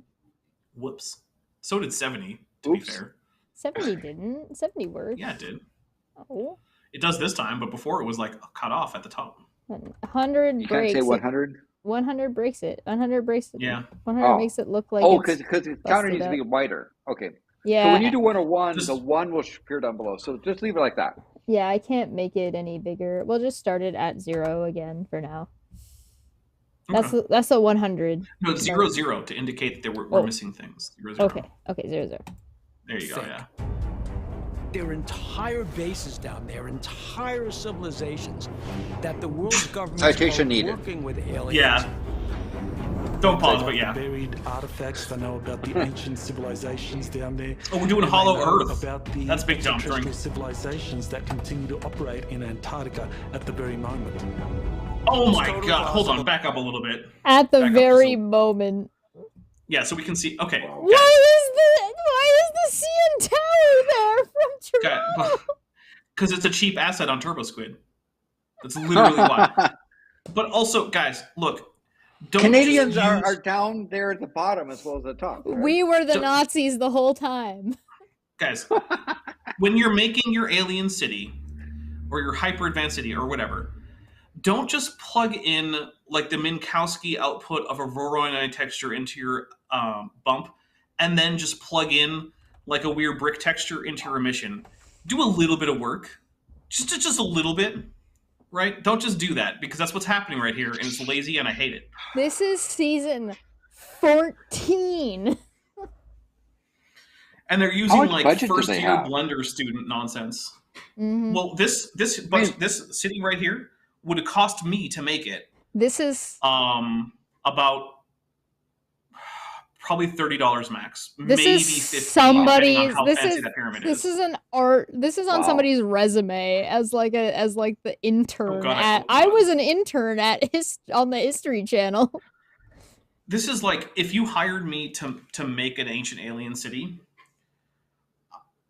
Whoops. So did 70, to be fair. 70 didn't. 70 worked. Yeah, it did. Oh. It does this time, but before it was like cut off at the top. 100 You breaks. can't say 100? 100 breaks it. 100 breaks it. Yeah. 100 makes it look like because the counter needs to be wider. Okay. Yeah. So when you do 101, the 1 will appear down below. So just leave it like that. Yeah, I can't make it any bigger. We'll just start it at 0 again for now. Okay. That's a 100. No, it's 0, 0 to indicate that we're missing things. 0, 0. Okay, 0, 0. There you go, yeah. There are entire bases down there, entire civilizations that the world's governments Citation are needed. working with aliens. Yeah. Don't pause, but yeah. Buried artifacts. I know about the ancient civilizations down there. Oh, we're doing Hollow Earth. About the That's Big Dumb drink. civilizations that continue to operate in Antarctica at the very moment. Oh my God! Hold on, back up a little bit. At the very moment. Yeah, so we can see. Okay. Why is the CN Tower there from Toronto? Because it's a cheap asset on Turbo Squid. That's literally why. But also, guys, look. Canadians are down there at the bottom as well as the top. Right? We were the Nazis the whole time. Guys, when you're making your alien city or your hyper advanced city or whatever, don't just plug in like the Minkowski output of a Voronoi texture into your bump and then just plug in like a weird brick texture into your emission. Do a little bit of work. Just a little bit. Right? Don't just do that, because that's what's happening right here, and it's lazy, and I hate it. This is season 14. And they're using like first-year Blender student nonsense. Mm-hmm. Well, this city right here would have cost me to make it. This is about probably $30 max. This maybe is $50. somebody's. This is an art. This is on somebody's resume as like the intern God, at. I was an intern at on the History Channel. This is like if you hired me to make an ancient alien city.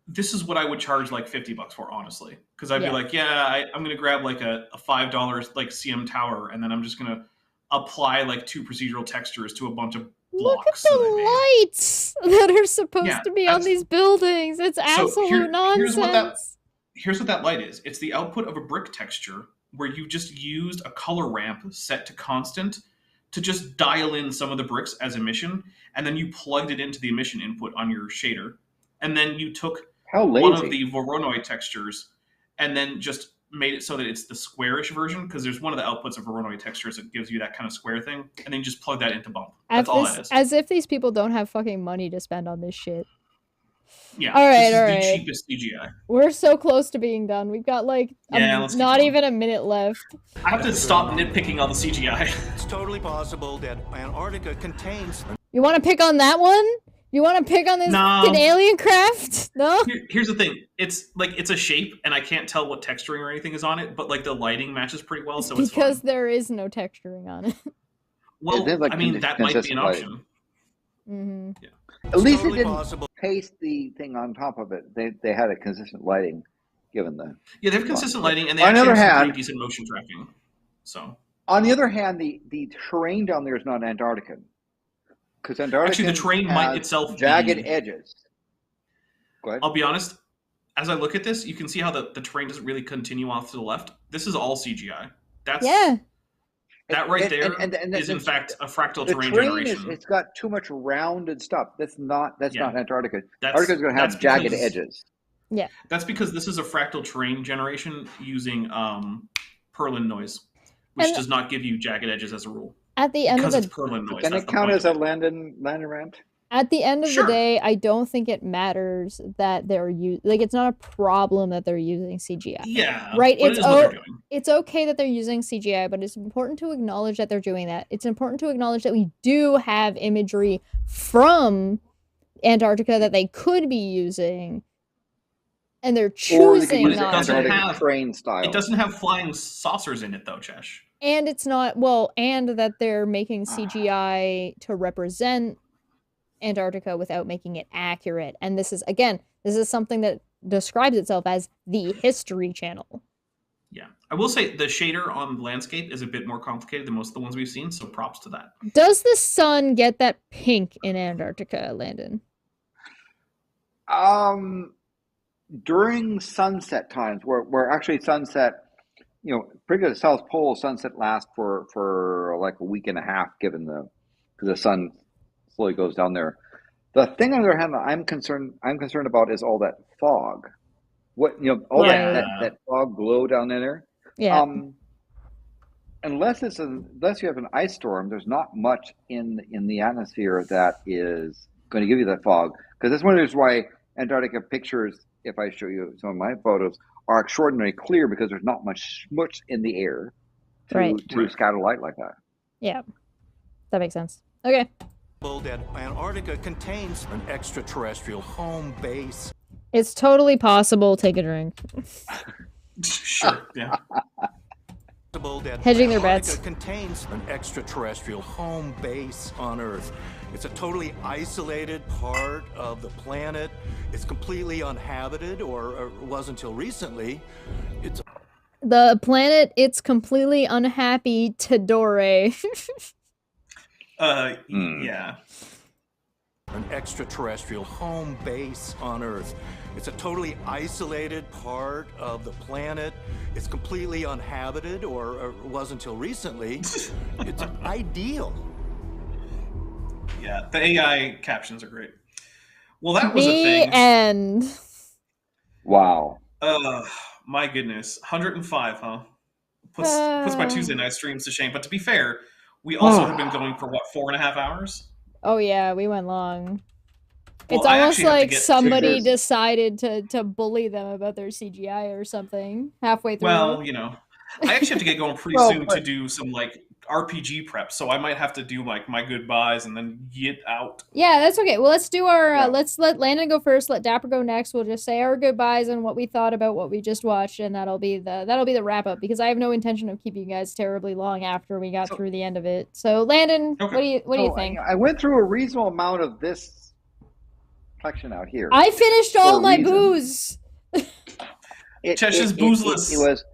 This is what I would charge like $50 for, honestly, because I'd be like, I'm gonna grab like a $5 like CM tower, and then I'm just gonna apply like 2 procedural textures to a bunch of blocks. Look at the lights that are supposed to be on these buildings. It's absolute nonsense. Here's what that light is. It's the output of a brick texture where you just used a color ramp set to constant to just dial in some of the bricks as emission, and then you plugged it into the emission input on your shader, and then you took one of the Voronoi textures and then just made it so that it's the squarish version, because there's one of the outputs of Voronoi textures that gives you that kind of square thing, and then you just plug that into bump. That's all that is. As if these people don't have fucking money to spend on this shit. Yeah, all right. The cheapest CGI. We're so close to being done. We've got like not even a minute left. I have to stop nitpicking on the CGI. It's totally possible that Antarctica contains... You want to pick on that one? You want to pick on this alien craft? No? Here's the thing. It's like it's a shape, and I can't tell what texturing or anything is on it, but like the lighting matches pretty well, so it's because fine. There is no texturing on it. Well, I mean, that might be an option. Mm-hmm. Yeah. At least it didn't paste the thing on top of it. They had a consistent lighting, given the... Yeah, they have consistent lighting, and they actually have some pretty decent motion tracking. So, on the other hand, the terrain down there is not Antarctican. Because Antarctica actually, the terrain might itself jagged edges. Go ahead. I'll be honest. As I look at this, you can see how the terrain doesn't really continue off to the left. This is all CGI. That right there is in fact a fractal terrain generation. It's got too much rounded stuff. That's not Antarctica. Antarctica's going to have jagged edges. Yeah. That's because this is a fractal terrain generation using Perlin noise, which does not give you jagged edges as a rule. At the end because of it's permanent noise. Can it count as a Landon rant? At the end of the day, I don't think it matters that they're it's not a problem that they're using CGI. Yeah, right. But it's what they're doing. It's okay that they're using CGI, but it's important to acknowledge that they're doing that. It's important to acknowledge that we do have imagery from Antarctica that they could be using, and they're choosing not to. Train style. It doesn't have flying saucers in it, though, Chesh. And it's not and that they're making CGI to represent Antarctica without making it accurate. And this is something that describes itself as the History Channel. Yeah. I will say the shader on the landscape is a bit more complicated than most of the ones we've seen, so props to that. Does the sun get that pink in Antarctica, Landon? During sunset times, where actually sunset, particularly the South Pole, sunset lasts for like a week and a half, because the sun slowly goes down there. The thing, on the other hand, that I'm concerned about is all that fog. That fog glow down there. Yeah. Unless you have an ice storm, there's not much in the atmosphere that is going to give you that fog. Because that's one of the reasons why Antarctica pictures, if I show you some of my photos, are extraordinarily clear, because there's not much smush in the air to scatter light like that. Yeah, that makes sense. Okay. That Antarctica contains an extraterrestrial home base. It's totally possible. Take a drink. Sure. Yeah. Hedging their bets. Contains an extraterrestrial home base on Earth. It's a totally isolated part of the planet. It's completely uninhabited, or was until recently. The planet, it's completely unhappy Tidore. Yeah. An extraterrestrial home base on Earth. It's a totally isolated part of the planet. It's completely uninhabited, or was until recently. It's ideal. Yeah, the AI captions are great. Well, that was a thing. End. Wow. My goodness. 105, huh? Puts my Tuesday night streams to shame. But to be fair, we also have been going for, 4.5 hours? Oh, yeah, we went long. Well, it's almost like somebody to decided to bully them about their CGI or something halfway through. Well, I actually have to get going pretty soon to do some, RPG prep, so I might have to do, my goodbyes and then get out. Yeah, that's okay. Well, let's do our, let's let Landon go first, let Dapper go next. We'll just say our goodbyes and what we thought about what we just watched, and that'll be the wrap-up, because I have no intention of keeping you guys terribly long after we got through the end of it. So, Landon, okay. what do you think? I went through a reasonable amount of this collection out here. I finished all my booze. Chesh's boozeless. It was,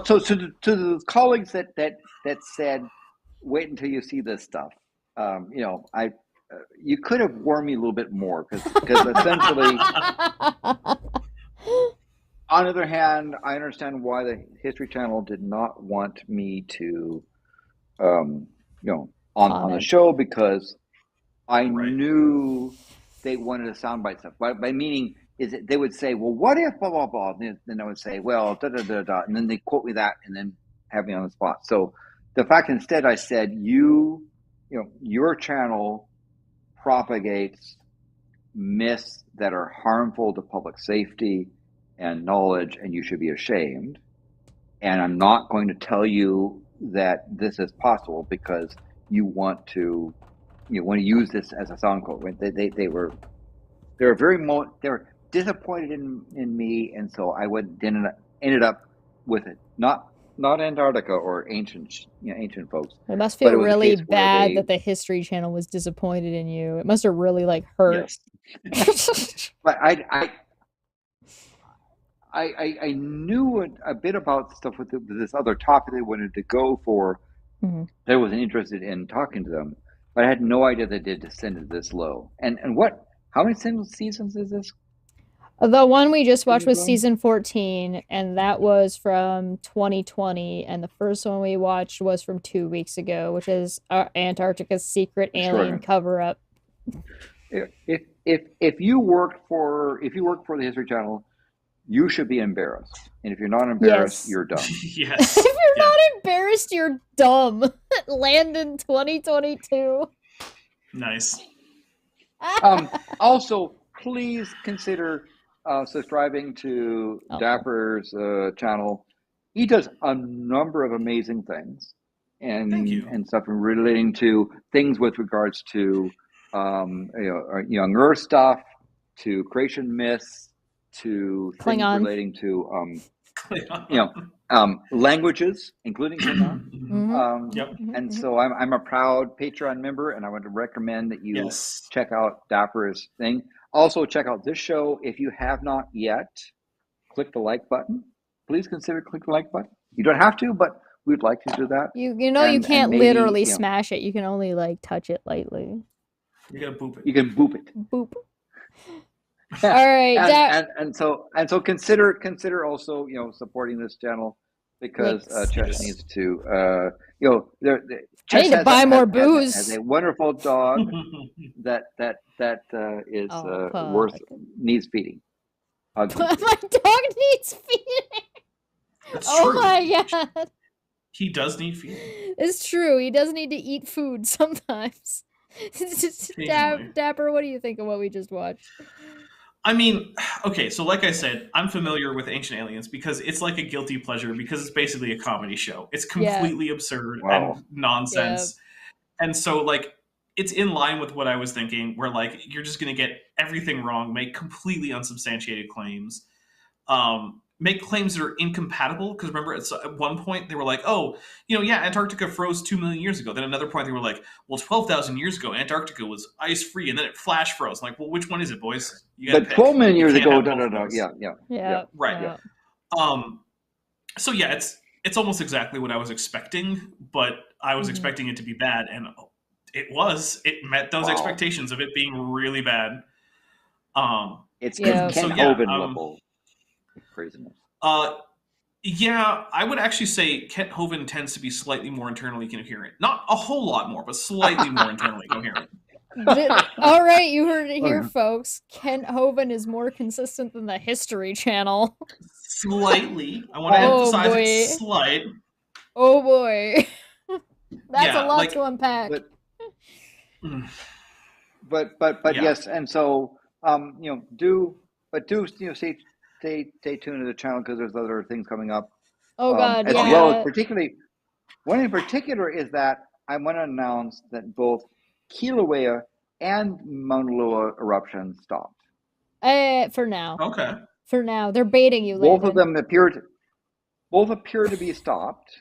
so to the colleagues that said, wait until you see this stuff. You could have warned me a little bit more, because essentially, on the other hand, I understand why the History Channel did not want me to, on the show, because I knew they wanted a soundbite stuff. By meaning is that they would say, well, what if blah, blah, blah, and then I would say, well, da, da, da, da, and then they quote me that and then have me on the spot. So the fact, instead, I said, your channel propagates myths that are harmful to public safety and knowledge, and you should be ashamed. And I'm not going to tell you that this is possible, because you want to use this as a sound quote. Right? They were disappointed in me, and so I ended up with it. Not Antarctica or ancient folks. It must feel really bad that the History Channel was disappointed in you. It must have really hurt. Yes. But I knew a bit about stuff with this other topic they wanted to go for. Mm-hmm. That I wasn't interested in talking to them, but I had no idea they did descended this low. And how many seasons is this? The one we just watched was season 14, and that was from 2020, and the first one we watched was from 2 weeks ago, which is Antarctica's secret alien cover-up. If you work for the History Channel, you should be embarrassed. And if you're not embarrassed, Yes. you're dumb. Yes. If you're not embarrassed, you're dumb. Landon 2022. Nice. Also, please consider subscribing to Dapper's channel. He does a number of amazing things and stuff relating to things with regards to young Earth stuff, to creation myths, to things Klingon. relating to languages, including Klingon. And so I'm a proud Patreon member, and I want to recommend that you check out Dapper's thing. Also, check out this show. If you have not yet, click the like button. Please consider clicking the like button. You don't have to, but we'd like you to do that. You can't maybe, literally smash it. You can only like touch it lightly. You gotta boop it. You can boop it. Boop. All right. And so consider also supporting this channel because Chesh needs to I need to buy more booze. Has a wonderful dog that is needs feeding. My dog needs feeding. That's oh true. My god. He does need feeding. It's true. He does need to eat food sometimes. Dapper, what do you think of what we just watched? I mean, okay, so like I said, I'm familiar with Ancient Aliens because it's like a guilty pleasure because it's basically a comedy show. It's completely absurd and nonsense. Yeah. And so, like, it's in line with what I was thinking, where, like, you're just going to get everything wrong, make completely unsubstantiated claims, make claims that are incompatible. Because remember, at one point, they were like, oh, Antarctica froze 2 million years ago. Then another point, they were like, well, 12,000 years ago, Antarctica was ice-free, and then it flash froze. I'm like, well, which one is it, boys? You gotta but pick. 12 million years ago, no. Yeah. Right. Yeah. So, yeah, it's almost exactly what I was expecting, but I was expecting it to be bad, and it met those expectations of it being really bad. It's Ken Hovind level craziness. Yeah, I would actually say Kent Hovind tends to be slightly more internally coherent. Not a whole lot more, but slightly more internally coherent. All right, you heard it here, folks. Kent Hovind is more consistent than the History Channel. Slightly. I want to emphasize it's slight. Oh boy. That's a lot to unpack. But yes, and so do stay tuned to the channel because there's other things coming up. Oh god, as well as particularly one in particular is that I want to announce that both Kilauea and Mauna Loa eruptions stopped. For now. Okay. For now, they're baiting you. Landon. Both of them appear to be stopped,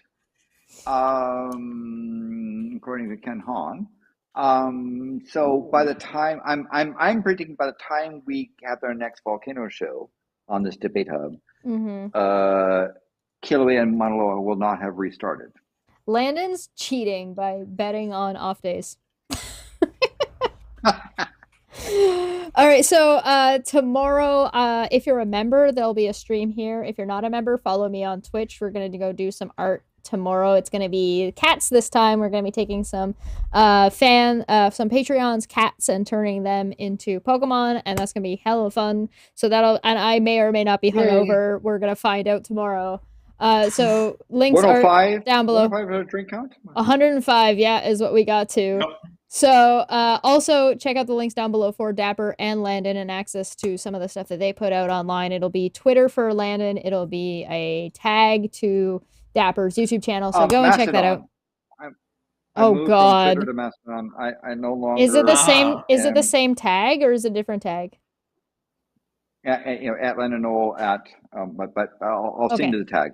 according to Ken Hahn. So by the time I'm predicting by the time we have our next volcano show on this debate hub, Kilauea and Mauna Loa will not have restarted. Landon's cheating by betting on off days. All right, so tomorrow, if you're a member, there'll be a stream here. If you're not a member, follow me on Twitch. We're going to go do some art tomorrow. It's going to be cats this time. We're going to be taking some some Patreons cats and turning them into Pokemon, and that's going to be hella fun. So and I may or may not be hungover. We're going to find out tomorrow. So links are down below. 105 drink count? 105, yeah, is what we got to. Yep. So also check out the links down below for Dapper and Landon and access to some of the stuff that they put out online. It'll be Twitter for Landon. It'll be a tag to Dapper's YouTube channel. So go and check that out. I moved from Twitter to Mastodon. I no longer. Is it the same? Is it the same tag or is it a different tag? At Landon Knoll but I'll send you the tag.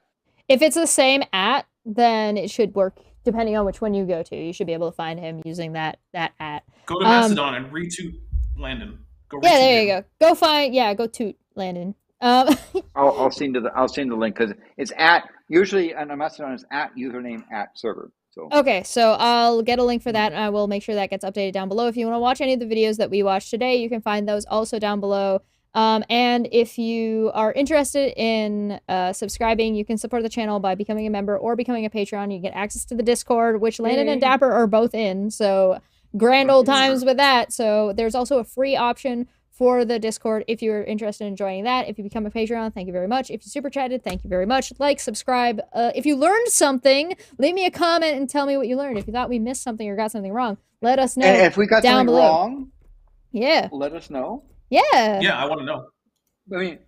If it's the same @ then it should work. Depending on which one you go to, you should be able to find him using that @ Go to Mastodon and retweet Landon. There you go. Go toot Landon. I'll send the link because it's usually on Mastodon is @username @server. So okay, so I'll get a link for that, and I will make sure that gets updated down below. If you want to watch any of the videos that we watched today, you can find those also down below. And if you are interested in subscribing, you can support the channel by becoming a member or becoming a Patreon. You get access to the Discord, which Landon and Dapper are both in. So grand old times with that. So there's also a free option for the Discord if you're interested in joining that. If you become a Patreon, thank you very much. If you super chatted, thank you very much. Like, subscribe. If you learned something, leave me a comment and tell me what you learned. If you thought we missed something or got something wrong, let us know. And if we got down something below. wrong, yeah, let us know. Yeah. Yeah, I want to know. I mean,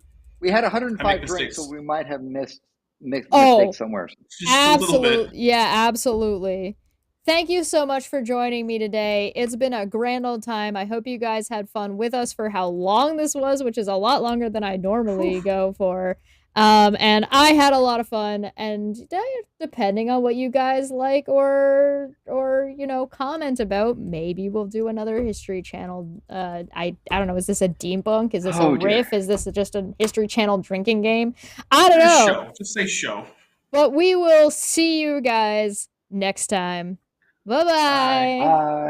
we had 105 drinks, mistakes. so we might have missed mistakes somewhere. Absolutely. Yeah, absolutely. Thank you so much for joining me today. It's been a grand old time. I hope you guys had fun with us for how long this was, which is a lot longer than I normally go for. And I had a lot of fun, and depending on what you guys like or you know, comment about, maybe we'll do another History Channel. I don't know, is this a debunk? Is this a riff? Is this just a History Channel drinking game? I don't know. Show. Just say show. But we will see you guys next time. Bye-bye. Bye.